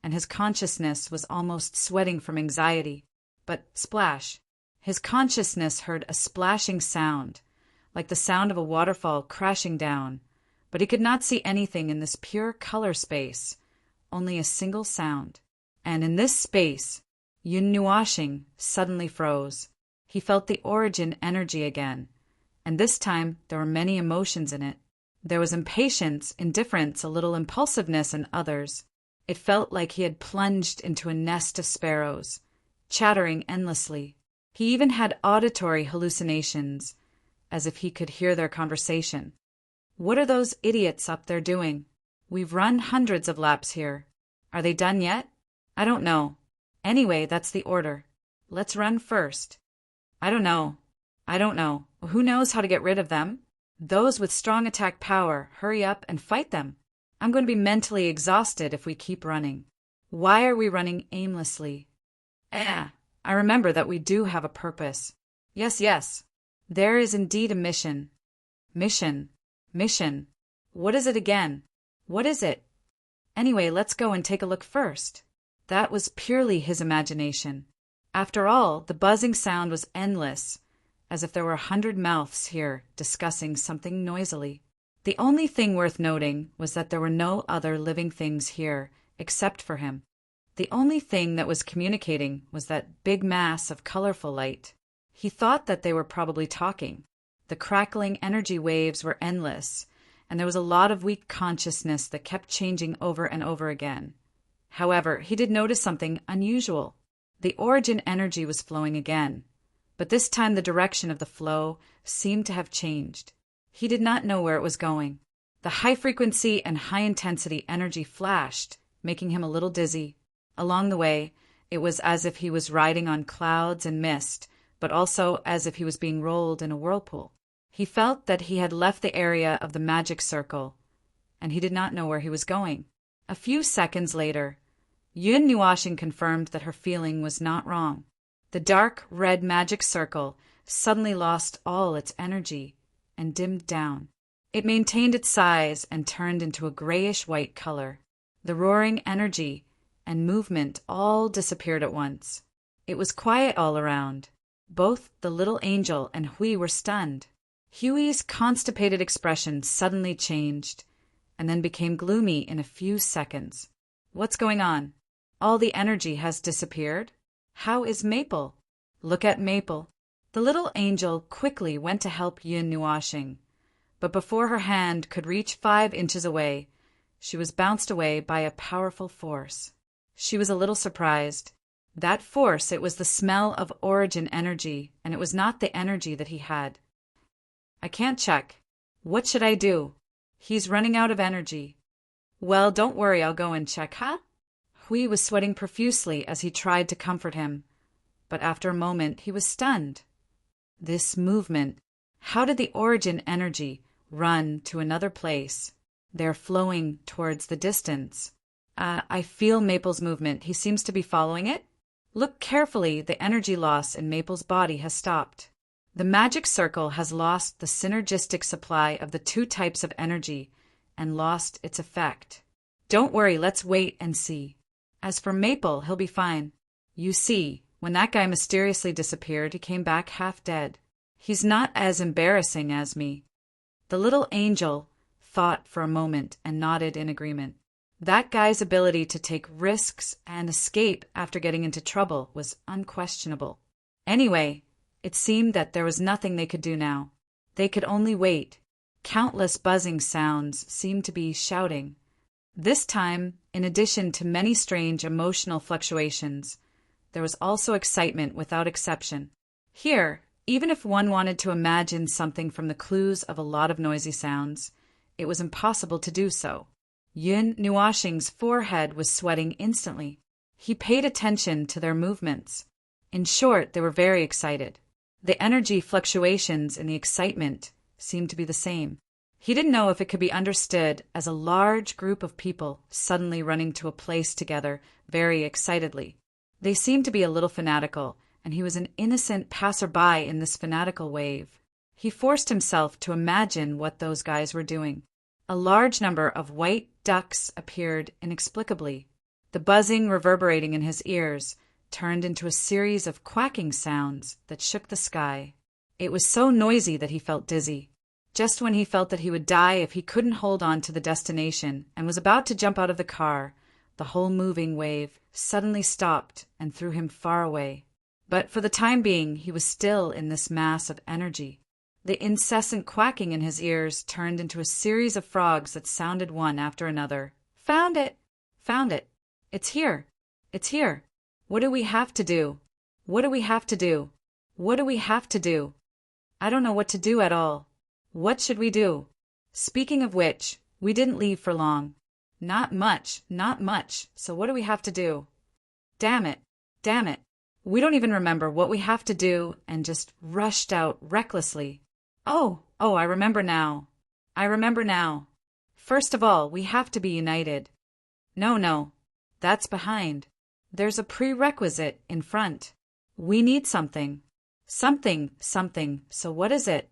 [SPEAKER 1] and his consciousness was almost sweating from anxiety. But splash! His consciousness heard a splashing sound, like the sound of a waterfall crashing down, but he could not see anything in this pure color space, only a single sound. And in this space, Yun Nuashing suddenly froze. He felt the origin energy again, and this time there were many emotions in it. There was impatience, indifference, a little impulsiveness in others. It felt like he had plunged into a nest of sparrows, chattering endlessly. He even had auditory hallucinations, as if he could hear their conversation. What are those idiots up there doing? We've run hundreds of laps here. Are they done yet? I don't know. Anyway, that's the order. Let's run first. I don't know. Who knows how to get rid of them? Those with strong attack power, hurry up and fight them. I'm going to be mentally exhausted if we keep running. Why are we running aimlessly? I remember that we do have a purpose. Yes. There is indeed a mission. Mission. What is it again? What is it? Anyway, let's go and take a look first. That was purely his imagination. After all, the buzzing sound was endless, as if there were 100 mouths here discussing something noisily. The only thing worth noting was that there were no other living things here except for him. The only thing that was communicating was that big mass of colorful light. He thought that they were probably talking. The crackling energy waves were endless, and there was a lot of weak consciousness that kept changing over and over again. However, he did notice something unusual. The origin energy was flowing again, but this time the direction of the flow seemed to have changed. He did not know where it was going. The high-frequency and high-intensity energy flashed, making him a little dizzy. Along the way, it was as if he was riding on clouds and mist, but also as if he was being rolled in a whirlpool. He felt that he had left the area of the magic circle, and he did not know where he was going. A few seconds later, Yun Nuashing confirmed that her feeling was not wrong. The dark red magic circle suddenly lost all its energy and dimmed down. It maintained its size and turned into a grayish-white color. The roaring energy and movement all disappeared at once. It was quiet all around. Both the little angel and Hui were stunned. Huey's constipated expression suddenly changed, and then became gloomy in a few seconds. What's going on? All the energy has disappeared? How is Maple? Look at Maple. The little angel quickly went to help Yun Nuashing, but before her hand could reach 5 inches away, she was bounced away by a powerful force. She was a little surprised. That force, it was the smell of origin energy, and it was not the energy that he had. I can't check. What should I do? He's running out of energy. Well, don't worry, I'll go and check, huh? Hui was sweating profusely as he tried to comfort him, but after a moment he was stunned. This movement, how did the origin energy run to another place? They're flowing towards the distance. I feel Maple's movement. He seems to be following it. Look carefully, the energy loss in Maple's body has stopped. The magic circle has lost the synergistic supply of the 2 types of energy and lost its effect. Don't worry, let's wait and see. As for Maple, he'll be fine. You see, when that guy mysteriously disappeared, he came back half dead. He's not as embarrassing as me. The little angel thought for a moment and nodded in agreement. That guy's ability to take risks and escape after getting into trouble was unquestionable. Anyway, it seemed that there was nothing they could do now. They could only wait. Countless buzzing sounds seemed to be shouting. This time, in addition to many strange emotional fluctuations, there was also excitement without exception. Here, even if one wanted to imagine something from the clues of a lot of noisy sounds, it was impossible to do so. Yun Nuashing's forehead was sweating instantly. He paid attention to their movements. In short, they were very excited. The energy fluctuations and the excitement seemed to be the same. He didn't know if it could be understood as a large group of people suddenly running to a place together very excitedly. They seemed to be a little fanatical, and he was an innocent passerby in this fanatical wave. He forced himself to imagine what those guys were doing. A large number of white ducks appeared inexplicably. The buzzing reverberating in his ears turned into a series of quacking sounds that shook the sky. It was so noisy that he felt dizzy. Just when he felt that he would die if he couldn't hold on to the destination and was about to jump out of the car, the whole moving wave suddenly stopped and threw him far away. But for the time being, he was still in this mass of energy. The incessant quacking in his ears turned into a series of frogs that sounded one after another. Found it! Found it! It's here! It's here! What do we have to do? What do we have to do? What do we have to do? I don't know what to do at all. What should we do? Speaking of which, we didn't leave for long. Not much, not much. So what do we have to do? Damn it, damn it. We don't even remember what we have to do and just rushed out recklessly. Oh, I remember now. I remember now. First of all, we have to be united. No, that's behind. There's a prerequisite in front. We need something. Something. So what is it?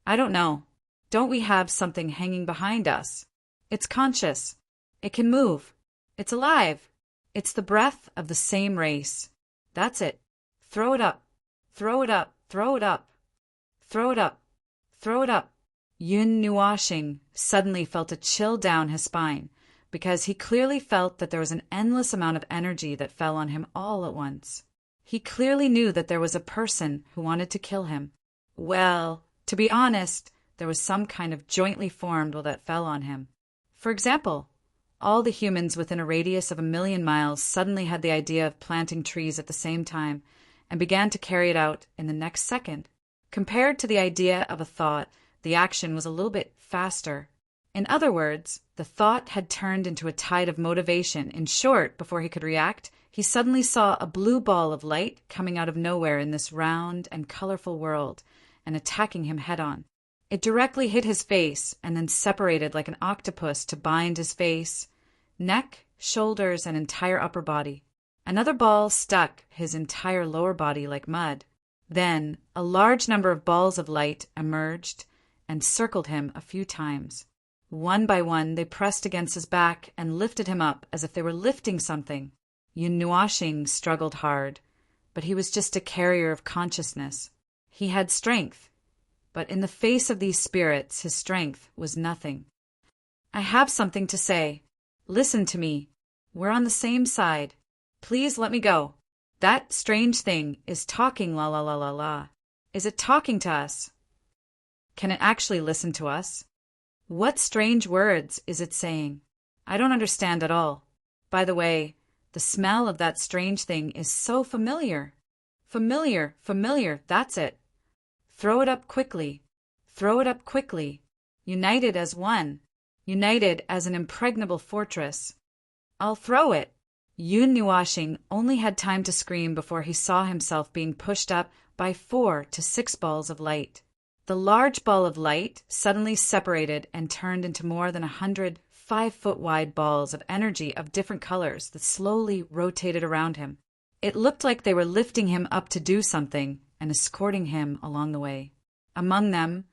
[SPEAKER 1] I don't know. Don't we have something hanging behind us? It's conscious. It can move. It's alive. It's the breath of the same race. That's it. Throw it up. Throw it up. Throw it up. Throw it up. Throw it up. Yun Nuashing suddenly felt a chill down his spine, because he clearly felt that there was an endless amount of energy that fell on him all at once. He clearly knew that there was a person who wanted to kill him. Well, to be honest, there was some kind of jointly formed will that fell on him. For example, all the humans within a radius of 1,000,000 miles suddenly had the idea of planting trees at the same time and began to carry it out in the next second. Compared to the idea of a thought, the action was a little bit faster. In other words, the thought had turned into a tide of motivation. In short, before he could react, he suddenly saw a blue ball of light coming out of nowhere in this round and colorful world and attacking him head-on. It directly hit his face and then separated like an octopus to bind his face, neck, shoulders, and entire upper body. Another ball stuck his entire lower body like mud. Then a large number of balls of light emerged and circled him a few times. One by one, they pressed against his back and lifted him up as if they were lifting something. Yun Nuashing struggled hard, but he was just a carrier of consciousness. He had strength, but in the face of these spirits, his strength was nothing. I have something to say. Listen to me. We're on the same side. Please let me go. That strange thing is talking la la la la la. Is it talking to us? Can it actually listen to us? What strange words is it saying? I don't understand at all. By the way, the smell of that strange thing is so familiar. Familiar, that's it. Throw it up quickly. Throw it up quickly. United as one. United as an impregnable fortress. I'll throw it. Yun Nuashing only had time to scream before he saw himself being pushed up by 4 to 6 balls of light. The large ball of light suddenly separated and turned into more than 100 5-foot-wide balls of energy of different colors that slowly rotated around him. It looked like they were lifting him up to do something and escorting him along the way. Among them,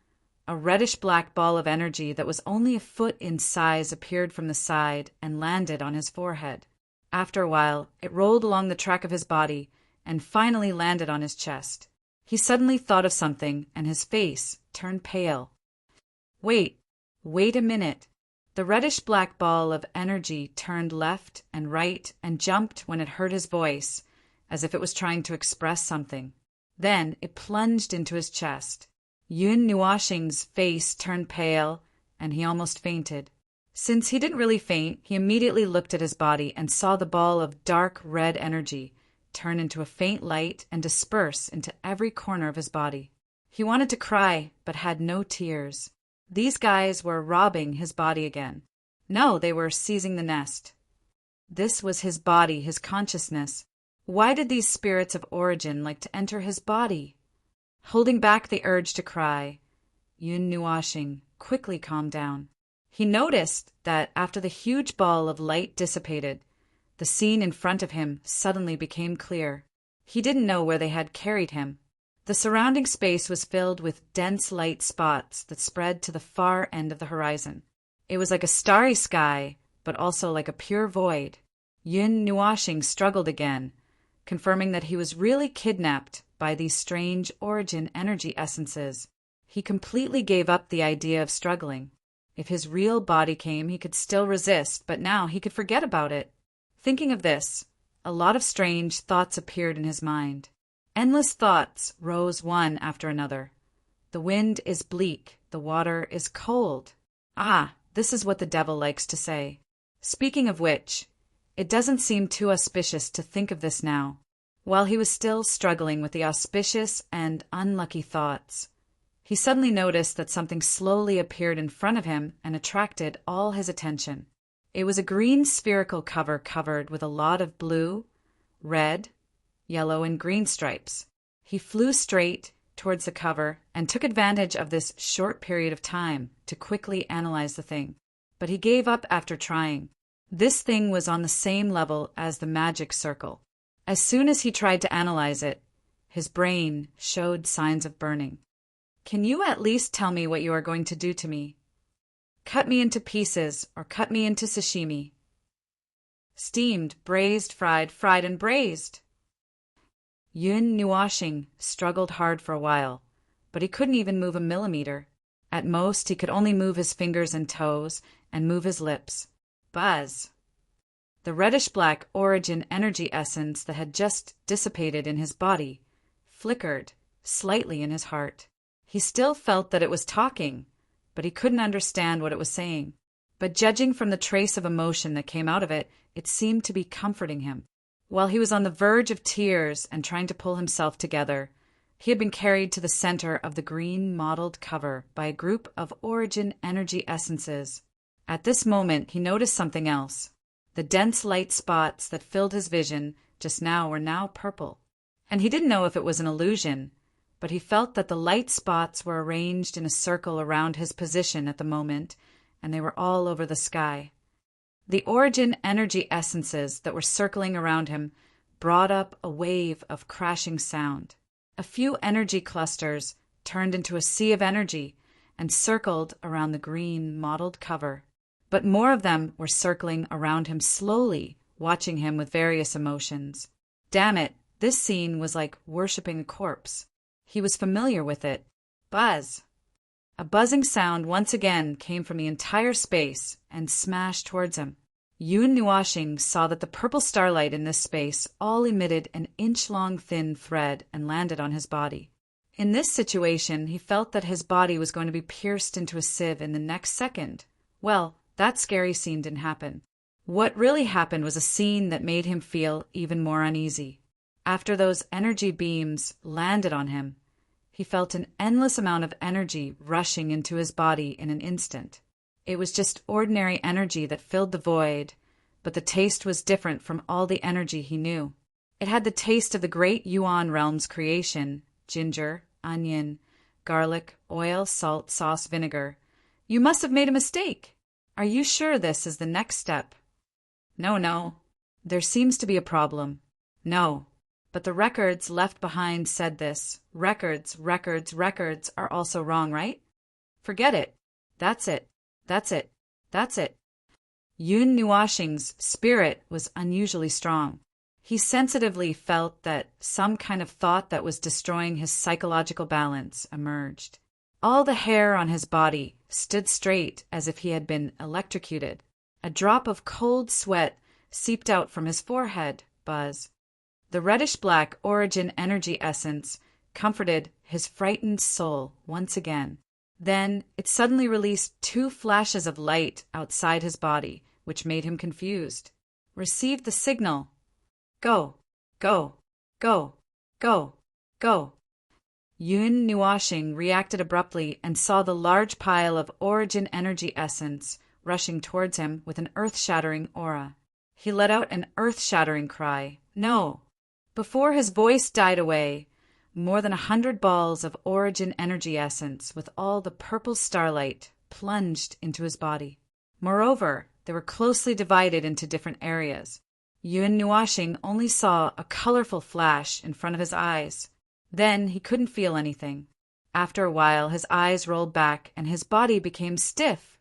[SPEAKER 1] a reddish-black ball of energy that was only a foot in size appeared from the side and landed on his forehead. After a while, it rolled along the track of his body and finally landed on his chest. He suddenly thought of something, and his face turned pale. Wait a minute. The reddish-black ball of energy turned left and right and jumped when it heard his voice, as if it was trying to express something. Then it plunged into his chest. Yun Nuashing's face turned pale, and he almost fainted. Since he didn't really faint, he immediately looked at his body and saw the ball of dark red energy turn into a faint light and disperse into every corner of his body. He wanted to cry, but had no tears. These guys were robbing his body again. No, they were seizing the nest. This was his body, his consciousness. Why did these spirits of origin like to enter his body? Holding back the urge to cry, Yun Nuashing quickly calmed down. He noticed that after the huge ball of light dissipated, the scene in front of him suddenly became clear. He didn't know where they had carried him. The surrounding space was filled with dense light spots that spread to the far end of the horizon. It was like a starry sky, but also like a pure void. Yun Nuashing struggled again, confirming that he was really kidnapped by these strange origin energy essences. He completely gave up the idea of struggling. If his real body came, he could still resist, but now he could forget about it. Thinking of this, a lot of strange thoughts appeared in his mind. Endless thoughts rose one after another. The wind is bleak, the water is cold. Ah, this is what the devil likes to say. Speaking of which, it doesn't seem too auspicious to think of this now. While he was still struggling with the auspicious and unlucky thoughts, he suddenly noticed that something slowly appeared in front of him and attracted all his attention. It was a green spherical cover covered with a lot of blue, red, yellow, and green stripes. He flew straight towards the cover and took advantage of this short period of time to quickly analyze the thing. But he gave up after trying. This thing was on the same level as the magic circle. As soon as he tried to analyze it, his brain showed signs of burning. Can you at least tell me what you are going to do to me? Cut me into pieces or cut me into sashimi. Steamed, braised, fried, and braised. Yun Nuashing struggled hard for a while, but he couldn't even move a millimeter. At most, he could only move his fingers and toes and move his lips. Buzz! The reddish-black origin energy essence that had just dissipated in his body flickered slightly in his heart. He still felt that it was talking, but he couldn't understand what it was saying. But judging from the trace of emotion that came out of it, it seemed to be comforting him. While he was on the verge of tears and trying to pull himself together, he had been carried to the center of the green mottled cover by a group of origin energy essences. At this moment, he noticed something else. The dense light spots that filled his vision just now were now purple. And he didn't know if it was an illusion, but he felt that the light spots were arranged in a circle around his position at the moment, and they were all over the sky. The origin energy essences that were circling around him brought up a wave of crashing sound. A few energy clusters turned into a sea of energy and circled around the green mottled cover. But more of them were circling around him slowly, watching him with various emotions. Damn it, this scene was like worshipping a corpse. He was familiar with it. Buzz! A buzzing sound once again came from the entire space and smashed towards him. Yun Nuashing saw that the purple starlight in this space all emitted an inch-long thin thread and landed on his body. In this situation, he felt that his body was going to be pierced into a sieve in the next second. Well, that scary scene didn't happen. What really happened was a scene that made him feel even more uneasy. After those energy beams landed on him, he felt an endless amount of energy rushing into his body in an instant. It was just ordinary energy that filled the void, but the taste was different from all the energy he knew. It had the taste of the great Yuan realm's creation: ginger, onion, garlic, oil, salt, sauce, vinegar. You must have made a mistake. Are you sure this is the next step? No. There seems to be a problem. No. But the records left behind said this. Records are also wrong, right? Forget it. That's it. Yun Nuashing's spirit was unusually strong. He sensitively felt that some kind of thought that was destroying his psychological balance emerged. All the hair on his body stood straight as if he had been electrocuted. A drop of cold sweat seeped out from his forehead. Buzz. The reddish-black origin energy essence comforted his frightened soul once again. Then it suddenly released 2 flashes of light outside his body, which made him confused. Received the signal. Go. Yun Nuashing reacted abruptly and saw the large pile of origin energy essence rushing towards him with an earth-shattering aura. He let out an earth-shattering cry. No! Before his voice died away, more than 100 balls of origin energy essence with all the purple starlight plunged into his body. Moreover, they were closely divided into different areas. Yun Nuashing only saw a colorful flash in front of his eyes. Then he couldn't feel anything. After a while, his eyes rolled back and his body became stiff.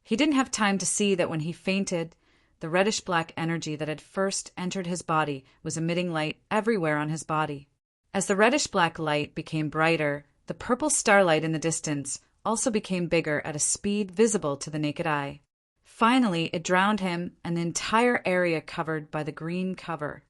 [SPEAKER 1] He didn't have time to see that when he fainted, The reddish-black energy that had first entered his body was emitting light everywhere on his body. As the reddish-black light became brighter, the purple starlight in the distance also became bigger at a speed visible to the naked eye. Finally, it drowned him and the entire area covered by the green cover.